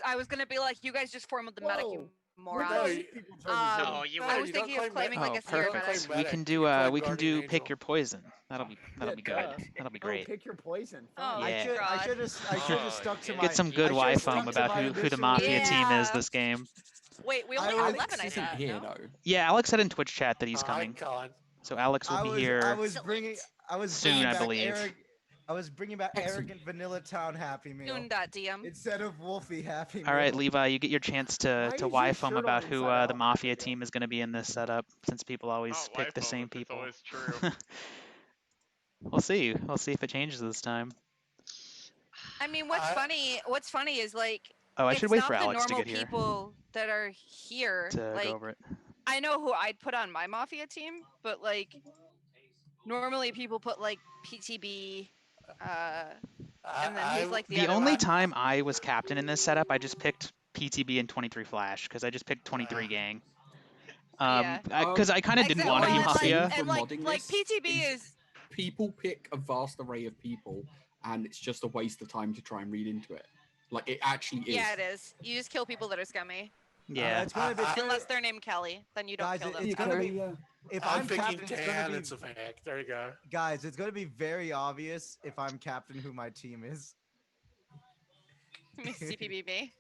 I was gonna be like, you guys just form with the medic, you morons. No, you I were. was thinking of claiming like Oh, a zero medic. perfect. We can You do claim we can Guardian do pick Angel. your poison. That'll be good. duh. That'll be Oh, great. pick your poison. Oh, Fine. Yeah. I should have stuck to my. Get some good I should've Y-foam stuck to about my who the initial Mafia reason. team is Yeah. this game. Wait, we I only have was- 11, I Isn't thought. here No? though. Yeah, Alex said in Twitch chat that he's Hi, coming. Colin. So Alex will be I here. was bringing soon, I back believe. I was bringing back Excellent. arrogant vanilla town Happy Meal Soon.dm. instead of Wolfie Happy Meal. All right, Levi, you get your chance to Why is your Y-foam shirt on about who inside the out? Mafia team is going to be in this setup, since people always Oh, pick the Y-foam same if it's people. always true. We'll see. We'll see if it changes this time. I mean, what's funny is like Oh, I it's should wait not for the Alex to normal get here people that are here. to like go over it. I know who I'd put on my Mafia team, but like normally people put like PTB, and then who's like the The other only one? time I was captain in this setup, I just picked PTB and 23 Flash because I just picked 23 gang. Yeah. Because I kind of didn't want to be and Mafia. Like, and like Modding this PTB is People pick a vast array of people, and it's just a waste of time to try and read into it. Like it actually is. yeah, it is. You just kill people that are scummy. Yeah. It's gonna be Unless they're named Kelly, then you don't Guys, kill them. it's gonna be. If I'm I'm picking captain, it's gonna Dan. be. It's a fact. There you go. Guys, it's gonna be very obvious if I'm captain who my team is. CPBB.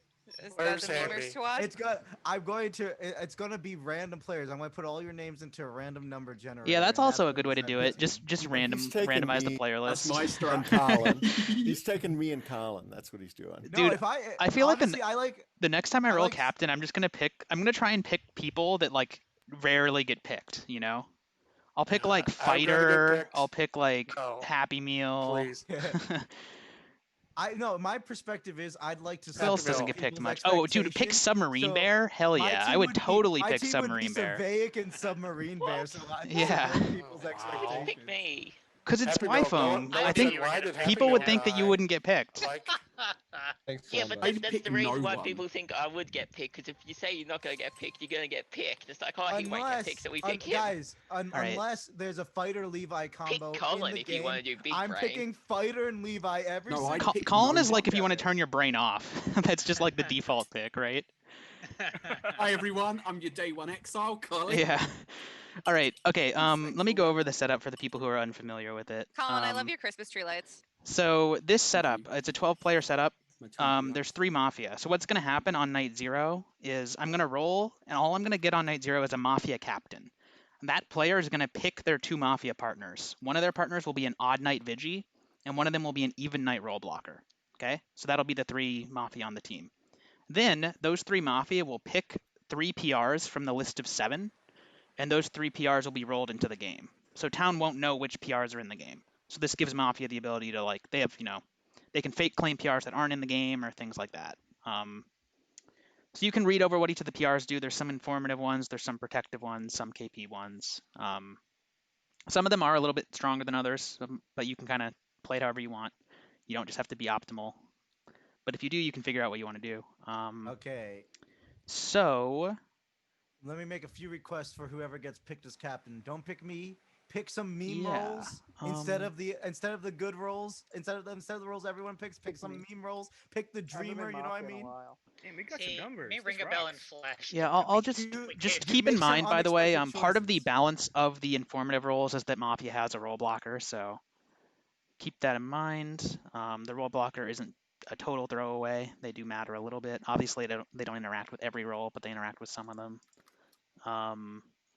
Is Where's that the Henry? gamer squad? It's gonna be random players. I'm gonna put all your names into a random number generator. Yeah, that's and also a what good way to decides do the it. team. Just He's taking randomize the me- player That's list. my And strat. Colin. He's taking me and Colin. That's what he's doing. No, Dude, if I feel like honestly, I like The next time I roll like- captain, I'm gonna try and pick people that like rarely get picked, you know? I'll pick like I'm gonna get Fighter, picked. I'll pick like No, Happy Meal. please. I know my perspective is I'd like to Who else Happy doesn't Meal. get picked people's much? Oh, dude, pick expectations. Submarine So Bear? Hell my yeah. I team would would be totally my pick team would be Submarine Bear. Savaic and Submarine Bear. So I Yeah. subvert people's Oh, wow. expectations. Pick me. Because it's Happy Meal. Y-Phone. No I one think said why did Happy people Meal would think that you die? wouldn't get picked. Like, Thanks, Yeah, but I'd that's pick the reason no why one. people think I would get picked. Because if you say you're not gonna get picked, you're gonna get picked. It's like, oh, he won't get picked, so we pick him. Guys, right. unless there's a fighter Levi combo in Colin the if you game, wanna do big I'm brain. picking fighter and Levi every No, I'd single pick Colin no is like one. if you want to turn your brain off. That's just like the default pick, right? Hi everyone, I'm your day one exile, Colin. Yeah. All right. Okay. Let me go over the setup for the people who are unfamiliar with it. Colin, I love your Christmas tree lights. So this Thank setup, you. it's a 12-player setup. My TV There's lights. 3 Mafia. So what's going to happen on night 0 is I'm going to roll, and all I'm going to get on night 0 is a Mafia captain. That player is going to pick their 2 Mafia partners. One of their partners will be an odd night Vigi, and one of them will be an even night roll blocker. Okay? So that'll be the 3 Mafia on the team. Then those 3 Mafia will pick 3 PRs from the list of 7, and those 3 PRs will be rolled into the game. So Town won't know which PRs are in the game. So this gives Mafia the ability to, like, they have, they can fake claim PRs that aren't in the game or things like that. So you can read over what each of the PRs do. There's some informative ones, there's some protective ones, some KP ones. Some of them are a little bit stronger than others, but you can kind of play it however you want. You don't just have to be optimal. But if you do, you can figure out what you want to do. Okay. So Let me make a few requests for whoever gets picked as captain. Don't pick me. Pick some meme Yeah, rolls instead of the good rolls. Instead of the rolls everyone picks, pick some meme rolls. Pick the dreamer. You know what I mean? Damn, we got See, some numbers. me This ring a bell and rocks. flash. yeah, it I'll would be just complicated. keep in Make some mind, by the way, unexpected part of the choices. balance of the informative roles is that Mafia has a role blocker, so keep that in mind. The role blocker isn't a total throwaway. They do matter a little bit. Obviously, they don't interact with every role, but they interact with some of them.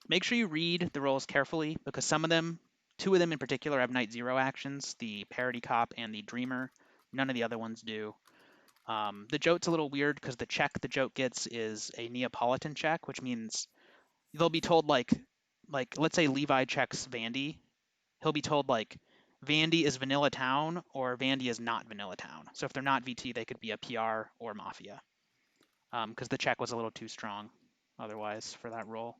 Make sure you read the roles carefully because some of them, 2 of them in particular, have night 0 actions, the Parody Cop and the Dreamer. None of the other ones do. The Jote's a little weird because the check the Jote gets is a Neapolitan check, which means they'll be told like let's say Levi checks Vandy, he'll be told like Vandy is Vanilla Town or Vandy is not Vanilla Town. So if they're not VT, they could be a PR or Mafia because the check was a little too strong otherwise for that role.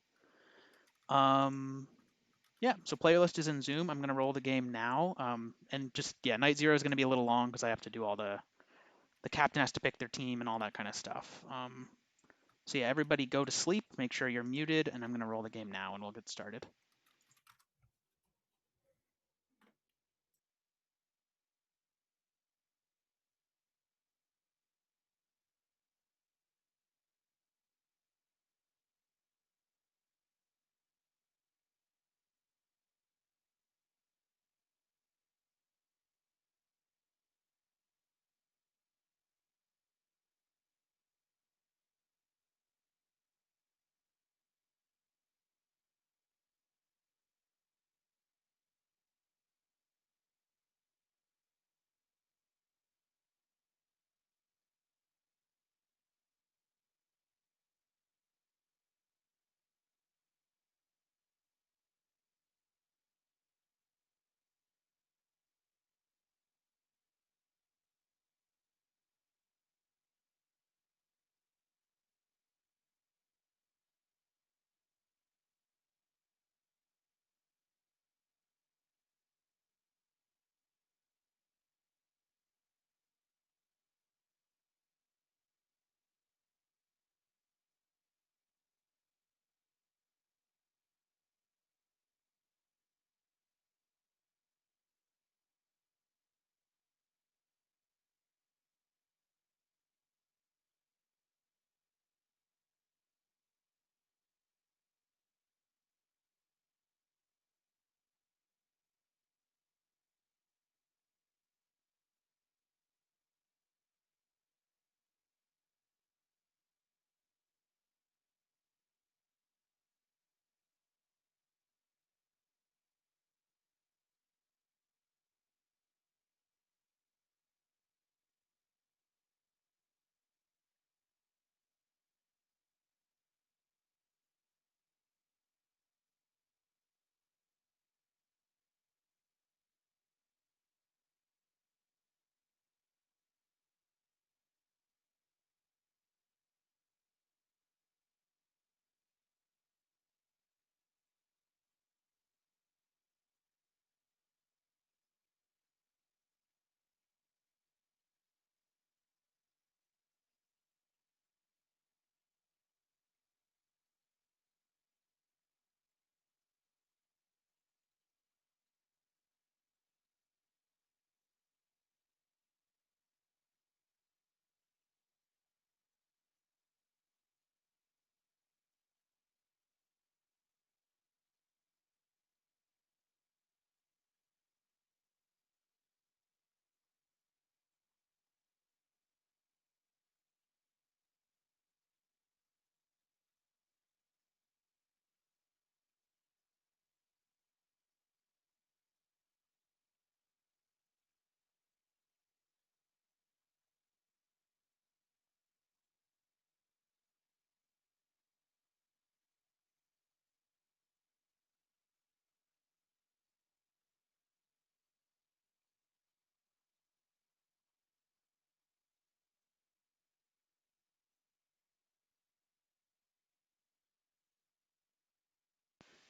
Yeah, so player list is in Zoom. I'm going to roll the game now. And just, yeah, night 0 is going to be a little long because I have to do all the captain has to pick their team and all that kind of stuff. So yeah, everybody go to sleep. Make sure you're muted, and I'm going to roll the game now, and we'll get started.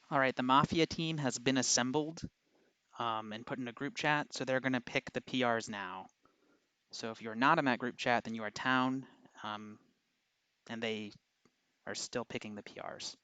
All right, the Mafia team has been assembled and put in a group chat, so they're going to pick the PRs now. So if you're not in that group chat, then you are town, and they are still picking the PRs.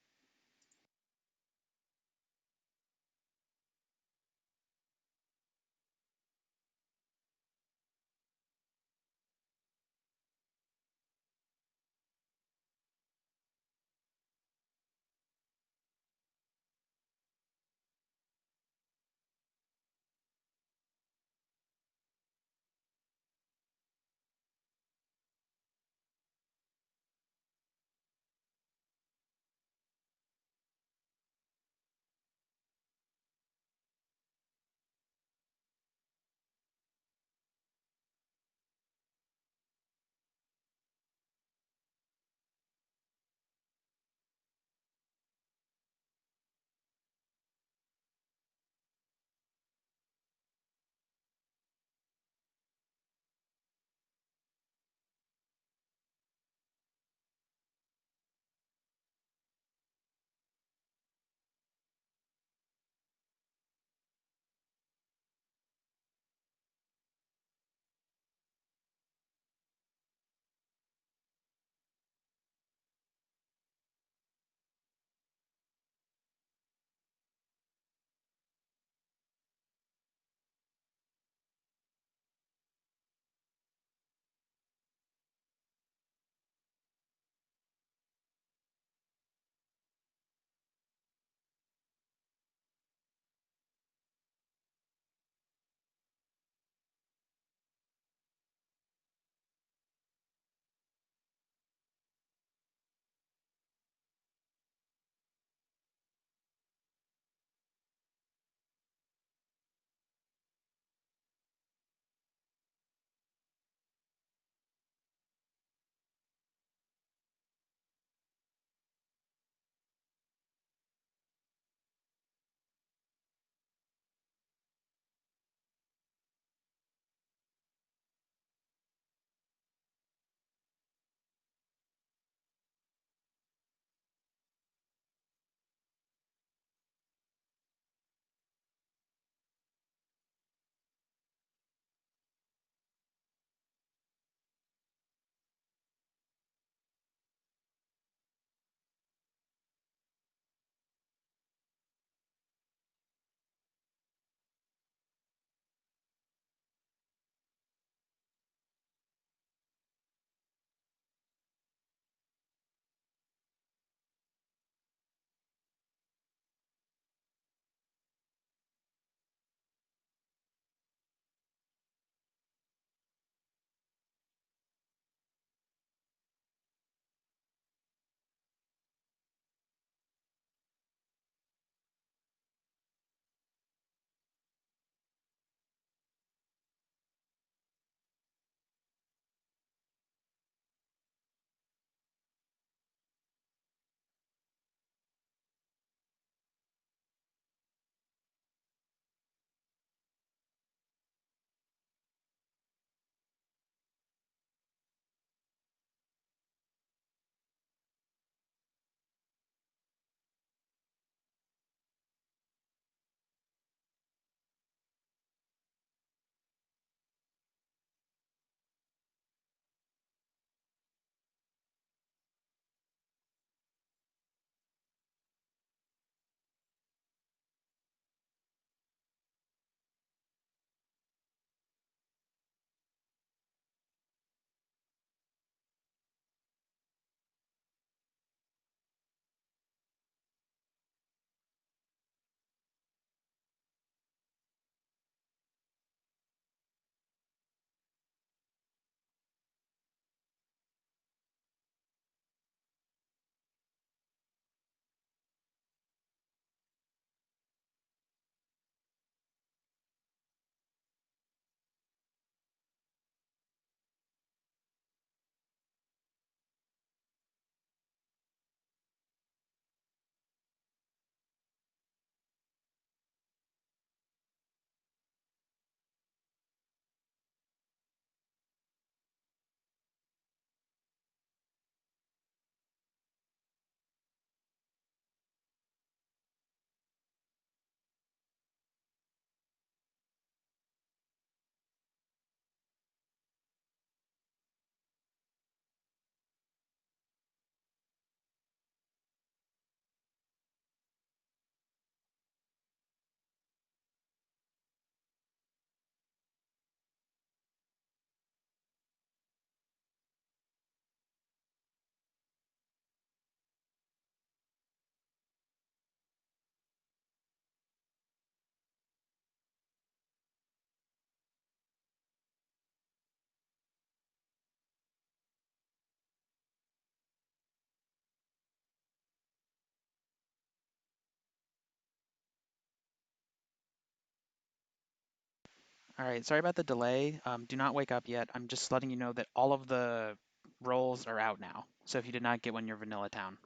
All right, sorry about the delay. Do not wake up yet. I'm just letting you know that all of the roles are out now. So if you did not get one, you're Vanilla Town.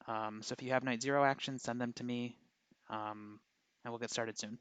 So if you have Night Zero actions, send them to me, and we'll get started soon.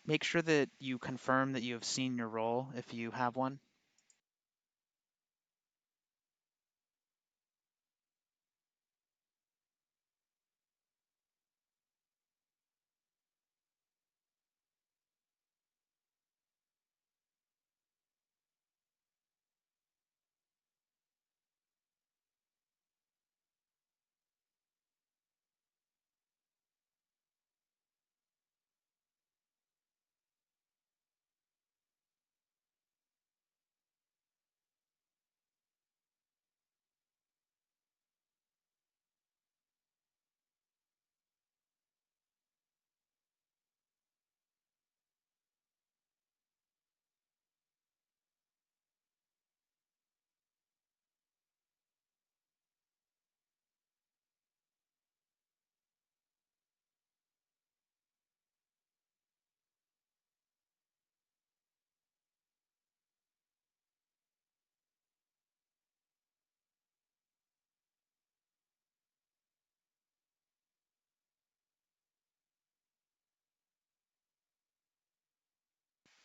Make sure that you confirm that you have seen your role if you have one.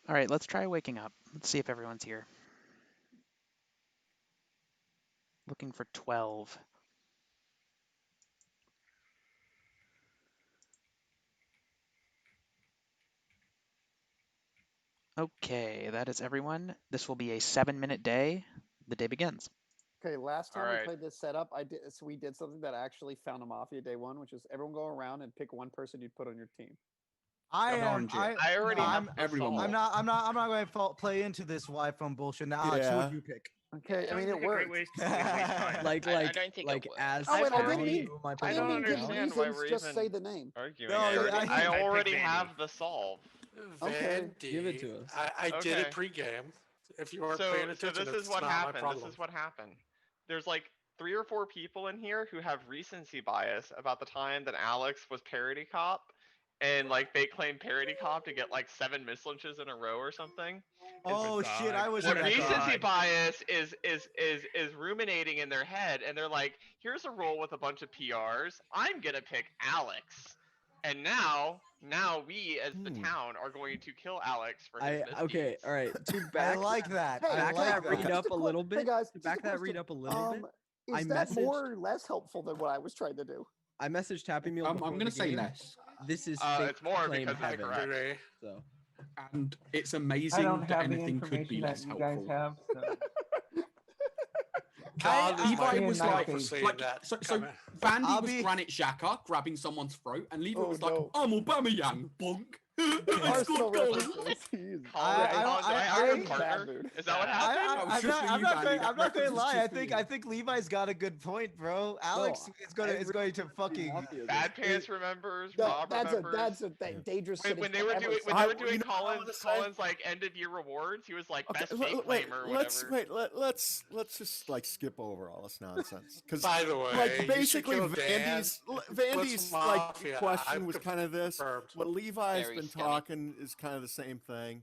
All right, let's try waking up. Let's see if everyone's here. Looking for 12. Okay, that is everyone. This will be a 7-minute day. The day begins. Okay, last time we Alright. played this setup, we did something that actually found a Mafia day one, which is everyone go around and pick one person you'd put on your team. I am. I already have the everyone solve. I'm not going to play into this iPhone bullshit. Now, Alex, who Yeah. would you pick? Okay, I mean Sounds it like a great works. waste to waste time. Like, I don't think it like works. as Oh, wait, I I've didn't already- mean, who am I I I picking didn't don't mean right give now? understand why reasons. Just say reason- the name. Arguing. No, I, yeah, already, I- I I'd pick already Vandy. have the solve. Okay. Give it Vandy, to us. I did it Okay. pregame. If you weren't So, paying so attention, this is it's what not my happened. problem. This is what happened. There's like 3 or 4 people in here who have recency bias about the time that Alex was parody cop, and like they claim parody cop to get like 7 mislunches in a row or something. Oh shit, I was The in that recency game. bias is ruminating in their head, and they're like, "Here's a roll with a bunch of PRs. I'm gonna pick Alex." And now we as the town are going to kill Alex for his misdeeds. Okay, all right. To I back like that. Hey, I back like that read that. up a little Hey bit. guys, To just a back that read question. up a little bit. Is I that messaged- more or less helpful than what I was trying to do? I messaged Happy Meal. I'm before going to the say game. less. This is It's more claim because it's heaven. correct. Hooray. So And it's I amazing don't that have the anything could be information less that you guys helpful. have. So. God is Levi my was God like, for saying like that. so Come on. Vandy I'll was be- Granit Xhaka grabbing someone's throat, and Levi Oh, was like, no. I'm Aubameyang, bonk. I Arsenal scored goals. references. Jeez. Colin, I Colin, do I have I your am bad partner? mood. Is that what I, happened? That was I'm just not. for I'm you, not Vandy. going. That I'm not going to reference was lie. just for you. I think Levi's got a good point, bro. Alex is going to is going to fucking. Bad Pants remembers. No, Rob that's remembers. a dangerous when, sentence when they to were ever doing say. you know what I wanna say? Colin's like end of year rewards, he was like best fake wait, claimer or whatever. let's just like skip over all this nonsense. Because By the way, like you basically should kill Dan. Vandy's What's like Mafia? question I've was kind of this. confirmed. What Levi's Very been scummy. talking is kind of the same thing.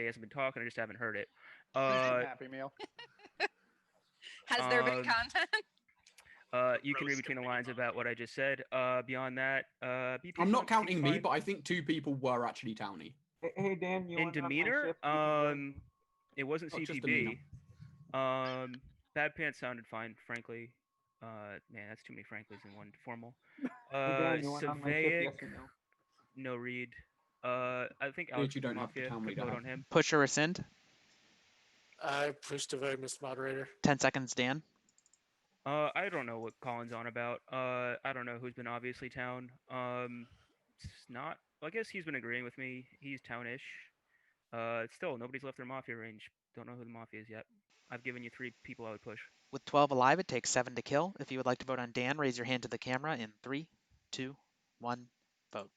say hasn't been talking. I just haven't heard it. Happy Meal. Has there been um, content? You can read between the lines about what I just said. Beyond that, be I'm not patient, counting seems me, fine. but I think 2 people were actually towny. Hey Dan, you In want on my demeanor, shift? We can join. it wasn't Not just demeanor. CPB. Bad Pants sounded fine, frankly. Man, that's too many Franklies in one formal. Hey Dan, you want on my shift? Yes or no? No read. I think Dude, Alex you from don't have the Mafia town could leader vote hat. on him. Push or rescind? I pushed away, Mr. Moderator. 10 seconds, Dan. I don't know what Colin's on about. I don't know who's been obviously town. It's not. Well, I guess he's been agreeing with me. He's townish. Still nobody's left their Mafia range. Don't know who the Mafia is yet. I've given you 3 people I would push. With 12 alive, it takes 7 to kill. If you would like to vote on Dan, raise your hand to the camera in 3, 2, 1, vote.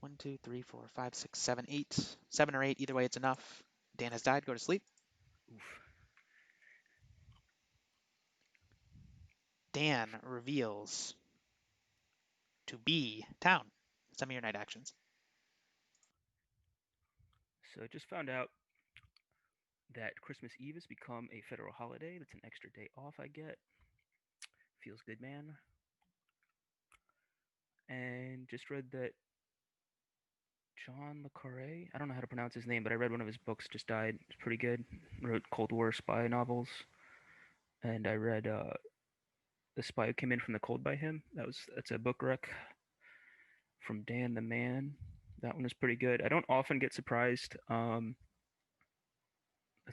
1, 2, 3, 4, 5, 6, 7, 8. 7 or 8, either way, it's enough. Dan has died. Go to sleep. Oof. Dan reveals to be town. Some of your night actions. So I just found out that Christmas Eve has become a federal holiday. That's an extra day off I get. Feels good, man. And just read that John Le Carre, I don't know how to pronounce his name, but I read one of his books, just died. It's pretty good. Wrote Cold War spy novels. And I read The Spy Who Came In from the Cold by him. That's a book rec from Dan the Man. That one is pretty good. I don't often get surprised. That's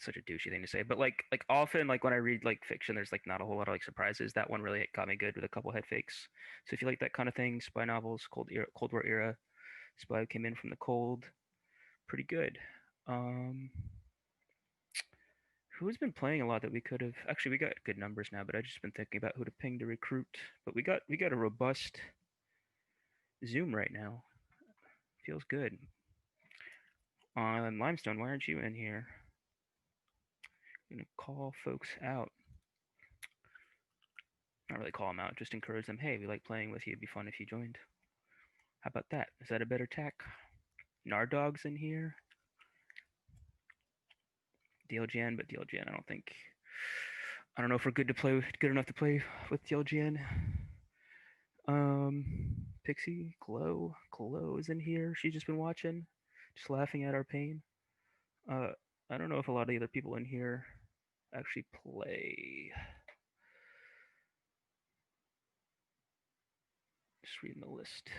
such a douchey thing to say, but like often like when I read like fiction, there's like not a whole lot of like surprises. That one really got me good with a couple head fakes. So if you like that kind of thing, spy novels, Cold War era, Spy Who Came In from the Cold, pretty good. Who's been playing a lot that we could have actually we got good numbers now, but I just been thinking about who to ping to recruit. But we got a robust Zoom right now. Feels good. On Limestone, why aren't you in here? I'm gonna call folks out. Not really call them out, just encourage them. Hey, we like playing with you. It'd be fun if you joined. How about that? Is that a better tack? Nardog's in here. DLGN, but DLGN, I don't know if we're good enough to play with DLGN. Pixie, Glow is in here. She's just been watching, just laughing at our pain. I don't know if a lot of the other people in here actually play. Just reading the list.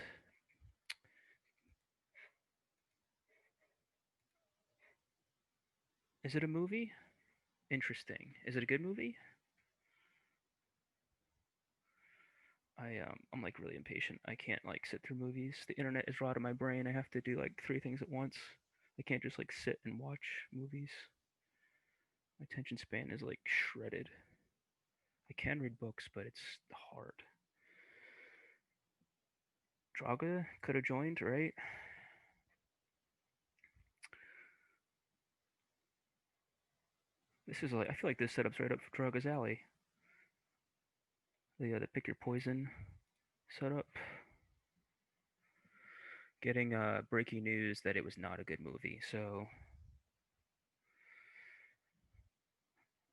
Is it a movie? Interesting. Is it a good movie? I'm like really impatient. I can't like sit through movies. The internet is rotting my brain. I have to do like 3 things at once. I can't just like sit and watch movies. My attention span is like shredded. I can read books, but it's hard. Draga could have joined, right? This is like I feel like this setup's right up for Draga's alley. The pick your poison setup. Getting breaking news that it was not a good movie, so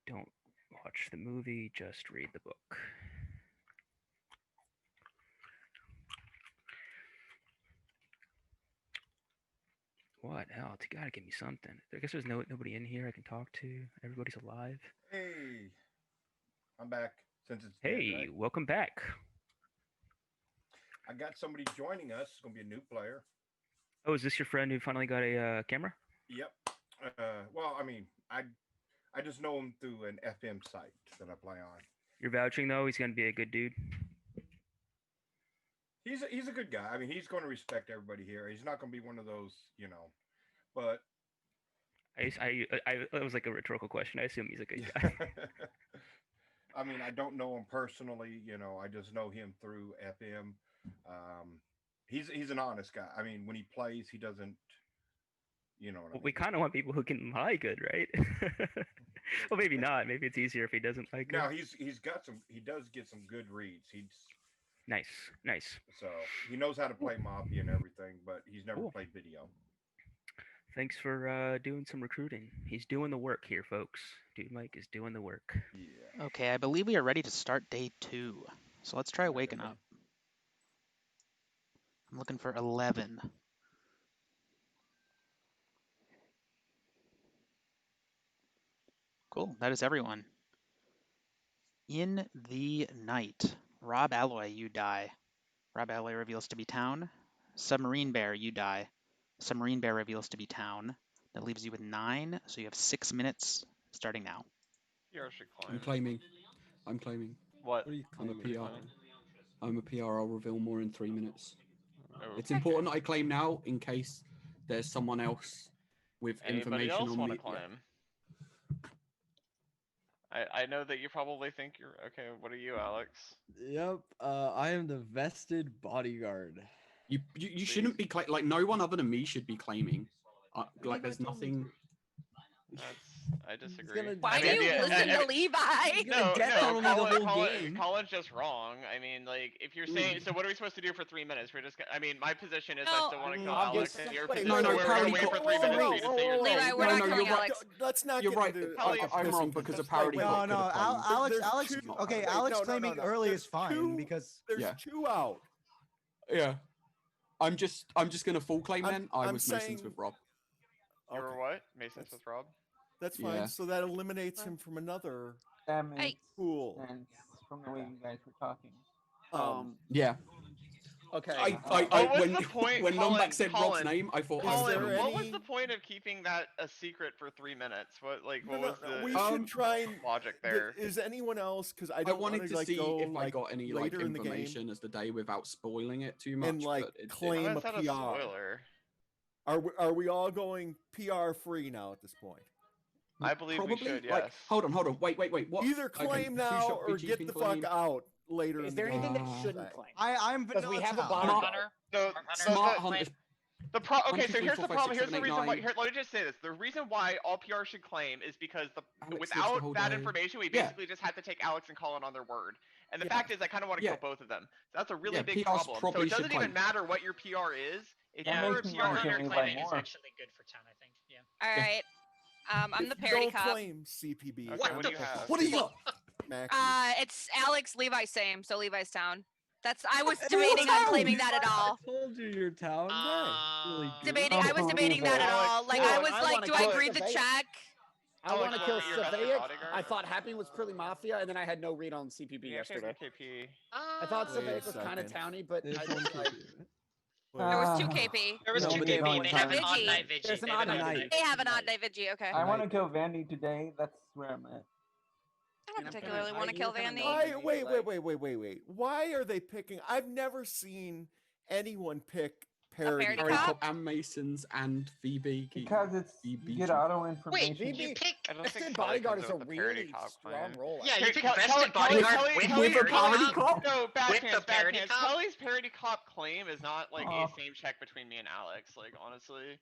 don't watch the movie, just read the book. What else? You gotta give me something. I guess there's nobody in here I can talk to. Everybody's alive. Hey, I'm back since it's Hey, dead, right? welcome back. I got somebody joining us. It's gonna be a new player. Oh, is this your friend who finally got a camera? Yep. Well, I mean, I just know him through an FM site that I play on. You're vouching though. He's gonna be a good dude. He's a good guy. I mean, he's going to respect everybody here. He's not going to be one of those, you know. But that was like a rhetorical question. I assume he's a good guy. I mean, I don't know him personally. You know, I just know him through FM. He's an honest guy. I mean, when he plays, he doesn't. You know what I mean? We kind of want people who can lie good, right? Well, maybe not. Maybe it's easier if he doesn't lie good. Now he's got some. He does get some good reads. Nice. So he knows how to play Mafia and everything, but he's never Cool. played video. Thanks for doing some recruiting. He's doing the work here, folks. Dude Mike is doing the work. Yeah. Okay, I believe we are ready to start day 2. So let's try waking up. I'm looking for 11. Cool, that is everyone. In the night, Rob Alloy, you die. Rob Alloy reveals to be town. Submarine Bear, you die. Submarine Bear reveals to be town. That leaves you with 9, so you have 6 minutes starting now. PR should claim. I'm claiming. I'm claiming. What? What are you I'm a claiming? PR. I'm a PR. I'll reveal more in 3 minutes. Oh. It's important that I claim now in case there's someone else with Anybody information else on want me. to claim? I know that you probably think you're okay. What are you, Alex? Yep. I am the vested bodyguard. You shouldn't be like no one other than me should be claiming. Like there's nothing. I disagree. Why do you listen to Levi? No, game. Colin's just wrong. I mean, like, if you're saying, so what are we supposed to do for 3 minutes? We're just, I mean, my position is I still want to kill Alex. And your position is we're going to wait for 3 minutes for you to say your Levi, thing. we're not killing Alex. Let's not. You're right. Into, I'm wrong because a parody. No, clock no, could have claimed. Alex. There's Alex. two- Okay, wait, Alex no, claiming no. early There's is fine two- because There's Yeah. 2 out. Yeah. I'm just gonna full claim then. I I'm was Masons saying- with Rob. You were what? Masons with Rob? That's fine. Yeah. So that eliminates him from another That makes pool. sense from the way you guys were talking. Yeah. Okay. When Colin, Lombak said Rob's Colin, name, I thought. Colin, what was the point of keeping that a secret for 3 minutes? What was the We should try and logic there? Is anyone else? Because I I don't wanted wanna, to like, see go, if I like, got any like later in the game information as the day without spoiling it too much. and like but claim How a is that a PR. spoiler? Are we all going PR free now at this point? I believe probably, we should, like, yes. hold on. Wait. What? Either Okay, claim who now shot or BG get can the claim? fuck out later. Is in there the anything game. that shouldn't claim? I'm Because we vanilla have a town. bodyguard. Smart Hunter. Okay, so here's the problem. Here's the reason why. 9. Here, let me just say this. The reason why all PR should claim is because Alex lives the without whole that day. information, we Yeah. basically just had to take Alex and Colin on their word. And the Yeah. fact is, I kind of want to Yeah. kill both of them. So that's a really Yeah, big PRs problem. So probably it doesn't should even claim. matter what your PR is. If That you're a makes me PR wanna on kill your Levi claiming is more. actually good for town, I think. Yeah. All right. I'm If the you parody don't cop. claim CPB. Okay, I'm what do you gonna have? What do you got? smack It's Alex, Levi, same. So Levi's town. I was debating on claiming that at all. I told you your town. Really good. Debating. I was debating that at all. Like I was like, do I breathe the check? I want to kill Alex, you're a Savaic. bodyguard? I thought Happy was purely Mafia, and then I had no read on CPB You actually yesterday. have KP. I thought Wait a Savaic was kind of second. towny, but There's I one just, like, KP. There was 2 KP. There was No, 2 but KP. don't They have an count odd Vigi. night Vigi. There's an They have odd an odd night. night They have an odd day Vigi. Okay. I want to kill Vandy today. That's where I'm at. I don't particularly want to kill Vandy. Why? Wait. Why are they picking? I've never seen anyone pick parody. parody Parody cop? Cop and Masons and VB. Because it's you VB. get auto information. Wait, you pick. I don't Vested think Bodyguard Kelly is a comes up with the parody really cop strong claim. role. Yeah, you Here, pick Kelly- vested Kelly- bodyguard with Kelly- parody parody cop. No, bad With pants, the parody bad pants. cop? Kelly's parody cop claim is not like Oh. a same check between me and Alex. Like honestly,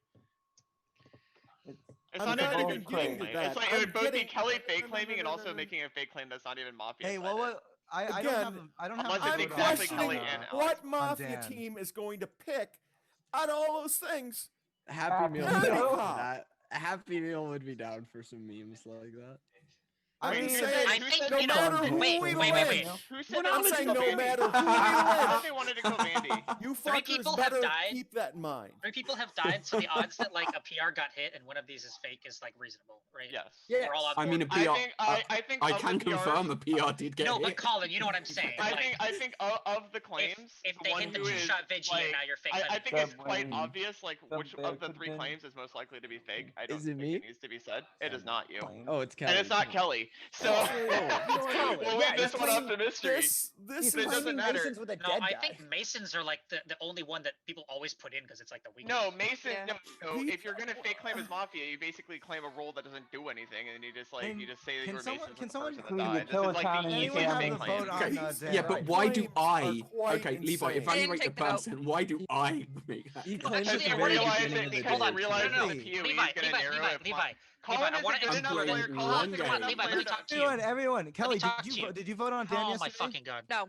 it's I'm not not even even a good claim. getting to It's that. like it I'm would both be getting- Kelly no, fake no, no, claiming and no, also no. making a fake claim that's not even Mafia. Hey, what? I don't Again, have. I don't have. unless a it's I'm vote on exactly that. Kelly questioning and Alex. what Mafia Dan. team is going to pick out of all those things. Happy Meal. Happy would be Meal. down for that. A Happy Meal would be down for some memes like that. I'm Wait, just who saying, said- I who think, said no you know, matter who wait, we wait, win, wait. Who said I'm they wanted to saying kill no Vandy? matter who I we thought win, they wanted to kill Vandy. you 3 fuckers people have better died. keep that in mind. 3 people have died, so the odds that like a PR got hit and one of these is fake is like reasonable, right? Yes. We're all on I mean, a board. PR. I think I of can the PRs confirm a PR did get No, hit. but Colin, you know what I'm saying. I think of the claims, if the they one hit the who is, 2-shot Vigi like, and now you're fake I hunting. think it's quite Subway. obvious, like which Subway of the could've 3 been. claims is most likely to be fake. I don't Is it think me? it needs to be said. It is not you, Claim. Oh, it's Kelly. and it's not Kelly. So Colin. we'll Yeah, leave this he's one up to claiming- mystery. This He's it is doesn't claiming matter. Masons with a No, dead I guy. think Masons are like the only one that people always put in because it's like the weakest. No, Mason. Yeah. No. If you're gonna fake claim as Mafia, you basically claim a role that doesn't do anything, and you just Can- you just say that can you're someone- Masons can with the someone person please that died. This kill is a like town the and easiest Anyone have fake the claim. vote on Dan? Yeah, but why do claims I? are quite Okay, Levi, if insane. I I didn't rate the take the vote. person, why do I make that? He Well, claims actually, at I the wanted very to- realize beginning it of the because day. I realized no, that the POE Levi, is gonna narrow it. Levi, Colin I is wanted a good to enough know- player. Colin, Colin is a Levi, good enough Levi, let player me to- talk to you. Everyone, Kelly, talk did to you you. did you vote on Dan Oh my yesterday? fucking god. No.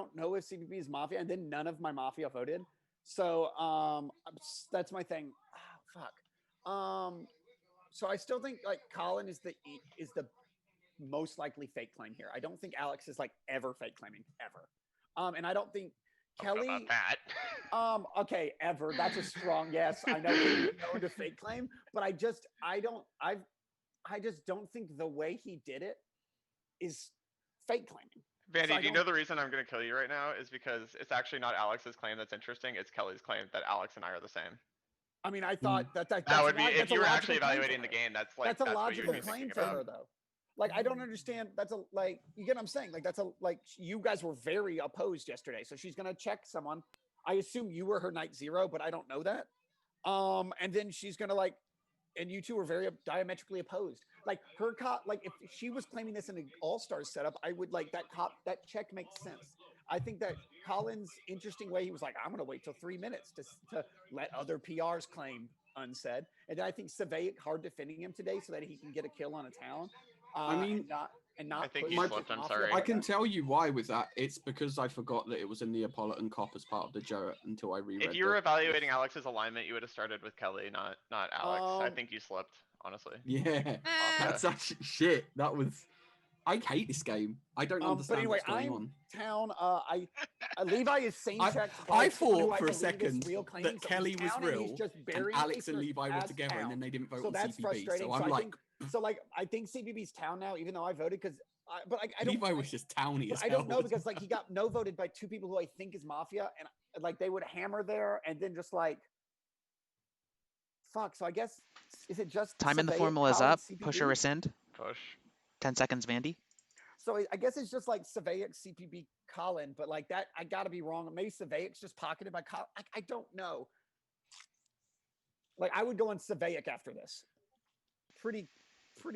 don't know if CPP is Mafia, and then none of my Mafia voted. So that's my thing. Fuck. So I still think like Colin is the most likely fake claim here. I don't think Alex is like ever fake claiming ever. And I don't think Kelly. About that. Okay, ever. That's a strong yes. I know he's known to fake claim, but I just don't think the way he did it is fake claiming. Vandy, So do you know the reason I'm going to kill you right now is because it's actually not Alex's claim that's interesting. It's Kelly's claim that Alex and I are the same. I mean, I thought that's would be if that's a you were logical actually claim for evaluating the her. game. That's like That's a what you logical would be claim thinking for about. her, though. Like, I don't understand. That's a like you get what I'm saying. Like, that's a like you guys were very opposed yesterday, so she's gonna check someone. I assume you were her night zero, but I don't know that. And then she's gonna like, and you two were very diametrically opposed. Like her cop, like if she was claiming this in an all-star setup, I would like that check makes sense. I think that Colin's interesting way, he was like, I'm gonna wait till 3 minutes to let other PRs claim unsaid. And then I think Savaic hard defending him today so that he can get a kill on a town. I mean, and not I think push you it slipped, to I'm Mafia sorry. I like can that. tell you why with that. It's because I forgot that it was in Neapolitan Cop as part of the Jarrett until I reread If you were the- evaluating Alex's alignment, you would have started with Kelly, not Alex. I think you slipped, honestly. Yeah, that's actually shit. That was. I hate this game. I don't But understand anyway, what's going I'm on. town. Levi is same checked. I by someone who thought for a believe is second real that claims, Kelly was town, and he's real, just and burying Alex and Acer Levi were as together, and town. then they didn't vote So on that's CPB. frustrating. So I'm like, I think CBB's town now, even though I voted because, but I don't. Levi was just towny But as I hell. don't know because like he got no voted by two people who I think is Mafia, and like they would hammer there, and then just like, fuck. So I guess is it just Time in the Savaic, formula is Colin, up. Push or CPB? rescind. Push. 10 seconds, Vandy. So I guess it's just like Savaic, CPB, Colin, but like that, I gotta be wrong. Maybe Savaic's just pocketed by Colin. I don't know. Like I would go on Savaic after this. Pretty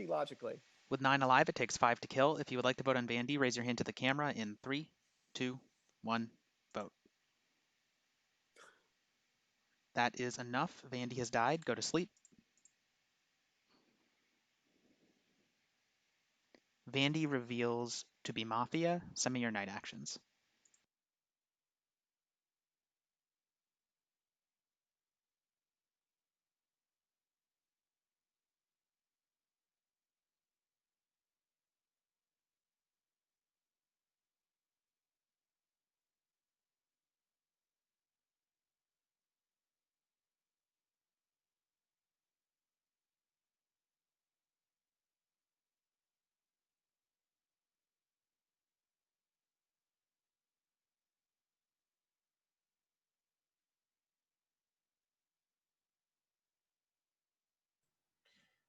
logically. With 9 alive, it takes 5 to kill. If you would like to vote on Vandy, raise your hand to the camera in 3, 2, 1, vote. That is enough. Vandy has died. Go to sleep. Vandy reveals to be Mafia. Send me your night actions.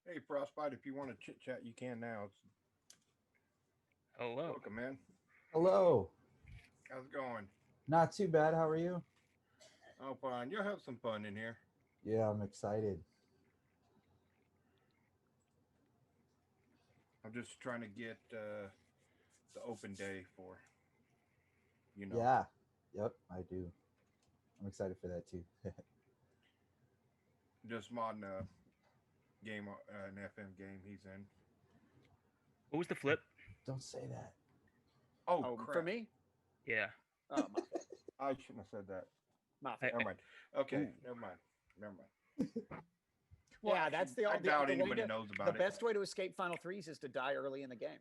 Hey, Frostbite, if you want to chit chat, you can now. Hello. Welcome, man. Hello. How's it going? Not too bad. How are you? Oh, fine. You'll have some fun in here. Yeah, I'm excited. I'm just trying to get the open day for, you know. Yeah. Yep, I do. I'm excited for that too. Just modding a game, an FM game he's in. What was the flip? Don't say that. Oh, crap. For me? Yeah. Oh, Mafia. I shouldn't have said that. Mafia. Never mind. Okay, Ooh. never mind. Yeah, that's the I only. doubt the way anybody to- knows about The it. best way to escape Final Threes is to die early in the game.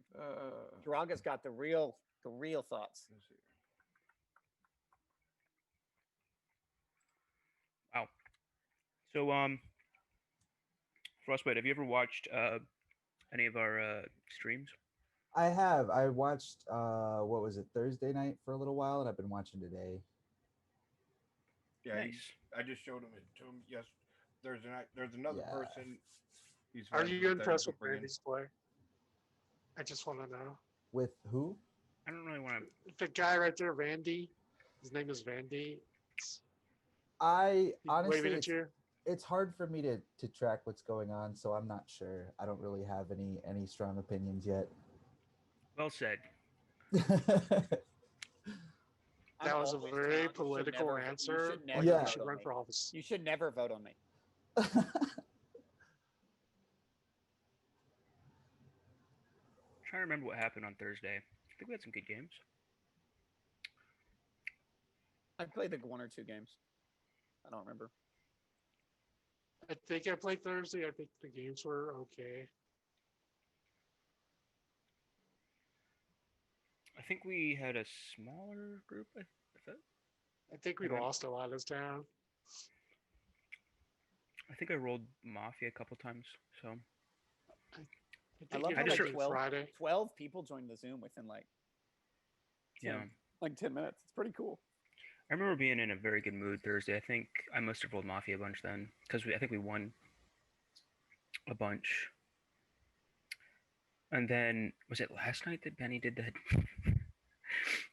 Draga's got the real thoughts. Wow. So, Frostbite, have you ever watched any of our streams? I have. I watched what was it, Thursday night for a little while, and I've been watching today. Yeah, Nice. I just showed him it to him. Yes, there's another Yeah. person. He's Are friends you with that impressed he's with bringing. Brandy's play? I just want to know. With who? I don't really want to. The guy right there, Vandy. His name is Vandy. I He's honestly, waving at you. it's hard for me to track what's going on, so I'm not sure. I don't really have any strong opinions yet. Well said. That was a always very down. You should political never- you answer. should Like, never you vote should on run me. for office. You should never vote on me. Trying to remember what happened on Thursday. I think we had some good games. I played like one or two games. I don't remember. I think I played Thursday. I think the games were okay. I think we had a smaller group. I thought. I think we lost a lot this town. I think I rolled Mafia a couple times. So I love how just like re- 12 people joined the Zoom within like yeah. like 10 minutes. It's pretty cool. I remember being in a very good mood Thursday. I think I must have rolled Mafia a bunch then, because I think we won a bunch. And then was it last night that Benny did that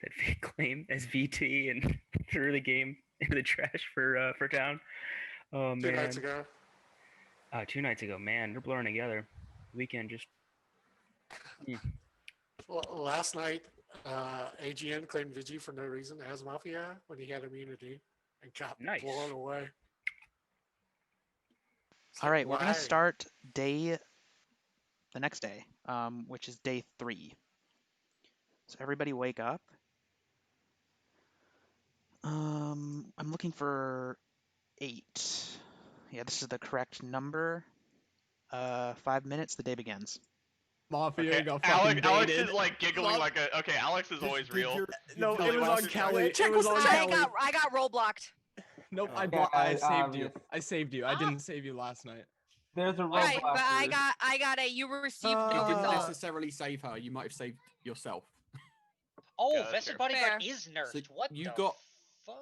that fake claim as VT and threw the game into the trash for town? Oh man. 2 nights ago. 2 nights ago, man, they're blurring together. Weekend just. Well, last night, AGN claimed Vigi for no reason as Mafia when he had immunity and got blown away. All right, we're why? gonna start the next day, which is day 3. So everybody wake up. I'm looking for 8. Yeah, this is the correct number. 5 minutes, the day begins. Mafia Okay, got fucking Alex baited. is like giggling like a. Okay, Alex is always real. No, Kelly it was wants on to- Kelly. Check It was on I Kelly. got roll blocked. Nope, Yeah, I saved obvious. you. I saved you. I didn't save you last night. There's a Right, robot. but I got a you received You the didn't result. necessarily save her. You might have saved yourself. Oh, Yeah, that's Vested true. Bodyguard Fair. is nerfed. So What you the got- fuck?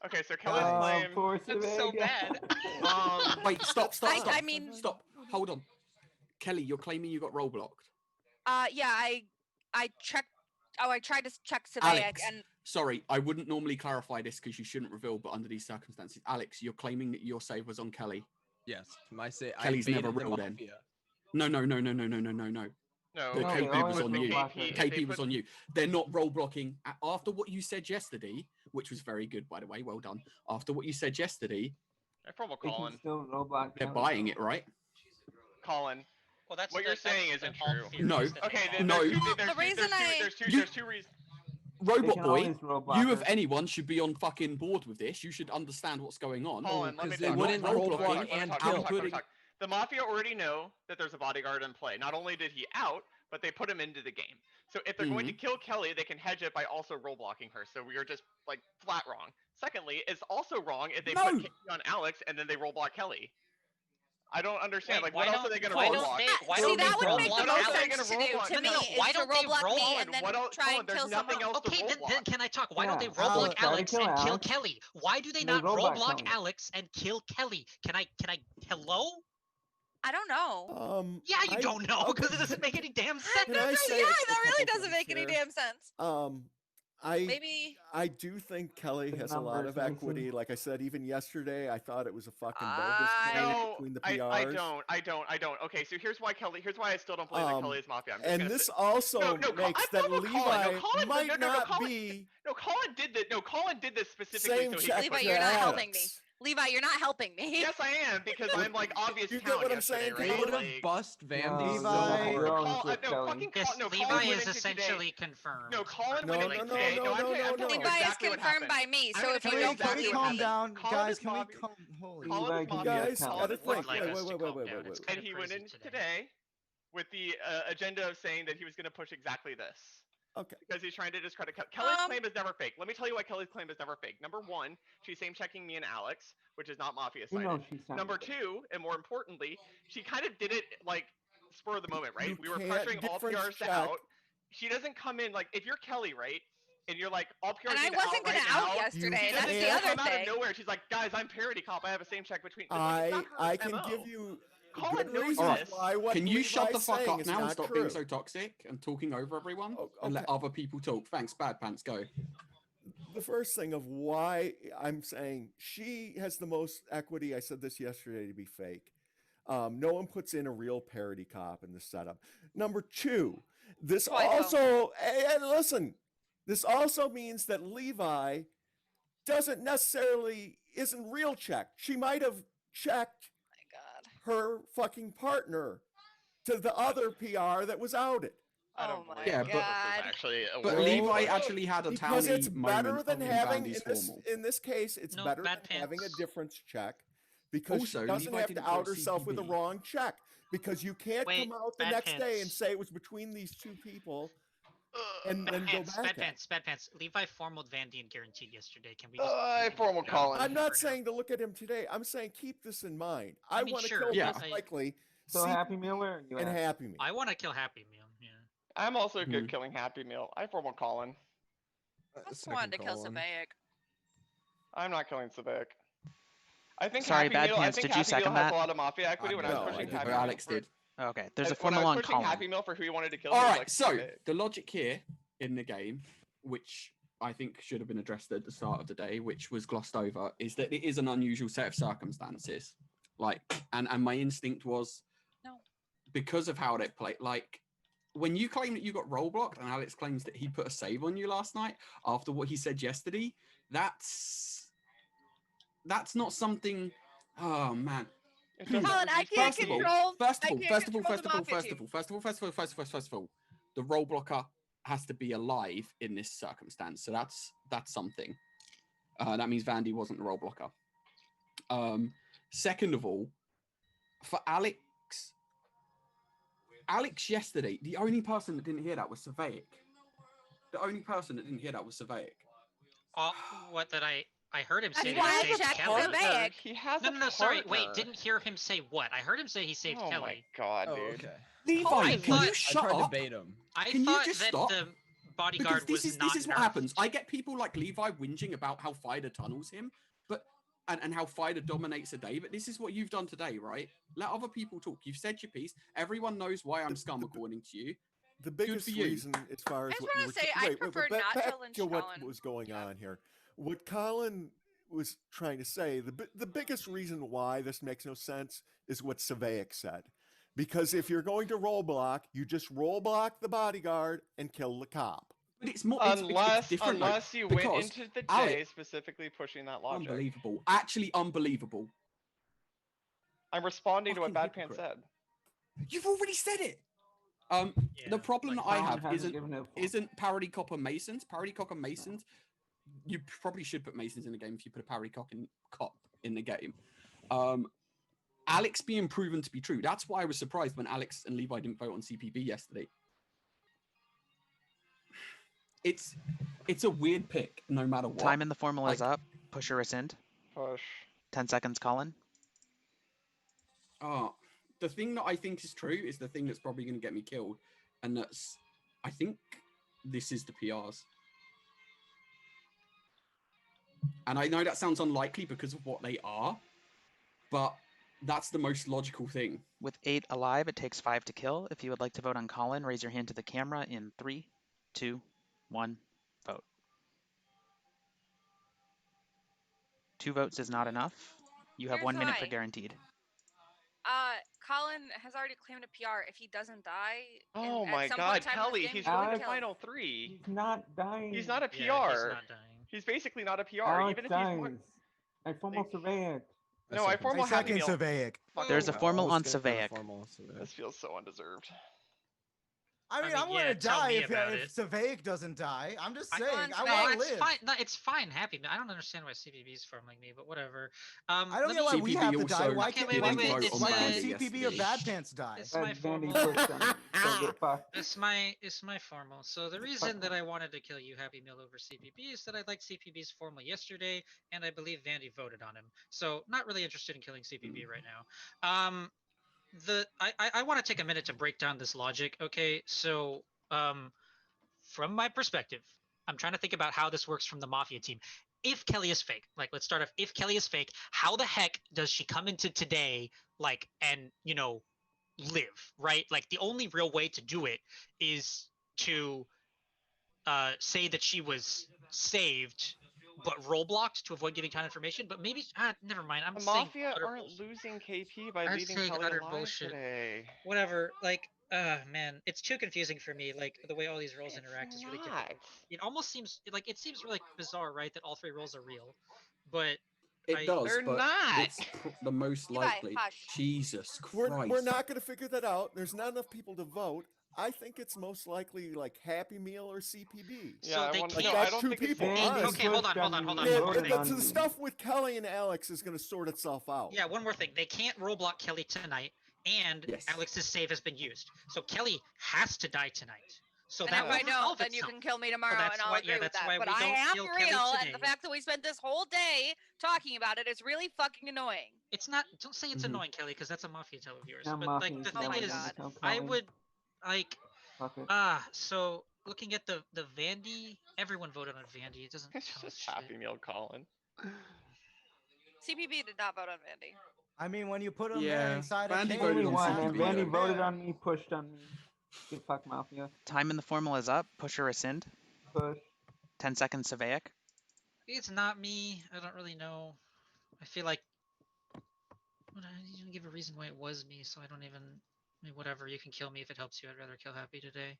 Okay, so Kelly's Oh, claim. poor That's so Savega. bad. Wait, stop. I mean- Stop. Hold on. Kelly, you're claiming you got roll blocked. Yeah, I checked. Oh, I tried to check Savaic Alex, and sorry, I wouldn't normally clarify this because you shouldn't reveal, but under these circumstances, Alex, you're claiming that your save was on Kelly. Yes, my say. Kelly's I never baited the rolled in. Mafia. No. No, The they KP was always on roll you. block her. KP was on you. They're not roll blocking. After what you said yesterday, which was very good, by the way, well done. After what you said yesterday, I promo They can Colin. still robot. they're buying it, right? Colin. Well, that's What you're saying isn't true. No. Okay, No. there's two reasons. Robot can Boy, always robot you of her. anyone should be on fucking board with this. You should understand what's going on. Colin, let me because they talk. wouldn't Let me roll talk, block let me talk, and let me kill. talk, let me talk. The Mafia already know that there's a bodyguard in play. Not only did he out, but they put him into the game. So if they're going to kill Kelly, they can hedge it by also roll blocking her. So we are just like flat wrong. Secondly, it's also wrong if they put KP on Alex and then they roll block Kelly. I don't understand. Wait, like, what else are they going to why roll don't block? they- why see don't that they would roll make block the most Alex? sense to do to me No, is why to don't roll they block roll me on? and then What else- try Colin, and there's kill nothing someone. else to Okay, roll then block. can I talk? Why don't they Yeah, roll block Alex, Alex gotta kill and kill Alex. Kelly? Why do they They not roll roll block block Kelly. Alex and kill Kelly? Can I? Hello? I don't know. Yeah, you don't know because it doesn't make any damn sense. Can I say Yeah, a that really couple doesn't make things any here? damn sense. Maybe. I do think Kelly The has a lot of numbers, Mason. equity. Like I said, even yesterday, I thought it was a fucking bogus claim No, between the I PRs. don't. Okay, so here's why I still don't believe that Kelly is Mafia. I'm just and gonna this say- also No, makes I'm that done with Levi Colin. No, Colin, might no, not Colin, be No, Colin did that. No, Colin did this specifically same so he check could Levi, put you're not to helping me. Alex. Levi, you're not helping me. Yes, I am because I'm like obvious You get town what I'm yesterday, saying, right? They would have Like, bust Vandy No, so no, hard. no, no, fucking Yes, no, Levi Colin went is into essentially today. confirmed. No, Colin No, went no, into no, today. no, No, I'm no, gonna no, tell you no. Levi is exactly what confirmed happened. by me. I'm So gonna if tell you you don't Can exactly we what calm happened. down, Colin guys? is Can we Mafia. calm? Holy. Colin Levi, is can You you Mafia. guys calm? gotta think. Like Wait, us wait, to wait, calm wait, down. wait, It's wait. kinda And he went crazy in today. today with the agenda of saying that he was going to push exactly this. Okay. Because he's trying to discredit Kelly's Um, claim is never fake. Let me tell you why Kelly's claim is never fake. Number one, she's same checking me and Alex, which is not Mafia You sided. know she's trying Number to- two, and more importantly, she kind of did it like spur of the moment, right? You We were can't pressuring all difference PRs to check. out. She doesn't come in like if you're Kelly, right? And you're like all PRs And I need to wasn't out gonna right out now. yesterday. She That's doesn't the just other come out of thing. nowhere. She's like, guys, I'm parody cop. I have a same check between. It's like, it's not her I can MO. give you Colin good knows reasons Alright, why what can you shut the Levi's fuck saying up is now and not stop true. being so toxic and talking over everyone and let okay. other people talk? Thanks, Bad Pants, go. The first thing of why I'm saying she has the most equity, I said this yesterday, to be fake. No one puts in a real parody cop in the setup. Number two, this also, and listen, this also means that Levi doesn't necessarily isn't real checked. She might have checked her fucking partner to the other PR that was outed. I don't Oh my believe Yeah, that but- this is actually a But way Levi to- actually had a because it's townie better moment than in having Vandy's in this formal. in this case. It's No, better Bad than having a Pants. difference check because Also, she doesn't Levi have to didn't out vote herself with the CPB. wrong check because you can't Wait, come out the Bad next day and Pants. say it was between these two people and Bad then go Pants, back. Bad at it. Pants, Bad Pants. Levi formaled Vandy and guaranteed yesterday. Can we just? I formal Colin. I'm not saying to look at him today. I'm saying keep this in mind. I, mean, want to sure, kill but most I- likely So Happy Meal or you and ask? Happy Meal. I want to kill Happy Meal. Yeah. I'm also good killing Happy Meal. I formal Colin. I just wanted to kill Savaic. I'm not killing Civic. I think Sorry, Happy Bad Meal. I Pants, think did you Happy Meal second has that? a lot of Mafia equity. When I was No, I pushing did Happy not. Meal, Alex did. Okay, there's a when I formula was on pushing Colin. Happy Meal for who he wanted to kill. All he was right, like, so Civic. the logic here in the game, which I think should have been addressed at the start of the day, which was glossed over, is that it is an unusual set of circumstances. Like, and my instinct was, No. because of how they played, like, when you claim that you got roll blocked and Alex claims that he put a save on you last night after what he said yesterday, that's not something. Oh man. Colin, I can't control. First of I all, can't first of all, control first the of all, Mafia first team. of all, first of all, first of all, first of all, first of all, the roll blocker has to be alive in this circumstance. So that's something. That means Vandy wasn't the roll blocker. Second of all, for Alex yesterday, the only person that didn't hear that was Savaic. The only person that didn't hear that was Savaic. What did I heard him say That's why that he I saved checked Kelly. Savaic. He has No, sorry. Wait, didn't hear him say what? I heard him say he saved Oh Kelly. my god, Oh, dude. okay. Levi, I can thought- you shut I tried up? to bait him. I Can you thought just that stop? the bodyguard Because this was is not what nerfed. happens. I get people like Levi whinging about how Fider tunnels him, but and how Fider dominates a day. But this is what you've done today, right? Let other people talk. You've said your piece. Everyone knows why I'm scum, according to you. The biggest for you. reason, as far as I just what you wanna were say, I prefer not back challenge to what Colin. was going on here. What Colin was trying to say, the biggest reason why this makes no sense is what Savaic said. Because if you're going to roll block, you just roll block the bodyguard and kill the cop. But it's more Unless it's different, though, unless you went because into the day Alex, specifically pushing that logic. unbelievable, actually unbelievable. I'm responding to what Fucking Bad Pants hypocrite. said. You've already said it. The problem that I have isn't parody copper Masons. Parody copper Masons. You probably should put Masons in the game if you put a parody cop in the game. Alex being proven to be true. That's why I was surprised when Alex and Levi didn't vote on CPB yesterday. It's a weird pick, no matter what. Time in the formula is up. Push or rescind. Push. 10 seconds, Colin. The thing that I think is true is the thing that's probably going to get me killed, and that's, I think this is the PRs. And I know that sounds unlikely because of what they are, but that's the most logical thing. With 8 alive, it takes 5 to kill. If you would like to vote on Colin, raise your hand to the camera in 3, 2, 1, vote. 2 votes is not enough. You have Here's 1 minute why. for guaranteed. Colin has already claimed a PR. If he doesn't die, Oh at my some god, point in time in Kelly, this game, he's going going to to kill. final 3. He's not dying. He's not a PR. Yeah, he's not dying. He's basically not a PR, Alex even if dies. he's one. I formal Savaic. No, I formal Happy Meal. There's a Fucking formal hell. on Savaic. This feels so undeserved. I mean, I'm yeah, gonna tell die me if about it. Savaic doesn't die. I'm just saying, I No, want to it's live. fine. No, it's fine. Happy. I don't understand why CPB's farming me, but whatever. I don't let get why me- we have to die. Why Okay, can't, wait, why wait, can't, wait. It's why can't a- CPB or Bad Pants die? It's my formal. It's my formal. So the reason that I wanted to kill you, Happy Meal, over CPB is that I liked CPB's formal yesterday, and I believe Vandy voted on him. So not really interested in killing CPB right now. I want to take a minute to break down this logic. Okay, so from my perspective, I'm trying to think about how this works from the Mafia team. If Kelly is fake, like let's start off. If Kelly is fake, how the heck does she come into today, like, and live, right? Like the only real way to do it is to say that she was saved but roll blocked to avoid giving time information. But maybe never mind. I'm The saying Mafia utter aren't bullshit. losing KP by I'm leaving saying Kelly utter alive bullshit. today. Whatever. Like, man, it's too confusing for me. Like the way all these roles interact is really difficult. It almost seems like really bizarre, right? That all 3 roles are real, but It does, They're but not. it's the most Levi, likely. hush. Jesus Christ. We're not going to figure that out. There's not enough people to vote. I think it's most likely like Happy Meal or CPB. Yeah, So I they want. Like No, can't. I that's don't two think it's people. Vandy Honest. Okay, hold on, pushed hold on, hold on. me, One more voted thing. on The me. stuff with Kelly and Alex is going to sort itself out. Yeah, one more thing. They can't rollblock Kelly tonight, and Yes. Alex's save has been used. So Kelly has to die tonight. So And that if will I don't, resolve then you itself. can kill me tomorrow, that's and I'll why- agree yeah, with that's that. why But we I don't am kill Kelly real, and the today. fact that we spent this whole day talking about it is really fucking annoying. It's not. Don't say it's Mhm. annoying, Kelly, because that's a Mafia televiewers. Now But Mafia like the is Oh thing my is, God. tell I Kelly. would like Fuck it. So looking at the Vandy, everyone voted on Vandy. It doesn't It's tell us just shit. Happy Meal Colin. CPB did not vote on Vandy. I mean, when you put them there Yeah, inside a Vandy cage, voted Only on one, inside and CPB, the Vandy though. voted bear- on me, pushed on me. Get fuck Mafia. Time in the formula is up. Push or rescind. Push. 10 seconds, Savaic. It's not me. I don't really know. I feel like. Well, you didn't give a reason why it was me, so I don't even. I mean, whatever. You can kill me if it helps you. I'd rather kill Happy today.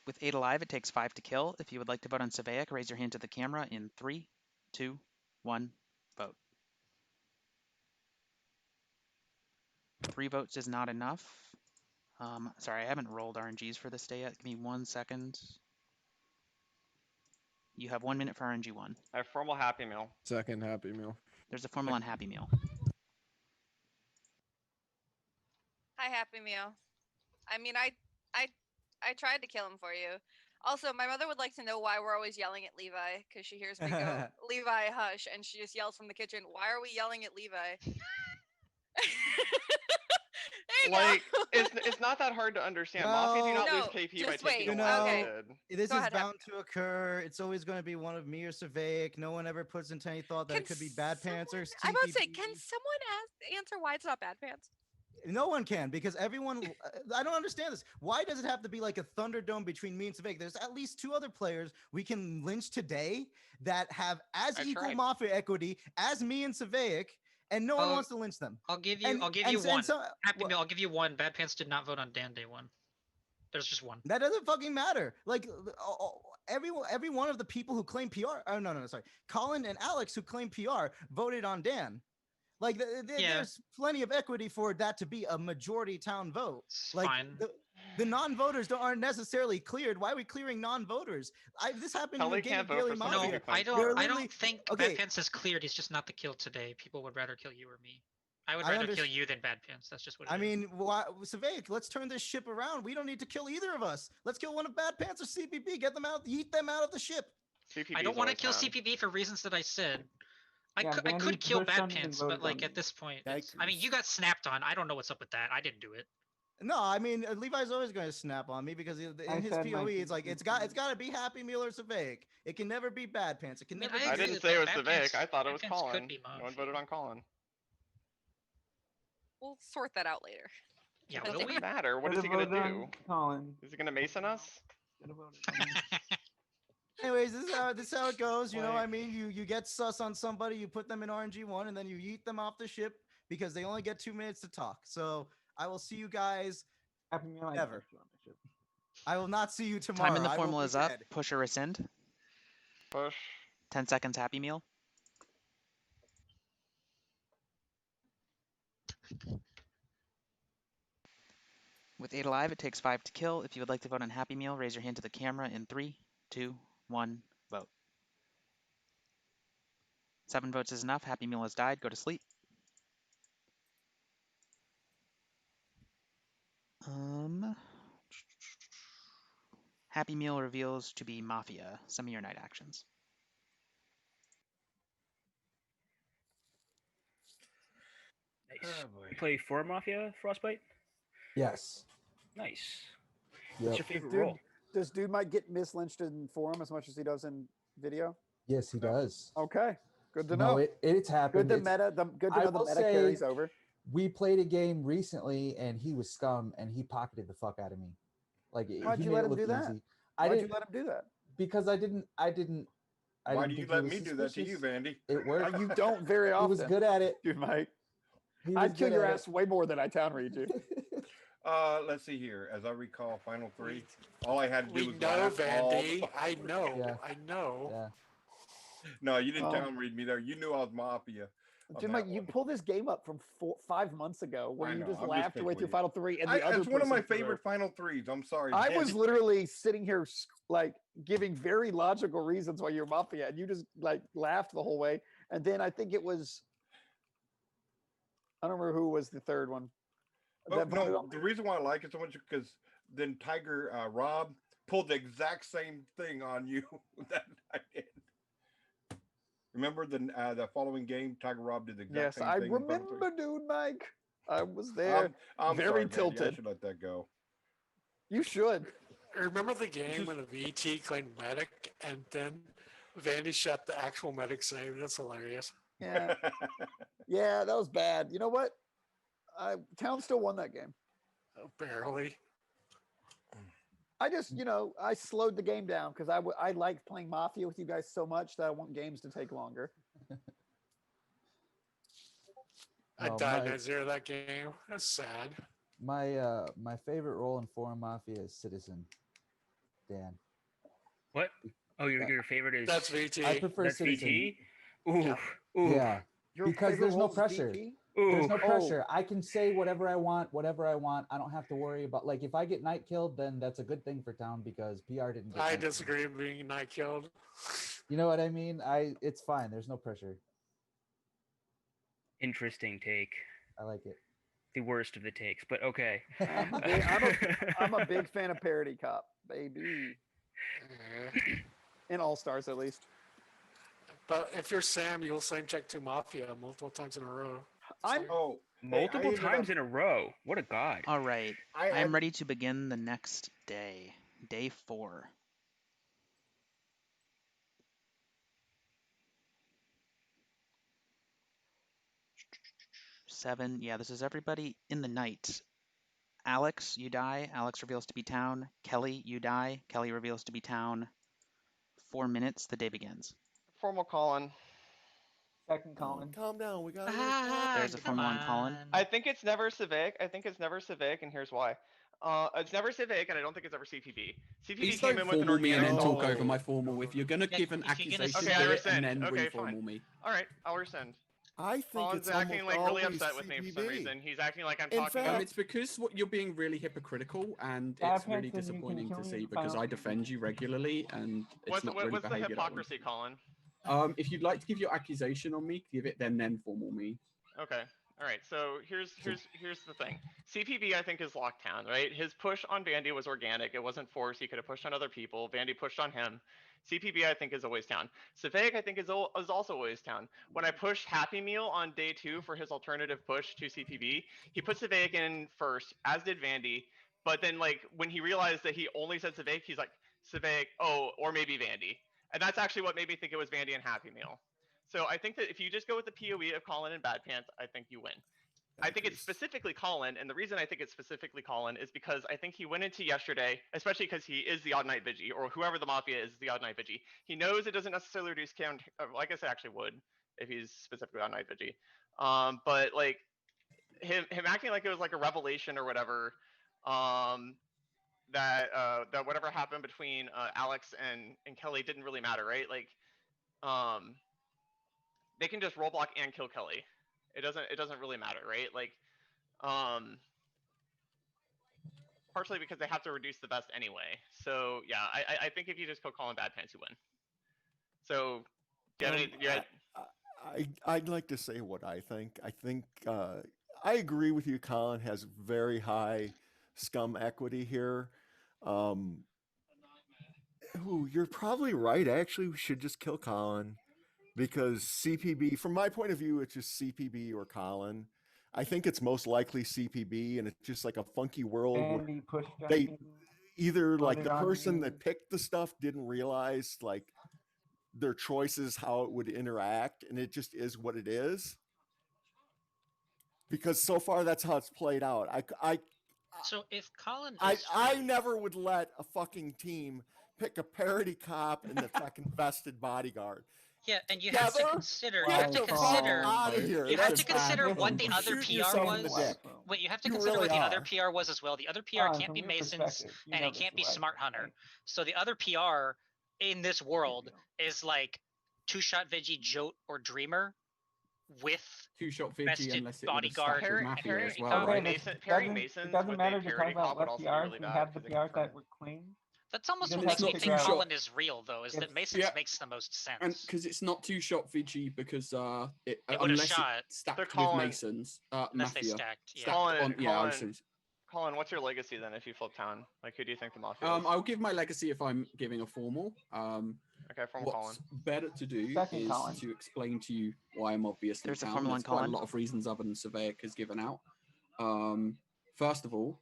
With 8 alive, it takes 5 to kill. If you would like to vote on Savaic, raise your hand to the camera in 3, 2, 1, vote. 3 votes is not enough. Sorry, I haven't rolled RNGs for this day yet. Give me 1 second. You have 1 minute for RNG 1. I have formal Happy Meal. Second Happy Meal. There's a formula on Happy Meal. Hi, Happy Meal. I mean, I tried to kill him for you. Also, my mother would like to know why we're always yelling at Levi, because she hears me go, Levi, hush, and she just yells from the kitchen, why are we yelling at Levi? There you Like, go. it's not that hard to understand. Mafia do not lose No, KP by just taking wait. the last Okay. did. This Go is ahead, bound to occur. It's always going to be one of me or Savaic. No one ever puts into any thought that Can it could be Bad Pants or I'm about to say, CPB. can someone answer why it's not Bad Pants? No one can, because everyone. I don't understand this. Why does it have to be like a Thunderdome between me and Savaic? There's at least 2 other players we can lynch today that have as I equal tried. Mafia equity as me and Savaic, and no one Oh, wants to lynch them. I'll give you. And- I'll give and- you and one. so- Happy Meal. I'll give you one. Bad Pants did not vote on Dan Day 1. There's just one. That doesn't fucking matter. Like every one of the people who claim PR. Oh no, sorry. Colin and Alex who claim PR voted on Dan. Like Yeah. there's plenty of equity for that to be a majority town vote. It's Like fine. the non-voters aren't necessarily cleared. Why are we clearing non-voters? This happened in Kelly a game can't of vote Daily for somebody Mafia. who No, claims I PR. don't literally- think okay. Bad Pants is cleared. He's just not the kill today. People would rather kill you or me. I would I rather kill underst- you than Bad Pants. That's just what it I is. mean, Savaic, let's turn this ship around. We don't need to kill either of us. Let's kill one of Bad Pants or CPB. Get them out. Yeet them out of the ship. CPB I don't is want to always kill down. CPB for reasons that I said. I Yeah, could I Vandy could kill pushed on Bad me and Pants, voted but like on at me. this point, I mean, you got snapped on. I don't know what's up with that. I didn't do it. No, I mean Levi's always going to snap on me because in I his said my POE, piece it's like in it's got the- to be Happy Meal or Savaic. It can never be Bad Pants. It can I mean, never. I be I agree didn't with say it that. was Bad Savaic. Pants- I thought it Bad was Pants could Colin. be No one Mafia. voted on Colin. We'll sort that out later. Yeah, It will we? Doesn't matter. What is Should've he gonna voted on do? Colin. Is he gonna mason us? Should've voted on me. Anyways, this is how it goes. You know, Like- I mean, you get sus on somebody, you put them in RNG1, and then you yeet them off the ship because they only get 2 minutes to talk. So I will see you guys. Happy Meal. I Never. pushed you on the ship. I will not see you tomorrow. Time in the I will formula be is up. dead. Push or rescind. Push. 10 seconds, Happy Meal. With 8 alive, it takes 5 to kill. If you would like to vote on Happy Meal, raise your hand to the camera in 3, 2, 1, vote. 7 votes is enough. Happy Meal has died. Go to sleep. Happy Meal reveals to be Mafia. Some of your night actions. Nice. Oh, boy. You play for Mafia, Frostbite? Yes. Nice. Yep. What's your favorite Dude, role? does dude might get mislynched in forum as much as he does in video? Yes, he does. Okay, good to No, know. it's happened. Good to It's- good to I know the will meta say carries over. We played a game recently, and he was scum, and he pocketed the fuck out of me. Like Why'd he you made let it him look do that? easy. I Why'd didn't you let him do that? because I didn't. Why didn't do you think he let was me do that to you, suspicious. Vandy? It worked. You don't very He often. was good at it. Dude, Mike. He was I'd kill good your at ass way more than I town read you. Let's see here. As I recall, final 3. All I had to do We was know, laugh all the Vandy. I know. Yeah. I know. Yeah. No, you didn't Um, town read me there. You knew I was Mafia. of Dude, that Mike, you one. pulled this game up from 5 months ago where I you know, just I'm laughed your way picking through with you. Final Three, and the other It's one of my person threw. favorite Final Threes. I'm sorry. I was Vandy. literally sitting here like giving very logical reasons why you're Mafia, and you just like laughed the whole way. And then I think it was, I don't remember who was the third one. But no, the reason why I like it so much is because then Tiger Rob pulled the exact same thing on you that I did. Remember the following game, Tiger Rob did the exact Yes, same I thing. in Final Three? remember, dude, Mike. I was there. I'm very sorry, Vandy. I tilted. should let that go. You should. Remember the game when the VT claimed medic and then Vandy shot the actual medic save? That's hilarious. Yeah. Yeah, that was bad. You know what? Town still won that game. Barely. I just, I slowed the game down because I liked playing Mafia with you guys so much that I want games to take longer. I died at 0 that game. That's sad. My favorite role in Foreign Mafia is Citizen. Dan. What? Oh, your favorite is that's VT. I prefer that's Citizen. VT. Ooh, ooh. Yeah. Because there's no pressure. There's no Ooh. pressure. I can say whatever I want. I don't have to worry about, like, if I get night killed, then that's a good thing for town because PR didn't get I night disagree with being night killed. You know what I mean? It's fine. There's no pressure. Interesting take. I like it. The worst of the takes, but okay. I'm a big fan of Parody Cop, baby. In All Stars, at least. But if you're Sam, you'll same check to Mafia multiple times in a row. Multiple times in a row. What a god. All right. I am ready to begin the next day. Day 4. Seven. Yeah, this is everybody in the night. Alex, you die. Alex reveals to be town. Kelly, you die. Kelly reveals to be town. 4 minutes. The day begins. Formal Colin. Second Colin. Calm down. We got There's a formal on Colin. I think it's never Civic. And here's why. It's never Civic, and I don't think it's ever CPB. CPB Please came don't in with an formal me and then organic. talk over my formal. If you're gonna give an accusation, Okay, I do it and rescind. then Okay, reformal fine. me. All right, I'll rescind. I think Colin's it's acting almost like really always upset with me for some CPB. reason. He's acting like I'm In talking. fact- It's because you're being really hypocritical, and Bad it's really Pants says you can disappointing kill to me see in because Final I defend you regularly, and it's What's not really the behavior that I want. hypocrisy, Colin? If you'd like to give your accusation on me, give it then formal me. Okay. All right. So here's the thing. CPB I think is Lockdown, right? His push on Vandy was organic. It wasn't forced. He could have pushed on other people. Vandy pushed on him. CPB I think is always town. Civic I think is also always town. When I pushed Happy Meal on day 2 for his alternative push to CPB, he put Civic in first, as did Vandy. But then like when he realized that he only said Civic, he's like Civic, or maybe Vandy. And that's actually what made me think it was Vandy and Happy Meal. So I think that if you just go with the PoE of Colin and Bad Pants, I think you win. I think it's specifically Colin, and the reason I think it's specifically Colin is because I think he went into yesterday, especially because he is the Odd Night Vigi, or whoever the Mafia is the Odd Night Vigi. He knows it doesn't necessarily reduce count, like I said, actually would, if he's specifically Odd Night Vigi. But like, him acting like it was like a revelation or whatever, that whatever happened between Alex and Kelly didn't really matter, right? Like, they can just roll block and kill Kelly. It doesn't really matter, right? Like, partially because they have to reduce the best anyway. So yeah, I think if you just go Colin Bad Pants, you win. So I'd like to say what I think. I think I agree with you. Colin has very high scum equity here. You're probably right. Actually, we should just kill Colin. Because CPB, from my point of view, it's just CPB or Colin. I think it's most likely CPB, and it's just like a funky world where they either like the person that picked the stuff didn't realize like their choices, how it would interact, and it just is what it is. Because so far that's how it's played out. So if Colin I never would let a fucking team pick a parody cop and the fucking vested bodyguard. Yeah, and you have to consider. You have to consider. You have to consider what the other PR was. Wait, you have to consider what the other PR was as well. The other PR can't be Masons, and it can't be Smart Hunter. So the other PR in this world is like Two Shot Veggie, Jote, or Dreamer. with two-shot Vigi vested unless it would have bodyguard. stacked with Mafia as Parry well, cop right? Mason, It parrying doesn't, Masons it doesn't with matter a to talk parody about cop would what also be PRs. really We bad have the because they can PRs that confirm. were claimed. That's almost You what just makes have me to think figure out- Colin is real, though, is that If- Mason's Yeah. makes the most sense. And because it's not two-shot Vigi, because It would've unless shot. it's stacked They're with calling- Masons, Unless they Mafia. stacked, yeah. Stacked Colin, on, I was saying- Colin, what's your legacy then if you flip town? Like, who do you think the Mafia is? I'll give my legacy if I'm giving a formal. Okay, formal What's Colin. better to do Second is Colin. to explain to you why I'm obviously There's a town. formula There's in quite a Colin. lot of reasons other than Surveyik has given out. First of all,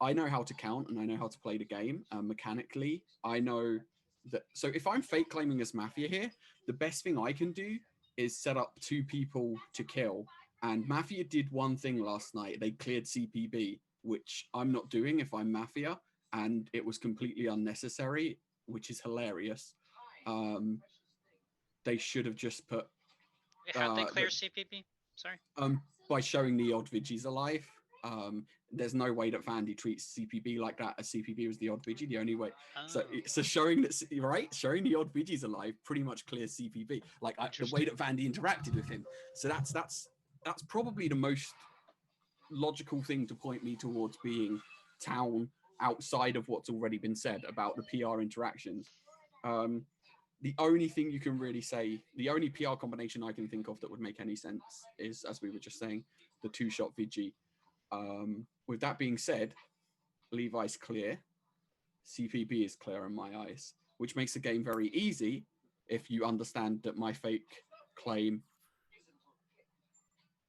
I know how to count and I know how to play the game. Mechanically, I know that. So if I'm fake claiming as Mafia here, the best thing I can do is set up 2 people to kill. And Mafia did one thing last night. They cleared CPB, which I'm not doing if I'm Mafia, and it was completely unnecessary, which is hilarious. They should have just put How'd they clear CPP? Sorry. by showing the odd Vigis alive. There's no way that Vandy treats CPB like that, as CPB was the odd Vigi. The only way, so showing that, showing the odd Vigis alive pretty much clears CPB. Like the way that Vandy interacted with him. So that's probably the most logical thing to point me towards being town outside of what's already been said about the PR interactions. The only thing you can really say, the only PR combination I can think of that would make any sense is, as we were just saying, the 2-shot Vigi. With that being said, Levi's clear, CPB is clear in my eyes, which makes the game very easy if you understand that my fake claim,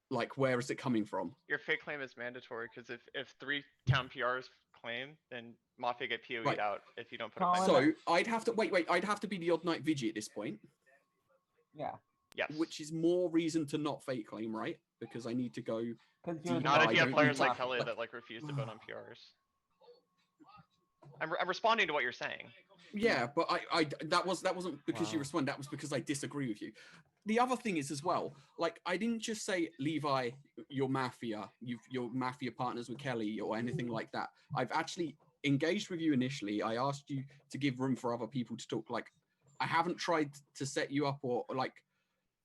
like, where is it coming from? Your fake claim is mandatory because if 3 town PRs claim, then Mafia get POE'd Right. out if you don't put a claim. So I'd have to wait. I'd have to be the odd night Vigi at this point. Yeah. Yes. Which is more reason to not fake claim, right? Because I need to go. Not if you have players like Kelly that like refuse to vote on PRs. I'm responding to what you're saying. Yeah, but that wasn't because you respond. That was because I disagree with you. The other thing is as well, like I didn't just say Levi, you're Mafia, you're Mafia partners with Kelly or anything like that. I've actually engaged with you initially. I asked you to give room for other people to talk. Like I haven't tried to set you up or like.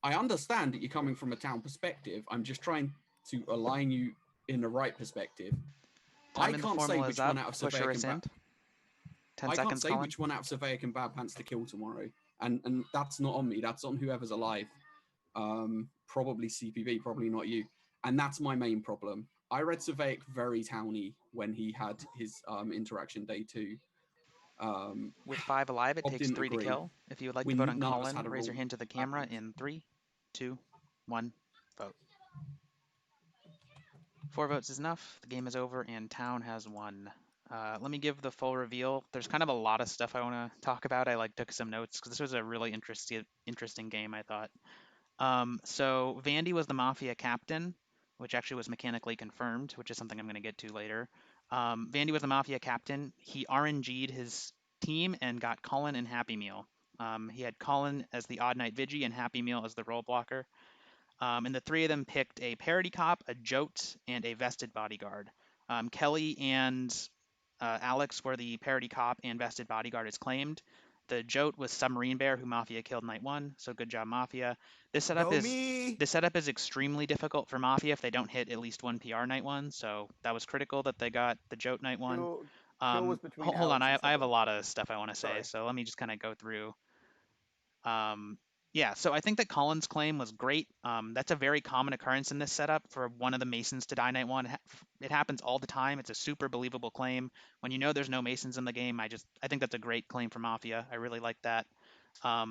I understand that you're coming from a town perspective. I'm just trying to align you in the right perspective. Time I in the can't say formula which is up. one out of Push or Surveyik and rescind. 10 I can't seconds, say Colin. which one out of Surveyik and Bad Pants to kill tomorrow, and that's not on me. That's on whoever's alive. Probably CPB, probably not you. And that's my main problem. I read Surveyik very towny when he had his interaction day 2. With 5 alive, it Bob takes didn't 3 to agree. kill. If you would like We to vote on none of us Colin, had a raise your rule hand to the camera in 3, 2, 1, vote. 4 votes is enough. The game is over and town has won. Let me give the full reveal. There's kind of a lot of stuff I want to talk about. I took some notes because this was a really interesting game, I thought. So Vandy was the Mafia captain, which actually was mechanically confirmed, which is something I'm going to get to later. Vandy was the Mafia captain. He RNG'd his team and got Colin and Happy Meal. He had Colin as the odd night Vigi and Happy Meal as the role blocker. And the 3 of them picked a parody cop, a jote, and a vested bodyguard. Kelly and Alex were the parody cop and vested bodyguard as claimed. The jote was Submarine Bear, who Mafia killed night 1. So good job, Mafia. This setup is extremely difficult for Mafia if they don't hit at least 1 PR night 1. So that was critical that they got the jote night 1. Kill was between Hold on, Alex and I have a lot of stuff I want to say. Sorry. So let me just kind of go through. Yeah, so I think that Colin's claim was great. That's a very common occurrence in this setup for one of the Masons to die night 1. It happens all the time. It's a super believable claim. When you know there's no Masons in the game, I think that's a great claim for Mafia. I really like that. I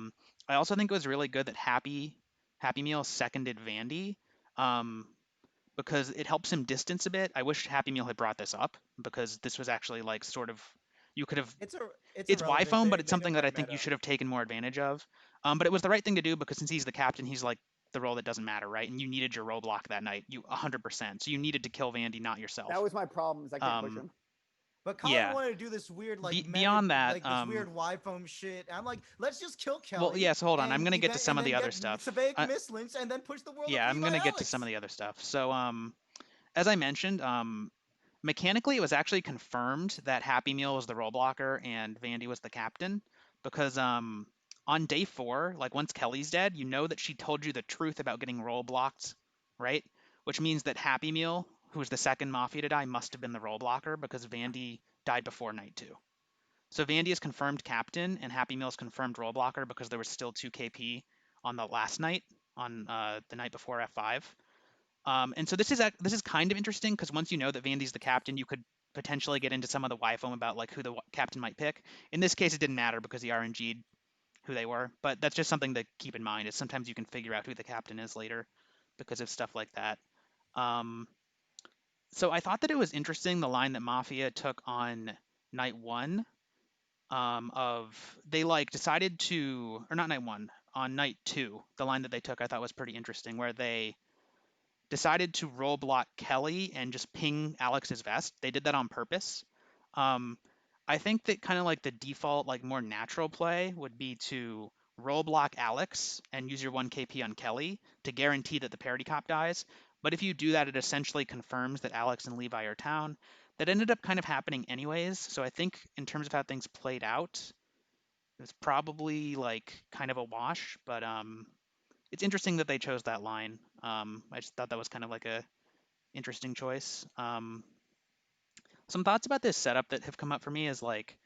also think it was really good that Happy Meal seconded Vandy because it helps him distance a bit. I wish Happy Meal had brought this up because this was actually like sort of you could have. It's irrelevant. Y-phone, but They it's something don't that I went think you meta. should have taken more advantage of. But it was the right thing to do because since he's the captain, he's like the role that doesn't matter, right? And you needed your role block that night, 100%. So you needed to kill Vandy, not yourself. That was my problem. Is I can't push him. But Colin yeah. wanted to do this weird, like beyond that, like this weird Y-foam shit. I'm like, let's just kill Kelly. Well, yeah. So hold on, I'm gonna get to some of the other stuff. Surveyik mislinks and then push the world. Yeah, of I'm Levi gonna get to Alex. some of the other stuff. So, as I mentioned, mechanically, it was actually confirmed that Happy Meal was the role blocker and Vandy was the captain because on day 4, like once Kelly's dead, you know that she told you the truth about getting role blocked, right? Which means that Happy Meal, who was the second Mafia to die, must have been the role blocker because Vandy died before night 2. So Vandy is confirmed captain, and Happy Meal is confirmed role blocker because there was still 2 KP on the last night, on the night before F5. And so this is kind of interesting because once you know that Vandy's the captain, you could potentially get into some of the YFOM about like who the captain might pick. In this case, it didn't matter because he RNG'd who they were, but that's just something to keep in mind. Is sometimes you can figure out who the captain is later because of stuff like that. So I thought that it was interesting the line that Mafia took on night 1. Of they like decided to, or not night 1, on night 2, the line that they took I thought was pretty interesting, where they decided to roll block Kelly and just ping Alex's vest. They did that on purpose. I think that kind of like the default, like more natural play would be to roll block Alex and use your 1 KP on Kelly to guarantee that the parity cop dies. But if you do that, it essentially confirms that Alex and Levi are town. That ended up kind of happening anyways. So I think in terms of how things played out, it was probably like kind of a wash, but it's interesting that they chose that line. I just thought that was kind of like a interesting choice. Some thoughts about this setup that have come up for me is like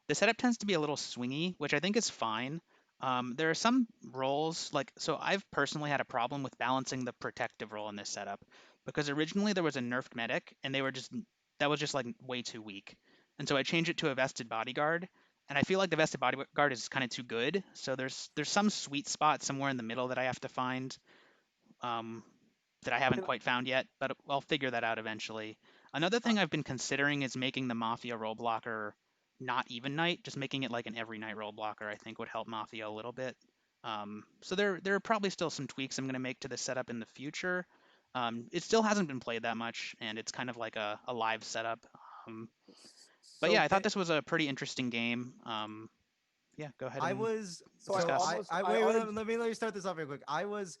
the setup tends to be a little swingy, which I think is fine. There are some roles like, so I've personally had a problem with balancing the protective role in this setup because originally there was a nerfed medic and that was just like way too weak. And so I changed it to a vested bodyguard, and I feel like the vested bodyguard is kind of too good. So there's some sweet spot somewhere in the middle that I have to find, that I haven't quite found yet, but I'll figure that out eventually. Another thing I've been considering is making the Mafia role blocker not even night, just making it like an every night role blocker. I think would help Mafia a little bit. So there are probably still some tweaks I'm going to make to the setup in the future. It still hasn't been played that much, and it's kind of like a live setup. But yeah, I thought this was a pretty interesting game. Yeah, go ahead. I And was discuss. wait, let me start this off real quick. I was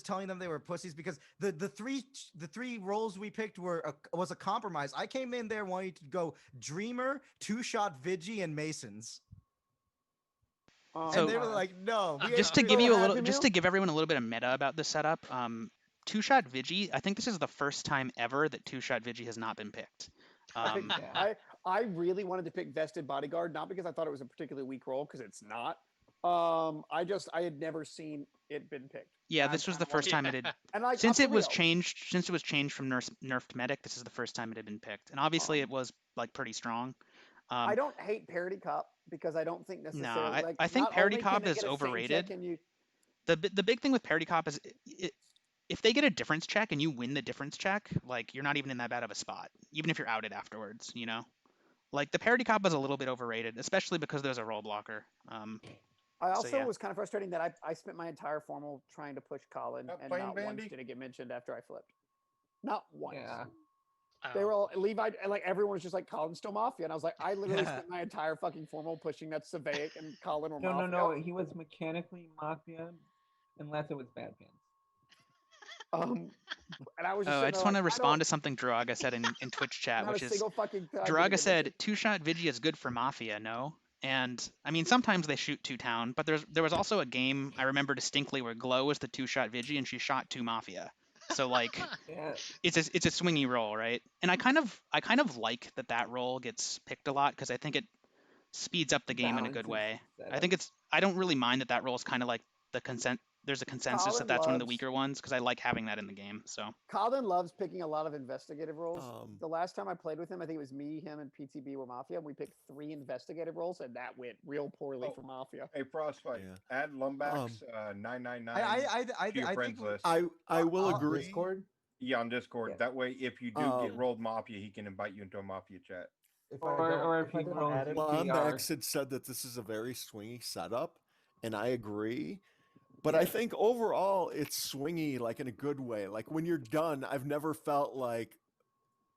telling them they were pussies because the three roles we picked was a compromise. I came in there wanting to go Dreamer, 2-shot Vigi, and Masons. And they were like, no. Just to give everyone a little bit of meta about the setup, 2-shot Vigi, I think this is the first time ever that 2-shot Vigi has not been picked. I really wanted to pick vested bodyguard, not because I thought it was a particularly weak role, because it's not. I had never seen it been picked. Yeah, this was the first time it had. And like, since it was changed from nerfed medic, this is the first time it had been picked, and obviously it was like pretty strong. I don't hate parity cop because I don't think necessarily. No, I think parity cop is overrated. The big thing with parity cop is if they get a difference check and you win the difference check, like you're not even in that bad of a spot, even if you're outed afterwards, you know? Like the parity cop is a little bit overrated, especially because there's a role blocker. I also was kind of frustrating that I spent my entire formal trying to push Colin, and not once did it get mentioned after I flipped. Not once. Yeah. They were all Levi, like everyone was just like, Colin's still Mafia, and I was like, I literally spent my entire fucking formal pushing that Savaic and Colin were Mafia. No, he was mechanically Mafia, unless it was Bad Pants. And I was just I just want to respond to something Duraga said in Twitch chat, which is Duraga said 2-shot Vigi is good for Mafia, no? And I mean, sometimes they shoot 2 town, but there was also a game I remember distinctly where Glow was the 2-shot Vigi and she shot 2 Mafia. So like, it's a swingy role, right? And I kind of like that role gets picked a lot because I think it speeds up the game in a good way. I don't really mind that role is kind of like there's a consensus that that's one of the weaker ones because I like having that in the game. So Colin loves picking a lot of investigative roles. The last time I played with him, I think it was me, him, and PTB were Mafia, and we picked 3 investigative roles, and that went real poorly for Mafia. Hey, Frostfight, add Lumbax 999 to your friends list. I will agree. Discord? Yeah, on Discord. That way, if you do get rolled Mafia, he can invite you into a Mafia chat. Or if he rolls Lumbax had said that this is a very swingy setup, and I agree. But I think overall it's swingy, like in a good way. Like when you're done, I've never felt like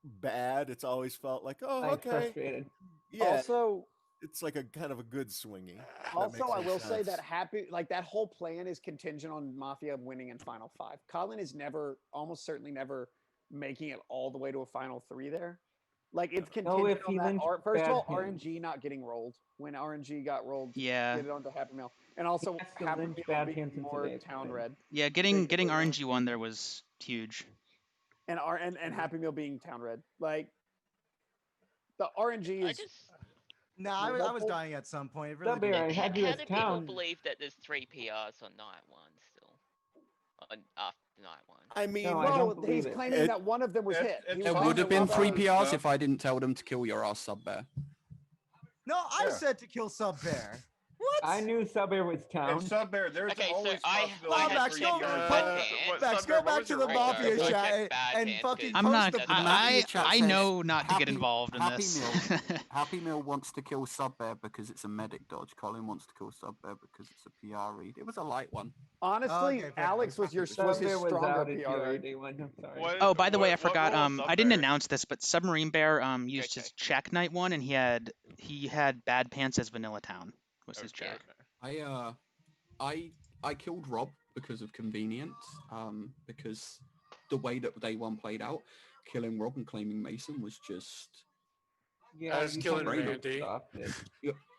bad. It's always felt like, oh, okay. Frustrated. Yeah. Also, it's like a kind of a good swingy. Also, I will say that that whole plan is contingent on Mafia winning in Final 5. Colin is almost certainly never making it all the way to a Final 3 there. Like it's No, contingent if on he that. lynched First of Bad all, Pants. RNG not getting rolled. When RNG got rolled, Yeah. get it onto Happy Meal, and also has to Happy lynch Meal Bad being Pants until more they town explain. red. Yeah, getting RNG1 there was huge. And Happy Meal being town red. Like the RNG is. No, I was dying at some point. It really Subbear, I didn't. had you How as do people town. believe that there's 3 PRs on night 1 still? On, after night 1? I mean, No, I don't Well, believe he's it. claiming that one of them was hit. He There was would have claiming been that 3 one was- PRs if I didn't tell them to kill your ass, Subbear. No, I said to kill Subbear. What? I knew Subbear was town. And Subbear, there's Okay, so always I possibility had for to you check to for go- Bad what, Pants. Max, Subbear, go what back was to your the role Mafia there? I chat checked Bad and Pants fucking 'cause I'm not. post the that's I not I true. know not to get Happy- involved in Happy this. Meal, Happy Meal wants to kill Subbear because it's a medic dodge. Colin wants to kill Subbear because it's a PR read. It was a light one. Honestly, Okay, fair Alex was his Subbear was stronger out in PR read. PRD one. I'm sorry. What, Oh, by the way, I what forgot. role is I didn't Subbear? announce this, but Submarine Bear used his check night one, and he had Bad Pants as Vanilla Town was his check. I killed Rob because of convenience. Because the way that day one played out, killing Rob and claiming Mason was just. Yeah, I was you killing kinda Randy. stopped it.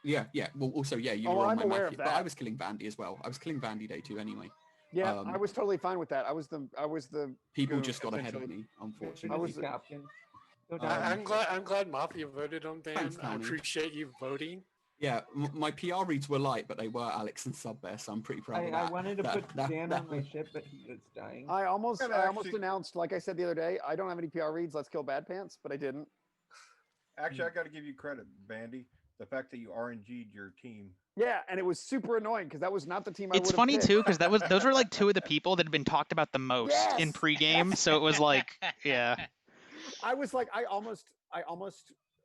Yeah. Well, also, yeah, you Oh, were on I'm my aware Mafia, of but I that. was killing Vandy as well. I was killing Vandy day 2 anyway. Yeah, I was totally fine with that. I was the People goon, just got ahead of essentially. me, unfortunately. I was the- captain. Go down. I'm glad Mafia voted on Dan. Thanks, I Tony. appreciate you voting. Yeah, my PR reads were light, but they were Alex and Subbear, so I'm pretty proud of I that. wanted to That- put that- Dan that- on my ship, but he was dying. I almost And actually- announced, like I said the other day, I don't have any PR reads. Let's kill Bad Pants, but I didn't. Actually, I got to give you credit, Bandy. The fact that you RNG'd your team. Yeah, and it was super annoying because that was not the team I would It's have funny picked. too, because those were like 2 of the people that had been talked about the most in Yes! pregame. So it was like, yeah. I was like, I almost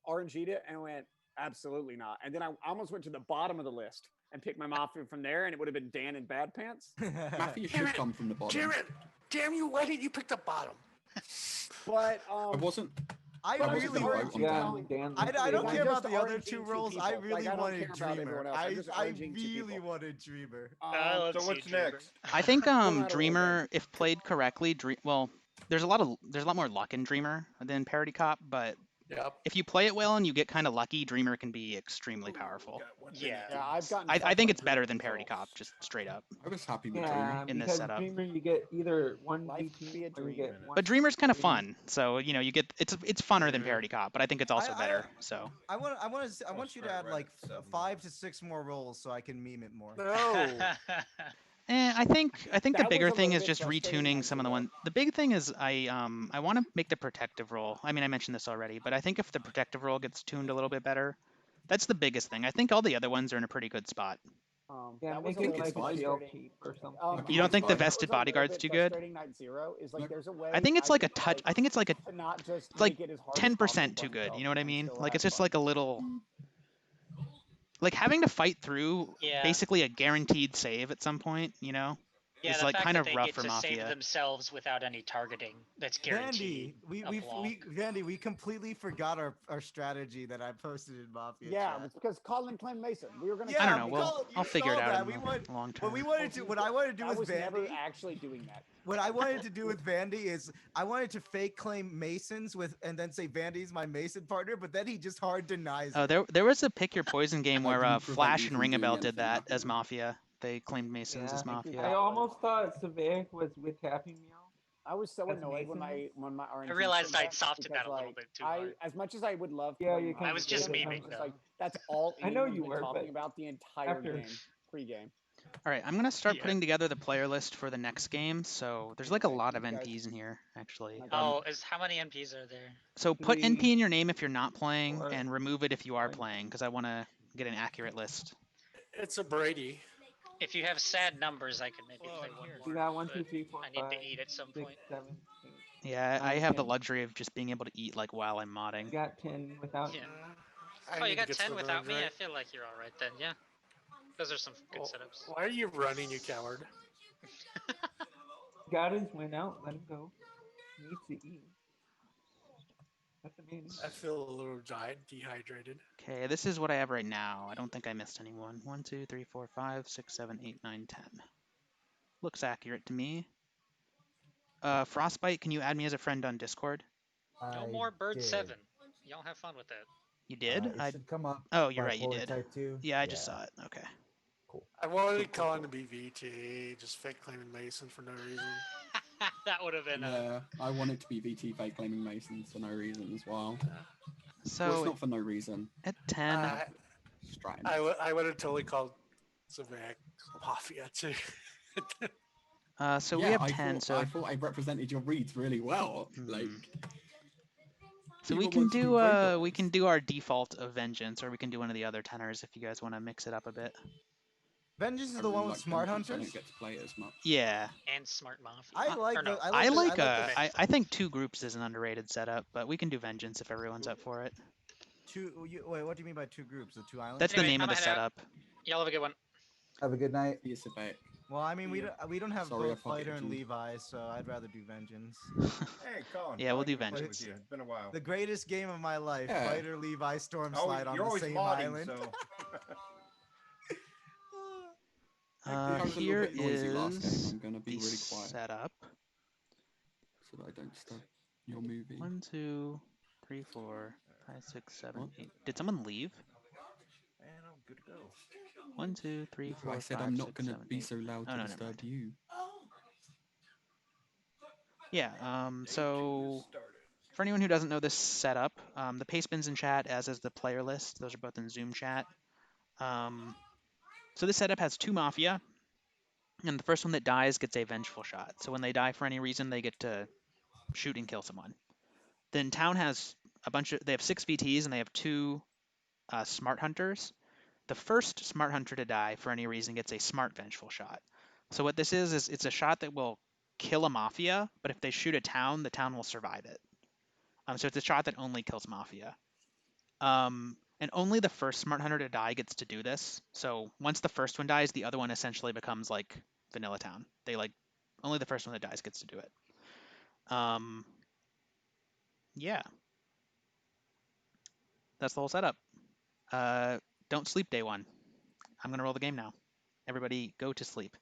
RNG'd it and went, absolutely not. And then I almost went to the bottom of the list and picked my Mafia from there, and it would have been Dan and Bad Pants. Mafia should come from the bottom. Jared, damn you! Why didn't you pick the bottom? But I wasn't. I But really also want. vote on Dan. I don't I'm care about just the other RNGing 2 two roles. I people. really Like, I don't wanted care about Dreamer. everyone else. I'm just I RNGing two really people. wanted Dreamer. So what's next? I think matter what Dreamer, if played correctly, there's a lot more luck in Dreamer than Parody Cop, but Yep. if you play it well and you get kind of lucky, Dreamer can be extremely powerful. Yeah, I've gotten. I think it's better than Parody Cop, just straight up. I was happy with Yeah, Dreamer. in this because setup. Dreamer you get either one Life DP be a or you dream. get one. But Dreamer's kind of fun, so you get it's funner than Parody Cop, but I think it's also I- better. So I want you to add like 5 to 6 more roles so I can meme it more. No. I think the That bigger was a thing little is bit just frustrating, retuning like, some of the to ones. The big thing is I want to make the protective role. I mean, I mentioned this already, but I think if the protective role gets tuned a little bit better, that's the biggest thing. I think all the other ones are in a pretty good spot. Yeah, that was make a it little like bit a jail frustrating. keep or something. You don't think the That was vested a little bodyguard's bit too good? frustrating Night Zero is like there's a way. I think it's like a could, touch. I think it's like a to not just it's like make it as hard as 10% possible too for good. himself You know what I and mean? still Like have it's just fun. like a little. Like having to fight through Yeah. basically a guaranteed save at some point, Yeah, is the like fact kind that of they rough get for to save Mafia. themselves without any targeting, that's guaranteed. Vandy, Vandy, we completely forgot our strategy that I posted in Mafia. Yeah, chat. it's because Colin claimed Mason. We were gonna. I don't know. we Well, call it- you I'll figure it saw out that. in We the want- long term. What I wanted to do I with was never Vandy. actually doing that. What I wanted to do with Vandy is I wanted to fake claim Masons and then say Vandy's my Mason partner, but then he just hard denies Oh, it. there was a pick your poison game I where didn't prevent Flash you and from doing Ringabel did anything that happy as meal. Mafia. They claimed Masons Yeah, as Mafia. I almost thought Saveric was with Happy Meal. I was so As annoyed when Mason? my RNG. I realized came I'd back softened because, that a little like, bit too hard. as much as I would love. Yeah, playing you Mafia, kinda I was just I was memeing, just though. like, that's all I know anyone's you been were, talking but about the entire after- game, pre-game. All right, I'm gonna start Yeah. putting together the player list for the next game. So there's like a lot of NPs in here, actually. Oh, how many NPs are there? So put 3, NP in your name if you're not playing, 4, and remove it if you are 5. playing, because I want to get an accurate list. It's a Brady. If you have sad numbers, I could maybe play one more. You got 1, but 2, 3, 4, I need 5, to eat at some 6, point. 7, 8. Yeah, I have the 10. luxury of just being able to eat like while I'm modding. You got 10 without. Yeah. I Oh, need you to got get 10 some without me? runs, I right? feel like you're all right then, yeah. Those are some good Oh, setups. Why are you running, you coward? Got his win out. Let him go. He needs to eat. That's amazing. I feel a little dehydrated. Okay, this is what I have right now. I don't think I missed anyone. 1, 2, 3, 4, 5, 6, 7, 8, 9, 10. Looks accurate to me. Frostbite, can you add me as a friend on Discord? No more Bird 7. Y'all have fun with that. You did? It should come up. Oh, you're right. You Bipolar did. Type 2. Yeah, I just saw it. Okay. Cool. I wanted Colin to be VT, just fake claiming Mason for no reason. That would have been. Yeah, I want it to be VT fake claiming Masons for no reason as well. So well, it's not for no reason. At 10, I would have totally called Zavak Mafia too. so yeah, we have I 10. Thought, so I thought I represented your reads really well. Like, so we can do our default of Vengeance, or we can do one of the other tenors if you guys want to mix it up a bit. Vengeance is the one with Smart I Hunters. don't get to play it as much. Yeah. And Smart Mafia. I like Or no. the. I think 2 groups is an underrated setup, but we can do Vengeance if everyone's up for it. Wait, what do you mean by 2 groups? The 2 islands? That's the name of the setup. Y'all have a good one. Have a good night. Yes, back. Well, I mean, we don't have Sorry, both I pocketed Fighter and you. Levi, so I'd rather do Vengeance. Hey, Colin. Yeah, we'll do Play with Vengeance. you. It's been a while. The greatest game of my life: Yeah. Fighter, Levi, Storm Oh, Slide on you're the always same modding, island. so. Here noisy last game. is I'm gonna be the really quiet setup. so that I don't disturb your movie. 1, 2, 3, 4, 5, 6, 7, 8. Did someone leave? Man, I'm good to go. 1, 2, 3, 4, I said 5, I'm not 6, gonna 7, be 8. so loud Oh, to no, never disturb mind. you. Yeah, so for anyone who doesn't know this setup, the paste bin's in chat, as is the player list. Those are both in Zoom chat. So this setup has 2 Mafia, and the first one that dies gets a vengeful shot. So when they die for any reason, they get to shoot and kill someone. Then Town has they have 6 VTs, and they have 2 Smart Hunters. The first Smart Hunter to die for any reason gets a Smart Vengeful shot. So what this is it's a shot that will kill a Mafia, but if they shoot a town, the town will survive it. So it's a shot that only kills Mafia. And only the first Smart Hunter to die gets to do this. So once the first one dies, the other one essentially becomes like Vanilla Town. Only the first one that dies gets to do it. Yeah. That's the whole setup. Don't sleep day 1. I'm gonna roll the game now. Everybody go to sleep.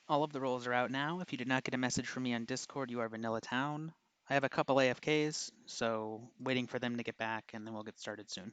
All of the roles are out now. If you did not get a message from me on Discord, you are Vanilla Town. I have a couple AFKs, so waiting for them to get back, and then we'll get started soon.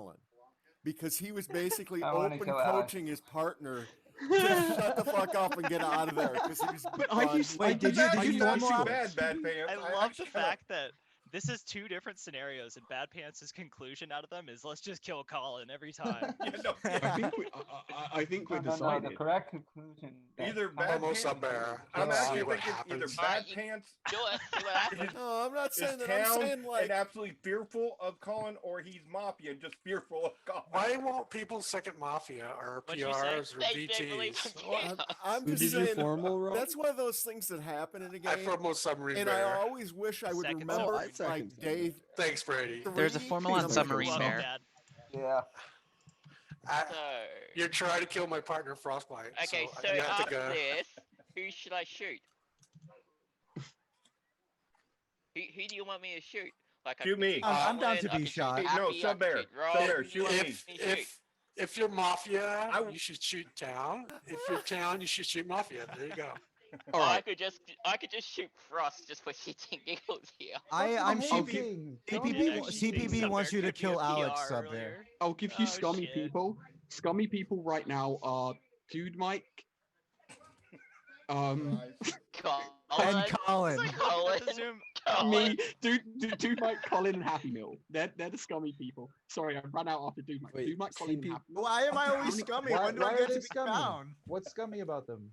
felon. because he was basically I wanna open kill Alex. coaching his partner to shut the fuck up and get out of there because he was. Wait, did you form Not up? bad, Bad Pants. I love the fact that this is two different scenarios, and Bad Pants' conclusion out of them is let's just kill Colin every time. I think we're No, decided. the correct conclusion. that Either Colin Bad was Pants. better. I'm Let's see actually what thinking either happens. Bad Pants Do it. See what happens. No, I'm not is saying that. I'm town saying like and absolutely fearful of Colin, or he's Mafia and just fearful of Colin. Why won't people second Mafia or What'd you say? PRs or They believe VTs? in I'm Who just did you saying formal roll? that's one of those things that happen in a I game. formal submarine And bear. I always wish I would Second remember submarine bear. like day. Thanks, Brady. There's a 3, formal on and I'm like, submarine Welcome, bear. Dad. Yeah. So, You're trying to kill my partner Frostbite. okay, so so you have to after go. this, who should I shoot? Who do you want me to shoot? Like I Shoot could me. shoot I'm down Colin, to I be could shoot shot. No, Happy, I could Sub-Bear. shoot Rob, Sub-Bear, shoot who me. do you want me to shoot? If you're Mafia, you should shoot Town. If you're Town, you should shoot Mafia. There you go. All I right. could just shoot Frost just for shits and giggles here. I'm Shooting. CPB wants you to kill Alex sub there. I'll give you Oh, scummy shit. people. Scummy people right now are Dude Mike, And Colin. Let the Zoom. me, Dude Mike, Colin, and Happy Meal. They're the scummy people. Sorry, I ran out after Dude Mike. Wait, Dude Mike, Colin, and CP Happy Meal. Why am I How always many- scummy? Why When do I are get they to be scummy? found? What's scummy about them?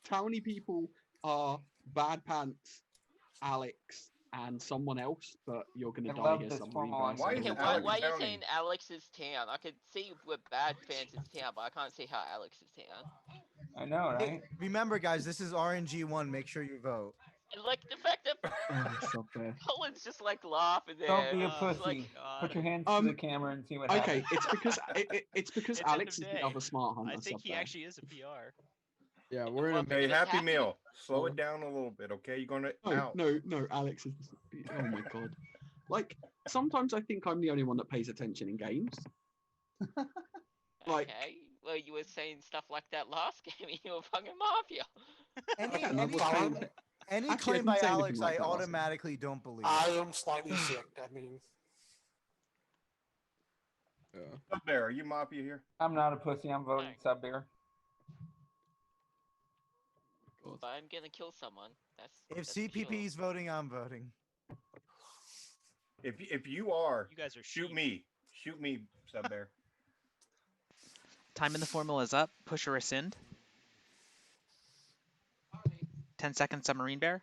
Towny people are Bad Pants, Alex, and someone else, but you're gonna I die love here this submarine formal bear, so Why I is Okay, don't it know. why are you Townie? saying Alex's town? I could see what Bad Pants is town, but I can't see how Alex is town. I know, right? Remember, guys, this is RNG1. Make sure you vote. And like the fact that Oh, stop there. Colin's just like laughing there. Don't be a It's pussy. like, Put your hands to the camera and see what Okay, happens. it's because It's Alex end is of the day. other smart hunter. I think sub he there. actually is a PR. Yeah, we're in a Hey, It's Happy Happy. Meal. Slow it down a little bit, okay? You're gonna out. No, Alex is. Oh my god. Like, sometimes I think I'm the only one that pays attention in games. Like, Okay, well you were saying stuff like that last game and you were fucking Mafia. Any Actually, I claim didn't by say anything Alex, like I that last time. automatically don't believe. I am slightly sick. That means Sub-Bear, are you Mafia here? I'm not a pussy. I'm voting Sub-Bear. But I'm gonna kill someone. If that's CPP is voting, I'm voting. If you are, You guys are shoot me. Shoot me, Sub-Bear. Time in the formula is up. Push or rescind. 10 seconds, submarine bear.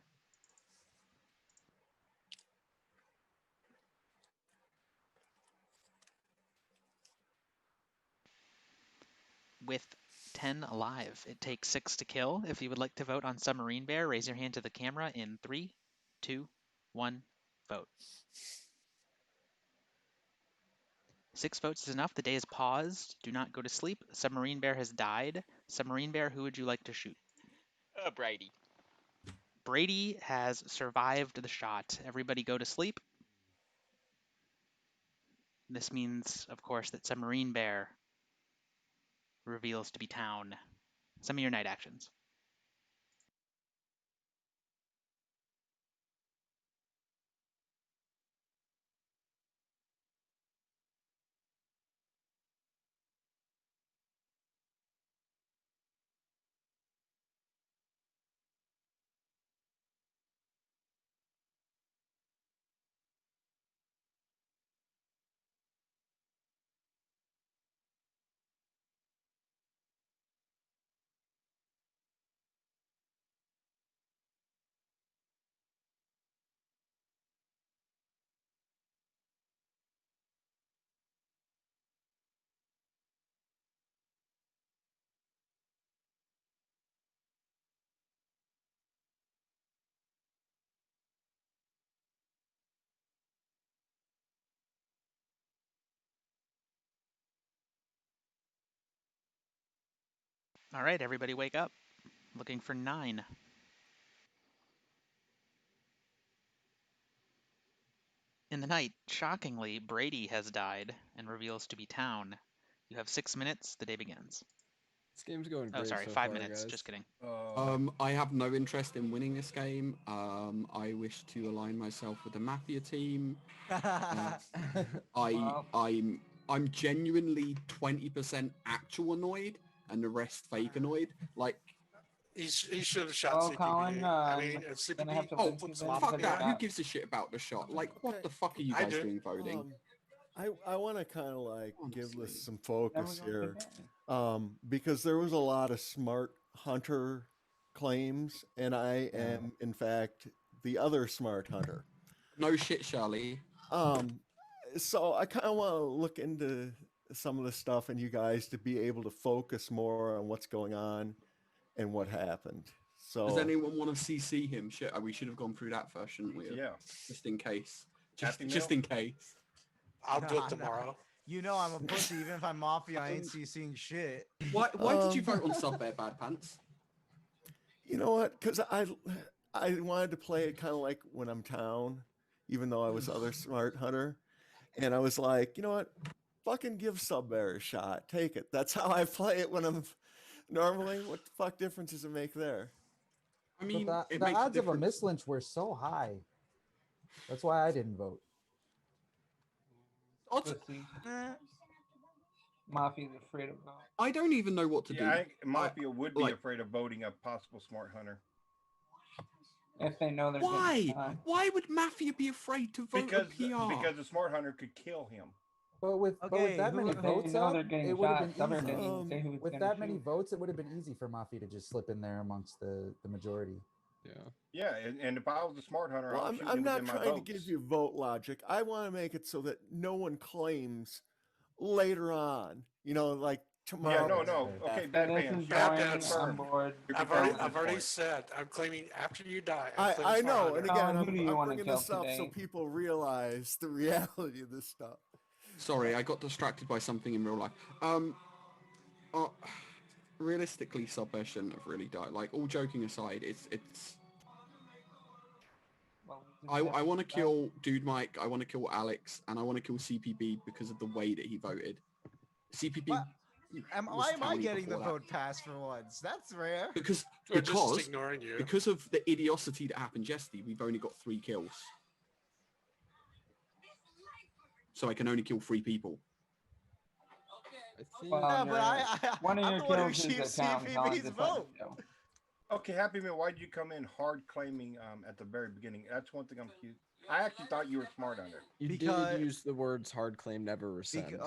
With 10 alive, it takes 6 to kill. If you would like to vote on submarine bear, raise your hand to the camera in 3, 2, 1, vote. 6 votes is enough. The day is paused. Do not go to sleep. Submarine bear has died. Submarine bear, who would you like to shoot? Brady. Brady has survived the shot. Everybody go to sleep. This means, of course, that Submarine Bear reveals to be Town. Some of your night actions. All right, everybody wake up. Looking for 9. In the night, shockingly, Brady has died and reveals to be Town. You have 6 minutes. The day begins. This game's going Oh, great sorry, so 5 far, minutes. guys. Just kidding. I have no interest in winning this game. I wish to align myself with the Mafia team. I'm I'm genuinely 20% actual annoyed and the rest fake annoyed. Like, he should have shot Well, CPB. Colin, I mean, if gonna have CPB to oh, lynch you opens then fuck because that. of Who that. gives a shit about the shot? Like, what Okay. the fuck are you I guys do. doing voting? I want to kind of like give Honestly. this some Never focus going to here, Vandy. because there was a lot of smart hunter claims, and I am in fact the other smart hunter. No shit, Charlie. So I kind of want to look into some of the stuff and you guys to be able to focus more on what's going on and what happened. So Does anyone want to CC him? Shit, we should have gone through that first, shouldn't we? Yeah. Just in case. Happy Just Meal? in case. I'll do Nah, it nah. tomorrow. You know I'm a pussy. Even if I'm Mafia, I ain't seeing shit. Why did you vote on Sub Bear Bad Pants? you know what? Because I wanted to play it kind of like when I'm town, even though I was other smart hunter, and I was like, you know what? Fucking give Sub Bear a shot. Take it. That's how I play it when I'm normally. What the fuck difference does it make there? I mean, But it the makes a odds of a difference. mislynch were so high. That's why I didn't vote. Pussy. Mafia's afraid of vote. I don't even know what to do. I think Mafia would be like- afraid of voting a possible smart hunter. If they know they're Why? getting shot. Why would Mafia be afraid to vote Because a PR? because the smart hunter could kill him. But with that many if they votes know up, they're getting it would have shot, been Summer easy. didn't even say who was With gonna that many shoot. votes, it would have been easy for Mafia to just slip in there amongst the majority. Yeah, and if I was a smart hunter, Well, I'll I'm, shoot I'm him not within my trying to votes. give you vote logic. I want to make it so that no one claims later on. You know, like tomorrow. Yeah, no. Okay, That Bad is Pants. enjoying confirmed. on board. I've already said I'm claiming after you die. I'm claiming I Smart know, Hunter. and again, Colin, who I'm do you wanna bringing kill this up so today? people realize the reality of this stuff. Sorry, I got distracted by something in real life. Realistically, Sub Bear shouldn't have really died. Like, all joking aside, it's. I want to kill Dude Mike. I want to kill Alex, and I want to kill CPB because of the way that he voted. CPB. Why was am I towny getting the before that. vote passed for once? That's rare. Because We're just ignoring you. because of the idiocy that happened yesterday, we've only got 3 kills. So I can only kill 3 people. Yeah, but one of I'm your the one who kills is shoots the town. Colin, CPB's just let vote. me know. Okay, Happy Meal, why did you come in hard claiming at the very beginning? That's one thing I'm cute. I actually thought you were smart hunter. You Because- did use the words hard claim never rescind.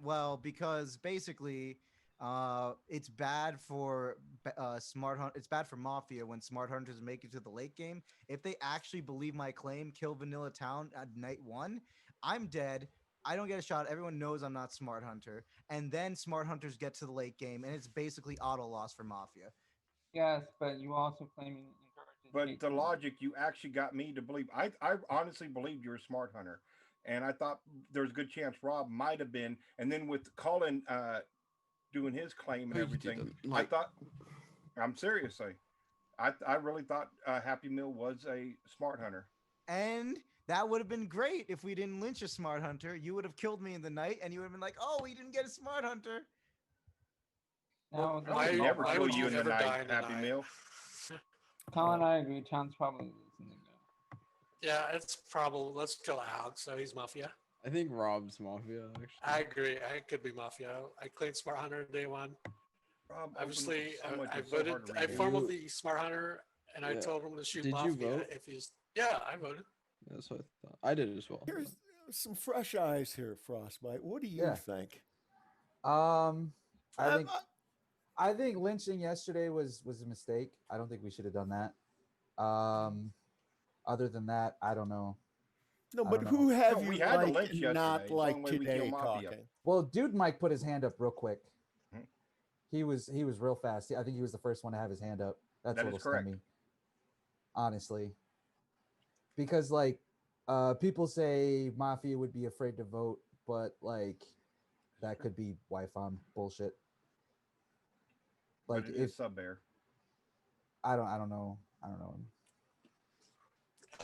Well, because basically, it's bad for It's bad for Mafia when smart hunters make it to the late game. If they actually believe my claim, kill Vanilla Town at night 1, I'm dead. I don't get a shot. Everyone knows I'm not smart hunter, and then smart hunters get to the late game, and it's basically auto loss for Mafia. Yes, but you also claiming But the logic, you actually got me to believe. I honestly believed you were a smart hunter, and I thought there was a good chance Rob might have been. And then with Colin doing his claim and No, you everything, didn't. I thought. I'm seriously, I really thought Happy Meal was a smart hunter. And that would have been great if we didn't lynch a smart hunter. You would have killed me in the night, and you would have been like, "Oh, we didn't get a smart hunter." Now, I would never kill you in the night, Happy Meal. Colin, I agree. Town's probably losing the game. Yeah, it's probably. Let's kill Alex. So he's Mafia. I think Rob's Mafia, actually. I agree. I could be Mafia. I claimed Smart Hunter day 1. Rob, Obviously, so much I is so voted. hard to I read. formed the Smart Hunter, and I Yeah. told him to shoot Did you Mafia vote? if he's. Yeah, I voted. That's what I thought. I did as well. Here's some fresh eyes here, Frostbite. What do you Yeah. think? I think lynching yesterday was a mistake. I don't think we should have done that. Other than that, I don't know. No, I but don't who know. have No, you we had to like lynch yesterday. not It's the like only way we kill today Mafia. talking? Well, Dude Mike put his hand up real quick. Hmm. He was real fast. I think he was the first one to have his hand up. That's That what is will correct. me. Honestly. Because like people say Mafia would be afraid to vote, but like that could be Wi-Fi bullshit. Like But it if is Sub Bear. I don't know.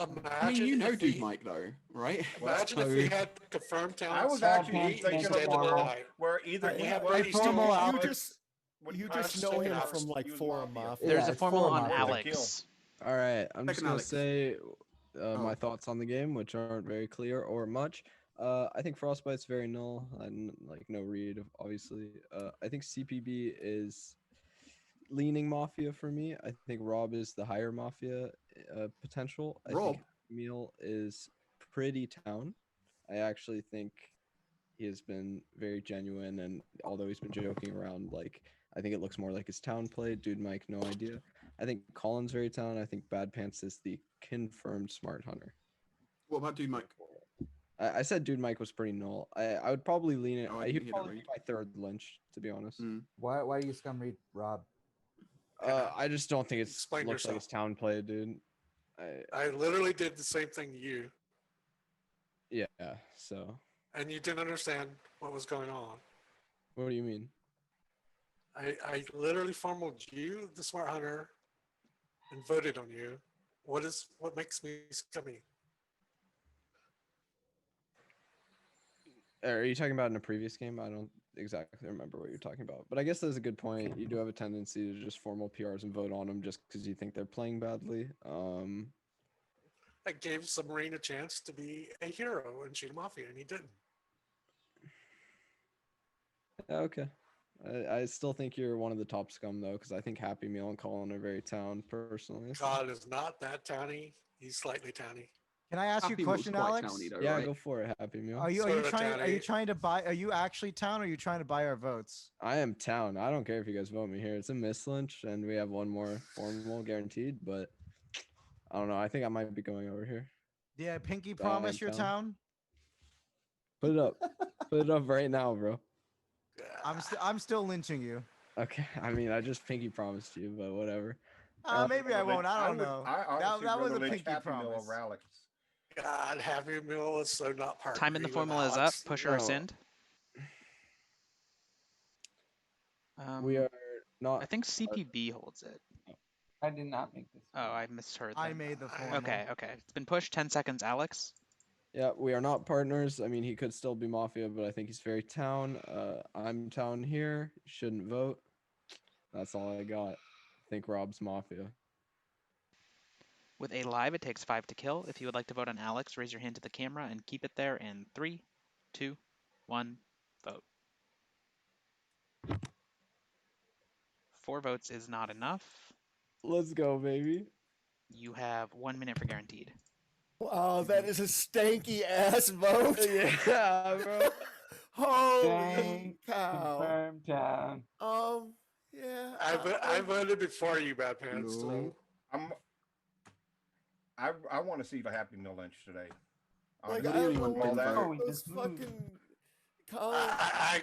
Imagine I mean, you know if Dude we- Mike, though, right? Imagine if we had confirmed talent. I was Bad actually Pants thinking makes of it the normal. night where either We he have was Brady still normal, alive. You Crash just know Stone him Alex. from like He was Forum Mafia. Mafia. Yeah, There's a it's formula for on Mafia. Alex. All right, I'm just Second gonna Alex. say my Oh. thoughts on the game, which aren't very clear or much. I think Frostbite's very null and like no read, obviously. I think CPB is leaning Mafia for me. I think Rob is the higher Mafia potential. I Rob? think Meal is pretty town. I actually think he has been very genuine, and although he's been joking around, like I think it looks more like his town play. Dude Mike, no idea. I think Colin's very town. I think Bad Pants is the confirmed smart hunter. What about Dude Mike? I said Dude Mike was pretty null. I would probably lean it. Oh, I He'd didn't hear that probably be read. my third Lynch, to be honest. Why do you scum read Rob? I just don't think it's Explain looks like yourself. it's town play, dude. I literally did the same thing to you, Yeah. So and you didn't understand what was going on. what do you mean? I literally formaled you, the smart hunter, and voted on you. What makes me scummy? Are you talking about in a previous game? I don't exactly remember what you're talking about, but I guess that's a good point. You do have a tendency to just formal PRs and vote on them just because you think they're playing badly. I gave Submarine a chance to be a hero and shoot a mafia, and he didn't. Okay. I still think you're one of the top scum though, because I think Happy Meal and Colin are very town personally. so- God is not that towny. He's slightly towny. Can I ask you a question, Alex? Yeah, go for it, Happy Meal. Are you trying to buy? Are you actually town? Or are you trying to buy our votes? I am town. I don't care if you guys vote me here. It's a miss Lynch, and we have one more formal guaranteed, but I don't know. I think I might be going over here. Yeah, Pinky I promise am your town. town. Put it up. Put it up right now, bro. I'm still lynching you. Okay. I mean, I just pinky promised you, but whatever. Maybe I won't. I don't know. I honestly That was a rather lynch pinky Happy Meal promise. over Alex. God, Happy Meal is so not part Time in the of formula is up. Push or No. rescind. We are not. I think CPB holds it. I did not make this. Oh, I misheard. I them. made the formal. Okay, okay. It's been pushed. 10 seconds, Alex. Yeah, we are not partners. I mean, he could still be Mafia, but I think he's very town. I'm town here. Shouldn't vote. That's all I got. I think Rob's Mafia. With a live, it takes 5 to kill. If you would like to vote on Alex, raise your hand to the camera and keep it there in 3, 2, 1, vote. 4 votes is not enough. Let's go, baby. You have 1 minute for guaranteed. Wow, that is a stanky ass vote. Yeah, bro. Holy cow. Confirmed town. Yeah. I voted before you, Bad Pants. So. I want to see the Happy Meal Lynch today. Like, I'm I don't really know all that. why those fucking I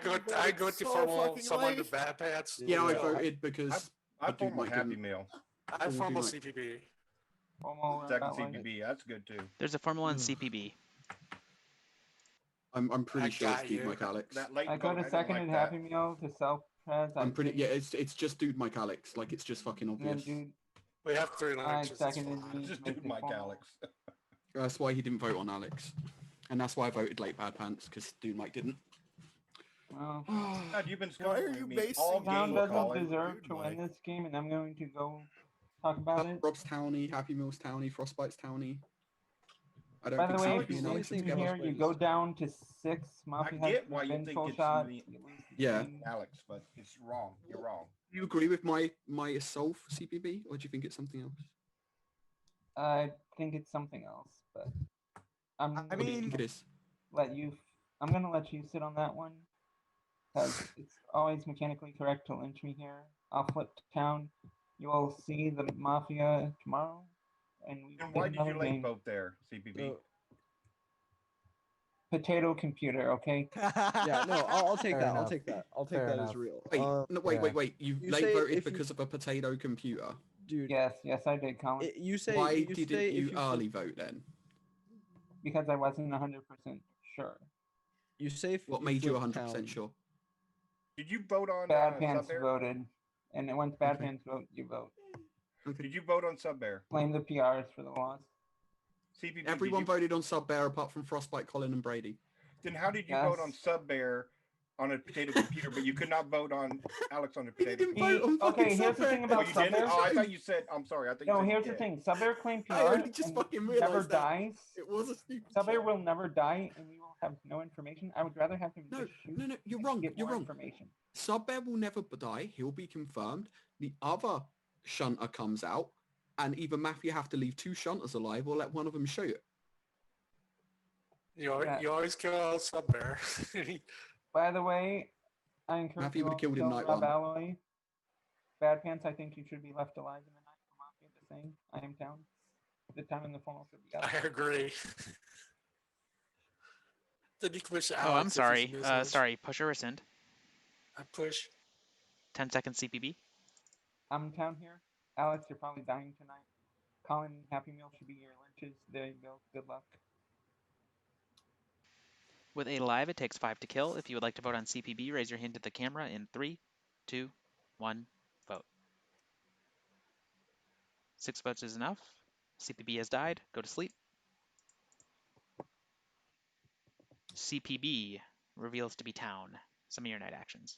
go to so formal fucking someone to late. Bad Pants. Yeah, I voted because I of Dude formal Mike Happy and- Meal. I formal Dude Mike. CPB. Second CPB, that's good too. There's a formula in CPB. I'm pretty I sure it's got Dude you. Mike Alex. That late I got vote, a don't second like and that. Happy Meal to self-pres. I'm pretty. Yeah, it's just Dude Mike Alex. Like it's just fucking And then obvious. dude, We have 3 I lunches. it's seconded fine. me. Just to make do the Mike formal. Alex. That's why he didn't vote on Alex, and that's why I voted late Bad Pants because Dude Mike didn't. Well, God, you've been Why are scumming you me basing all town game, doesn't Colin. deserve Dude, to win Mike. this game, and I'm going to go talk about it. Rob's Towny, Happy Meal's Towny, Frostbite's Towny. I don't By the think way, CPB if you and lose Alex are in together. here, you go down to 6. I Mafia has get why you been think full it's shot. me, You lose the Yeah. game. Alex, but it's wrong. You're wrong. Do you agree with my assault for CPB, or do you think it's something else? I think it's something else, but I'm I What do you mean, think it is? I'm gonna let you sit on that one because it's always mechanically correct to lynch me here. I'll flip to town. You will see the Mafia tomorrow, and we And will why get did you another late game. vote there, CPB? Potato computer, okay? Yeah, no, I'll take Fair that. I'll enough. take that. I'll take Fair that enough. as real. Wait, no, wait, yeah. wait. You You late say voted if you- because of a potato computer. Dude, Yes, I did, Colin. you say Why you didn't say you if early vote then? Because I wasn't 100% sure. You say if What made you flip 100% town- sure? Did you vote on Bad Pants Sub Bear? voted, and once Bad Okay. Pants vote, you vote. Did you vote on Sub Bear? Blame the PRs for the loss. CPB, Everyone did you, voted on Sub Bear apart from Frostbite, Colin, and Brady. then how did you vote on Yes. Sub Bear on a potato computer, but you could not vote on Alex on a potato didn't computer. vote on fucking Okay, here's the Subbear. thing about Oh, you didn't? Subbear. Oh, I thought you said. I'm sorry. I thought you No, said here's you the did. thing. Subbear claimed PR I only just and fucking never realised that dies. it was a stupid Subbear shot. will never die, and we will have no information. I would rather have him No, just shoot no, you're and wrong. get You're more wrong. information. Subbear will never die. He'll be confirmed. The other shunter comes out, and either Mafia have to leave 2 shunters alive or let one of them shoot. You Yeah. always kill out Subbear. By the way, I encourage Mafia you would all have to killed in kill night Rob 1. Alloy. Bad Pants, I think you should be left alive in the night for Mafia to sing. I am down. The time in the funnel should be up. I agree. Then you can push Alex. Oh, I'm if he's sorry. misled. Sorry. Push or rescind. I push. 10 seconds CPB. I'm down here. Alex, you're probably dying tonight. Colin and Happy Meal should be your lunches. There you go. Good luck. With 8 alive, it takes 5 to kill. If you would like to vote on CPB, raise your hand to the camera in 3, 2, 1, vote. 6 votes is enough. CPB has died. Go to sleep. CPB reveals to be town. Some of your night actions.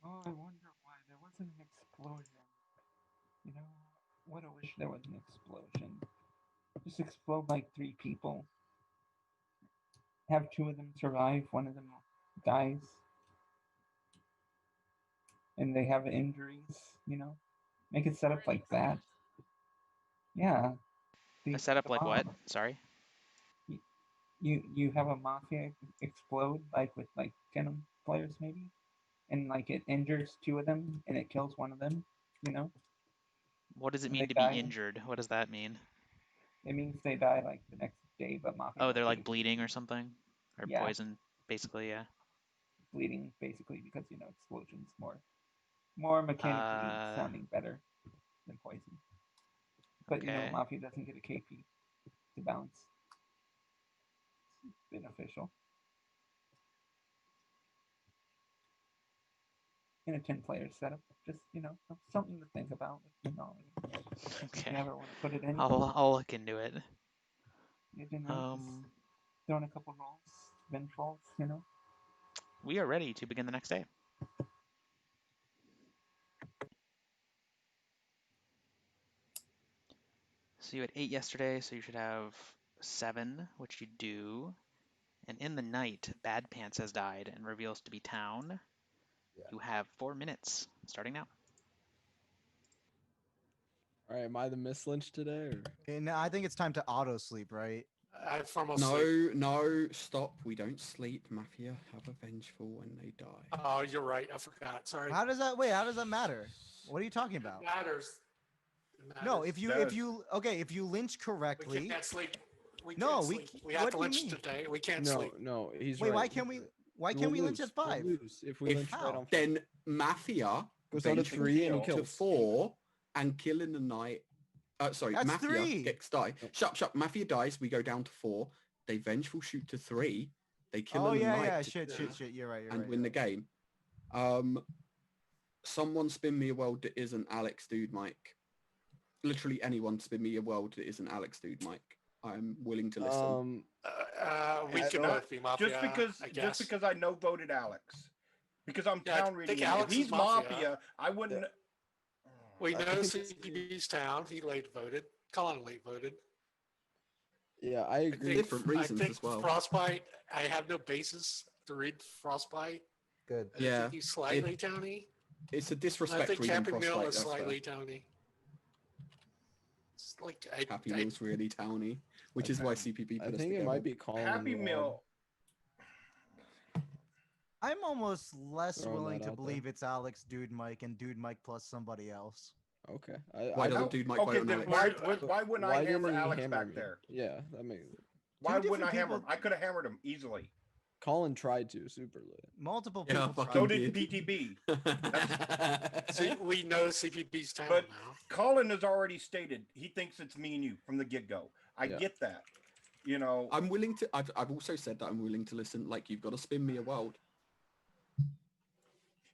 Oh, I wonder why there wasn't an explosion. You know, what I wish there was an explosion. Just explode like 3 people. Have 2 of them survive, 1 of them dies. And they have injuries, you know? Make it set up like that. Yeah. A setup like what? Sorry? You have a Mafia explode, like with like 10 players maybe? And like it injures 2 of them and it kills 1 of them, you know? What does it And mean they to die. be injured? What does that mean? It means they die like the next day, but Mafia. Oh, they're like bleeding or something? Or Yeah. poison, basically, yeah. Bleeding basically because you know explosions more mechanically sounding better than poison. But you know Okay. Mafia doesn't get a KP to bounce. It's beneficial. In a 10-player setup, just you know something to think about. You know, Okay. if you ever want to put it in. I'll look into it. You know, just throwing a couple rolls, vengeful, you know. We are ready to begin the next day. So you had 8 yesterday, so you should have 7, which you do. And in the night, Bad Pants has died and reveals to be town. Yeah. You have 4 minutes, starting now. All right, am I the Miss Lynch today? Or? Okay, now I think it's time to auto sleep, right? No, stop. We don't sleep, Mafia. Have a vengeful when they die. Oh, you're right. I forgot. Sorry. How does that matter? What are you talking about? It matters. No, if you lynch correctly. We can't sleep. We what have to do you lynch mean? today. We can't No, sleep. no, he's Wait, right. why can't we lynch at 5? We'll lose if we lynch right on 5. Then Mafia goes down to 3 and to kills 4 and kill in the night. Sorry, That's Mafia 3. gets die. Shut. Mafia dies. We go down to 4. They vengeful shoot to 3. They kill in the night. Yeah, shit. You're right. And win the game. Someone spin me a world that isn't Alex Dude Mike. Literally anyone spin me a world that isn't Alex Dude Mike. I'm willing to listen. We can both be Mafia. Just because I no voted Alex. Because I'm town reading. If he's is Mafia, I wouldn't. We know CPB's town. He late voted. Colin late voted. Yeah, I agree. Different reasons I think as well. Frostbite. I have no basis to read Frostbite. Good. I think he's slightly towny. It's a disrespect. I think reading Happy Meal Frostbite, is that's slightly fair. towny. It's like Happy Meal's really towny, which is why CPB put I us think together. it might be Colin. Happy Meal. I'm almost less Throwing willing that to out believe it's Alex, Dude Mike, and Dude Mike plus somebody else. Okay. Why doesn't Dude Mike vote on then Alex? why wouldn't I hammer didn't he Alex hammer back me? there? Yeah, that makes. Why wouldn't I hammer him? I could have hammered him easily. Colin tried to super lit. Multiple Yeah, people. fucking So did PTB. See, we know CPB's town But now. Colin has already stated he thinks it's me and you from the get go. I get that. You know, I'm willing to. I've also said that I'm willing to listen. Like you've got to spin me a world.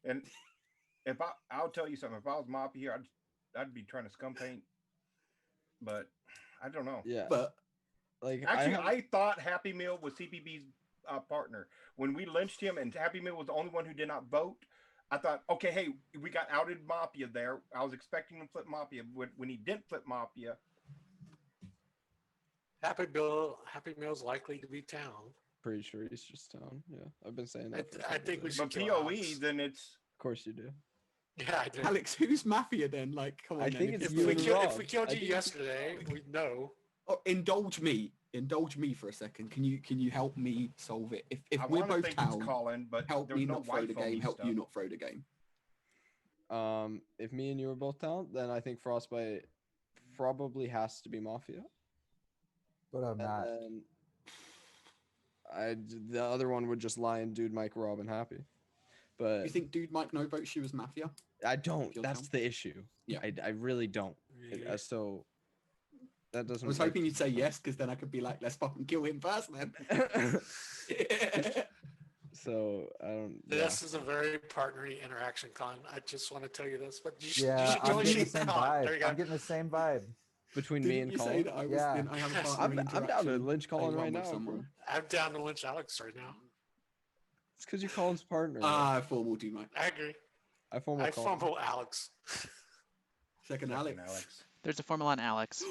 and if I'll tell you something. If I was Mafia here, I'd be trying to scum paint. But I don't know. Yeah. But actually, I thought Happy Meal was CPB's partner. When we lynched him and Happy Meal was the only one who did not vote, I thought, okay, hey, we got outed Mafia there. I was expecting him to flip Mafia. When he didn't flip Mafia, Happy Meal's likely to be town. Pretty sure he's just town. Yeah, I've been saying that. I think we should but kill POE, Alex. then it's. Of course you do. Yeah, I do. Alex, who's Mafia then? Like, come on. I then, think it's If you we, and if we Rob. killed I you think it's- yesterday, we'd know. Oh, indulge me for a second. Can you help me solve it? If I we're want to both think town, it's Colin, but help there's me no not throw the white game. phony Help stuff. you not throw the game. If me and you were both town, then I think Frostbite probably has to be Mafia. But I'm not. The other one would just lie in Dude, Mike, Rob, and Happy. But You think Dude Mike no votes you as Mafia? I don't. Your That's town? the issue. Yeah. I really don't. Yeah. So that doesn't. I was hoping you'd say yes, because then I could be like, let's fucking kill him first, then. So I don't. This is a very partnery interaction, Con. I just want to tell you this, but you should, Yeah, you should I'm totally getting the shoot same Con. There you vibe. go. I'm getting the same vibe. Between me and Didn't you say Colin. that I was? Yeah. Didn't I have a partner I'm down to lynch Colin right now. Someone. I'm down to lynch Alex right now. It's because you're Colin's partner. Formal Dude Mike. I agree. I formal I Colin. fumble Alex. Second Alex. There's a formula on Alex.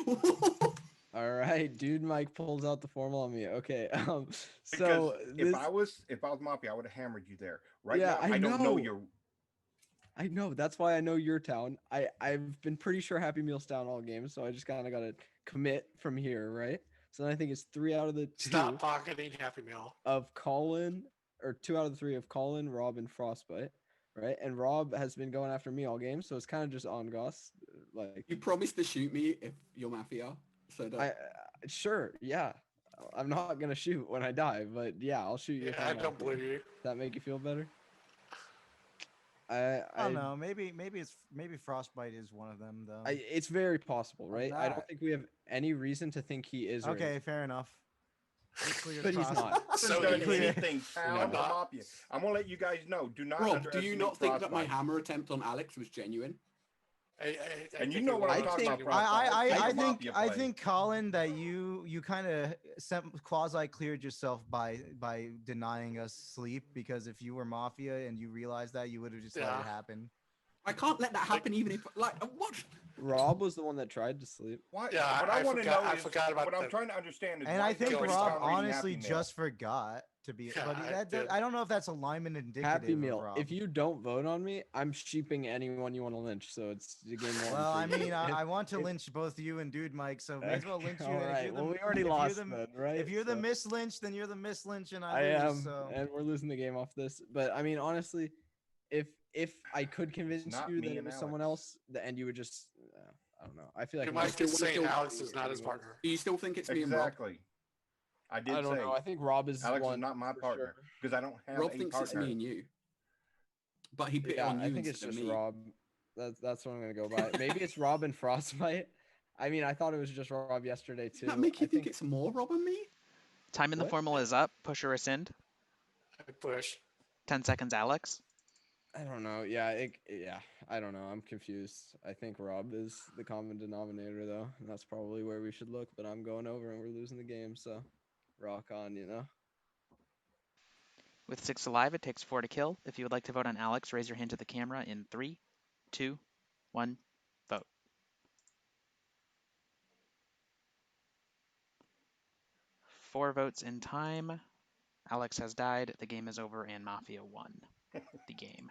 All right, Dude Mike pulls out the formal on me. Okay. Because So if I was Mafia, I would have hammered you there. Right Yeah, now, I I don't know know. your. I know. That's why I know your town. I've been pretty sure Happy Meal's down all games, so I just kind of got to commit from here, right? So then I think it's 3 out of the 2 Stop pocketing Happy Meal. of Colin, or 2 out of the 3 of Colin, Rob, and Frostbite, right? And Rob has been going after me all game, so it's kind of just on Goss. Like You promised to shoot me if you're Mafia. So that sure, yeah. I'm not gonna shoot when I die, but yeah, I'll shoot you. if Yeah, I I'm don't Mafia. believe you. Does that make you feel better? I don't know. Maybe Frostbite is one of them though. It's very possible, right? I don't not. think we have any reason to think he is. or Okay, isn't. fair enough. But he's not. So So anything, town or No. Mafia. I'm gonna let you guys know. Do not. Rob, do underestimate you not think that my Frostbite. hammer attempt on Alex was genuine? And you know what I'm talking about, Frostbite. I think Colin, that you kind of quasi cleared yourself by denying us sleep, because if you were Mafia and you realized that, you would have just let Yeah. it happen. I can't let that happen, even if what? Rob was the one that tried to sleep. What? Yeah, what I want to know I is forgot about what I'm that. trying to understand is. And why I think Joey's Rob not reading honestly Happy Meal. just forgot to be. Yeah, but I did. I don't know if that's alignment indicative. Happy of Meal. Rob. If you don't vote on me, I'm sheeping anyone you want to lynch. So it's the game one. Well, I for you. mean, I want to If- lynch both you and Dude Mike, so may as well lynch you. All and if right. you're the- Well, we already if you're lost the- then, right? If you're the So- miss lynch, then you're the miss lynch, and I I lose. am, So. and we're losing the game off this. But I mean, honestly, if I could convince not you me that it and was someone else, and you would just, I don't know. I feel like You I'm might just- just say still- Alex is not his partner. Do you still think it's me and Rob? Exactly. I did I don't say. know. I think Rob is Alex one is not my for partner sure. because I don't have Rob a thinks partner. it's me and you, but he put it Yeah, on you I think it's instead just of me. Rob. That's what I'm gonna go by. Maybe it's Rob and Frostbite. I mean, I thought it was just Rob yesterday too. Does that make you I think it's more Rob and me? Time in the What? formula is up. Push or rescind. I push. 10 seconds, Alex. I don't know. Yeah, I don't know. I'm confused. I think Rob is the common denominator though, and that's probably where we should look. But I'm going over, and we're losing the game. So, rock on, you know. With 6 alive, it takes 4 to kill. If you would like to vote on Alex, raise your hand to the camera in 3, 2, 1, vote. Four votes in time. Alex has died. The game is over, and Mafia won the game.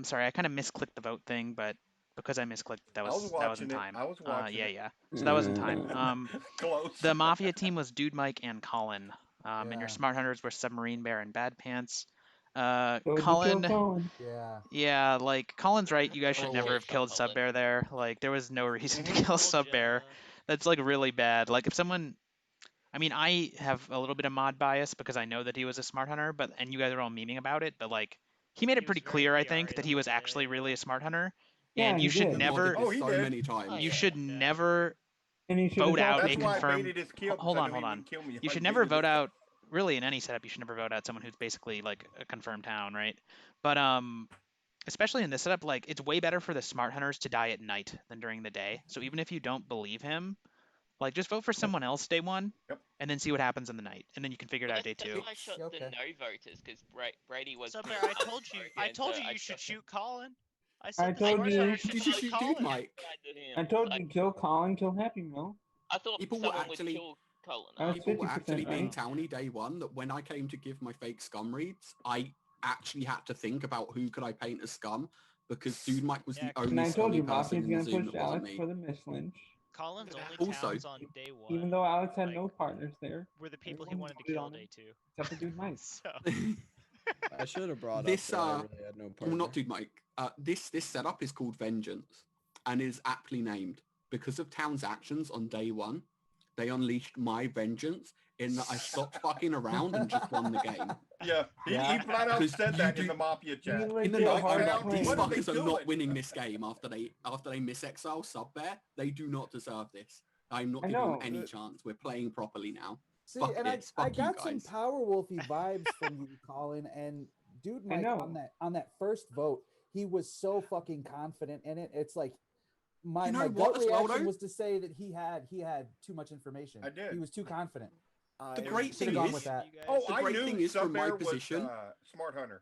Sorry, I kind of misclicked the vote thing, but because I misclicked, that was in watching it. time. I was watching it. Yeah. So that was in time. Close. The Mafia team was Dude Mike and Colin. And Yeah. your Smart Hunters were Submarine Bear and Bad Pants. So you kill Colin, Colin. Yeah. yeah, like Colin's right. You guys should Oh, never wait, have killed fuck Sub Bear there. Like there was no reason to kill Told Sub Bear. ya. That's like really bad. Like if someone, I mean, I have a little bit of mod bias because I know that he was a Smart Hunter, and you guys are all memeing about it, but like he made it He was pretty very clear, I PR think, that the he whole was day, actually really yeah. a Smart Hunter. Yeah, And he you should did. never, Oh, he so did. many times. Oh, you yeah, should okay. never And he should have vote out That's a why I confirmed. baited his kill. Hold because I on, knew hold he on. wouldn't kill me if You I should never baited vote it. out. Really, in any setup, you should never vote out someone who's basically like a confirmed town, right? But especially in this setup, like it's way better for the Smart Hunters to die at night than during the day. So even if you don't believe him, like just vote for someone else day one, Yep. and then see what happens in the night, and then you can figure it out day 2. I shot the no voters because Brady was. So Bear, I told you you should shoot Colin. I I said told you. you should shoot Dude Mike. I told you kill Colin, kill Happy Meal. I thought People were someone would actually kill Colin. That's people were 50% actually being right. towny day one. That when I came to give my fake scum reads, I actually had to think about who could I paint as scum because Dude Mike was the And only I told scummy you person Mafia's in the gonna Zoom push that wasn't Alex me. for the Miss Lynch. Colin's only Also, towns on day 1 Even though Alex had no partners there. were the people he everyone wanted to voted kill on him, day 2. Except for Dude Mike. So I should have brought this up that I really had no partner. well, not Dude Mike. This setup is called Vengeance and is aptly named because of Town's actions on day 1. They unleashed my vengeance in that I stopped fucking around and just won the game. Yeah, he flat out said that in the Mafia chat. In the night, I'm like, Town, these what are they fuckers are not doing? winning this game after they miss exile sub bear. They do not deserve this. I'm not I giving them know. any chance. We're playing properly now. See, Fuck and this. I Fuck you got some guys. Power Wolfy vibes from you, Colin, and Dude I Mike know. on that first vote. He was so fucking confident in it. It's like my You know my what gut as well, reaction though? was to say that he had too much information. I did. He was too confident. The great Should've thing gone is, with that. Oh, the I great knew thing is from my Subbear was position, Smart Hunter.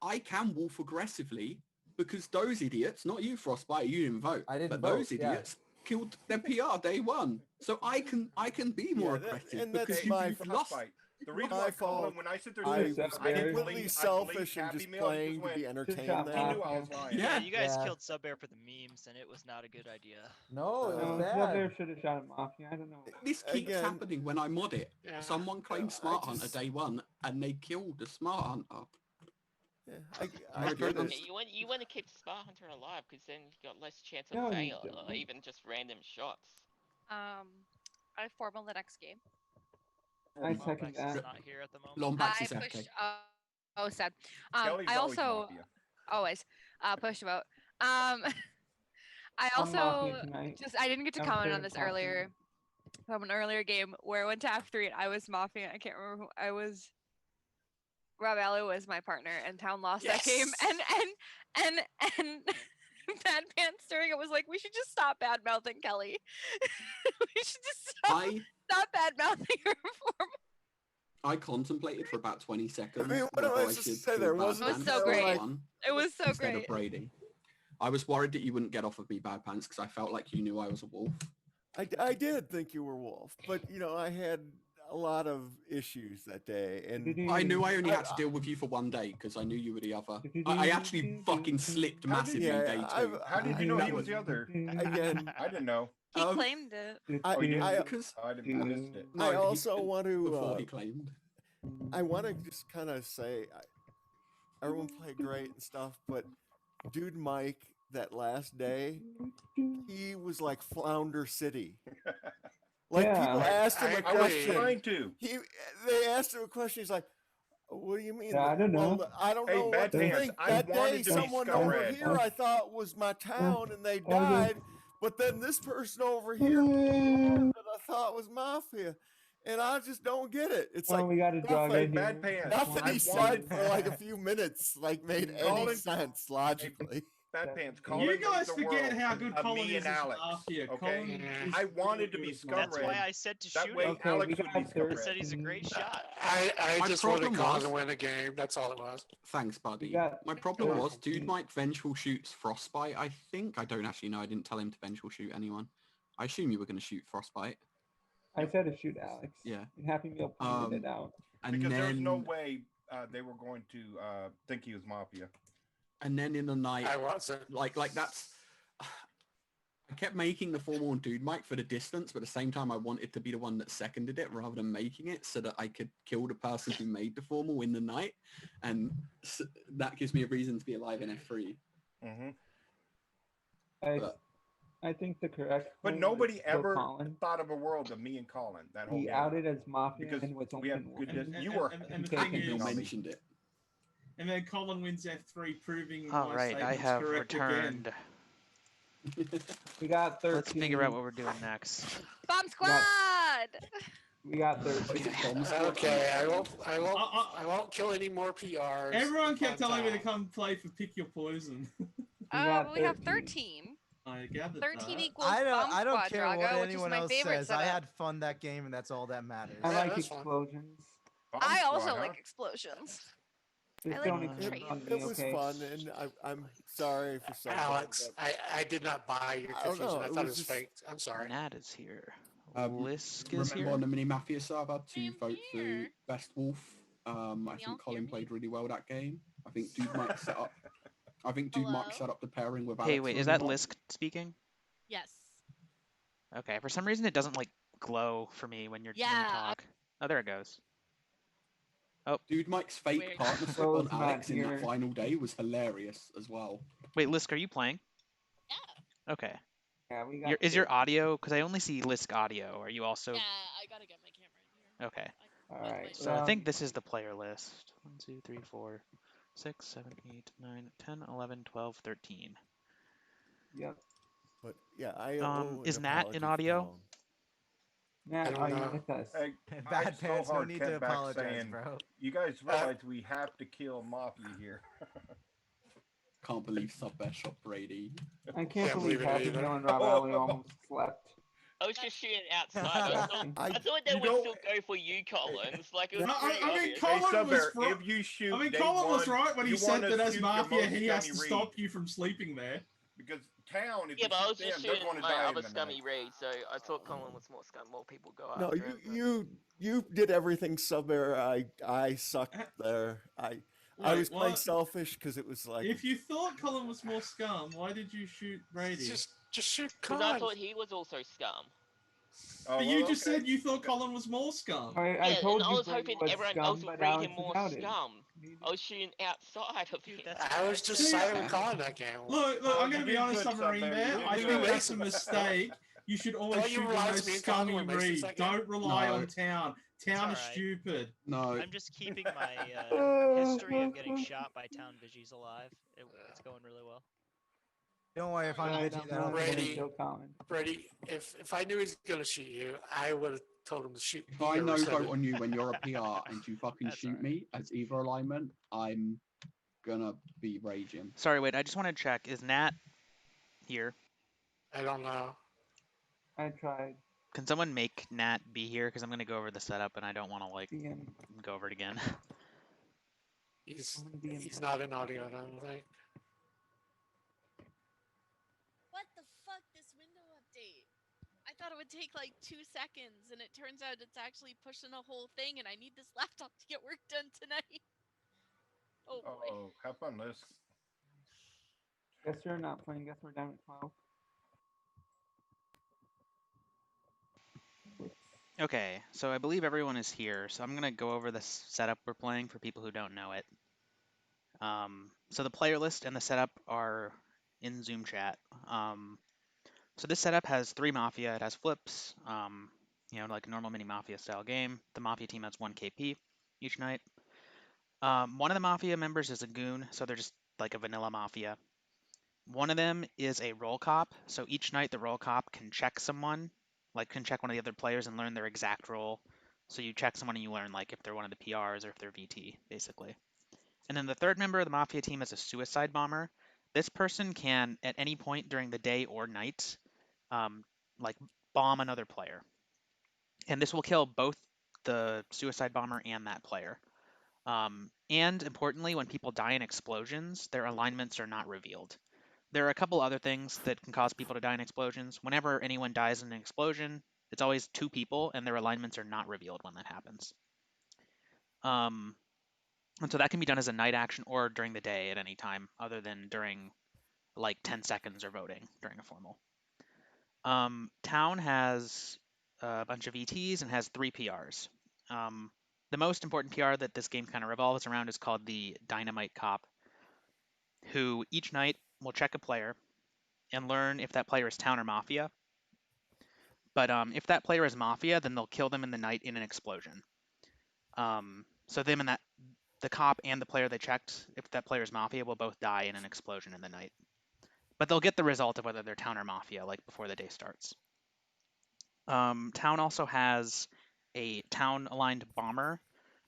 I can wolf aggressively because those idiots, not you, Frostbite, you didn't vote. I didn't but vote, those yeah. idiots killed their PR day 1. So I can be more aggressive and because that's you my lost. Frostbite. The reason My why fault. Colin, when I sit there, I saying, was I didn't completely believe selfish and Happy just Meal, playing to went, be entertained he there. knew I was lying. yeah, you guys Yeah. killed Subbear for the memes, and it was not a good idea. No, it was No, bad. Subbear should have shot at Mafia. I don't know. This keeps Again, happening when I mod it. Yeah. Someone claimed Smart Hunter day 1 and they killed the Smart Hunter. Yeah, I I get don't it. You want to keep the Smart Hunter alive because then you got less chance of No, you fail or don't. even just random shots. I formal the next game. I Lombax second is that. not here at the moment. Lombax I is pushed. FK. Oh, sad. Kelly's I always also Mafia. always push a vote. I I'm also Mafia tonight. I didn't get to I'm comment clear on this Mafia. earlier from an earlier game where I went to F3 and I was Mafia. I can't remember who I was. Rob Allo was my partner, and Town lost that game. And Bad Pants during it was like, we should just stop bad mouthing Kelly. We should just stop bad mouthing her. I contemplated for about 20 seconds. I mean, what am I whether supposed to should say? kill There Bad wasn't It was Pants so day great. 1 It was so instead great. of Brady. I was worried that you wouldn't get off of me, Bad Pants, because I felt like you knew I was a wolf. I did think you were Wolf, but I had a lot of issues that day, and I knew I only had to deal with you for 1 day because I knew you were the other. I actually fucking slipped massively day 2. How did you know he was the other? Again, I didn't know. He claimed it. Oh, you did? because I missed it. I also want to. before he claimed. I want to just kind of say, everyone played great and stuff, but Dude Mike, that last day, he was like Flounder City. Like Yeah. people asked him a I was question. trying to. They asked him a question. He's like, "What do you mean?" Yeah, I don't know. Well, I don't Hey, know Bad what to Pants, think. I That wanted day, to be someone Scum over Red. here I thought was my town, and they Oh, died. But then this person over here that I thought was Mafia, and I just don't get it. It's Oh, like we got a dog Hey, in Bad here. Pants. nothing I he said wanted- for like a few minutes made any Colin- sense logically. Bad Pants. You Colin guys made the forget world how good of Colin me is and as Alex. Mafia. Okay, Colin is I wanted to be really Scum That's Red. why I said to That shoot way him. Okay, Alex we would got be Scum I said Red. he's a great shot. I My just wanted problem Colin was- to win a game. That's all it was. Thanks, buddy. got- My problem Yeah. was, Dude Mike vengeful shoots Frostbite, I think. I don't actually know. I didn't tell him to vengeful shoot anyone. I assume you were going to shoot Frostbite. I said to shoot Alex. Yeah. And Happy Meal pointed it out. And Because then, there's no way they were going to think he was Mafia. And then in the night, I wasn't. like that's. I kept making the formal on Dude Mike for the distance, but at the same time, I wanted to be the one that seconded it rather than making it, so that I could kill the person who made the formal in the night, and that gives me a reason to be alive in F3. Mm-hmm. I think the correct. But play nobody was kill ever Colin. thought of a world of me and Colin that whole He game. outed as Mafia Because and was we have open good one. dis- you were and the taken thing You is, mentioned it. and then Colin wins F3, proving All my right, I statement's have correct returned. again. We got 13. Let's figure out what we're doing next. Bomb Squad! We got 13. Okay, I won't kill any more PRs. Everyone kept on telling me to time. come play for Pick Your Poison. got But we have 13. 13. I gathered 13 that. equals Bomb I don't Squad, care what Drago, which is anyone my else favorite says. I setup. had fun that game, and that's all that matters. I Yeah, like that's fun. explosions. I also like explosions. Just I don't like explode trade. on me, It was okay? fun, and I'm sorry for some. Alex, I did not buy your I don't confusion. know. I It thought it was was just faked. I'm sorry. Nat is here. Lisk is Remember here. on the mini Mafia server to vote for best wolf. I think Colin played really well that game. I think Dude Mike set up. I think Dude Mike set up the pairing with Alex. Hey, wait, is really that well. Lisk speaking? Yes. Okay, for some reason it doesn't like glow for me when you talk. Oh, there it goes. Oh, Dude Mike's fake Weird. partnership Rose on Alex not in that here. final day was hilarious as well. wait, Lisk, are you playing? Yeah. Okay. Yeah, we got Is your audio? Because I only see Lisk audio. Are you also? Yeah, I gotta get my camera in here. Okay. All right. So I think this is the player list. 1, 2, 3, 4, 6, 7, 8, 9, 10, 11, 12, 13. Yep. But yeah, I owe Is an Nat apology in to audio? Colin. Nat, are you with us? Hey, Bad I so Pants, no hard need kept to back apologize, saying, bro. You guys realize we have to kill Mafia here. Can't believe sub best shot Brady. I can't believe Happy Meal and Rob Alley almost slept. I was just shooting outside. I thought they would still go for you, Collins. Like it was pretty I mean, obvious. Colin was if you shoot I mean, day Colin was one, right when he you said wanna that as shoot your Mafia, most he has to scummy stop read. you from sleeping there. Because town, if Yeah, you but I was shoot just them, they're shooting going to my die in other the scummy night. raid, so I thought Colin was more scum. More people go No, after him. you did everything summer. I sucked there. I Wait, was playing what? selfish because it was like If you thought Colin was more scum, why did you shoot Brady? Just shoot Because I thought he was also scum. Oh, But you just said you thought Colin was more scum. I Yeah, told and I you was Brady hoping was everyone scum, else would but rate Alex him more doubted. scum. I was shooting outside of him. I was just siding with Colin that game. Look, I'm going to be honest, Submarine there. I You think did that's a mistake. You should always Don't you shoot the realize most me and Colin scummy were mates read. that game? Don't rely No. on Town. Town is alright. stupid. No. I'm just keeping my history of getting shot by town vigies alive. It's going really well. Don't worry, if I'm Right, bitchy, I'm then I'll not gonna Brady, kill Colin. Brady, if I knew he was gonna shoot you, I would have told him to shoot. If I me or no said vote it. on you when you're a PR and you fucking shoot me as either alignment, I'm gonna be raging. Sorry, wait. I just want to check. Is Nat here? I don't know. I tried. Can someone make Nat be here? Because I'm going to go over the setup and I don't want to like go over it again. He's not in audio, I don't think. What the fuck? This window update. I thought it would take like 2 seconds, and it turns out it's actually pushing a whole thing, and I need this laptop to get work done tonight. Oh boy. Oh, have fun, Liz. Guess you're not playing. Guess we're down at 12. Okay, so I believe everyone is here. So I'm going to go over the setup we're playing for people who don't know it. So the player list and the setup are in Zoom chat. So this setup has 3 Mafia. It has flips, like a normal mini Mafia style game. The Mafia team has 1 KP each night. One of the Mafia members is a goon, so they're just like a vanilla Mafia. One of them is a roll cop, so each night the roll cop can check someone, can check one of the other players and learn their exact role. So you check someone and you learn if they're one of the PRs or if they're VT, basically. And then the third member of the Mafia team is a suicide bomber. This person can, at any point during the day or night, bomb another player. And this will kill both the suicide bomber and that player. And importantly, when people die in explosions, their alignments are not revealed. There are a couple other things that can cause people to die in explosions. Whenever anyone dies in an explosion, it's always 2 people, and their alignments are not revealed when that happens. And so that can be done as a night action or during the day at any time, other than during 10 seconds or voting during a formal. Town has a bunch of ETs and has 3 PRs. The most important PR that this game kind of revolves around is called the Dynamite Cop, who each night will check a player and learn if that player is Town or Mafia. But if that player is Mafia, then they'll kill them in the night in an explosion. So them and the cop and the player they checked, if that player is Mafia, will both die in an explosion in the night. But they'll get the result of whether they're Town or Mafia, before the day starts. Town also has a Town-aligned bomber.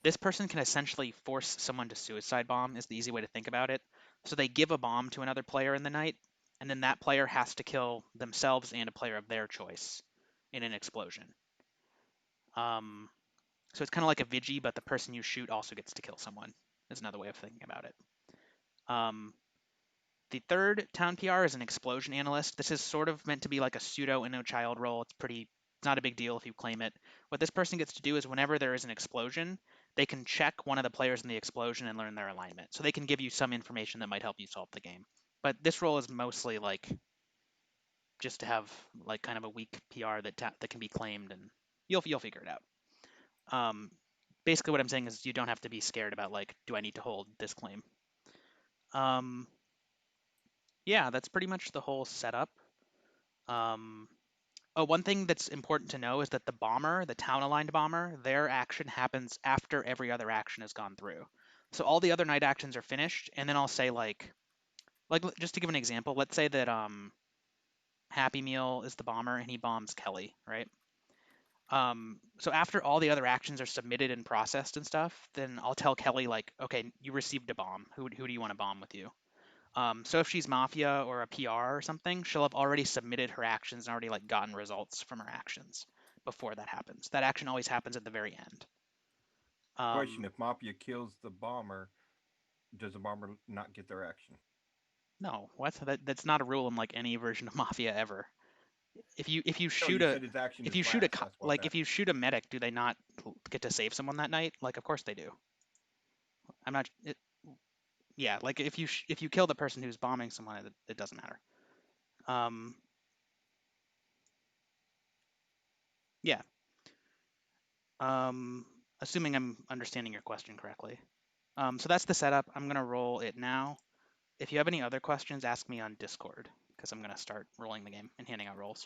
This person can essentially force someone to suicide bomb, is the easy way to think about it. So they give a bomb to another player in the night, and then that player has to kill themselves and a player of their choice in an explosion. So it's kind of like a Vigi, but the person you shoot also gets to kill someone, is another way of thinking about it. The third town PR is an explosion analyst. This is sort of meant to be like a pseudo inno child role. It's not a big deal if you claim it. What this person gets to do is whenever there is an explosion, they can check one of the players in the explosion and learn their alignment. So they can give you some information that might help you solve the game. But this role is mostly like just to have like kind of a weak PR that can be claimed, and you'll figure it out. Basically, what I'm saying is you don't have to be scared about like, do I need to hold this claim? Yeah, that's pretty much the whole setup. One thing that's important to know is that the bomber, the town-aligned bomber, their action happens after every other action has gone through. So all the other night actions are finished, and then I'll say like just to give an example, let's say that Happy Meal is the bomber and he bombs Kelly, right? So after all the other actions are submitted and processed and stuff, then I'll tell Kelly like, okay, you received a bomb. Who do you want to bomb with you? So if she's Mafia or a PR or something, she'll have already submitted her actions and already like gotten results from her actions before that happens. That action always happens at the very end. Question: if Mafia kills the bomber, does the bomber not get their action? No, what? That's not a rule in like any version of Mafia ever. If you shoot you said his action if is you shoot a last, that's what I like meant. if you shoot a medic, do they not get to save someone that night? Like, of course they do. I'm not. Yeah, like if you kill the person who's bombing someone, it doesn't matter. Yeah. Assuming I'm understanding your question correctly. So that's the setup. I'm gonna roll it now. If you have any other questions, ask me on Discord, because I'm gonna start rolling the game and handing out rolls.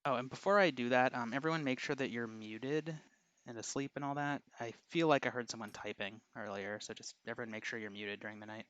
Oh, and before I do that, everyone make sure that you're muted and asleep and all that. I feel like I heard someone typing earlier, so just everyone make sure you're muted during the night.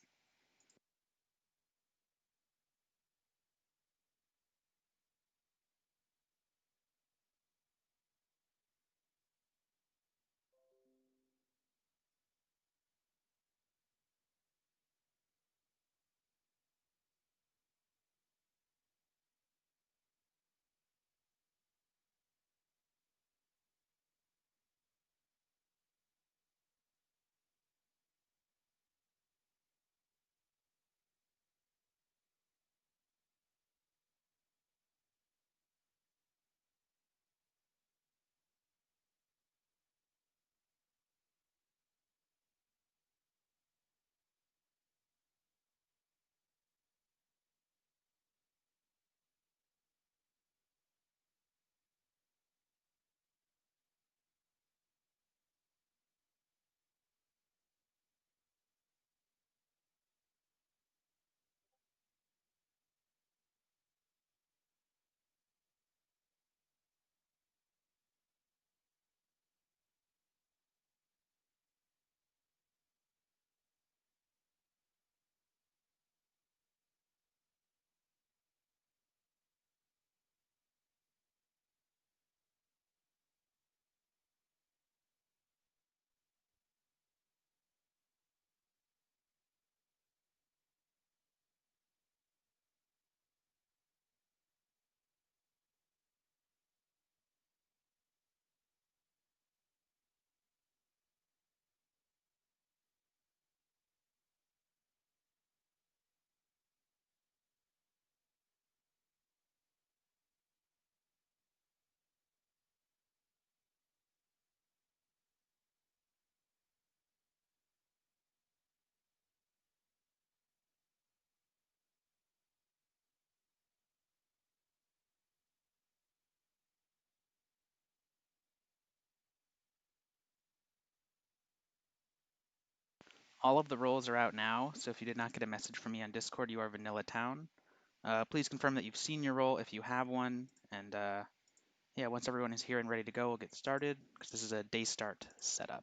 All of the roles are out now, so if you did not get a message from me on Discord, you are Vanilla Town. Please confirm that you've seen your role if you have one, and yeah, once everyone is here and ready to go, we'll get started, because this is a day start setup.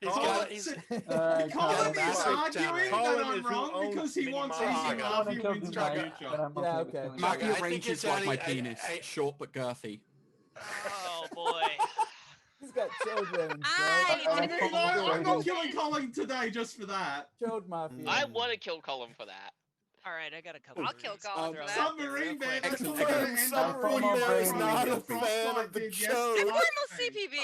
He's Colin, got. He's. Alright, Colin Colin is is arguing Colin that I'm is who wrong owns because he Mini wants Mafia. Easy I wanna Mafia kill wins in Dubai, future. but I'm Yeah, okay with okay. killing Mafia, Mafia I think range it's is like my Johnny- penis, I- short but girthy. Oh boy. He's got chode range, bro. I I didn't. You know, I'm Sorry. not killing Colin today just for that. Chode Mafia. I want to kill Colin for that. All right, I got a couple. I'll of kill reads. Colin I'll for throw that. them out there real Submarine Man, quick. that's the Excellent. way to Okay. end up Submarine Frostbite Man is is not not a a fan of the did show. yesterday. It's final CPB.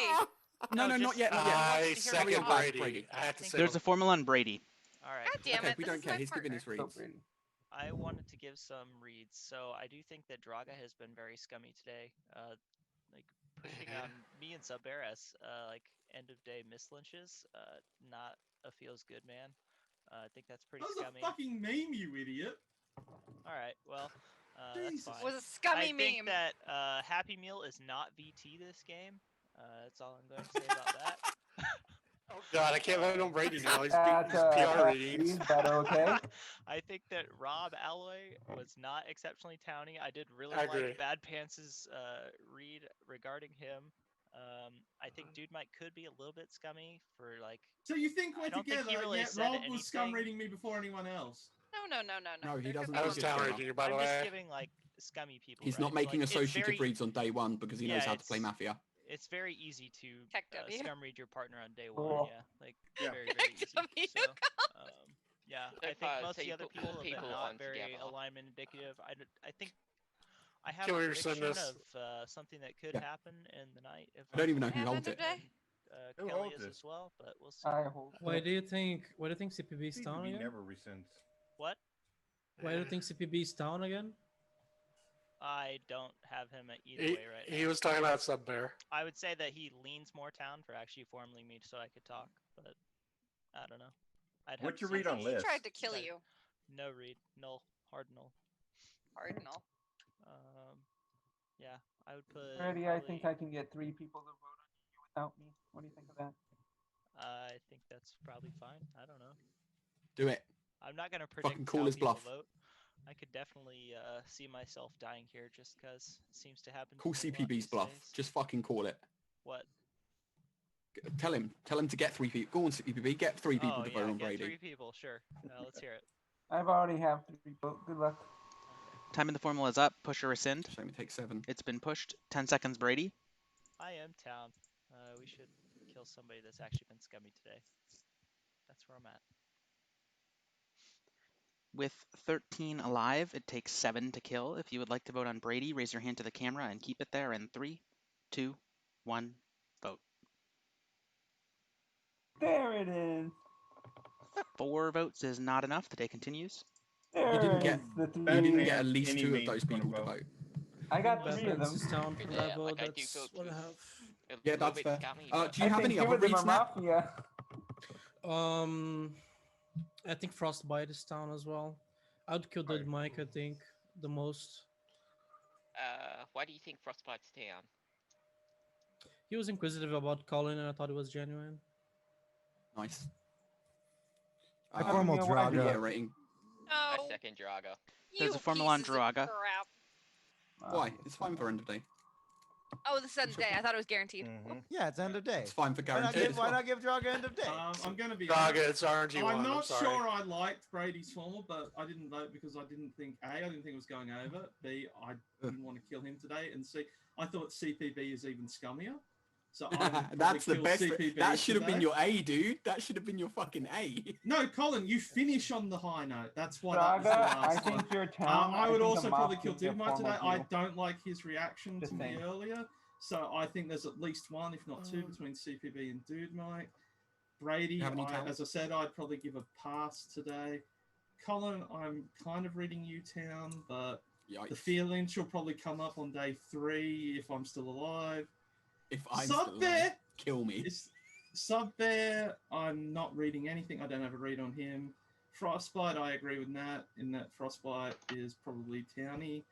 No, No, not just- yet, not yet. I Here we second go. Brady. I have to say. There's a formula on Brady. All right. God damn Okay, it! we This don't is care. my He's giving partner. his So reads. Brady. I wanted to give some reads, so I do think that Draga has been very scummy today. Like pushing on me and Subair as like end of day mislunches. Not a feels good man. I think that's pretty That was scummy. a fucking meme, you idiot. All right, well, that's Jesus. fine. Was a scummy I think meme. that Happy Meal is not VT this game. That's all I'm going to say about that. Oh God, I can't let him Brady now. He's At, beating his PR Pat, ratings. is that okay? I think that Rob Alloy was not exceptionally towny. I did really I agree. like Bad Pants' read regarding him. I think Dude Mike could be a little bit scummy for like. So you think I we're don't think together, he really yet said Rob was scum anything. reading me before anyone else? No. No, he There doesn't could I be was do one. town together. raging you, by the I'm just way. giving like scummy people. He's right? not making Like, it's associative very- reads on day one because he knows Yeah, how to play it's- Mafia. It's very easy to Tech W. scum read your partner on day one. Cool. Yeah, like Yeah. very easy. W. So, yeah, So I think far, most so of the you other put people cool have been people not on very together. alignment indicative. I think I have Can a we resend prediction this? of something that could Yeah. happen in the night. If I don't even know who Have holds end it. of day? Who Kelly holds is it? as well, but we'll see. I hold. Why do you think CPB is down CPB again? never rescinds. What? Why do you think CPB is down again? I don't have him at either He, way right now. he was talking about Sub Bear. I would say that he leans more town for actually formally me so I could talk, but I don't know. I'd have What's to your see read on if He Liz? tried to kill Okay. you. No read, null, hard null. Cardinal. Yeah, I would put. Brady, I think probably- I can get 3 people to vote on you without me. What do you think of that? I think that's probably fine. I don't know. Do it. I'm not gonna Fucking predict call how his people bluff. vote. I could definitely see myself dying here just because it seems to happen. Call to me a lot CPB's these bluff. days. Just fucking call it. What? Tell him to get 3 people. Go on, CPB. Get 3 people Oh to yeah, vote on get Brady. 3 people. Sure. Let's hear it. I've already have 3 people. Good luck. Time in the formula is up. Push or rescind. Shame it takes 7. It's been pushed. 10 seconds, Brady. I am town. We should kill somebody that's actually been scummy today. That's where I'm at. With 13 alive, it takes 7 to kill. If you would like to vote on Brady, raise your hand to the camera and keep it there in 3, 2, 1, vote. There it is. 4 votes is not enough. The day continues. There You didn't is get. the You 3. didn't get at man, least any 2 of meme's those gonna people to vote. vote. I got Bad 3 of Pants them. is down for Yeah, that vote. like I do That's feel what I too. have. A Yeah, little that's bit fair. scummy, Do but- you I have think any 2 other of them reads are now? Mafia. I think Frostbite is down as well. I would kill Dead Mike, I think, the most. Why do you think Frostbite's down? He was inquisitive about Colin and I thought it was genuine. Nice. I formal Mafia, what I do? Draga. rating. I No. second Drago. There's You a formula on pieces of Draga. crap. Why? It's fine for end of day. Oh, this is end of day. I thought it was guaranteed. Yeah, it's end of day. It's fine for Why not guaranteed. give, why not give Draga end of day? I'm going to be Draga, honest. it's RNG1. I'm I'm not sorry. sure I liked Brady's formal, but I didn't vote because I didn't think I didn't think it was going over. B, I didn't want to kill him today, and C, I thought CPB is even scummier. So I would probably That's the kill best. CPB That should have been today. your A, dude. That should have been your fucking A. No, Colin, you finish on the high note. That's why that was the Draga, I last think one. you're town. I would think also a probably Mafia kill Dugmar formal today. I deal. don't like his reaction Just to me saying. earlier. So I think there's at least one, if not two, between CPB and Dudemite. Brady, Have any talent? as I said, I'd probably give a pass today. Colin, I'm kind of reading you town, but Yikes. the feeling she'll probably come up on day 3 if I'm still alive. If I'm Sub still Bear, alive, kill me. Sub Bear, I'm not reading anything. I don't have a read on him. Frostbite, I agree with Nat in that Frostbite is probably towny.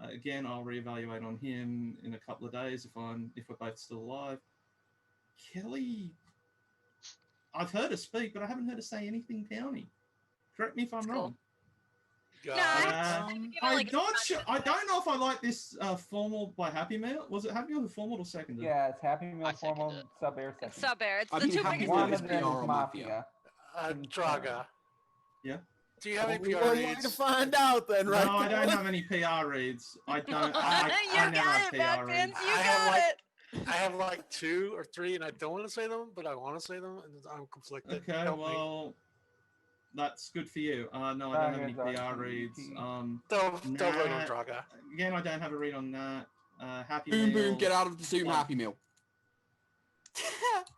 Again, I'll reevaluate on him in a couple of days if we're both still alive. Kelly, I've heard her speak, but I haven't heard her say anything towny. Correct me if I'm wrong. I don't know if I like this formal by Happy Meal. Was it Happy Meal who formal or seconded? Yeah, it's Happy Meal formal, Sub Air second. Sub Air. It's I the think two Happy biggest Meal One is of them PR is or Mafia. Draga. Yeah. Do you have any Only PR one way reads? to find out then, right? No, I don't have any PR reads. I don't. I never have PR reads. I have like 2 or 3, and I don't want to say them, but I want to say them, and I'm conflicted. Okay, Help me. well, that's good for you. No, I don't have any PR reads. Don't vote on Nat- Draga. Again, I don't have a read on that. Happy Boom, Meal. boom, get out of the Zoom One. Happy Meal.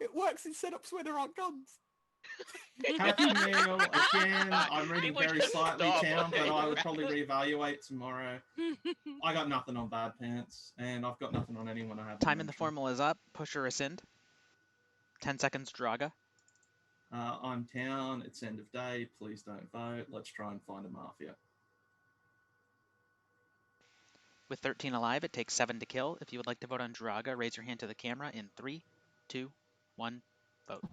It works in setups where there aren't guns. Happy Meal, again, I'm reading People very just slightly stop. down, but I would probably reevaluate tomorrow. I got nothing on Bad Pants, and I've got nothing on anyone I haven't Time in the mentioned. formal is up. Push or rescind. 10 seconds, Draga. I'm town, it's end of day, please don't vote. Let's try and find a Mafia. With 13 alive, it takes 7 to kill. If you would like to vote on Draga, raise your hand to the camera in 3, 2, 1, vote.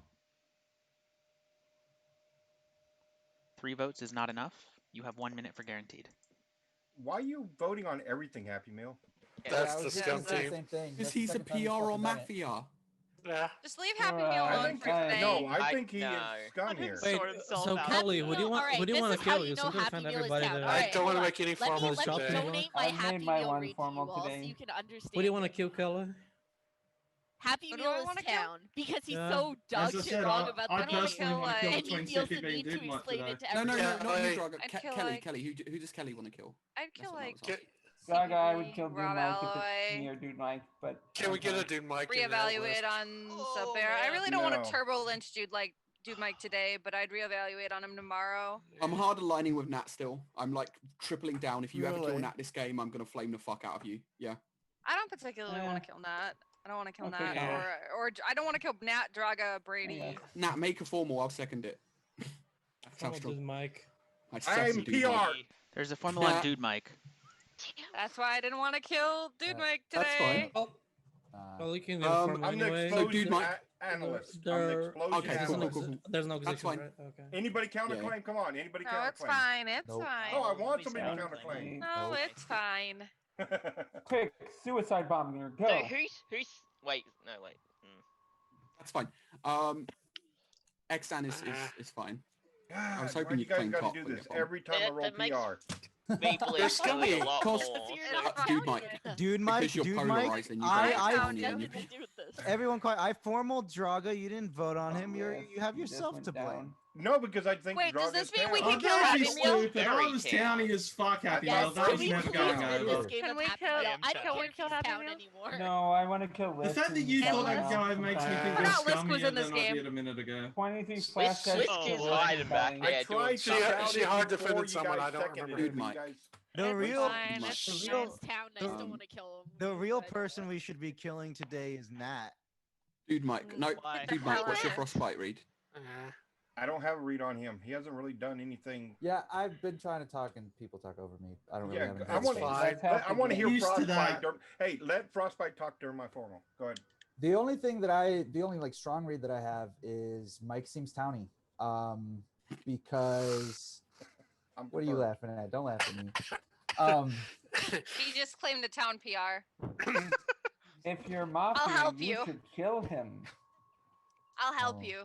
3 votes is not enough. You have 1 minute for guaranteed. Why are you voting on everything, Happy Meal? That's I the was just scum gonna say the team. same thing. Because That's the he's a second time he's PR or fucking done it. Mafia. Yeah. Just leave Happy Meal I alone think for today. no, I think he is scum here. Wait, so Kelly, who do you want? Who do you want to kill? You seem to defend everybody that. I don't want to make any formal Let me today. donate I made my one formal today. You can understand. Who do you want to kill, Kelly? Happy Who do Meal I is wanna town because he's Yeah. so dog As I shit said, wrong I about I the game, personally want to kill and he between feels the Sippy and need to Dude Mutt explain today. it to No, everyone. not you, Kelly. Draga. I'd kill, Kelly, like- Kelly. Who does Kelly want to kill? I'd kill like Saga, I would kill Dude Rob Mike if Alloy. it's me or Dude Mike, but Can we get a Dude Mike? in that Reevaluate list? on Sub Bear. I really don't want No. to turbo lynch Dude Mike today, but I'd reevaluate on him tomorrow. I'm hard aligning with Nat still. I'm like tripling down. If you ever kill Really? Nat this game, I'm gonna flame the fuck out of you. Yeah. I don't particularly want to kill Nat. I don't want to kill Okay, Nat, yeah. or I don't want to kill Nat, Draga, Brady. Yeah. Nat, make a formal. I'll second it. That's how Formal strong. Dude Mike. I I'm second Dude Mike. PR. There's a formal on Dude Mike. That's why I didn't want to kill Dude Mike today. That's fine. Well, you can do Um, formal I'm the anyway. explosion Dude Mike- analyst. I'm the There- explosion Okay, There's cool, no, cool, analyst. cool, cool. there's no That's execution, fine. right? Okay. Anybody counterclaim? Yeah. Come on, anybody No, counterclaim? it's fine. It's Nope. fine. Oh, I want Please somebody to counterclaim. counterclaim. No, Nope. it's fine. quick suicide bomber, go. So who's wait, no wait. That's fine. Exan is fine. I was God, hoping why you you'd guys claim got cop to do when this you're bomb. every time I roll That makes PR? Maple They're is really a scummy. lot Cause- more. Dude Mike. Dude Mike, Because you're Dude Mike, polarized and you I- don't I- have Found any on nothing your to do with this. everyone quiet. I formal Draga. You didn't vote on him. Yes, You have he just yourself went to blame. down. No, because I think Wait, does this Draga's mean we down. can Oh, kill don't be Happy Meal? stupid. I Very was town. towny as fuck, Happy Yes, Meal. That can was we never please going win over. this game Can of we Happy kill- Meal? I can don't we care if kill he's Happy town Meal? anymore. No, I want to kill The Liz. fact that and you Hey, thought Liz. that guy makes me think Forgot you're Liz was scummier in this than I game. did a minute ago. 23 Switch- flash switch tests is to Liz hiding and back dying. there I doing tried to She, something. shout she it hard before defended you someone. guys I don't seconded remember. it, Dude but you Mike. guys- The It's real, fine. Mike. It's the fine. real, Man's town, I still want to kill him. the real but I don't person wanna. we should be killing today is Nat. Dude Mike. No, Why? Dude Mike. What's your Why? frostbite read? I don't have a read on him. He hasn't really done anything. Yeah, I've been trying to talk and people talk over me. I don't really Yeah, have anything I to want. say. I want to hear Used to Frostbite. that. Hey, let Frostbite talk during my formal. Go ahead. The only like strong read that I have is Mike seems towny. Because what are you laughing at? Don't laugh at me. He just claimed a town PR. If you're Mafia, help you you. should kill him. I'll help Oh. you.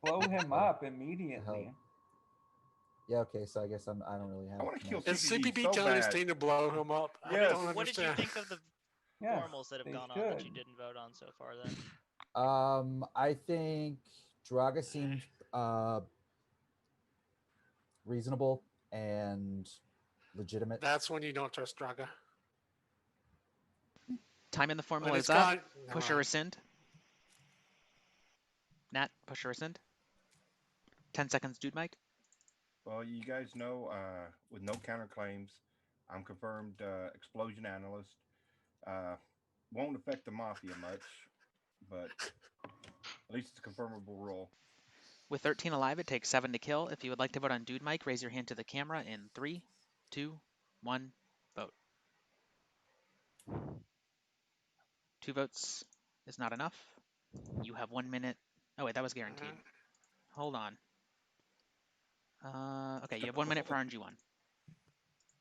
Blow him up immediately. Yeah, okay, so I guess I don't really have. I want to kill much. Is CPB so telling his bad. team to blow him up? I Yes. don't What did you understand. think of the Yes, formals that have they gone on that you should. didn't vote on so far then? I think Draga seemed reasonable and legitimate. That's when you don't trust Draga. Time in the formal When is it's up. gone- Push or rescind. Nat, push or rescind. 10 seconds, Dude Mike. Well, you guys know, with no counterclaims, I'm confirmed explosion analyst. Won't affect the Mafia much, but at least it's a confirmable role. With 13 alive, it takes 7 to kill. If you would like to vote on Dude Mike, raise your hand to the camera in 3, 2, 1, vote. 2 votes is not enough. You have 1 minute. Oh wait, that was guaranteed. Hold on. Okay, you have 1 minute for RNG1.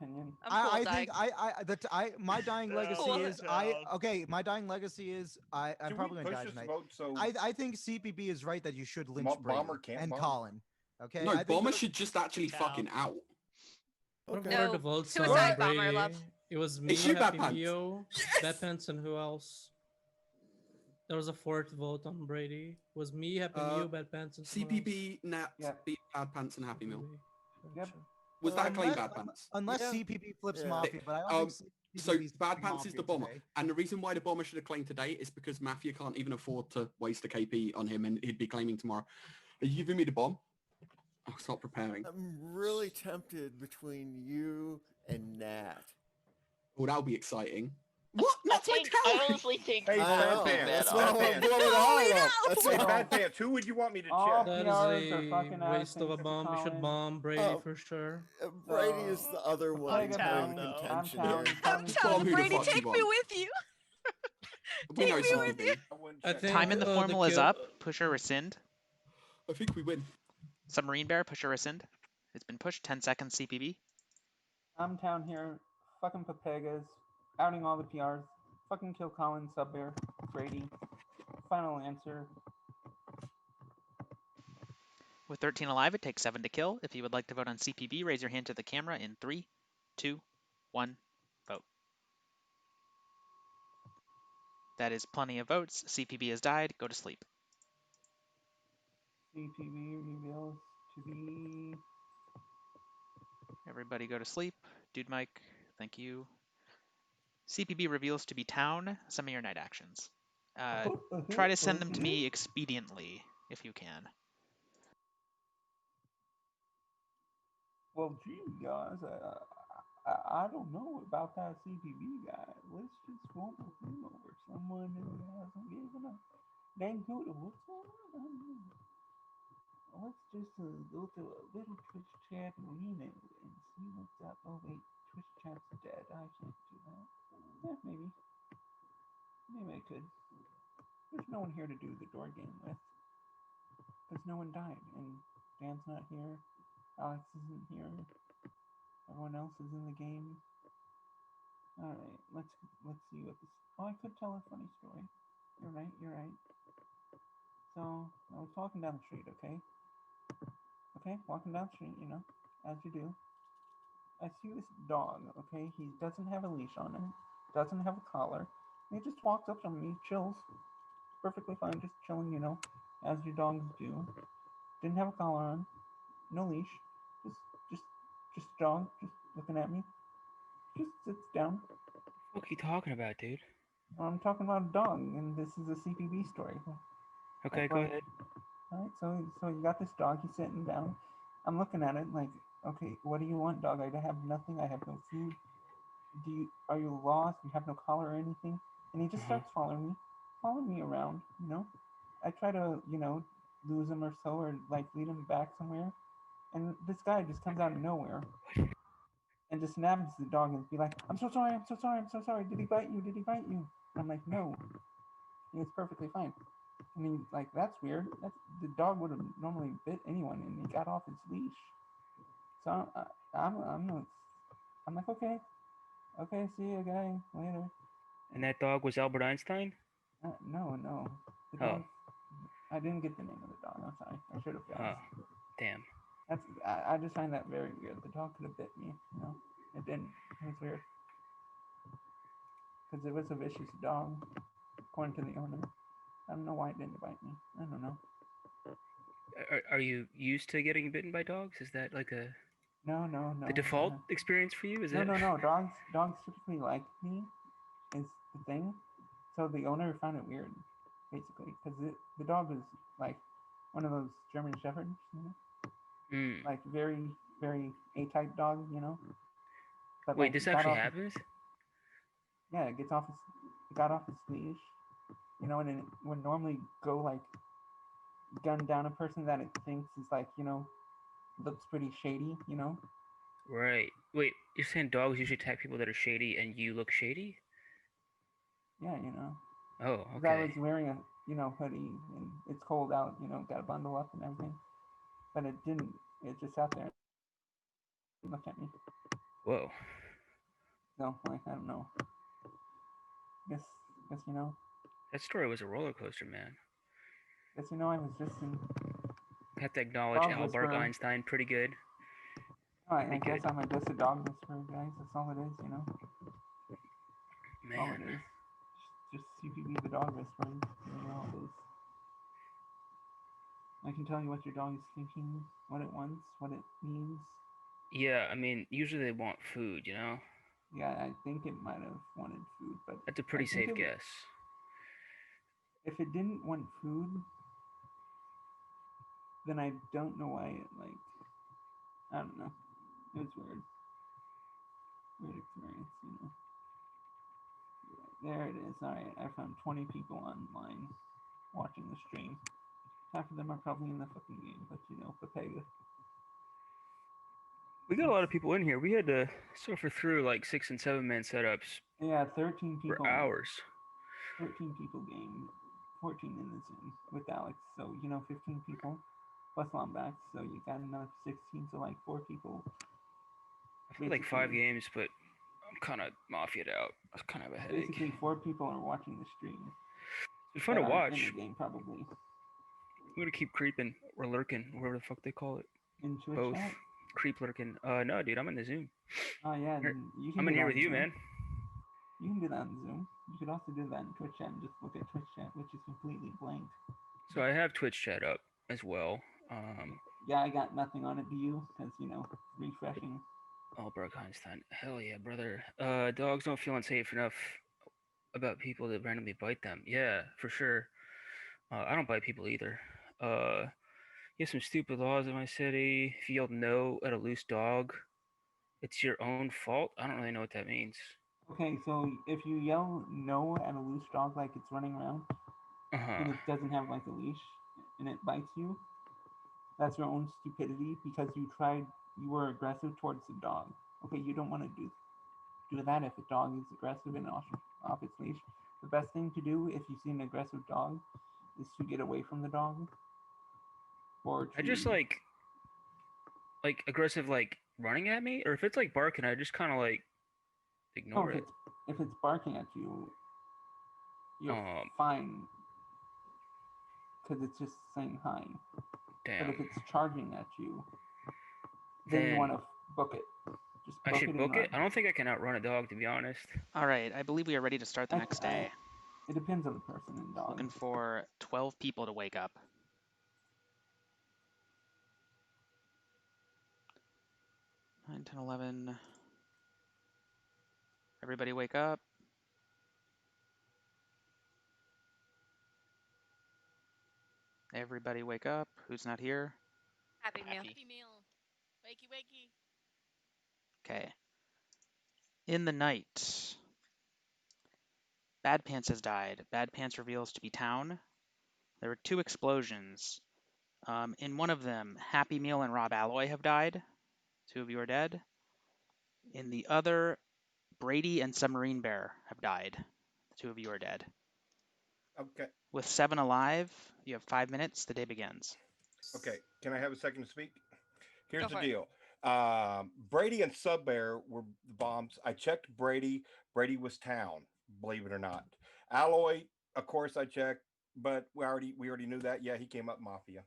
opinion. I'm cool I think my dying legacy Cool is my dying legacy is I'm Can we probably gonna push die this tonight. vote so I think CPB is right that you should lynch Bomber Brady can't and bomb? Colin. Okay. No, I think Bomber should just actually fucking out. What Okay. were No, the votes suicide on bomber, Brady? love. It was Hey, me, shoot Bad Happy Pants. Mio, Bad Pants, and who else? There was a fourth vote on Brady. It was me, Happy Mio, Bad Pants, and someone else. CPB, Nat, Bad Pants, and Happy Meal. Yep. Was that a claim, Bad Pants? Unless Yeah. CPP flips Yeah. Mafia, but I don't think So CPP's Bad flipping Pants is Mafia the bomber, today. and the reason why the bomber should have claimed today is because Mafia can't even afford to waste a KP on him, and he'd be claiming tomorrow. Are you giving me the bomb? I'll start preparing. I'm really tempted between you and Nat. Well, that'll be exciting. What? That's my I tower! honestly think Hey, I Bad know. Pants. That's Bad why I want to Pants. blow it all up. That's Hey, why. Bad Pants. Who would you want me to All check? That PRs is are a fucking waste of a ass, bomb. You should Colin. bomb Brady for sure. Brady is the other one Take point it of down, though. contention I'm here. down. Bomb who the Brady, fuck you take me want. with you. We know Take me with you. CPB. I think Time in the the formal is kill. up. Push or rescind. I think we win. Submarine Bear, push or rescind. It's been pushed. 10 seconds CPB. I'm down here. Fucking Papegas. Outing all the PRs. Fucking kill Colin, Subbear, Brady. Final answer. With 13 alive, it takes 7 to kill. If you would like to vote on CPB, raise your hand to the camera in 3, 2, 1, vote. That is plenty of votes. CPB has died. Go to sleep. CPB reveals to be... Everybody go to sleep. Dude Mike, thank you. CPB reveals to be town. Some of your night actions. Try to send them to me expediently, if you can. Well, gee, guys, I don't know about that CPB guy. Let's just roll him over. Someone who hasn't given a dang hoot of what's going on. Let's just go to a little Twitch chat arena and see what's up. Oh wait, Twitch chat's dead. I can't do that. Yeah, maybe. Maybe I could. There's no one here to do the door game with. Because no one died. And Dan's not here. Alex isn't here. Everyone else is in the game. Alright, let's see what this... Oh, I could tell a funny story. You're right. So, I was walking down the street, okay? Okay, walking down the street, you know, as you do. I see this dog, okay? He doesn't have a leash on him, doesn't have a collar. He just walks up to me, chills. Perfectly fine, just chilling, you know, as your dogs do. Didn't have a collar on, no leash. Just a dog, just looking at me. Just sits down. What are you talking about, dude? I'm talking about a dog, and this is a CPB story. Okay, go ahead. Alright, so you got this dog, he's sitting down. I'm looking at it like, okay, what do you want, dog? I have nothing, I have no food. Are you lost? You have no collar or anything? And he just starts following me around, you know? I try to, you know, lose him or so, or like lead him back somewhere. And this guy just comes out of nowhere and just nabs the dog and be like, I'm so sorry. Did he bite you? And I'm like, no. He was perfectly fine. I mean, like, that's weird. The dog would have normally bit anyone, and he got off his leash. So I'm like, okay, see you, guy, later. And that dog was Albert Einstein? No. The dog, I didn't get the name of the dog. I'm sorry. I should have guessed. Oh, damn. I just find that very weird. The dog could have bit me, you know. It didn't. It was weird. Because it was a vicious dog, according to the owner. I don't know why it didn't bite me. I don't know. Are you used to getting bitten by dogs? Is that like a... No. The default experience for you? Is No. that... Dogs typically like me, is the thing. So the owner found it weird, basically, because the dog was like one of those German shepherds, you know? Like very, very A-type dog, you know? But, Wait, like, this actually happens? Yeah, it got off its leash, you know, and it would normally go like gun down a person that it thinks is like, you know, looks pretty shady, you know. Right. Wait, you're saying dogs usually attack people that are shady and you look shady? Yeah, you know. Oh, 'Cause okay. I was wearing a, you know, hoodie and it's cold out, you know, got to bundle up and everything. But it didn't. It just sat there and looked at me. Whoa. No, like, I don't know. Guess you know. That story was a roller coaster, man. Guess you know I was just in. Have to acknowledge Dog Albert whisperer. Einstein, pretty good. I Pretty guess good. I'm just a dog whisperer, guys. That's all it is, you know. All it is. Just CPB the dog whispering. You know all it is. I can tell you what your dog is thinking, what it wants, what it needs. Yeah, I mean, usually they want food, you know? Yeah, I think it might have wanted food, but That's a pretty safe guess. If it didn't want food, then I don't know why it, like, I don't know. It was weird. Weird experience, you know. There it is. Alright, I found 20 people online watching the stream. Half of them are probably in the fucking game, but you know, Papega. We got a lot of people in here. We had to suffer through like 6 and 7 man setups. Yeah, 13 people. For hours. 13 people game. 14 in the Zoom with Alex. So, you know, 15 people plus Lombax. So you got another 16, so like 4 people. I played like 5 games, but I'm kind of mafia'd out. I kind of have a headache. Basically, 4 people are watching the stream. It's fun to watch. In the game, probably. We're gonna keep creeping or lurking, whatever the fuck they call it. In Twitch Both. chat? Creep lurking. No, dude, I'm in the Zoom. Oh yeah, you can. I'm do in here that with you, Zoom. man. You can do that on Zoom. You could also do that in Twitch chat and just look at Twitch chat, which is completely blank. So I have Twitch chat up as well. Yeah, I got nothing on it. Do you? Because you know, refreshing. Oh, Brock Einstein. Hell yeah, brother. Dogs don't feel unsafe enough about people that randomly bite them. Yeah, for sure. I don't bite people either. You have some stupid laws in my city. If you yell no at a loose dog, it's your own fault. I don't really know what that means. Okay, so if you yell no at a loose dog like it's running around, and it doesn't have like a leash, and it bites you, that's your own stupidity because you were aggressive towards the dog. Okay, you don't want to do that if a dog is aggressive and off its leash. The best thing to do if you see an aggressive dog is to get away from the dog. Or I just like aggressive, like running at me, or if it's like barking, I just kind of like ignore it. If it's barking at you, you're fine because it's just saying hi. Damn. But if it's charging at you, then you want to book it. Just I should book it. I don't think I can outrun a dog, to be honest. All right, I believe we are ready to start the next day. It depends on the person and dog. Looking for 12 people to wake up. 9, 10, 11. Everybody wake up. Everybody wake up. Who's not here? Happy meal. Happy meal. Wakey, wakey. Okay. In the night, Bad Pants has died. Bad Pants reveals to be town. There were 2 explosions. In one of them, Happy Meal and Rob Alloy have died. 2 of you are dead. In the other, Brady and Submarine Bear have died. The 2 of you are dead. Okay. With 7 alive, you have 5 minutes. The day begins. Okay. Can I have a second to speak? Here's Go the for it. deal. Brady and Sub Bear were the bombs. I checked Brady. Brady was town, believe it or not. Alloy, of course, I checked, but we already knew that. Yeah, he came up Mafia.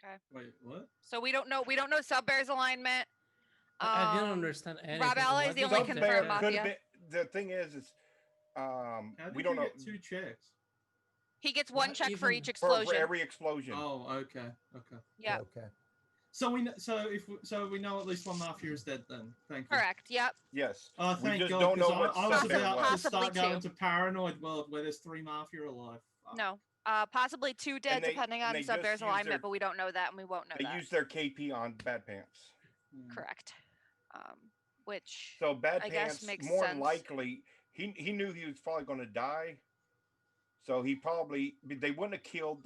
Okay. Wait, what? So we don't know Sub Bear's alignment. I didn't understand anything. Rob Alloy is the only confirmed Mafia. The thing is we don't know. Get 2 checks. He gets 1 check for each explosion. For every explosion. Oh, okay. Yeah. Okay. So we know at least one Mafia is dead then. Thank you. Correct. Yep. Yes. Oh, We thank just God. don't know 'Cause what I was Sub Bear about was. to start Possibly going 2. to paranoid world where there's 3 Mafia alive. No. Possibly 2 dead, depending on they Sub just Bear's used alignment, their- but we don't know that, and we won't know They that. used their KP on Bad Pants. Correct. Which So Bad I guess Pants, makes more sense. likely, he knew he was probably going to die. So they wouldn't have killed.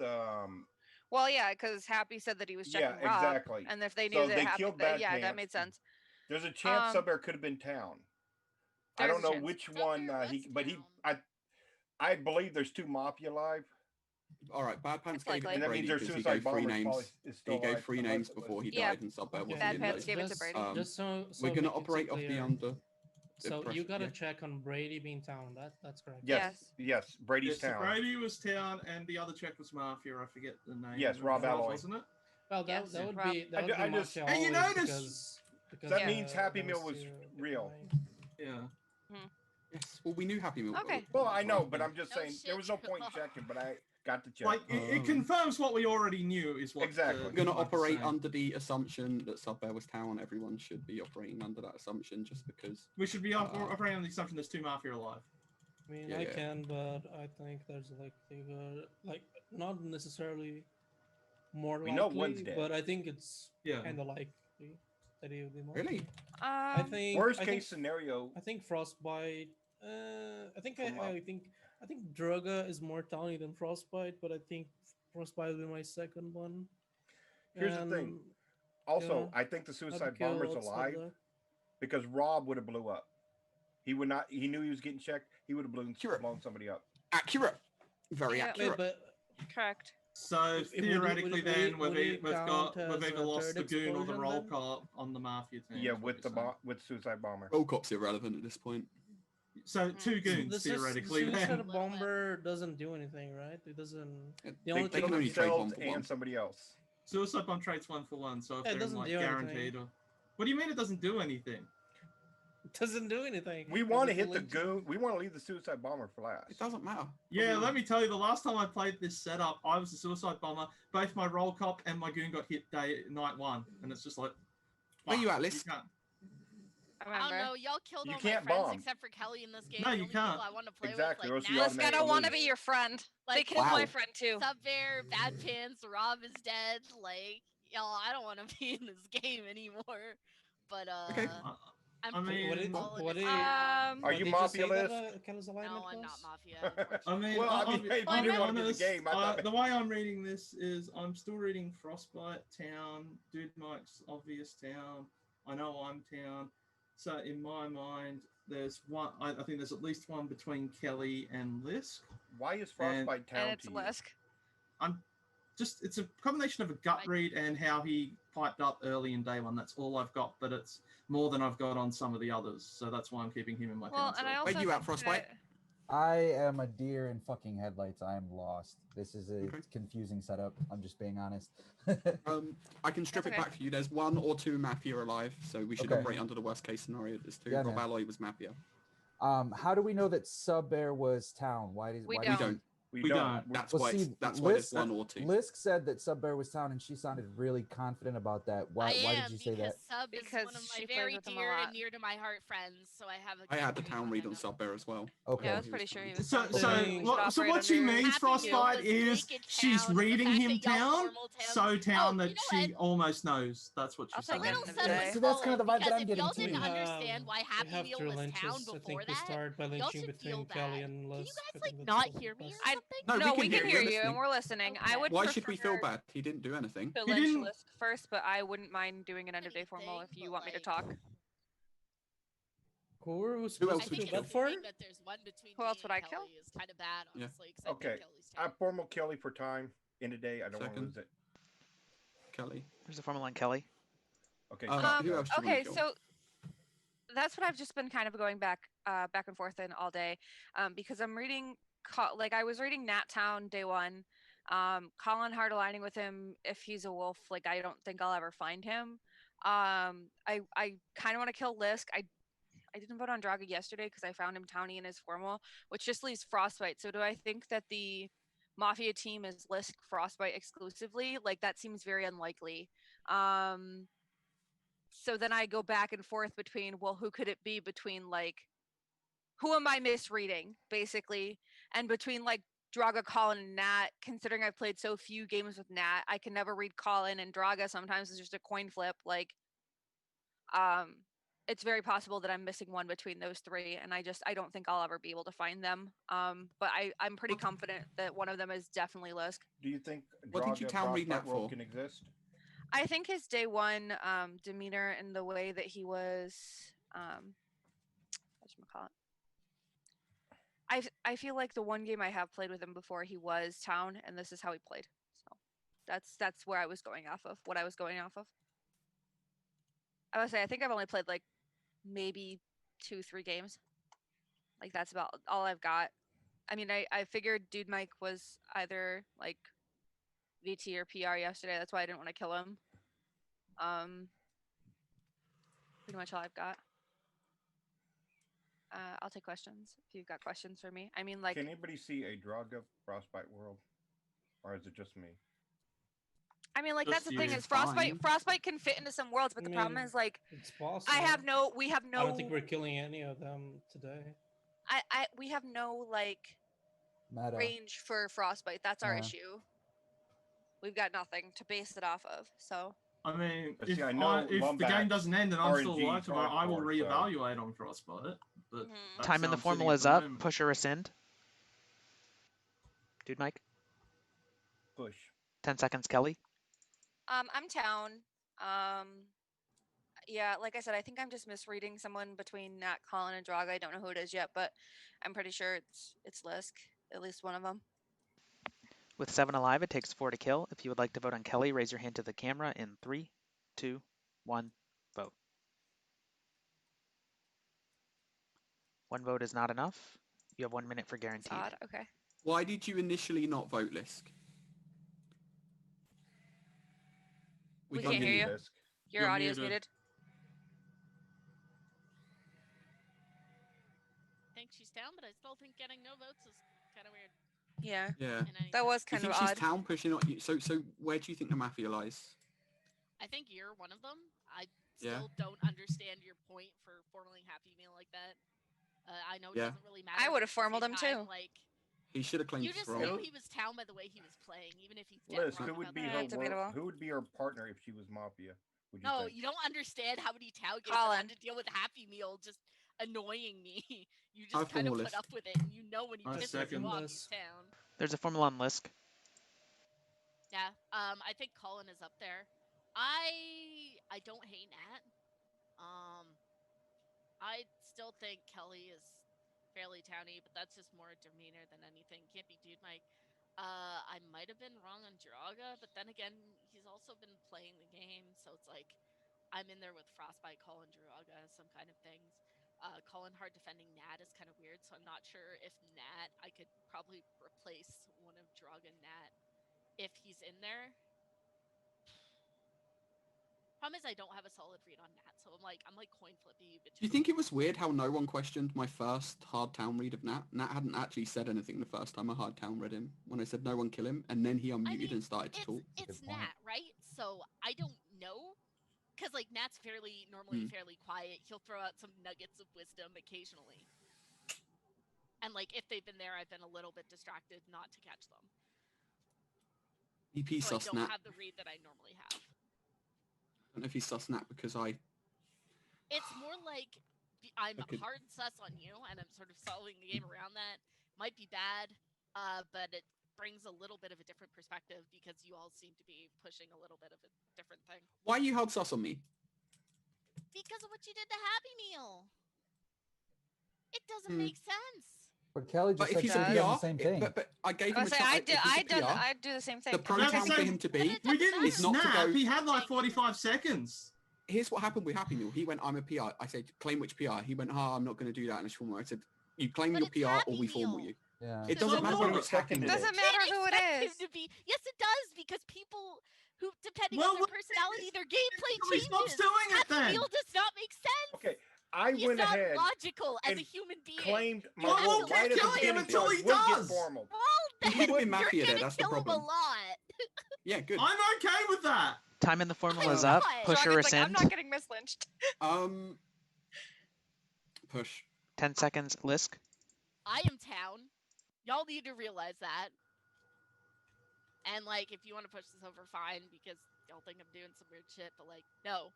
Well, yeah, because Happy said that he was checking Yeah, Rob, exactly. and if they knew So that they Happy, killed Bad yeah, that Pants. made sense. There's a chance Sub Bear could have been town. I There's don't a know chance. which one I believe there's 2 Mafia alive. All right, Bad Pants It's gave it likely. to And that means Brady their because he suicide gave 3 bombers names. probably is still He gave alive, 3 unless names it was- before he Yeah. died, and Sub Bear Okay. wasn't Bad in Pants those. gave it to Brady. Just so We're we gonna can see operate off the clear. under. So you impression, got to yeah. check on Brady being town. That's correct. Yes, Brady's So town. Brady was town, and the other check was Mafia. I forget the name. Yes, Rob Alloy. wasn't it? Well, that Yes, that would Rob. be I just- Mafia Hey, you always notice- because That means Happy there Meal was two real. Yeah. Mhm. Yes. Well, we knew Happy Meal. Okay. Well, I know, but I'm just No saying there was no point in checking, but I got to check. Like it confirms what we already knew is what Exactly. the We're gonna type is operate saying. under the assumption that Subbear was town. Everyone should be operating under that assumption, just because. We should be operating on the assumption there's 2 Mafia alive. I mean, Yeah, I yeah. can, but I think there's likelihood, like not necessarily more We likely, know one's dead. but I think it's Yeah. kind of likely that he would be more. Really? I think Worst I case think, scenario. I think Frostbite. I think I think Druga is more towny than Frostbite, but I think Frostbite will be my second one. Here's the thing. Also, I think the suicide bomber's alive because Rob would have blew up. He would not. He knew he was getting checked. He would have blown somebody up. Accurate. Very accurate. Wait, but correct. So theoretically, then we've either lost the third goon or the explosion roll then? cop on the Mafia team. Yeah, is what with the you're saying. with suicide bomber. Roll cop's irrelevant at this point. So 2 goons theoretically. The Then suicide bomber doesn't do anything, right? It doesn't. The only They thing kill themselves and somebody else. suicide bomb trades 1 for 1. So if Yeah, it they're doesn't like do anything. guaranteed, or what do you mean it doesn't do anything? It doesn't do anything. We want to hit the goon. We want to leave the suicide bomber for last. It doesn't matter. Yeah, let me tell you, the last time I played this setup, I was a suicide bomber. Both my roll cop and my goon got hit night 1, and it's just like, where you at, Liz? You can't. I don't know. Y'all killed You all my can't friends bomb. except for Kelly in this game. No, The you only people can't. I want to play Exactly, or with, else you like, Lisk, I don't want to be your friend. They Like, killed my friend too. Sub Bear, Bad Pants, Rob is dead. Like, y'all, I don't want to be in this game anymore. But Okay. I'm I mean, pretty what Are you Mafia list? No, I'm not Mafia. I mean, Well, I mean, I'll hey, I'll you be want to be honest. the game. I thought The way I'm reading this is I'm still reading Frostbite Town, Dude Mike's obvious Town. I know I'm Town. So in my mind, there's one. I think there's at least one between Kelly and Lisk. Why is Frostbite Town And it's to you? Lisk. It's a combination of a gut read and how he piped up early in day 1. That's all I've got, but it's more than I've got on some of the others. So that's why I'm keeping him in my Well, town. and I also Where you at, think Frostbite? that- I am a deer in fucking headlights. I am lost. This is a confusing setup. I'm just being honest. I can strip That's it okay. back for you. There's 1 or 2 Mafia alive, so we should Okay. operate under the worst case scenario. There's 2. Yeah, Rob man. Alloy was Mafia. How do we know that Sub Bear was town? Why does We why don't. does he- We don't. That's Well, why. see, That's why there's Lisk- 1 or 2. Lisk said that Sub Bear was town, and she sounded really confident about that. Why did you say that? Sub is Because one of she my plays very with him a dear lot. and near to my heart friends, so I have a I had the good town read read on him. Subbear as well. Okay. Yeah, I was pretty sure he was. So, town. so, We should what, so operate what she under means, Happy Frostbite, Meal was is naked she's town, and the reading fact him that y'all town, formal town- so town Oh, that you know she what? almost knows. That's what I'll she's take saying. it. Little End of the set day. of So that's kind of the vibe that because I'm if getting y'all to. didn't We understand why we Happy have Meal to was lynch town us. I before think we that, start by y'all lynching should feel between Kelly bad. and Can Lisk. you I guys think like that's not the hear me or best. something? No, No, we we can can hear hear you. you, and we're listening. I would Why should we feel prefer bad? He didn't do anything. to He lynch didn't- Lisk first, but I wouldn't mind doing an end of day formal if you want me to talk. Who were we else supposed I would to think you feel kill? bad for? assuming that there's one between Who me else would and I kill? Kelly is kind of bad, Yeah. honestly. 'Cause I Okay. think Kelly's town. I formal Kelly for time. In a day, I don't want to Second. lose it. Kelly. There's a Formula 1 Kelly. Okay. Who else do you want Okay, to kill? so that's what I've just been kind of going back and forth in all day, because I'm reading like I was reading Nat Town day 1. Colin hard aligning with him if he's a wolf. Like I don't think I'll ever find him. I kind of want to kill Lisk. I didn't vote on Draga yesterday because I found him towny in his formal, which just leaves Frostbite. So do I think that the Mafia team is Lisk Frostbite exclusively? Like that seems very unlikely. So then I go back and forth between, well, who could it be between like, who am I misreading basically? And between like Draga, Colin, and Nat, considering I've played so few games with Nat, I can never read Colin, and Draga sometimes is just a coin flip. Like, it's very possible that I'm missing one between those 3, and I don't think I'll ever be able to find them. But I'm pretty confident that one of them is definitely Lisk. Do you think What did you Draga town read Frostbite that role for? can exist? I think his day 1 demeanor and the way that he was, whatchamacallit? I feel like the one game I have played with him before, he was town, and this is how he played. So that's where I was going off of. What I was going off of. I would say I think I've only played like maybe 2-3 games. Like that's about all I've got. I mean, I figured Dude Mike was either like VT or PR yesterday. That's why I didn't want to kill him. Pretty much all I've got. I'll take questions if you've got questions for me. I mean, like, Can anybody see a Draga Frostbite world, or is it just me? I mean, like, Just that's the thing you. is Frostbite. Fine. Frostbite can fit into some worlds, but the problem is like it's possible. we have no. I don't think we're killing any of them today. We have no like Meta. range for Frostbite. That's our Yeah. issue. We've got nothing to base it off of. So I mean, But if, see, I know if the game Wombat's doesn't end and I'm still RNG alive is tomorrow, I will hardcore, so- reevaluate on Frostbite. But that's Time in how the I'm sitting formula at is the up. moment. Push or rescind. Dude, Mike. Push. 10 seconds, Kelly. I'm town. Yeah, like I said, I think I'm just misreading someone between Nat, Colin, and Draga. I don't know who it is yet, but I'm pretty sure it's Lisk. At least one of them. With 7 alive, it takes 4 to kill. If you would like to vote on Kelly, raise your hand to the camera in 3, 2, 1, vote. 1 vote is not enough. You have 1 minute for guaranteed. Odd. Okay. Why did you initially not vote, Lisk? We can't hear you. Your audio's muted. I think she's down, but I still think getting no votes is kind of weird. Yeah. Yeah. That was Do you kind think of she's odd. town pushing? So where do you think the Mafia lies? I think you're one of them. I Yeah. still don't understand your point for formuling Happy Meal like that. I know it Yeah. doesn't really matter. I would have but at the formaled him same time, too. Like, He should have claimed you his just role. knew he was town by the way he was playing, even if he's dead Liz, wrong who would about be that. her who would be her partner if she was Mafia? Would you No, think? you don't understand how many town games I Colin. had to deal with Happy Meal just annoying me. You I just kind of formal put list. up with it, and you know when he I pisses second you off, this. he's town. There's a formula on Lisk. Yeah, I think Colin is up there. I don't hate Nat. I still think Kelly is fairly towny, but that's just more demeanor than anything. Can't be dude Mike. I might have been wrong on Draga, but then again, he's also been playing the game, so it's like I'm in there with Frostbite, Colin, Draga, some kind of things. Colin hard defending Nat is kind of weird, so I'm not sure if Nat, I could probably replace one of Draga and Nat if he's in there. Problem is I don't have a solid read on Nat, so I'm like coin flippy between. Do you think it was weird how no one questioned my first hard town read of Nat? Nat hadn't actually said anything the first time I hard town read him. When I said no one kill him, and then he unmuted and started to talk. It's Nat, right? So I don't know, because like Nat's normally fairly quiet. He'll throw out some nuggets of wisdom occasionally, and like if they've been there, I've been a little bit distracted not to catch them. EP So I sus don't Nat. have the read that I normally have. I don't know if he's sus Nat because I. It's more like I'm Okay. hard sus on you, and I'm sort of solving the game around that. Might be bad, but it brings a little bit of a different perspective because you all seem to be pushing a little bit of a different thing. Why are you hard sus on me? Because of what you did to Happy Meal. It doesn't make sense. But Kelly just But if said he's she a did the PR, same thing. but I gave I him a say chance. I'd do the same thing. The pro That's town the for same- him to be We didn't is not to snap. go. He had like 45 seconds. Here's what happened with Happy Meal. He went, I'm a PR. I said, claim which PR. He went, I'm not going to do that in this formal. I said, you claim your PR or we formal you. Yeah. It doesn't matter whether it's Happy Meal. Doesn't matter who it is. To be. Yes, it does, because people who, depending Well, on their personality, their gameplay He stops changes. doing it Happy then. Meal does not make sense. Okay, I He's went not ahead logical as and a human being. claimed my You have vote to right at the look at beginning, him so until it he would get does. formal. Well, He would have been you're Mafia there, gonna that's the kill him a problem. lot. Yeah, good. I'm okay with that. Time in the formula is not. up. Push or Draga's like, I'm rescind. not getting mislynched. Push. 10 seconds, Lisk. I am town. Y'all need to realize that. And like, if you want to push this over, fine, because y'all think I'm doing some weird shit. But like, no.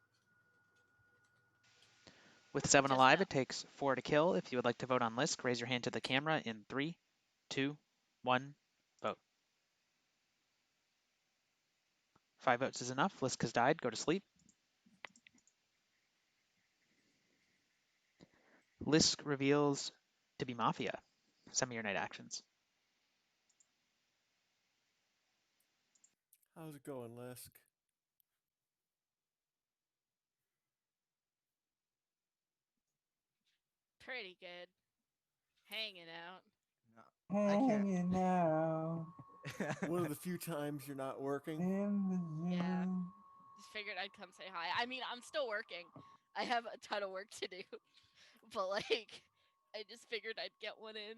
With 7 Just alive, no. it takes 4 to kill. If you would like to vote on Lisk, raise your hand to the camera in 3, 2, 1, vote. 5 votes is enough. Lisk has died. Go to sleep. Lisk reveals to be Mafia. Some of your night actions. How's it going, Lisk? Pretty good. Hanging out. Hanging out. One of the few times you're not working. Yeah. Just figured I'd come say hi. I mean, I'm still working. I have a ton of work to do. But like, I just figured I'd get one in.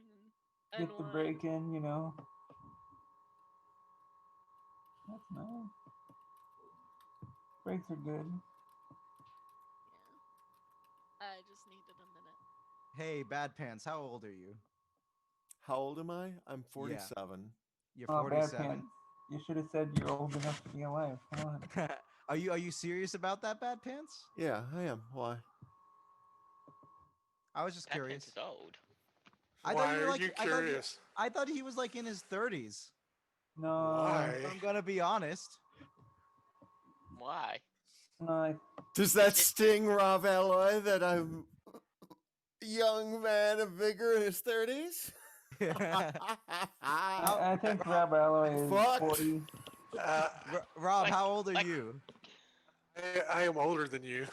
Get the break in, you know. That's nice. Breaks are good. I just needed a minute. Hey, Bad Pants, how old are you? How old am I? I'm Yeah. 47. You're Oh, Bad 47. Pants. You should have said you're old enough to be alive. Come on. Are you serious about that, Bad Pants? Yeah, I am. Why? I was just Bad curious. Pants is old. I Why thought you were are like you I curious? thought he was like in his 30s. No. Why? I'm gonna be honest. Why? No. Does that sting, Rob Alloy, that I'm a young man of vigor in his 30s? I think Rob Alloy is 40. Rob, how old are you? I am older than you.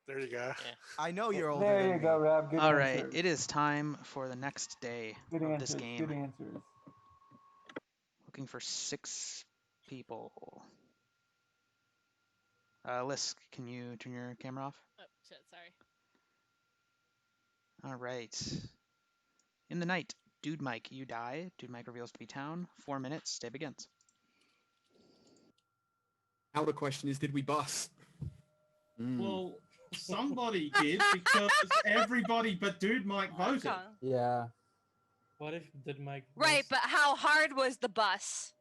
There you go. I know you're older There than you me. go, Rob. Good All right, answers. it is time for the next day Good of answers. this game. Good answers. Looking for 6 people. Lisk, can you turn your camera off? Oh shit! Sorry. All right. In the night, Dude Mike, you die. Dude Mike reveals to be town. 4 minutes. Day begins. Now the question is, did we bust? Well, somebody did because everybody but Dude Mike voted. Yeah. What if did Mike? Right, but how hard was the bus?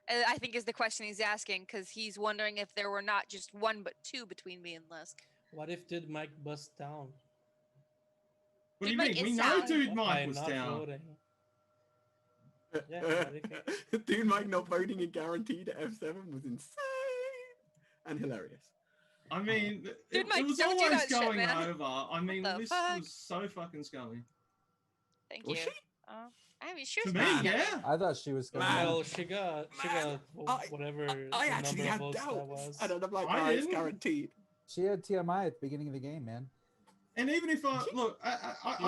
I think is the question he's asking because he's wondering if there were not just 1 but 2 between me and Lisk. What if did Mike bust down? What do you Dude Mike mean? We is know down. Dude Mike By was not down. voting. Yeah, what if Dude Mike not voting in guaranteed at F7 was insane and hilarious. I mean, Dude, Mike, it was don't do always that shit, going man. over. I mean, the this fuck? was so fucking scummy. Thank Was you. she? I mean, she To was me, pretty yeah. scummy. I thought she was going Well, she got whatever I the actually number of had votes that doubts. was. And I'm like, I it's didn't. guaranteed. She had TMI at the beginning of the game, man. And even if I look, I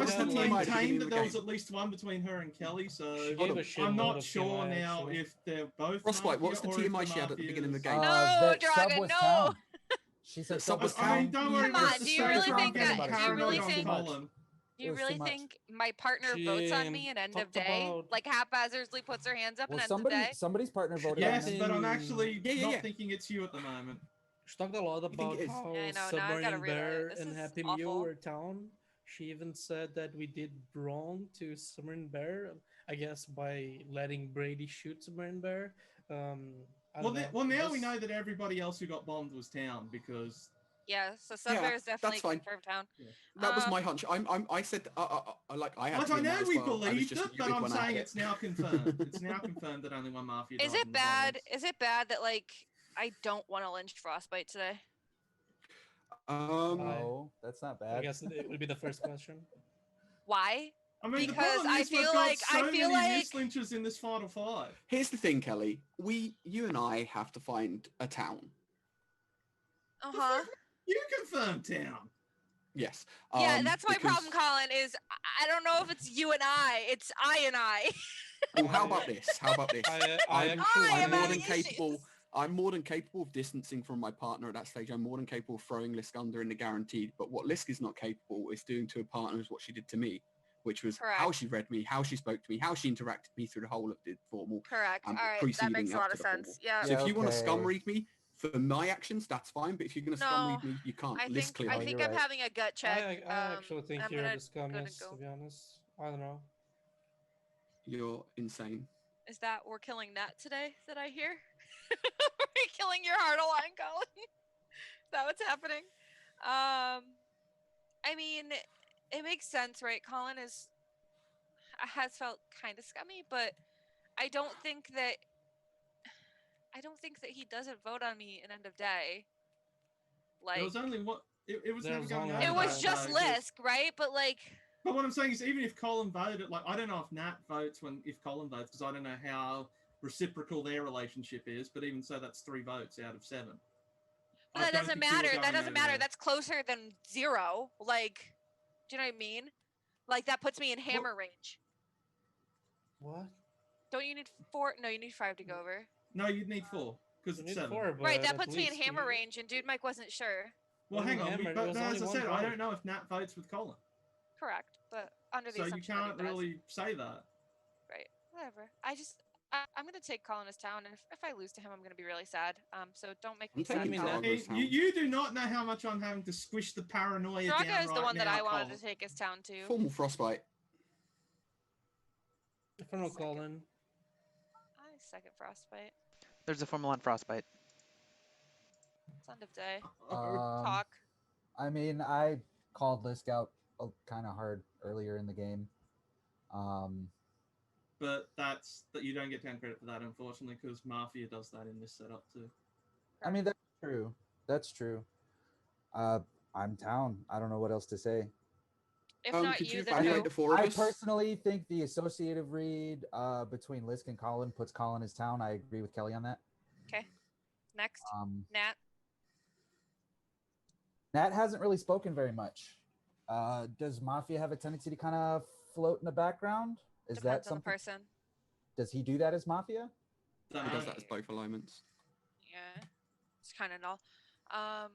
She still had, like, maintain that the there was game. at least one between her and Kelly. So She gave a shitload I'm not of sure TMI, now actually. if they're both. Frostbite, Mafia what's the or if TMI she had at the beginning of the Mafias- game? No, that Sub Dragon, was no. town. She said Sub Sub was was I mean, town. don't worry. Come Let's on, do just you say really I'm think getting that? Do you paranoid really on think? Colin. Do you was really too much. think my partner She votes on me at end of talked day? about- Like haphazardly puts her hands up Well, at end of day? somebody's partner voted Yes, on him. but I'm actually Yeah. not thinking it's you at the moment. She talked a lot think about it is? how Yeah, I know, now I've gotta Submarine reevaluate. Bear This and is Happy awful. Meal were town. She even said that we did wrong to Submarine Bear, I guess by letting Brady shoot Submarine Bear. I don't know. Well, now we This- know that everybody else who got bombed was town because Yeah, so Sub Yeah, Bear is definitely that's fine. confirmed town. That was my hunch. I said, like, I had Like, I TMI know as we well. I was believed just it, you but big I'm one out saying it. it's now confirmed. It's now confirmed that only one Mafia Is died it in the bad? violence. Is it bad that like I don't want to lynch Frostbite today? No, that's not I bad. guess it would be the first question. Why? I mean, the Because problem I is we've feel got like so I feel many like mislynchers in this final 5. Here's the thing, Kelly. You and I have to find a town. You confirmed town. Yes. Yeah, that's my because- problem, Colin. Is I don't know if it's you and I. It's I and I. Well, how about this? How about this? I'm more having than capable. I'm more than capable of distancing from my partner at that stage. I'm more than capable of throwing Lisk under in the guaranteed. But what Lisk is not capable is doing to a partner is what she did to me, which was how Correct. she read me, how she spoke to me, how she interacted with me through the whole of the formal. Correct. All right, that preceding makes a up lot to of the formal. sense. Yeah. So if you want to okay. scum read me for my actions, that's fine. But if you're going to scum No, read me, you can't. I Lisk think clearly. I'm having a gut check. I actually think I'm you're gonna the scummiest, to be honest. I don't know. You're insane. Is that we're killing Nat today? That I hear? We're killing your heart line, Colin. Is that what's happening? I mean, it makes sense, right? Colin has felt kind of scummy, but I don't think that he doesn't vote on me in end of day. Like There was only what it was There never was going only over. it was that, just though, 'cause- Lisk, right? But like But what I'm saying is, even if Colin voted, like I don't know if Nat votes if Colin votes because I don't know how reciprocal their relationship is. But even so, that's 3 votes out of 7. but I that don't doesn't think you were matter. That going doesn't over matter. there. That's closer than 0. Like, do you know what I mean? Like that puts me in hammer range. What? Don't you need 4? No, you need 5 to go over. No, you'd need 4 because You it's need 7. 4, Right, but that at puts me in least hammer you- range, and Dude Mike wasn't sure. Well, When hang on. hammered, it But was as I only one said, I vote. don't know if Nat votes with Colin. Correct, But under the So you assumption that he can't does. really say that. Right. Whatever. I'm gonna take Colin as town, and if I lose to him, I'm gonna be really sad. So don't make me sad. taking Colin. Drago as town. You do not know how much I'm having to squish the paranoia Draga down is the right one that now, I wanted Colin. to take as town too. Formal frostbite. Infernal Colin. I second frostbite. There's a formal on frostbite. It's end of day. Talk. I mean, I called Lisk out kind of hard earlier in the game. But that you don't get town credit for that, unfortunately, because Mafia does that in this setup too. I mean, that's true. That's true. I'm town. I don't know what else to say. If not could you, you then evaluate who? the four of I us? personally think the associative read between Lisk and Colin puts Colin as town. I agree with Kelly on that. Okay. Next. Nat. Nat hasn't really spoken very much. Does Mafia have a tendency to kind of float in the background? Is Depends that on the something? person. Does he do that as Mafia? He does that as both alignments. Yeah. It's kind of null. How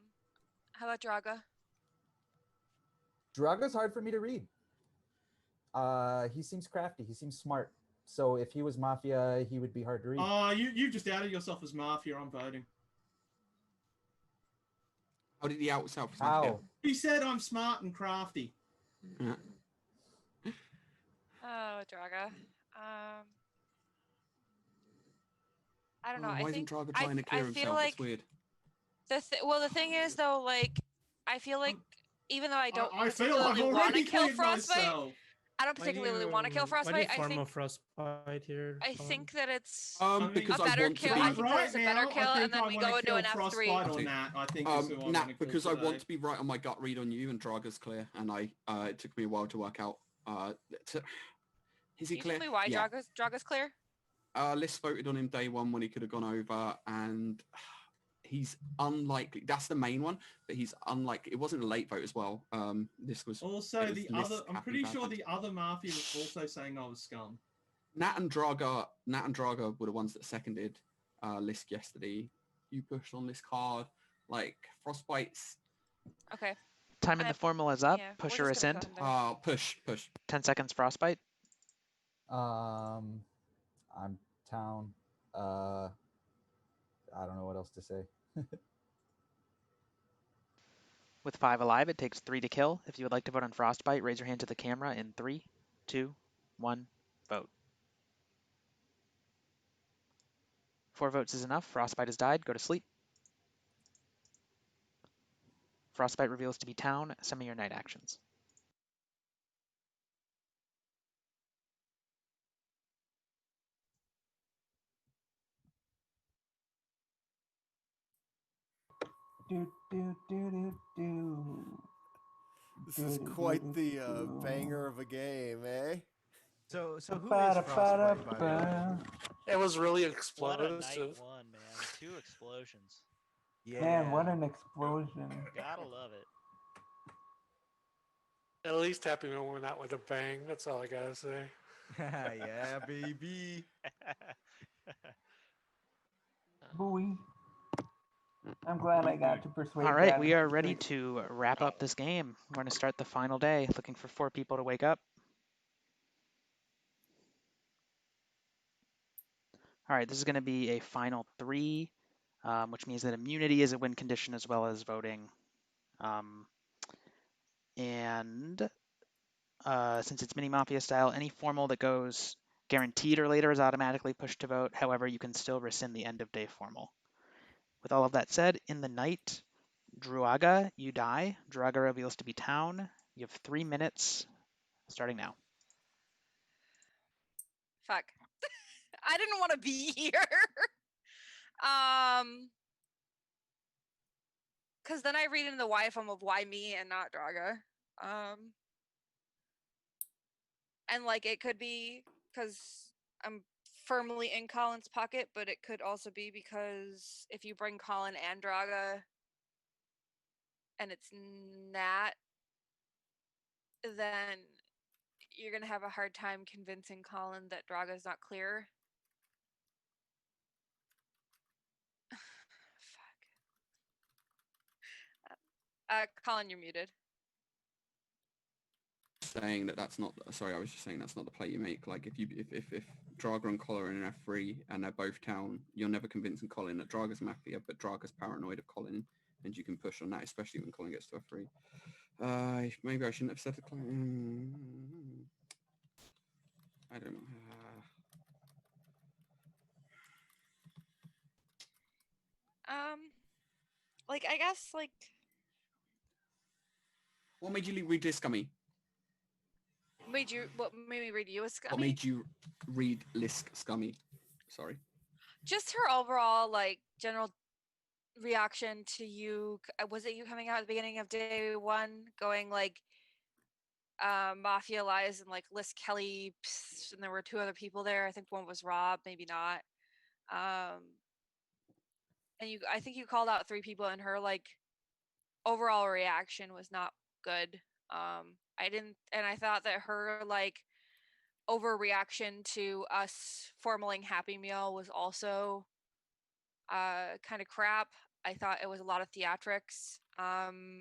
about Draga? Draga's hard for me to read. He seems crafty. He seems smart. So if he was Mafia, he would be hard to read. You just outed yourself as Mafia. I'm voting. How did he out himself? How? He said I'm smart and crafty. Yeah. Oh, Draga. I don't know. Why I isn't think Draga trying to clear I feel himself? like It's weird. the thing is though, like I feel like even though I don't I feel I've particularly want to already kill cleared Frostbite, myself. I don't particularly want to kill Why do you Frostbite. I farm a think frostbite here? I Colin? think that it's Because a I better want kill. to be I think that it's a better now, kill, I and think then I we wanna go into kill an F3. Frostbite or Nat. I think is who I Nat, want to kill because I today. want to be right on my gut read on you, and Draga's clear, and it took me a while to work out. Is he Can you clear? tell me why Yeah. Draga's clear? List voted on him day one when he could have gone over, and he's unlikely. That's the main one, but he's unlikely. It wasn't a late vote as well. This was Also, it was the List, other. I'm Happy, pretty Bad sure Pants. the other Mafia was also saying I was scum. Nat and Draga were the ones that seconded Lisk yesterday. You pushed on this card, like Frostbite's. Okay. Time in the formal is up. yeah, Push we're or just gonna rescind. kill him Push. 10 seconds frostbite. I'm town. I don't know what else to say. With 5 alive, it takes 3 to kill. If you would like to vote on frostbite, raise your hand to the camera in 3, 2, 1, vote. 4 votes is enough. Frostbite has died. Go to sleep. Frostbite reveals to be town. Some of your night actions. This is quite the banger of a game, eh? So who is Frostbite, by the way? It was really What a night explosive. one, man. 2 explosions. Yeah. Man, what an explosion. Gotta love it. At least Happy Meal went out with a bang. That's all I gotta say. Yeah, baby. Boy. I'm glad I got to persuade All right, Dad we to are ready persuade- to wrap up this game. We're going to start the final day. Looking for 4 people to wake up. All right, this is going to be a final 3, which means that immunity is a win condition as well as voting. Since it's mini Mafia style, any formal that goes guaranteed or later is automatically pushed to vote. However, you can still rescind the end of day formal. With all of that said, in the night, Druaga, you die. Druaga reveals to be town. You have 3 minutes, starting now. Fuck. I didn't want to be here. Because then I read in the YFM of why me and not Draga. And like it could be because I'm firmly in Colin's pocket, but it could also be because if you bring Colin and Draga and it's Nat, then you're gonna have a hard time convincing Colin that Draga's not clear. Fuck. Colin, you're muted. saying that that's not. Sorry, I was just saying that's not the play you make. Like if Draga and Colin are in an F3 and they're both town, you're never convincing Colin that Draga's Mafia, but Draga's paranoid of Colin, and you can push on that, especially when Colin gets to F3. Maybe I shouldn't have said the claim. I don't know. Like I guess like. What made you read this, Scummy? What made me read you a Scummy? What made you read Lisk Scummy? Sorry. Just her overall like general reaction to you. Was it you coming out at the beginning of day one, going like, Mafia lies and like Liz Kelly, and there were two other people there. I think one was Rob, maybe not. And I think you called out three people, and her like overall reaction was not good. I thought that her like overreaction to us formaling Happy Meal was also kind of crap. I thought it was a lot of theatrics.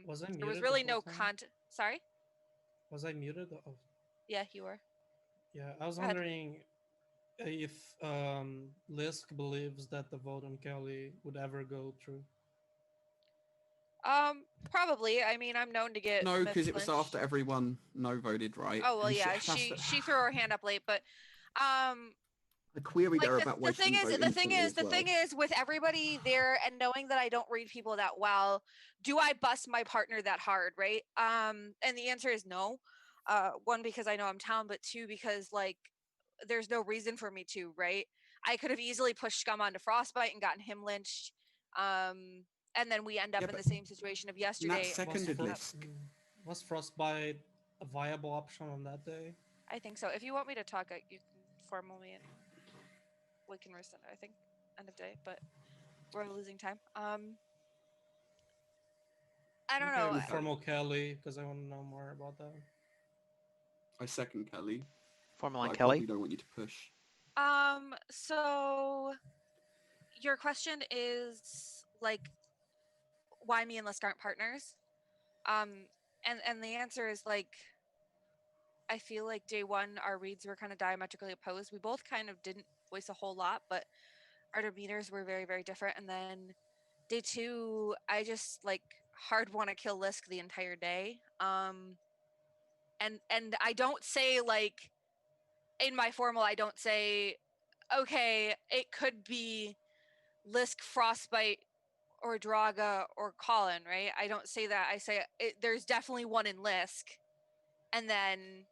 Was I muted? There was really no content. Sorry? Was I muted? Oh. Yeah, you were. Yeah, I was wondering if Lisk believes that the vote on Kelly would ever go through. Probably. I mean, I'm known to get no, because it was after everyone no voted, right? Oh well, yeah. She threw her hand up late, but the query there about why the thing is with everybody there and knowing that I don't read people that well, do I bust my partner that hard, right? And the answer is no. One, because I know I'm town, but two, because like there's no reason for me to, right? I could have easily pushed Scum onto Frostbite and gotten him lynched. And then we end up in the same situation of yesterday. Was Frostbite a viable option on that day? I think so. If you want me to talk, you can formal me and we can rescind it, I think, end of day, but we're losing time. I don't know. Formal Kelly, because I want to know more about that. I second Kelly. Formal and I Kelly. probably don't want you to push. So your question is like, why me and Lisk aren't partners? And the answer is like, I feel like day one our reads were kind of diametrically opposed. We both kind of didn't voice a whole lot, but our demeanors were very, very different. And then day two, I just like hard want to kill Lisk the entire day. And I don't say like in my formal, I don't say, okay, it could be Lisk, Frostbite, or Draga or Colin, right? I don't say that. I say there's definitely one in Lisk, and then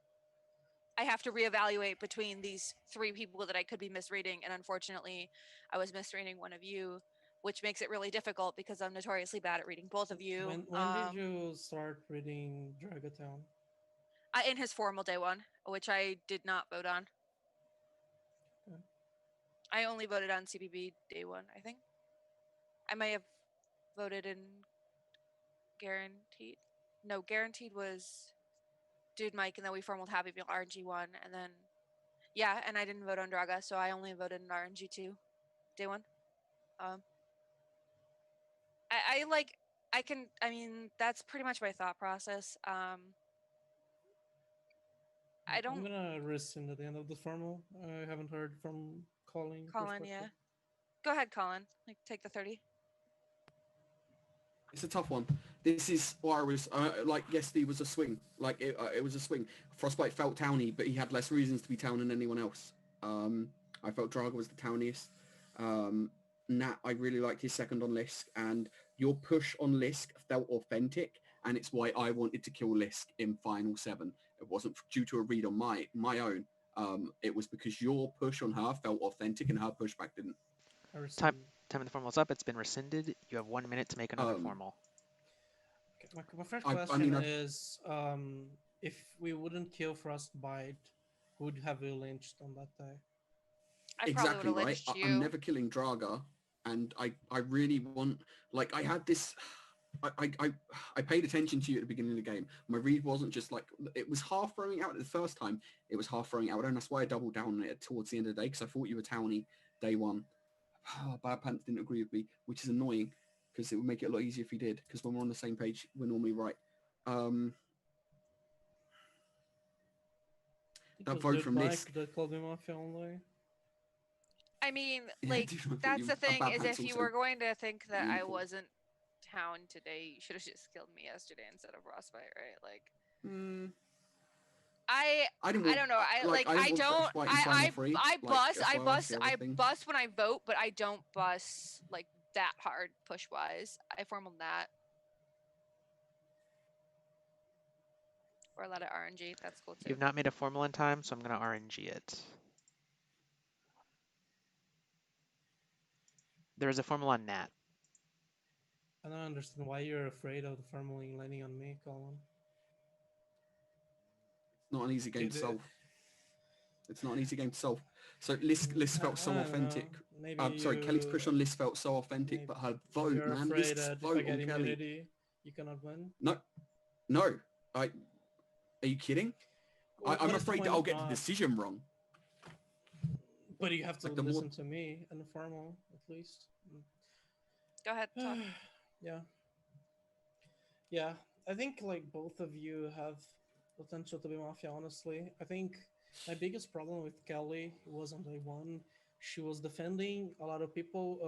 I have to reevaluate between these three people that I could be misreading, and unfortunately, I was misreading one of you, which makes it really difficult because I'm notoriously bad at reading both of you. When did you start reading Dragatown? In his formal day one, which I did not vote on. Okay. I only voted on CBB day one, I think. I may have voted in Guaranteed. No, Guaranteed was Dude Mike, and then we formaled Happy Meal RNG1, and then yeah, and I didn't vote on Draga, so I only voted in RNG2 day one. I mean, that's pretty much my thought process. I don't. I'm gonna rescind at the end of the formal. I haven't heard from Colin. Yeah. Go ahead, Colin. Like, take the 30. It's a tough one. This is why I was like yesterday was a swing. Like it was a swing. Frostbite felt towny, but he had less reasons to be town than anyone else. I felt Draga was the towniest. Nat, I really liked his second on Lisk, and your push on Lisk felt authentic, and it's why I wanted to kill Lisk in Final 7. It wasn't due to a read on my own. It was because your push on her felt authentic, and her pushback didn't. Time of the formal's up. It's been rescinded. You have 1 minute to make another formal. Okay, my first question is, if we wouldn't kill Frostbite, who would have you lynched on that day? Exactly right. I'm never killing Draga, and I really want, like, I had this. I paid attention to you at the beginning of the game. My read wasn't just like, it was half throwing out the first time. It was half throwing out, and that's why I doubled down on it towards the end of the day, because I thought you were towny day one. Bad Pants didn't agree with me, which is annoying because it would make it a lot easier if he did, because when we're on the same page, we're normally right. That was vote Dude from Mike Lisk. that called me Mafia only. I mean, Yeah, like dude, I thought that's you- the thing Bad is Pants if you also were going to think that I awful. wasn't town today, you should have just killed me yesterday instead of Frostbite, right? Like Mm, I didn't I don't know. I like, like I I didn't want don't Frostbite in Final 3, I like, bust as I well, that's bust the other I thing. bust when I vote, but I don't bust like that hard push wise. I formal that. Or a lot of RNG. That's cool too. You've not made a formal in time, so I'm going to RNG it. There is a formal on Nat. I don't understand why you're afraid of the formalin landing on me, Colin. It's not an easy game to Dude, solve. It's not an easy game to solve. So Liz felt so I don't authentic. know. Maybe Sorry, Kelly's push you- on Liz felt so authentic, maybe but her vote, you're man, afraid Lisk's that if I vote get on Kelly. immunity, you cannot win. No. Are you kidding? What I'm is the afraid that point I'll of get the not? decision wrong. But you have to Like, the more- listen to me and the formal, at least. Go ahead, talk. Yeah. Yeah, I think like both of you have potential to be Mafia, honestly. I think my biggest problem with Kelly was on day one. She was defending a lot of people,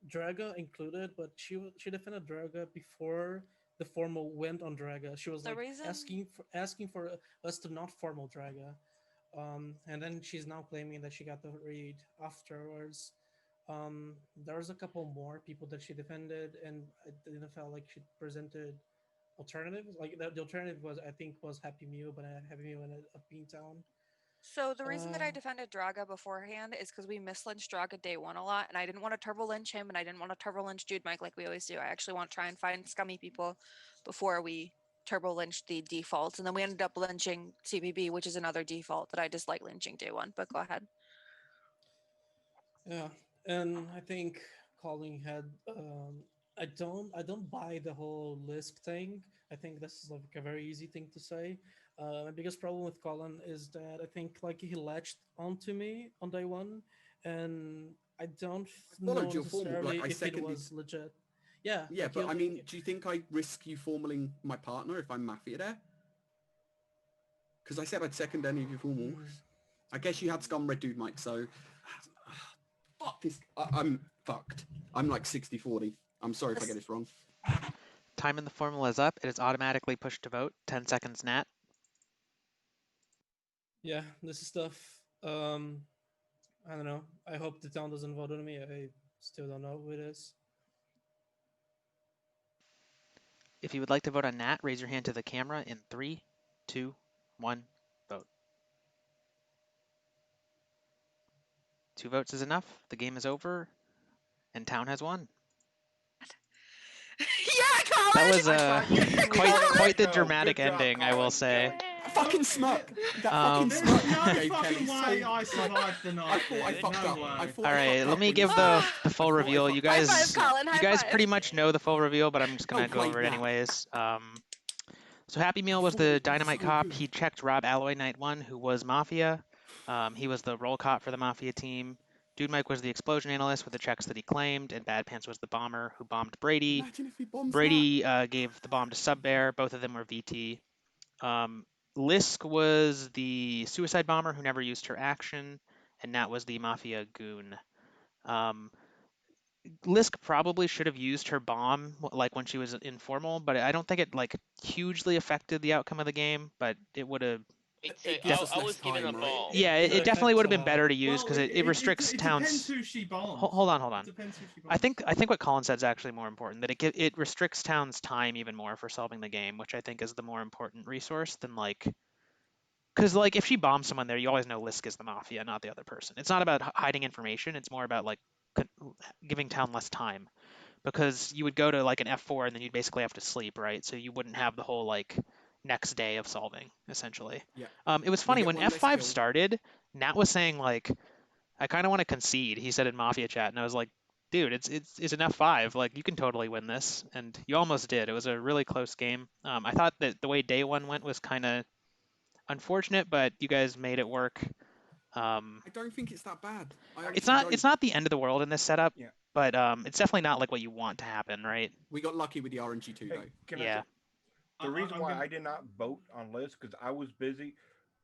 Draga included, but she defended Draga before the formal went on Draga. She was The like reason- asking for us to not formal Draga. And then she's now claiming that she got the read afterwards. There was a couple more people that she defended, and I didn't feel like she presented alternatives. Like the alternative was, I think, was Happy Meal, but Happy Meal ended up being town. So the reason that I Uh, defended Draga beforehand is because we mislynched Draga day one a lot, and I didn't want to turbo lynch him, and I didn't want to turbo lynch Dude Mike like we always do. I actually want to try and find scummy people before we turbo lynched the defaults, and then we ended up lynching CBB, which is another default that I dislike lynching day one. But go ahead. Yeah, and I think Calling had. I don't buy the whole Lisk thing. I think this is like a very easy thing to say. My biggest problem with Colin is that I think like he latched onto me on day one, and I don't know followed your formal, necessarily like, I if it seconded- was legit. Yeah, Yeah, like, but you- I mean, do you think I risk you formaling my partner if I'm Mafia there? Because I said I'd second any of your formals. I guess you had Scum Red Dude Mike, so... Fuck this. I'm fucked. I'm like 60-40. I'm sorry if I get this wrong. Time in the formal is up. It is automatically pushed to vote. 10 seconds, Nat. Yeah, this is stuff. I don't know. I hope the town doesn't vote on me. I still don't know who it is. If you would like to vote on Nat, raise your hand to the camera in 3, 2, 1, vote. 2 votes is enough. The game is over, and town has won. Yeah, Colin! That was Colin! quite the dramatic ending, I will say. Fucking smirk. That fucking There's smirk no you gave fucking Kelly. way I survived the night. I thought I dude. fucked No up. way. I thought All I right, fucked let up me when give you the said- full reveal. You guys, High five, Colin. High you guys five. pretty much know the full reveal, but I'm just gonna Don't go play over it that. anyways. So Happy Meal was the Dynamite cop. He checked Rob Alloy Night 1, who was Mafia. He was the roll cop for the Mafia team. Dude Mike was the explosion analyst with the checks that he claimed, and Bad Pants was the bomber who bombed Brady. Imagine if he bombs Brady gave the bomb to Sub Bear. Both of them were VT. Lisk was the suicide bomber who never used her action, and Nat was the Mafia goon. Lisk probably should have used her bomb like when she was informal, but I don't think it like hugely affected the outcome of the game. But it would have. Wait, so gives us I less was given time, a right? bomb. Yeah, It it definitely affects would a have been lot. better to use because Well, it restricts it towns. depends who she bombs. Hold on. It depends who she bombs. I think what Colin said is actually more important. That it restricts towns' time even more for solving the game, which I think is the more important resource than like. Because like if she bombs someone there, you always know Lisk is the Mafia, not the other person. It's not about hiding information. It's more about like giving town less time. Because you would go to like an F4 and then you'd basically have to sleep, right? So you wouldn't have the whole like next day of solving, essentially. Yeah. It was We'll funny get when one less F5 kill. started, Nat was saying like, I kind of want to concede. He said in Mafia chat, and I was like, dude, it's an F5. Like you can totally win this, and you almost did. It was a really close game. I thought that the way day one went was kind of unfortunate, but you guys made it work. I don't think it's that bad. It's not the end of the world in this setup, Yeah. but it's definitely not like what you want to happen, right? We got lucky with the RNG too, Hey, though. can Yeah. I say, the reason I'm why gonna- I did not vote on Liz because I was busy.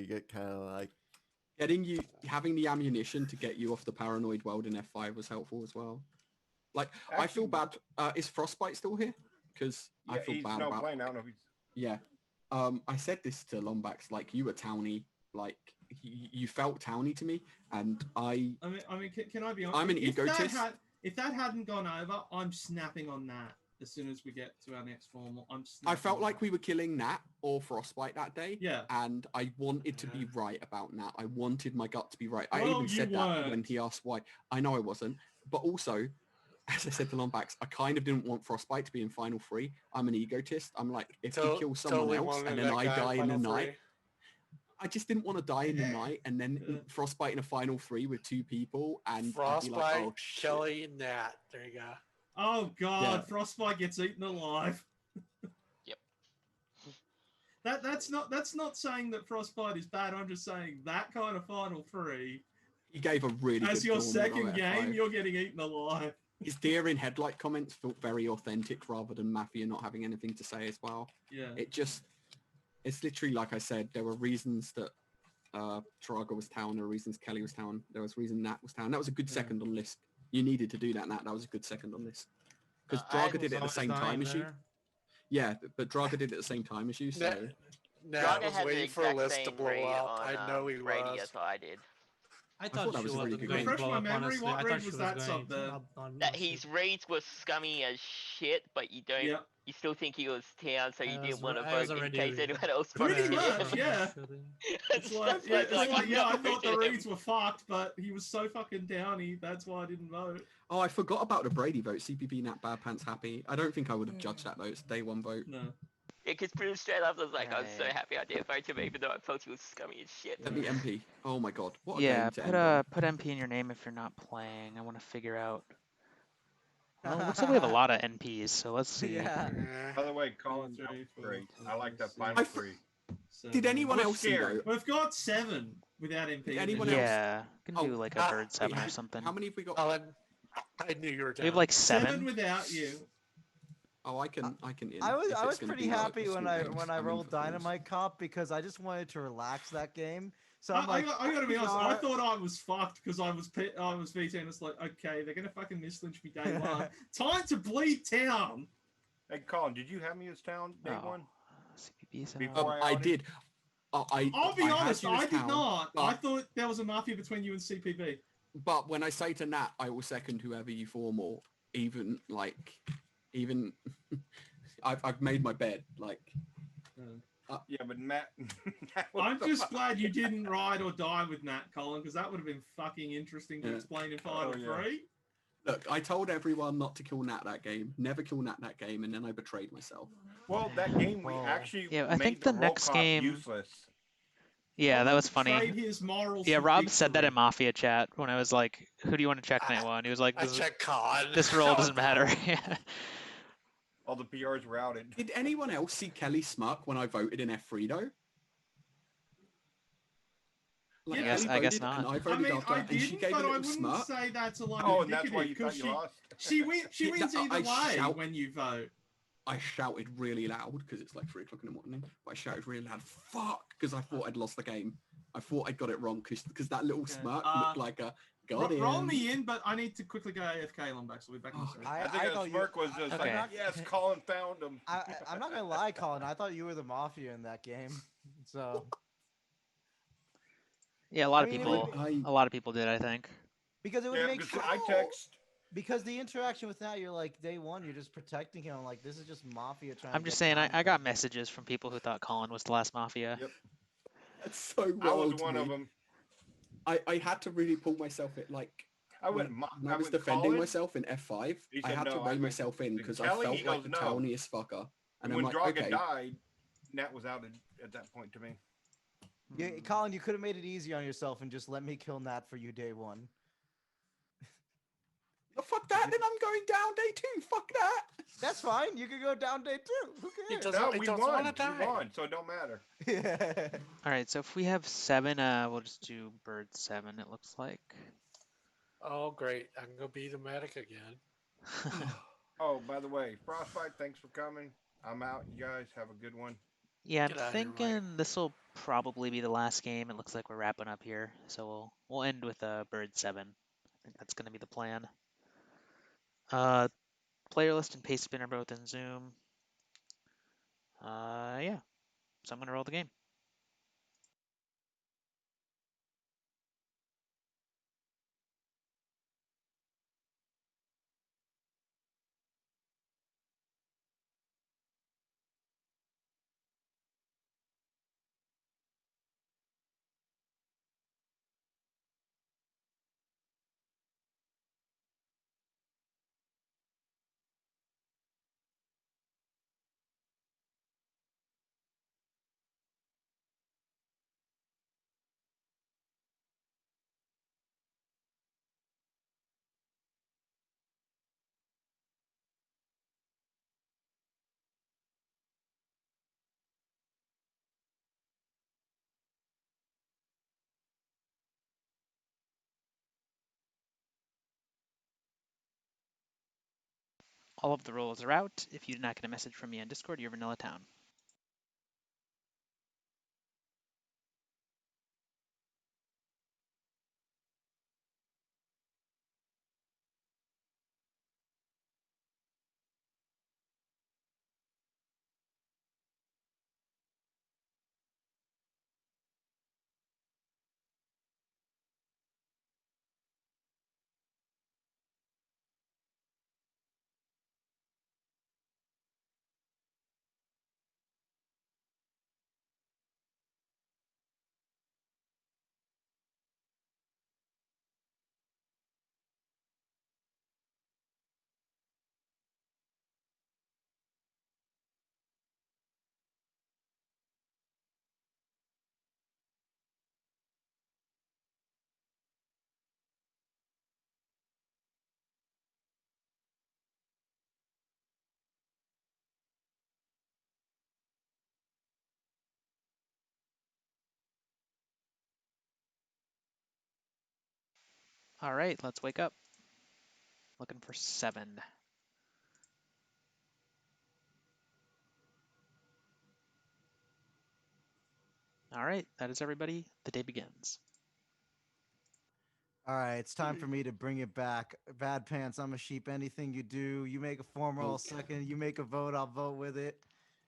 you get kind of like, having the ammunition to get you off the paranoid world in F5 was helpful as well. Like, I feel bad. Is Frostbite still here? Because I feel he's bad not about. playing. I don't know if he's. Yeah. I said this to Lombax, like, you were towny, like you felt towny to me, and I mean, can I be honest? I'm an egotist. If that hadn't gone over, I'm snapping on that as soon as we get to our next formal. I felt like we were killing Nat or Frostbite that day. Yeah. And I wanted to be right about Nat. I wanted my gut to be right. I Well, even you said that weren't. when he asked why. I know I wasn't. But also, as I said to Lombax, I kind of didn't want Frostbite to be in Final 3. I'm an egotist. I'm like, if he kills someone totally else wanted and then that I guy in die in the Final night, Three. I just didn't want to die in the night and then Frostbite in a Final 3 with 2 people and Frostbite, I'd be like, oh, shit. Kelly, and Nat. There you go. Oh God, Yeah. Frostbite gets eaten alive. Yep. That's not saying that Frostbite is bad. I'm just saying that kind of Final 3. He gave a really As good your tournament second at game, F5. you're getting eaten alive. His deer in headlight comments felt very authentic rather than Mafia not having anything to say as well. Yeah. It's literally like I said, there were reasons that Drago was town, there were reasons Kelly was town, there was reason Nat was town. That was a good second on list. You needed to do that, Nat. That was a good second on list. Because Drago did it at the same time as you. Yeah, but Drago did it at the same time as you, so... Nat Draga was had the waiting for a exact list to same blow read up. on I know he Brady was. as I did. I thought thought that she was a really wasn't good going game. to blow up, memory, honestly. what I read thought she was was that going sub to there? That his reads were scummy as shit, but you don't. Yep. You still think he was town, so you didn't want to I was vote in already case anyone else Pretty voted him. much, yeah. It's like, yeah, I thought the reads were fucked, but he was so fucking downy, that's why I didn't vote. Oh, I forgot about the Brady vote. CPB, Nat, Bad Pants, Happy. I don't think I would have judged that, though. It's day one vote. No. Yeah, because pretty straight up, I was like, I'm so happy I didn't vote him, even though I felt he was scummy as shit. Send me MP. Oh my god. What a Yeah, game to end on. put MP in your name if you're not playing. I want to figure out. Well, it looks like we have a lot of NPs, so let's see. Yeah. By the way, Colin, that was great. I like that final 3. Did anyone I was else see, scared. though? We've got 7 without MP. Did anyone else? Yeah, can do like a bird 7 wait, or something. How many have we got? I knew you were down. We have like 7 7. without you. Oh, I can. In, I if it's was gonna pretty be like happy the when small I games. when I I'm in rolled for fools. Dynamite Cop because I just wanted to relax that game. So I'm I like, gotta be honest. I "PR." thought I was fucked because I was VT and it's like, okay, they're gonna fucking mislynch me day one. Time to bleed town. Hey, Colin, did you have me as town day Oh. one? CPB's Before I outed? did. I'll be I had honest, you as I did town, not. but- I thought there was a mafia between you and CPB. But when I say to Nat, I will second whoever you form, or even I've made my bed. Like, Yeah, but Matt. I'm just glad you didn't ride or die with Nat, Colin, because that would have been fucking interesting to Yeah. explain in Final Oh, yeah. 3. look, I told everyone not to kill Nat that game, never kill Nat that game, and then I betrayed myself. Well, that game we actually Yeah, I made think the the roll next cop game- useless. Yeah, that was Trade funny. his morals. Yeah, for Rob said that victory. in Mafia chat when I was like, "Who do you want to check night one?" He was like, I "This, checked Colin. this roll doesn't matter." Yeah. All the PRs were outed. Did anyone else see Kelly smirk when I voted in F3 though? Like, I guess- Kelly I guess voted not. and I I voted mean, after, I and she didn't, gave but a I little wouldn't smirk. say that's a lot Oh, of and that's why you thought you lost. She wins Yeah, either I way shout- when you vote. I shouted really loud because it's like 3 o'clock in the morning. But I shouted really loud, "Fuck!" because I thought I'd lost the game. I thought I got it wrong because that little smirk looked like a god. Roll me in, but I need to quickly go AFK on back, so we'll be back in a second. I think thought the you- smirk was just Okay. like, yes, Colin found him. I'm not gonna lie, Colin. I thought you were the mafia in that game. So Yeah, a lot I of mean, it people. would A lot of people did, I think. because it would Yeah, make because I text. because the interaction with that, you're like day one, you're just protecting him. Like this is just mafia trying. I'm to just get saying, down I got messages from people who thought Colin was the last Mafia. Yep. That's so I wild was to one me. of them. I had to really pull myself in, like I went. when I was went defending Colin. myself in F5. He I said had to no, I rein went myself in to because I Kelly, felt he like goes, the no. towniest fucker. And And I'm when like, Draga okay. died, Nat was out at that point to me. Yeah, Colin, you could have made it easy on yourself and just let me kill Nat for you day one. Oh, fuck that, then I'm going down day 2. Fuck that. That's fine. You could go down day 2. Who cares? No, he we doesn't won. wanna die. We won, so it don't matter. Yeah. All right, so if we have 7, we'll just do bird 7. It looks like. Oh, great. I'm going to be the medic again. Oh, by the way, Frostbite, thanks for coming. I'm out. You guys have a good one. Yeah, I'm Get out of here, Mike. thinking this will probably be the last game. It looks like we're wrapping up here, so we'll end with a bird 7. I think that's going to be the plan. Player list and pace spin are both in Zoom. Yeah, so I'm going to roll the game. All of the roles are out. If you did not get a message from me on Discord, you're Vanilla Town. All right, let's wake up. Looking for 7. All right, that is everybody. The day begins. All right, it's time for me to bring it back. Bad Pants, I'm a sheep. Anything you do, you make a former, I'll second. You make a vote, I'll vote with it.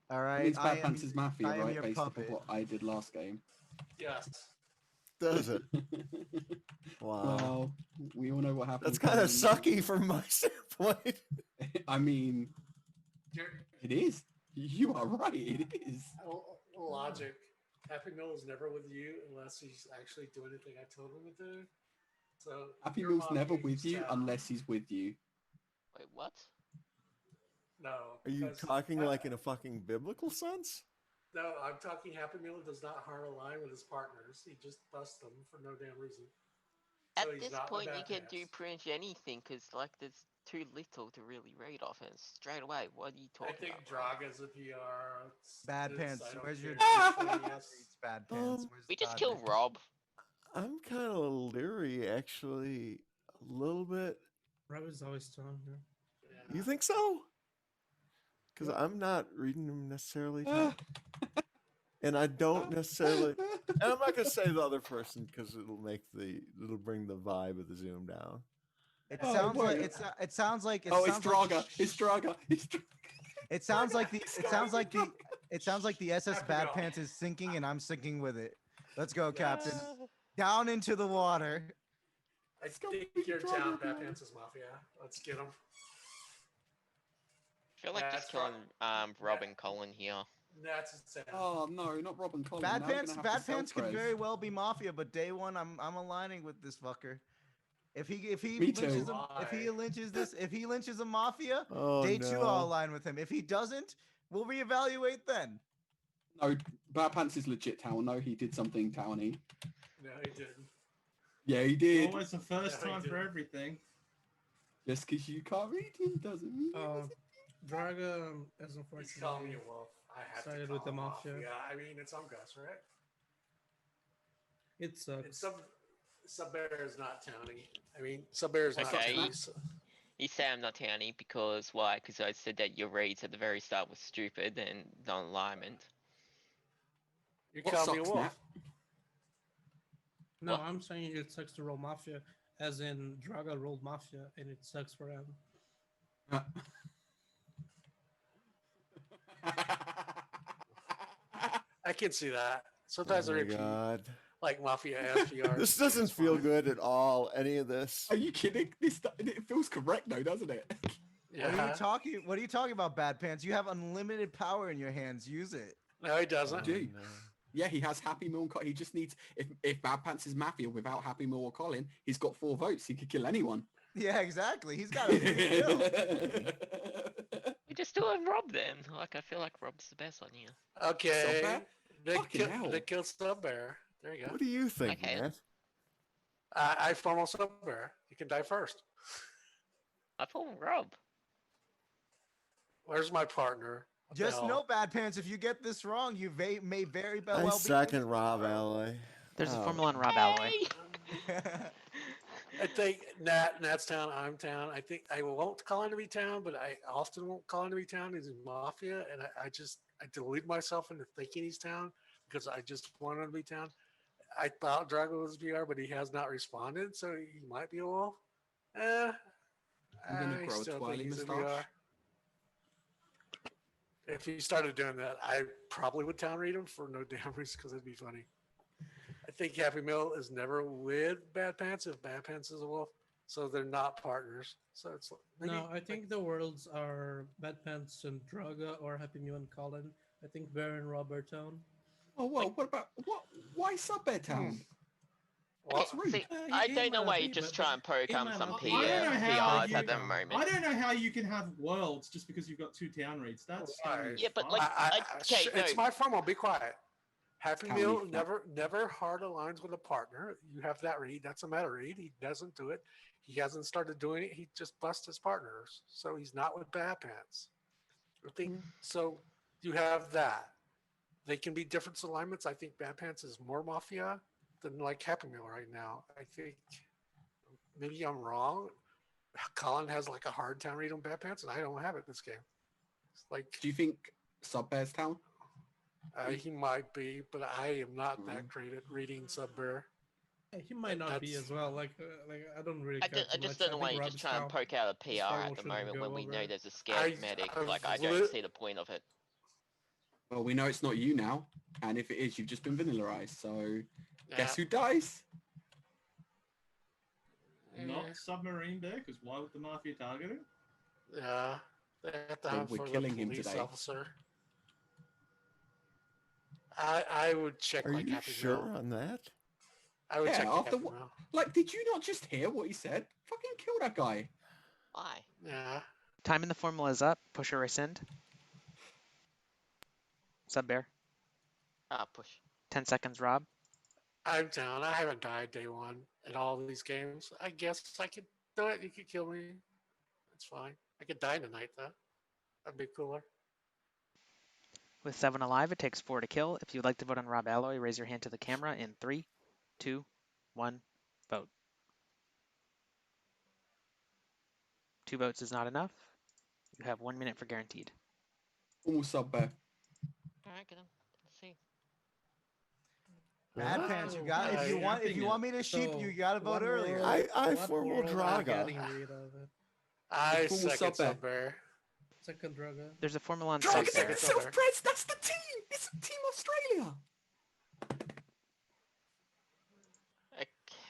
All right, It means Bad Pants is Mafia, I am right? your Based puppet. off of what I did last game. Yes. Does it? Wow. Well, we all know what happened. That's kind of sucky from my standpoint. I mean, it is. You are right. It is. Logic. Happy Meal is never with you unless he's actually doing anything I told him to do. So Happy your Meal's mom never keeps with you tab. unless he's with you. Wait, what? No. Are you because talking like in a fucking biblical sense? No, I'm talking Happy Meal does not harm a line with his partners. He just busts them for no damn reason. At So he's this not point, the you bad can pants. do pretty much anything because, like, there's too little to really rate off, and straight away, what are you I talking think about? Draga's a PR. Bad Pants, where's your yes. Bad Pants? Where's We the just God kill name? Rob. I'm kind of leery, actually, a little bit. Rob is always strong. Yeah. You think so? Because I'm not reading them necessarily. And I don't necessarily. And I'm not gonna say the other person because it'll bring the vibe of the Zoom down. It sounds like it's Draga. It's Draga. It sounds like the SS Bad Pants is sinking and I'm sinking with it. Let's go, Captain. Down into the water. I think you're down, Bad Pants is Mafia. Let's get him. I feel like just killing Rob and Colin here. That's insane. Oh no, not Rob and Colin. Bad Now Pants we're gonna have to could self-res. very well be Mafia, but day one I'm aligning with this fucker. If he Me too. lynches him, if he lynches a Mafia, Oh, day 2 no. I'll align with him. If he doesn't, we'll reevaluate then. No, Bad Pants is legit town. No, he did something towny. No, he didn't. Yeah, he did. Always the first time for everything. Just because you can't read him doesn't mean. Draga is He's calling me unfortunately a wolf. I have sided to with the call him Mafia. Mafia. I mean, it's Among Us, right? It sucks. It's Sub Bear is not towny. I mean, Sub Bear is not Okay. towny. So. You say I'm not towny because why? Because I said that your reads at the very start was stupid and non-alignment. You What call me a sucks, wolf. Nat? No, What? I'm saying it sucks to roll Mafia, as in Draga rolled Mafia, and it sucks for him. I can see that. Oh Sometimes I my repeat god. like Mafia SPR. This doesn't feel good at all. Any of this. Are you kidding? It feels correct though, doesn't it? What are you talking? What are you talking about, Bad Pants? You have unlimited power in your hands. Use it. No, he doesn't. Do. Yeah, he has Happy Meal. He just needs if Bad Pants is Mafia without Happy Meal or Colin, he's got 4 votes. He could kill anyone. Yeah, exactly. He's got a free kill. We just do a Rob then. Like I feel like Rob's the best one here. Okay. Fucking hell. They killed Sub Bear. There you go. What do you think, Okay. Matt? I formal Sub Bear. You can die first. I formal Rob. Where's my partner? What the Just hell? know, Bad Pants, if you get this wrong, you may very well I be. second Rob Alloy. There's a Oh. formula on Rob Alloy. I think Nat's town, I'm town. I think I won't call him to be town, but I often won't call him to be town. He's in Mafia, and I delude myself into thinking he's town because I just want him to be town. I thought Drago was VR, but he has not responded, so he might be a wolf. I'm gonna I grow a still think twirly he's a moustache. VR. If he started doing that, I probably would town read him for no damn reason because it'd be funny. I think Happy Meal is never with Bad Pants if Bad Pants is a wolf, so they're not partners. So it's maybe, No, I think the worlds are Bad Pants and Draga or Happy Meal and Colin. I think Bear and Robert Town. Oh well, what about why Sub Bear Town? That's rude. See, I don't know why you just try and poke some PRs at the moment. I don't know how you can have worlds just because you've got 2 town reads. That's scary as Yeah, but fuck. like, okay, it's no. my formal. Be quiet. Happy Tell Meal me. never hard aligns with a partner. You have that read. That's a meta read. He doesn't do it. He hasn't started doing it. He just busts his partners. So he's not with Bad Pants. I think so. You have that. They can be different alignments. I think Bad Pants is more Mafia than like Happy Meal right now. I think maybe I'm wrong. Colin has like a hard town read on Bad Pants, and I don't have it this game. It's like, Do you think Sub Bear's Town? he might be, but I am not that great at reading Sub Bear. He might not be as well. Like I don't really. I care just, I too just much. don't know why think you Rob's just try and town poke out a PR formal at the shouldn't moment go when we over know it. there's a scared medic. Like, I don't see the point of it. Well, we know it's not you now, and if it is, you've just been vanillaized. So, guess who dies? Not Submarine Bear, because why would the Mafia target him? Yeah, they have to Well, have we're for the killing him police today. officer. I would check Are like you Happy sure Meal. on that? I would Yeah, check after Happy what? Meal. Like, did you not just hear what he said? Fucking kill that guy. Why? Yeah. Time in the formula is up. Push or rescind. Sub Bear. Push. 10 seconds, Rob. I'm down. I haven't died day one in all of these games. I guess I could do it. You could kill me. That's fine. I could die tonight though. That'd be cooler. With 7 alive, it takes 4 to kill. If you'd like to vote on Rob Alloy, raise your hand to the camera in 3, 2, 1, vote. 2 votes is not enough. You have 1 minute for guaranteed. Almost Sub Bear. Alright, get him. Let's see. Bad Pants, you got. If you want me to sheep you, you got to vote earlier. I formal Draga. I Formal second Sub-Bear. Sub Bear. Second Draga. There's a formula on Dragon Sub Bear. Self-Press, that's the team! It's Team Australia!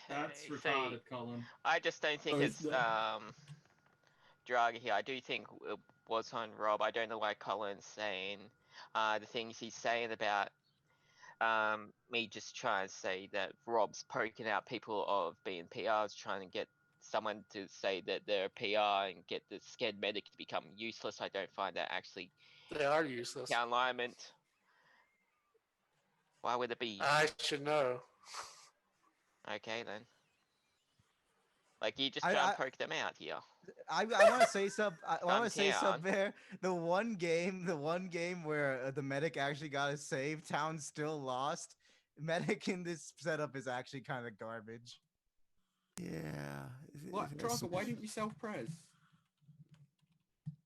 That's See, retarded, Colin. I just don't think Oh, it's it's not. Draga here. I do think it was on Rob. I don't know why Colin's saying the things he's saying about me just trying to say that Rob's poking out people of being PRs, trying to get someone to say that they're a PR and get the scared medic to become useless. I don't find that actually They are useless. alignment. Why would it be? I should know. Okay then. Like you just try and poke them out here. I want to say sub. I want Calm to say down. sub there. The one game where the medic actually got a save, town still lost. Medic in this setup is actually kind of garbage. Yeah. What, Draga, why didn't you self-press?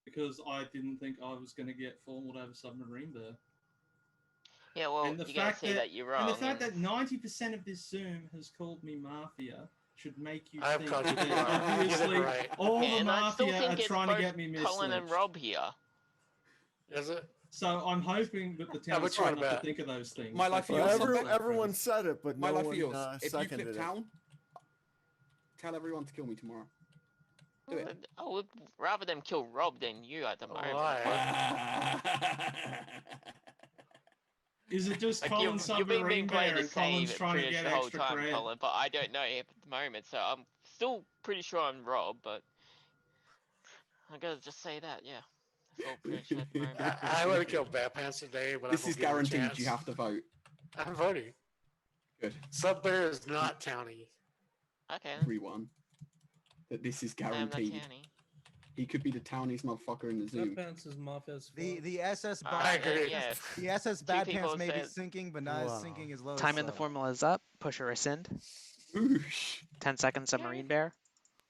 Because I didn't think I was going to get formal over Submarine Bear. Yeah, well, And the you're gonna fact see that you're wrong. and the fact that 90% of this Zoom has called me Mafia should make you I've think called you that before. You get it obviously right. all yeah, the and I still Mafia are think it's trying to both get me Colin and misledged. Rob here. Is it? So I'm hoping that the How town's much you trying wanna not to bet? think of those things. My life for Well, yours. Fucking Sunday. everyone said it, but My no life for one yours. If you seconded flip it. town, tell everyone to kill me tomorrow. Do it. I would rather them kill Rob than you at the moment. Why? Is it just Like Colin you've been Submarine playing Bear the and Colin's same trying to pretty much get the whole extra time, cred? Colin, but I don't know at the moment, so I'm still pretty sure I'm Rob, but I gotta just say that, yeah. That's all pretty sure at the moment. I would have killed Bad Pants today, but This I'm is gonna give it a guaranteed. chance. You have to vote. I'm voting. Good. Sub Bear is not towny. Okay. Everyone. That this is I am not guaranteed. towny. He could be the towniest motherfucker in the Zoom. Bad Pants is Mafia's The SS I bad agree. Yeah. the SS Two bad people pants may be said- sinking, but not as sinking as low. Time in the formula is up. Push or rescind. Oosh. 10 seconds, Submarine Bear.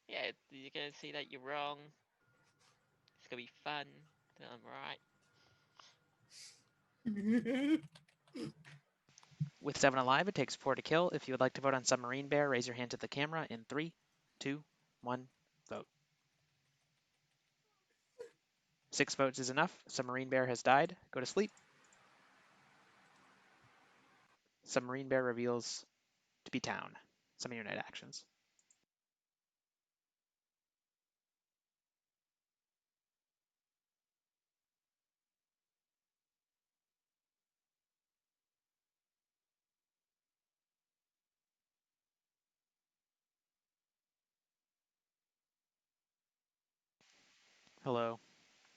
Yeah, you're gonna see that you're wrong. It's gonna be fun. I'm right. With 7 alive, it takes 4 to kill. If you would like to vote on Submarine Bear, raise your hand to the camera in 3, 2, 1, vote. 6 votes is enough. Submarine Bear has died. Go to sleep. Submarine Bear reveals to be town. Some of your night actions. Hello.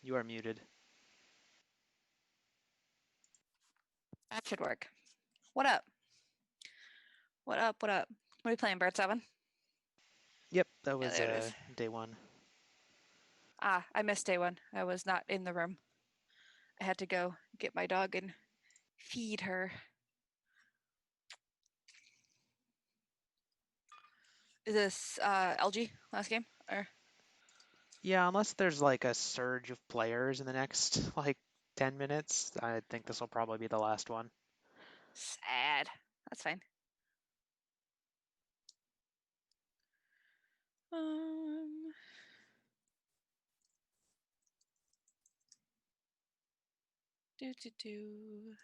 You are muted. That should work. What up? What up? What up? What are you playing, Bird 7? Yep, that was there it is. day 1. Ah, I missed day 1. I was not in the room. I had to go get my dog and feed her. Is this LG last game? Or Yeah, unless there's like a surge of players in the next like 10 minutes, I think this will probably be the last one. sad. That's fine. Do do do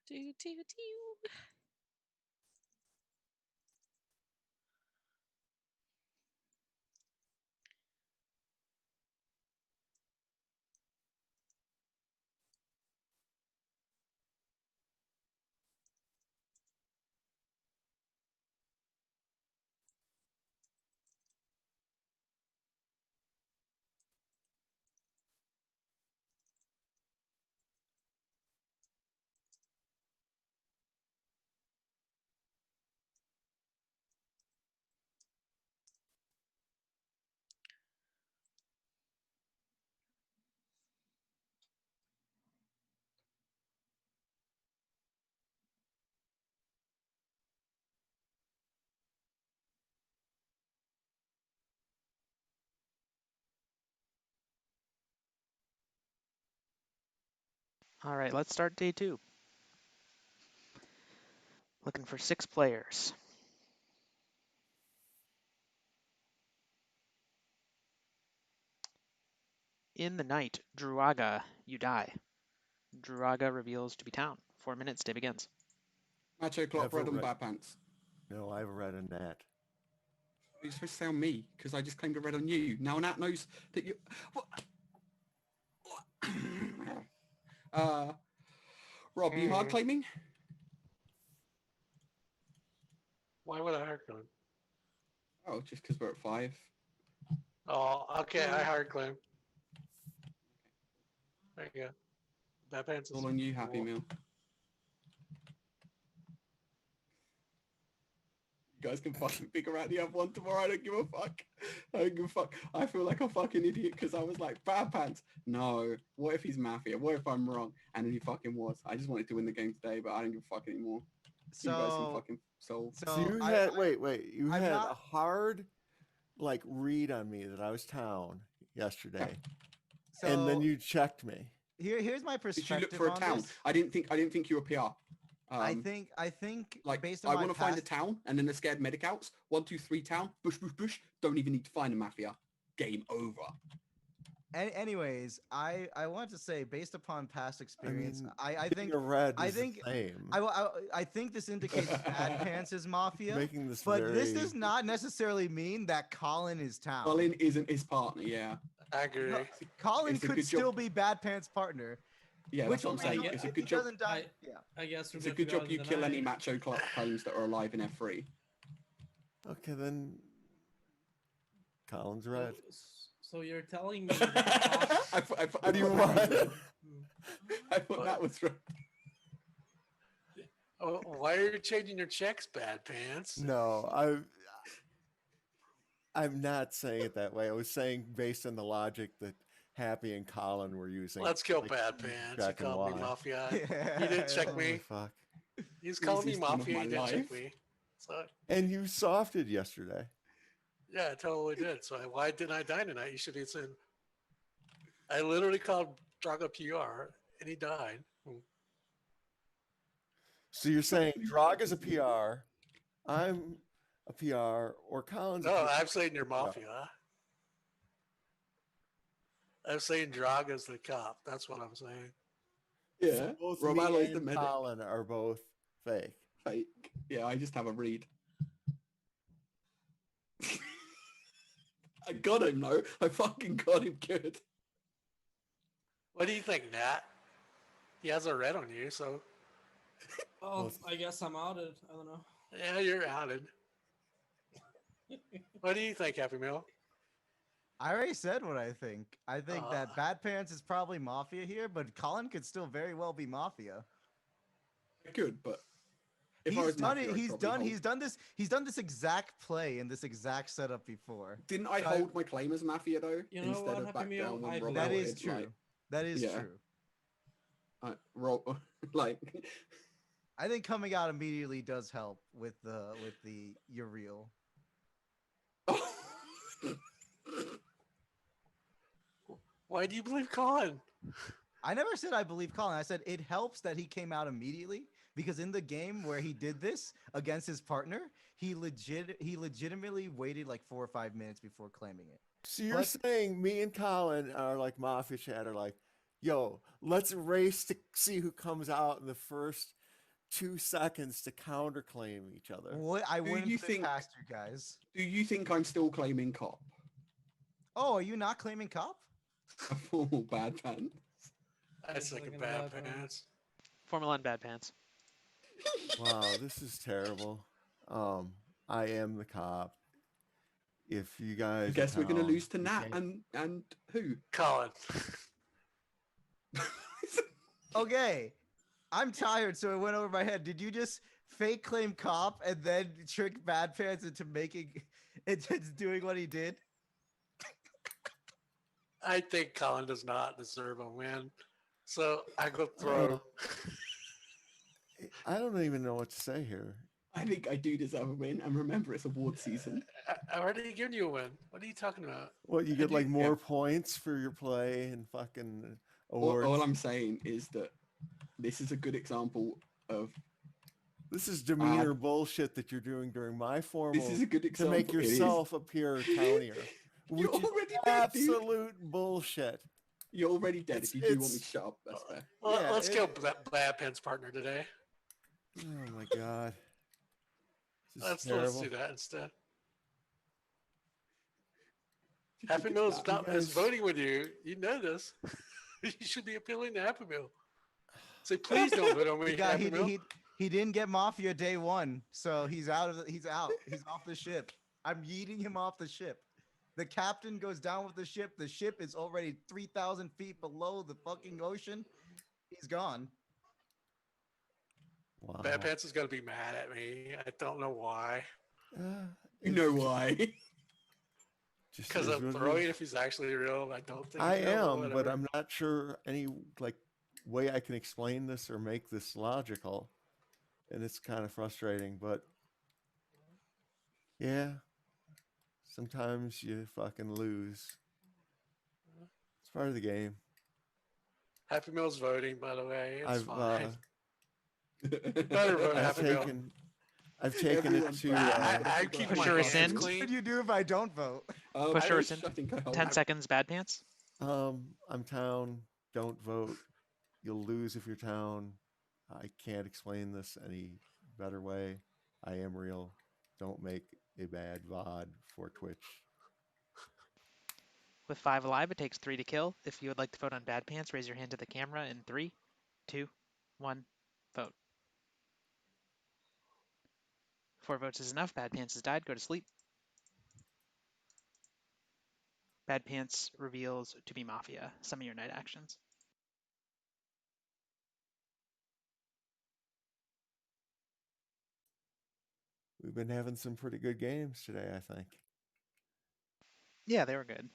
do do do. All right, let's start day 2. Looking for 6 players. In the night, Druaga, you die. Druaga reveals to be town. 4 minutes, day begins. Macho Clock, Never Red and read- Bad Pants. No, I've read a net. You're supposed to say on me, because I just claimed a red on you. Now Nat knows that you... What? Rob, you hard claiming? Why would I hard claim? Oh, just because we're at 5. Oh, okay. I hard claim. There you go. Bad Pants is All on you, Happy Meal. You guys can fucking figure out the other one tomorrow. I don't give a fuck. I don't give a fuck. I feel like a fucking idiot because I was like, Bad Pants. No. What if he's Mafia? What if I'm wrong? And then he fucking was. I just wanted to win the game today, but I don't give a fuck anymore. So you guys can fucking solve. So you had you had a hard like read on me that I was town yesterday, and then you checked me. Here's my Did you perspective look for a on town? this. I didn't think you were PR. I think like based on I my want to find a past- town and then the scared medic outs. 1, 2, 3 town. Bush, bush, bush. Don't even need to find a mafia. Game over. Anyways, I want to say based upon past experience, mean, I getting think a red I is the think same. I think this indicates Bad Pants is Mafia. Making this but this very- does not necessarily mean that Colin is Town. Colin isn't his partner. Yeah. I agree. No, Colin It's a could good still job. be Bad Pants' partner. Yeah, which that's what I'm will saying. result- It's a if good he job. doesn't die. Yeah. I guess we're It's a gonna good figure job out you in the kill any night. macho clones that are alive in F3. Okay, then Colin's red. So you're telling me that What do you want? I thought that was right. Oh, why are you changing your checks, Bad Pants? No, I'm not saying it that way. I was saying based on the logic that Happy and Colin were using. Let's kill like, Bad Pants. Jack You and called me Y. Mafia. He didn't check Holy me. fuck. He's calling me Easiest game of Mafia. my He didn't life. check me. So And you softed yesterday. yeah, I totally did. So why didn't I die tonight? You should have said. I literally called Drago PR and he died. So you're saying Drog is a PR, I'm a PR, or Colin's a No, PR? I'm saying you're Mafia. I'm saying Draga's the cop. That's what I'm saying. Yeah. So both Rob me Alloy's the and medic. Colin are both fake. Fake. Yeah, I just have a read. I got him, though. I fucking got him good. What do you think, Nat? He has a red on you, so Oh, I guess I'm outed. I don't know. yeah, you're outed. What do you think, Happy Meal? I already said what I think. I think that Bad Pants is probably Mafia here, but Colin could still very well be Mafia. Good, but if I He's was done Mafia, it. I'd He's probably done. hold- He's done this exact play in this exact setup before. Didn't I So hold my claim as Mafia though? You know instead what, of Happy back Meal? down when I Rob That is voted, true. like, That is yeah. true. Rob, like, I think coming out immediately does help with the you're real. Why do you believe Colin? I never said I believe Colin. I said it helps that he came out immediately because in the game where he did this against his partner, he legitimately waited like 4 or 5 minutes before claiming it. So you're saying me and Colin are like Mafia chat are like, yo, let's race to see who comes out in the first 2 seconds to counterclaim each other. What I Do wouldn't you put it think- past you guys. do you think I'm still claiming cop? Oh, are you not claiming cop? A formal bad pan. I second Bad Pants. Formula One Bad Pants. Wow, this is terrible. I am the cop. If you guys I guess we're gonna down, lose to you Nat can't- and who? Colin. Okay. I'm tired, so it went over my head. Did you just fake claim cop and then trick Bad Pants into doing what he did? I think Colin does not deserve a win. So I go throw. I don't even know what to say here. I think I do deserve a win, and remember, it's award season. I already given you a win. What are you talking about? What, you get do- like more yeah. points for your play and fucking All, awards? all I'm saying is that this is a good example of. This is demeanor bullshit that you're doing during my formal This is a good to example. make It is. yourself appear townier. You're Which is already dead, dude. absolute bullshit. You're already dead. It's- If you do want me it's- to shut up, that's fair. Well, Yeah, let's kill Bad Pants' partner today. Oh my god. This is Let's terrible. do that instead. Happy Meal is guys- voting with you. You know this. You should be appealing to Happy Meal. Say, please don't vote on me, Happy Meal. He didn't get Mafia day one, so he's out. He's out. He's off the ship. I'm yeeting him off the ship. The captain goes down with the ship. The ship is already 3,000 feet below the fucking ocean. He's gone. Wow. Bad Pants is going to be mad at me. I don't know why. You know why? Just Because is I'm what it throwing is. if he's actually real. I don't think I he's real, am, but whatever. I'm not sure any like way I can explain this or make this logical. And it's kind of frustrating, but yeah. Sometimes you fucking lose. It's part of the game. Happy Meal's voting, by the way. It's I've fine. Better vote I've Happy Meal. taken it to. I keep Push my or hands rescind? clean. What do you do if I don't vote? Push or rescind? 10 seconds, Bad Pants. I'm town. Don't vote. You'll lose if you're town. I can't explain this any better way. I am real. Don't make a bad VOD for Twitch. With 5 alive, it takes 3 to kill. If you would like to vote on Bad Pants, raise your hand to the camera in 3, 2, 1, vote. 4 votes is enough. Bad Pants has died. Go to sleep. Bad Pants reveals to be Mafia. Some of your night actions. We've been having some pretty good games today, I think. Yeah, they were good.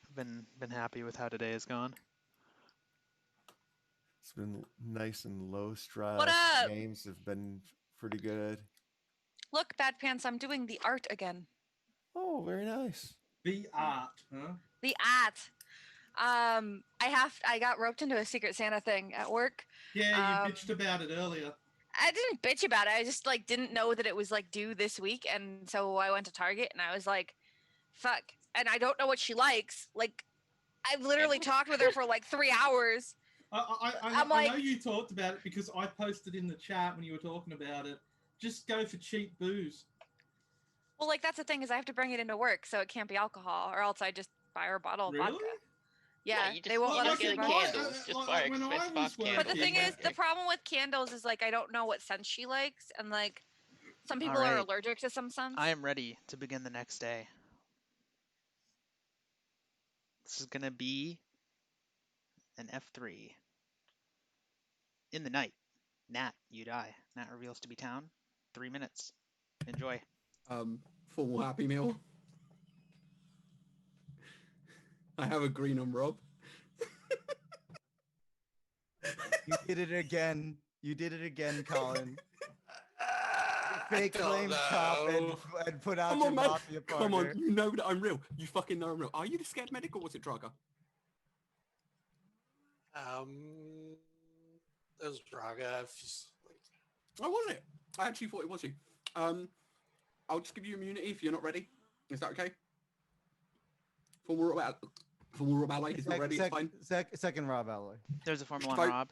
I've been happy with how today has gone. It's been nice and low stress. What up? Games have been pretty good. Look, Bad Pants, I'm doing the art again. Oh, very nice. The art, huh? The art. I got roped into a Secret Santa thing at work. Yeah, you bitched about it earlier. I didn't bitch about it. I just like didn't know that it was like due this week, and so I went to Target and I was like, "Fuck!" And I don't know what she likes. Like, I've literally talked with her for like 3 hours. I know you talked about it because I posted in the chat when you were talking about it. Just go for cheap booze. Well, like that's the thing is I have to bring it into work, so it can't be alcohol, or else I just buy her a bottle of vodka. Yeah, you they won't let us get bring candles. Just buy when I expensive was ass candles. But the thing is, the problem with candles is like I don't know what scent she likes, and like some people are Alright. allergic to some scents. I am ready to begin the next day. This is going to be an F3. In the night, Nat, you die. Nat reveals to be town. 3 minutes. Enjoy. Formal Happy Meal. I have a green on Rob. You did it again. You did it again, Colin. Fake claims cop and put out Come your on, man. Mafia Come partner. on, you know that I'm real. You fucking know I'm real. Are you the scared medic or was it Draga? It was Draga. Oh, was it? I actually thought it was you. I'll just give you immunity if you're not ready. Is that okay? Formal Rob Ally is not ready. It's fine. Second Rob Alloy. There's a Formula Vote. 1 Rob.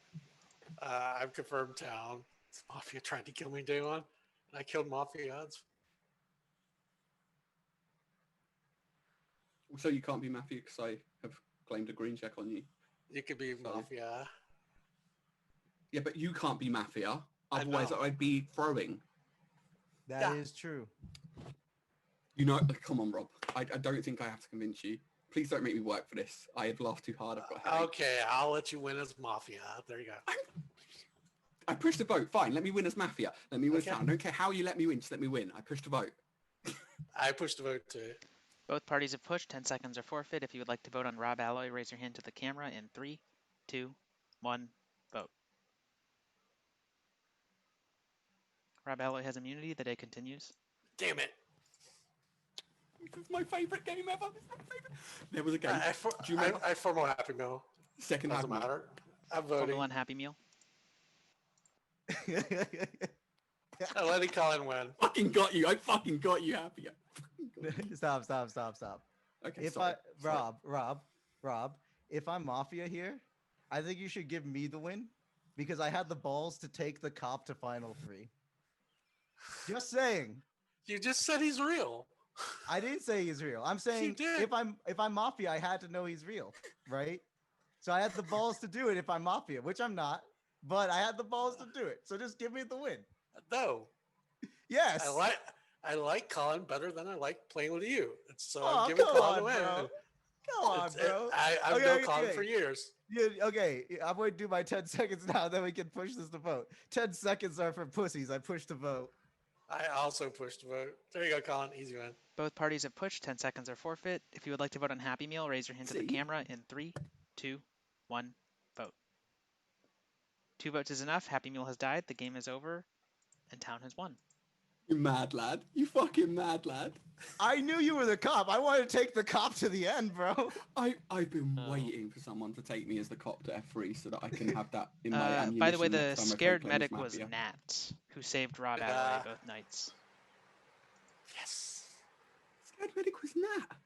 I've confirmed town. It's Mafia trying to kill me day one, and I killed Mafia. So you can't be Mafia because I have claimed a green check on you. You could be Mafia. Yeah, but you can't be Mafia. Otherwise, I'd be throwing. That is true. You know, come on, Rob. I don't think I have to convince you. Please don't make me work for this. I have laughed too hard. I've got a headache. Okay, I'll let you win as Mafia. There you go. I pushed the vote. Fine, let me win as Mafia. Let me win as town. I don't care how you let me win. Just let me win. I pushed the vote. I pushed the vote too. Both parties have pushed. 10 seconds are forfeit. If you would like to vote on Rob Alloy, raise your hand to the camera in 3, 2, 1, vote. Rob Alloy has immunity. The day continues. Damn it. This is my favorite game ever. This is my favorite. There was a game. Do you remember? I formal Happy Meal. Second Doesn't Happy Meal. matter. I'm voting. Formula 1 Happy Meal. I let it Colin win. Fucking got you. I fucking got you, Happy. Stop. Okay, If sorry. Rob, if I'm Mafia here, I think you should give me the win because I had the balls to take the cop to Final 3. Just saying. You just said he's real. I didn't say he's real. I'm saying if I'm Mafia, I had to know he's real, right? So I had the balls to do it if I'm Mafia, which I'm not, but I had the balls to do it. So just give me the win. No. Yes. I like Colin better than I like playing with you. So Oh, I'm giving come Colin on, the win. bro. Come on, bro. I've known Colin for years. Yeah, okay, I'm going to do my 10 seconds now, then we can push this to vote. 10 seconds are for pussies. I push to vote. I also pushed to vote. There you go, Colin. Easy win. Both parties have pushed. 10 seconds are forfeit. If you would like to vote on Happy Meal, raise your hand to the camera in 3, 2, 1, vote. 2 votes is enough. Happy Meal has died. The game is over, and Town has won. You mad lad. You fucking mad lad. I knew you were the cop. I wanted to take the cop to the end, bro. I've been Oh. waiting for someone to take me as the cop to F3 so that I can have that in my ammunition. By the way, the next time I scared play Claims medic was Mafia. Nat, who saved Rob Yeah. Alloway both nights. Yes. Scared medic was Nat.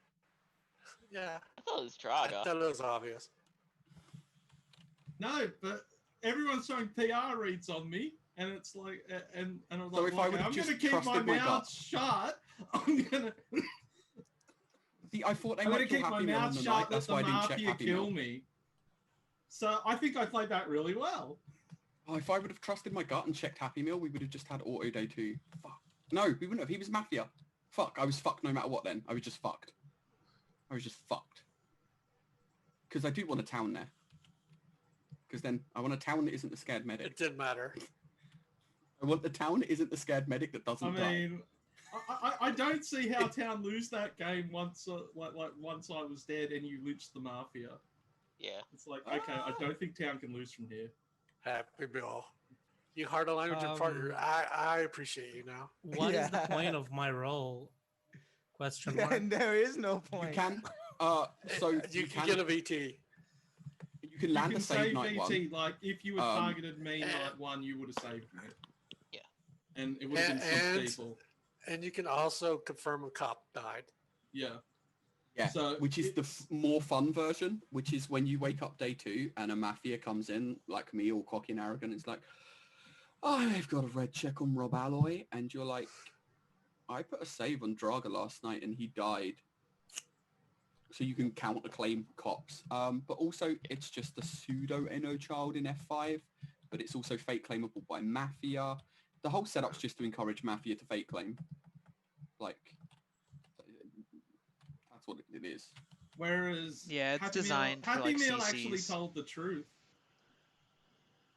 Yeah. I thought it was I Draga. thought it was obvious. No, but everyone's showing PR reads on me, and it's like, and I was So like, if I okay, would've I'm just gonna keep my trusted my mouth gut. shut. I'm gonna. See, I thought they I'm might gonna kill keep my Happy Meal on mouth the shut. night. Let That's the why I didn't check mafia Happy kill Meal. me. So I think I played that really well. Oh, if I would have trusted my gut and checked Happy Meal, we would have just had auto day 2. Fuck. No, we wouldn't have. He was Mafia. Fuck. I was fucked no matter what then. I was just fucked. I was just fucked. Because I do want a town there. Because then I want a town that isn't the scared medic. It didn't matter. I want the town that isn't the scared medic that doesn't I die. mean, I don't see how Town lose that game once once I was dead and you lynched the mafia. Yeah. It's like, okay, I don't think Town can lose from here. Happy Bill. You hard aligned with your partner. I appreciate you now. What is the point of my role? Question mark. And there is no point. You can. So you can get a VT. You can land you a can save save night VT. one. Like if you had targeted me night 1, you would have saved me. Yeah. And it would have been 6 people. And you can also confirm a cop died. Yeah. Yeah, So which is the more fun version, which is when you wake up day 2 and a mafia comes in, like me, all cocky and arrogant. It's like, oh, I've got a red check on Rob Alloy. And you're like, I put a save on Draga last night and he died. So you can counter claim cops. But also, it's just a pseudo NO child in F5, but it's also fake claimable by Mafia. The whole setup's just to encourage Mafia to fake claim. Like, that's what it is. Whereas Yeah, it's Happy designed for, Happy like, Meal actually CCs. told the truth.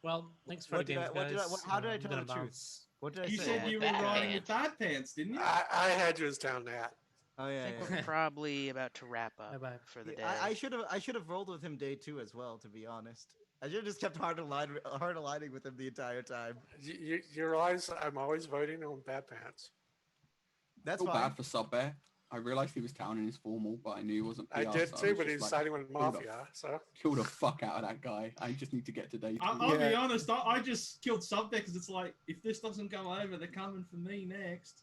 Well, thanks for What the did games, I- what did I- guys. what- how did I I'm tell gonna the truth? bounce. What did I You say? said you were Bad riding Pants. with Bad Pants, didn't you? I had you as down that. Oh I yeah. think yeah. we're probably about to wrap up Bye-bye. for the day. Yeah, I should have rolled with him day 2 as well. To be honest, I should have just kept hard aligning with him the entire time. You realize I'm always voting on Bad Pants. That's feel fine. bad for Sub Bear. I realized he was town in his formal, but I knew he wasn't PR. I did so too, was but just he's like, siding with kill the- Mafia, so. Kill the fuck out of that guy. I just need to get to day 2. I'll be honest, I just killed Sub because it's like, if this doesn't go over, they're coming for me next.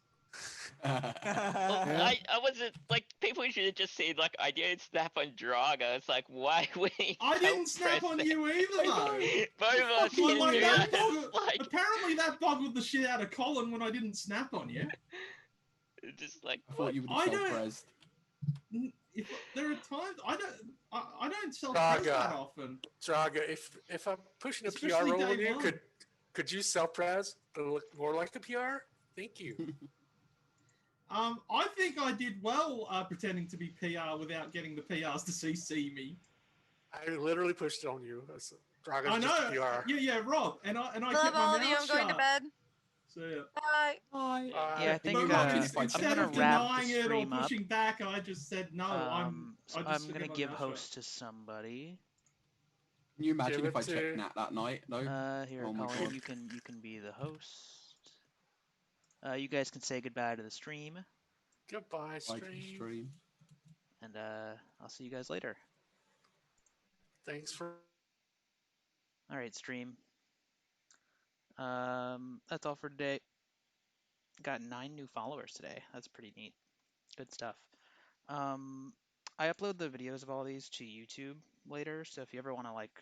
Well, I wasn't like people should have just said like I didn't snap on Draga. It's like why would he? I didn't snap on you either though. Both of us Well, didn't like, realize. apparently that boggled the shit out of Colin when I didn't snap on you. Just like I thought you would I have don't- self-resed. If there are times I don't self-press that Draga. often. Draga, if I'm pushing a PR Especially roll on day you, one. could you self-pres to look more like a PR? Thank you. I think I did well pretending to be PR without getting the PRs to CC me. I literally pushed it on you. Draga's I just a know. PR. Yeah, Rob. And I Love kept my all mouth of you. I'm shut. going to bed. So yeah. Bye. Yeah, I think But I'm Rob, instead gonna of wrap the denying it or stream up. pushing back, I just said no. So I I'm just gonna kept my give mouth host to somebody. Can you imagine Give if I it checked to- Nat that night? No. Here, Oh my Colin, God. you can be the host. You guys can say goodbye to the stream, Goodbye, Like stream. the stream. and I'll see you guys later. Thanks for. All right, stream. That's all for today. Got 9 new followers today. That's pretty neat. Good stuff. I upload the videos of all these to YouTube later, so if you ever want to like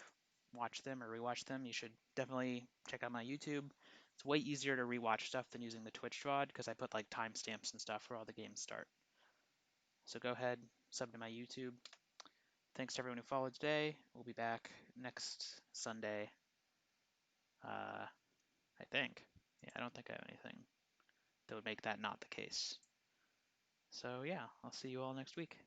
watch them or rewatch them, you should definitely check out my YouTube. It's way easier to rewatch stuff than using the Twitch VOD because I put like timestamps and stuff where all the games start. So go ahead, sub to my YouTube. Thanks to everyone who followed today. We'll be back next Sunday. I think. Yeah, I don't think I have anything that would make that not the case. So yeah, I'll see you all next week.